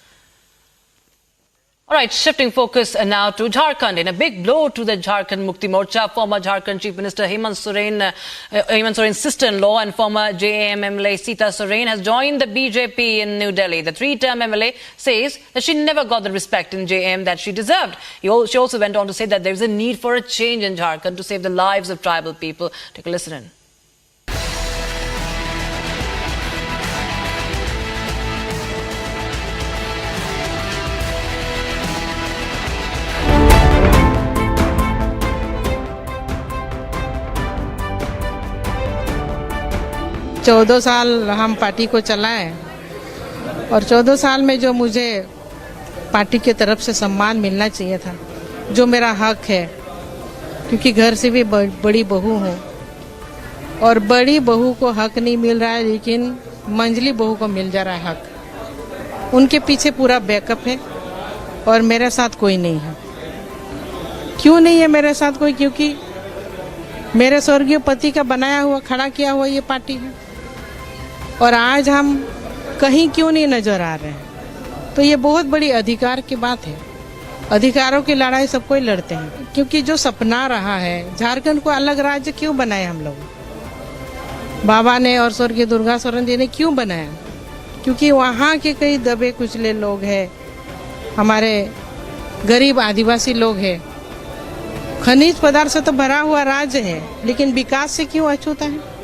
S6: All right, shifting focus now to Jharkhand. In a big blow to the Jharkhand Mukti Morcha, former Jharkhand Chief Minister Hemant Soren's sister-in-law and former JAM MLA Sita Soren has joined the BJP in New Delhi. The 3-term MLA says that she never got the respect in JAM that she deserved. She also went on to say that there is a need for a change in Jharkhand to save the lives of tribal people. Take a listen in.
S14: चौदह साल हम party को चलाएं और 14 साल में जो मुझे पार्टी की तरफ से सम्मान मिलना चाहिए था, जो मेरा हक है, क्योंकि घर से भी बड़ी बहू हूँ और बड़ी बहू को हक नहीं मिल रहा है, लेकिन मंझली बहू को मिल जा रहा है हक। उनके पीछे पूरा बैकअप है और मेरे साथ कोई नहीं है। क्यों नहीं है मेरे साथ कोई? क्योंकि मेरे स्वर्गीय पति का बनाया हुआ, खड़ा किया हुआ ये पार्टी है, और आज हम कहीं क्यों नहीं नजर आ रहे हैं। तो ये बहुत बड़ी अधिकार की बात है। अधिकारों की लड़ाई सब कोई लड़ते हैं, क्योंकि जो सपना रहा है झारखंड को अलग राज्य क्यों बनाया हम लोग, बाबा ने और स्वर्गीय दुर्गा सोरेन जी ने क्यों बनाया? क्योंकि वहाँ के कई दबे कुचले लोग हैं, हमारे गरीब आदिवासी लोग हैं, खनिज पदार्थ से तो भरा हुआ राज्य है, लेकिन विकास से क्यों अछूता है?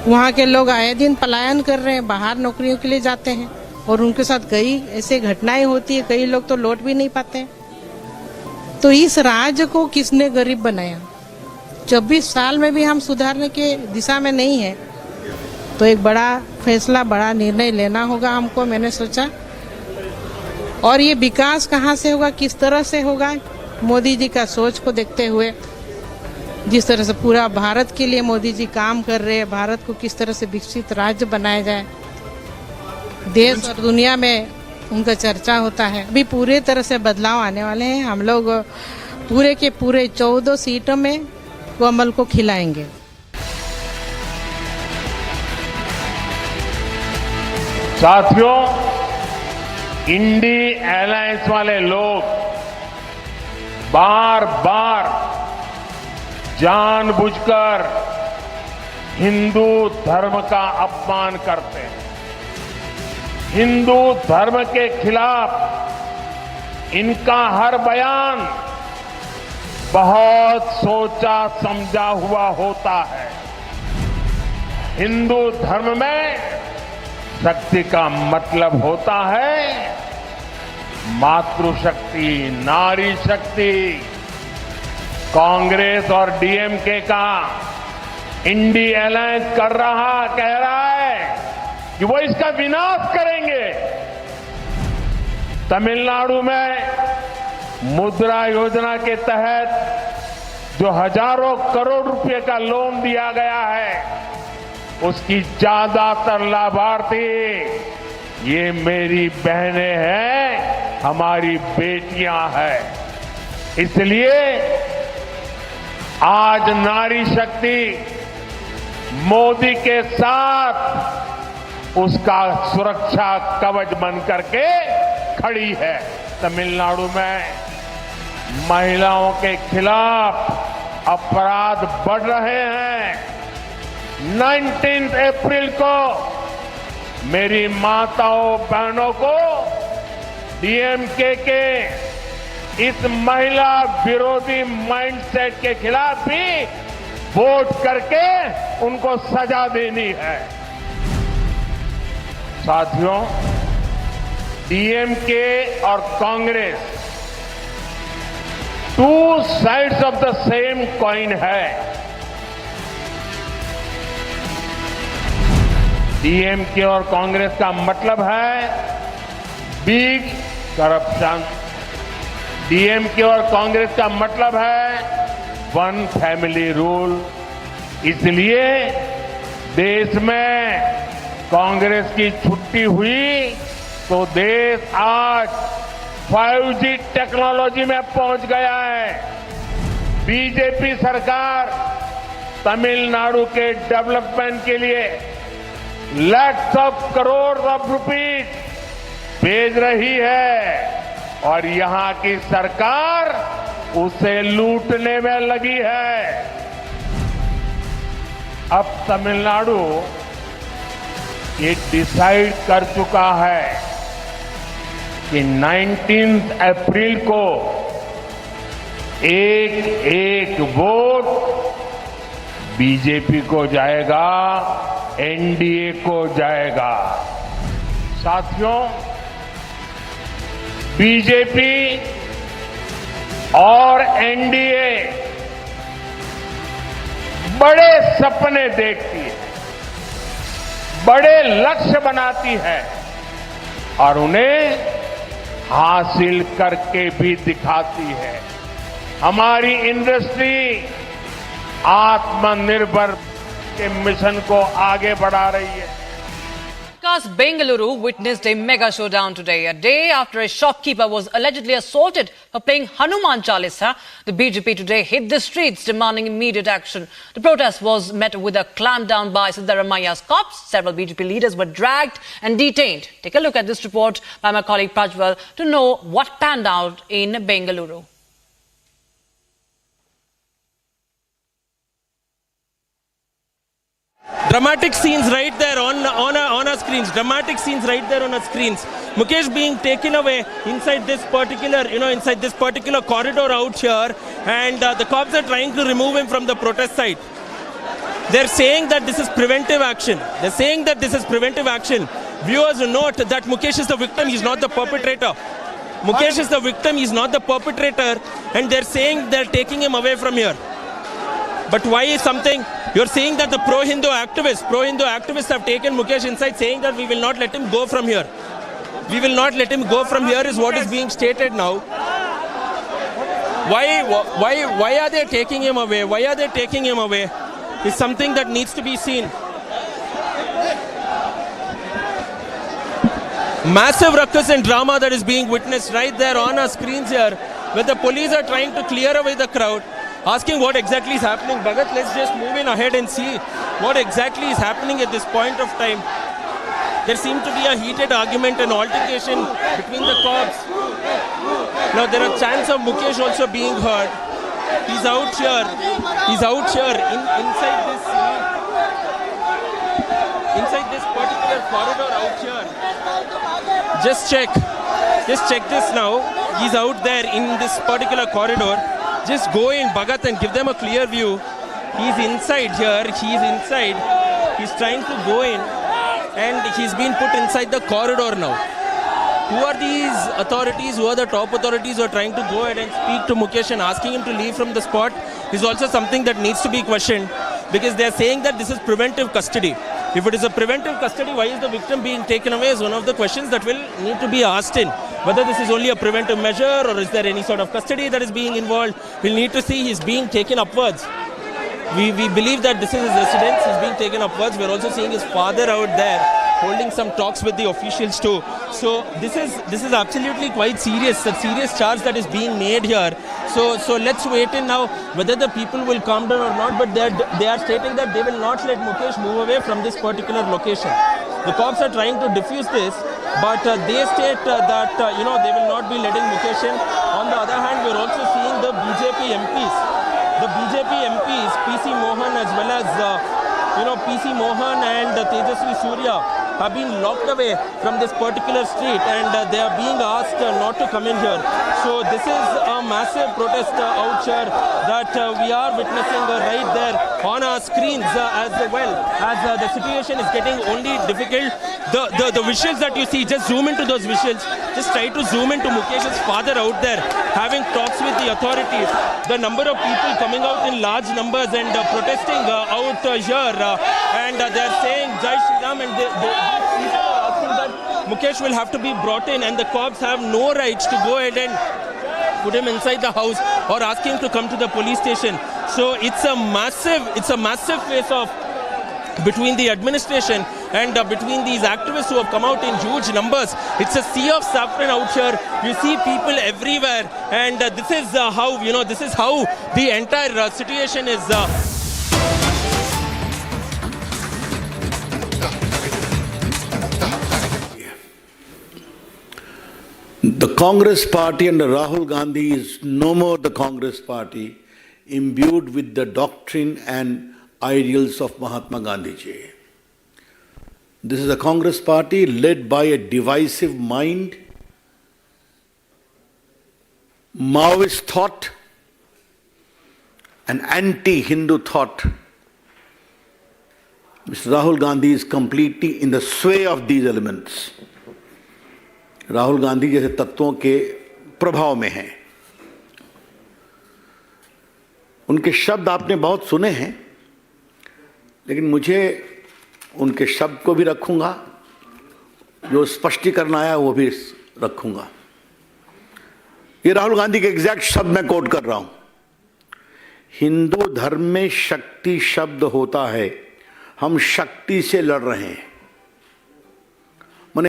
S14: वहाँ के लोग आए दिन पलायन कर रहे हैं, बाहर नौकरियों के लिए जाते हैं और उनके साथ कई ऐसे घटनाएं होती है, कई लोग तो लौट भी नहीं पाते। तो इस राज्य को किसने गरीब बनाया? 24 साल में भी हम सुधारने के दिशा में नहीं है, तो एक बड़ा फैसला, बड़ा निर्णय लेना होगा हमको, मैंने सोचा। और ये विकास कहाँ से होगा, किस तरह से होगा? मोदी जी का सोच को देखते हुए, जिस तरह से पूरा भारत के लिए मोदी जी काम कर रहे हैं, भारत को किस तरह से विकसित राज्य बनाया जाए, देश और दुनिया में उनका चर्चा होता है। अभी पूरे तरह से बदलाव आने वाले हैं। हम लोग पूरे के पूरे 14 सीटों में वो अमल को खिलाएंगे।
S15: साथियों, इंडी अलायंस वाले लोग बार बार जानबूझकर हिंदू धर्म का अपमान करते हैं। हिंदू धर्म के खिलाफ इनका हर बयान बहुत सोचा समझा हुआ होता है। हिंदू धर्म में शक्ति का मतलब होता है मातृशक्ति, नारी शक्ति। कांग्रेस और डीएमके का इंडी अलायंस कह रहा है कि वो इसका विनाश करेंगे। तमिलनाडु में मुद्रा योजना के तहत जो हजारों करोड़ रुपए का लोन दिया गया है, उसकी ज्यादातर लाभार्थी ये मेरी बहनें हैं, हमारी बेटियां हैं। इसलिए आज नारी शक्ति मोदी के साथ उसका सुरक्षा कवच बन करके खड़ी है। तमिलनाडु में महिलाओं के खिलाफ अपराध बढ़ रहे हैं। 19 अप्रैल को मेरी माताओं बहनों को डीएमके के इस महिला विरोधी माइंडसेट के खिलाफ भी वोट करके उनको सजा देनी है। साथियों, डीएमके और Congress two sides of the same coin है। डीएमके और कांग्रेस का मतलब है बिग करप्शन। डीएमके और कांग्रेस का मतलब है वन फैमिली रूल। इसलिए देश में कांग्रेस की छुट्टी हुई तो देश आज 5G टेक्नोलॉजी में पहुंच गया है। बीजेपी सरकार तमिलनाडु के डेवलपमेंट के लिए lakhs of crore of rupees भेज रही है और यहां की सरकार उसे लूटने में लगी है। अब तमिलनाडु ये डिसाइड कर चुका है कि 19 अप्रैल को एक एक वोट बीजेपी को जाएगा, एनडीए को जाएगा। साथियों, बीजेपी और एनडीए बड़े सपने देखती है, बड़े लक्ष्य बनाती है और उन्हें हासिल करके भी दिखाती है। हमारी इंडस्ट्री आत्मनिर्भर के मिशन को आगे बढ़ा रही है।
S6: Bengaluru witnessed a mega showdown today. A day after a shopkeeper was allegedly assaulted for playing Hanuman Chalisa, the BJP today hit the streets demanding immediate action. The protest was met with a clampdown by Siddharamaia's cops. Several BJP leaders were dragged and detained. Take a look at this report by my colleague Prajwal to know what panned out in Bengaluru.
S11: Dramatic scenes right there on our screens. Dramatic scenes right there on our screens. Mukesh being taken away inside this particular corridor out here, and the cops are trying to remove him from the protest site. They're saying that this is preventive action. They're saying that this is preventive action. Viewers note that Mukesh is the victim, he's not the perpetrator. Mukesh is the victim, he's not the perpetrator, and they're saying they're taking him away from here. But why is something? You're saying that the pro-Hindu activists have taken Mukesh inside, saying that we will not let him go from here. We will not let him go from here is what is being stated now. Why are they taking him away? Why are they taking him away? It's something that needs to be seen. Massive ruckus and drama that is being witnessed right there on our screens here, where the police are trying to clear away the crowd, asking what exactly is happening. Bhagat, let's just move in ahead and see what exactly is happening at this point of time. there seemed to be a heated argument and altercation between the cops. Now there are chants of Mukesh also being heard. He's out here. He's out here inside this particular corridor out here. Just check this now. He's out there in this particular corridor. Just go in, Bhagat, and give them a clear view. He's inside here. He's inside. He's trying to go in, and he's been put inside the corridor now. Who are these authorities? Who are the top authorities who are trying to go ahead and speak to Mukesh and asking him to leave from the spot? Is also something that needs to be questioned, because they are saying that this is preventive custody. If it is a preventive custody, why is the victim being taken away is one of the questions that will need to be asked in. Whether this is only a preventive measure or is there any sort of custody that is being involved, we'll need to see. He's being taken upwards. We believe that this is his residence. He's being taken upwards. We're also seeing his father out there holding some talks with the officials too. So this is absolutely quite serious. A serious charge that is being made here. So let's wait in now whether the people will calm down or not. But they are stating that they will not let Mukesh move away from this particular location. The cops are trying to defuse this, but they state that they will not be letting Mukesh in. On the other hand, we're also seeing the BJP MPs. The BJP MPs, PC Mohan as well as PC Mohan and Tejasvi Surya have been locked away from this particular street, and they are being asked not to come in here. So this is a massive protest out here that we are witnessing right there on our screens as well, as the situation is getting only difficult. The visuals that you see, just zoom into those visuals. Just try to zoom into Mukesh's father out there having talks with the authorities. The number of people coming out in large numbers and protesting out here, and they're saying Jai Shri Ram, and they are asking that Mukesh will have to be brought in, and the cops have no rights to go ahead and put him inside the house or ask him to come to the police station. So it's a massive face-off between the administration and between these activists who have come out in huge numbers. It's a sea of saffron out here. You see people everywhere, and this is how the entire situation is.
S8: The Congress party under Rahul Gandhi is no more the Congress party imbued with the doctrine and ideals of Mahatma Gandhi ji. This is a Congress party led by a divisive mind, Maoist thought, an anti-Hindu thought. Mr. Rahul Gandhi is completely in the sway of these elements. Rahul Gandhi जैसे तत्वों के प्रभाव में हैं। उनके शब्द आपने बहुत सुने हैं, लेकिन मुझे उनके शब्द को भी रखूंगा, जो स्पष्टीकरण आया वो भी रखूंगा। ये राहुल गांधी के एग्जैक्ट शब्द मैं कोट कर रहा हूं। हिंदू धर्म में शक्ति शब्द होता है, हम शक्ति से लड़ रहे हैं।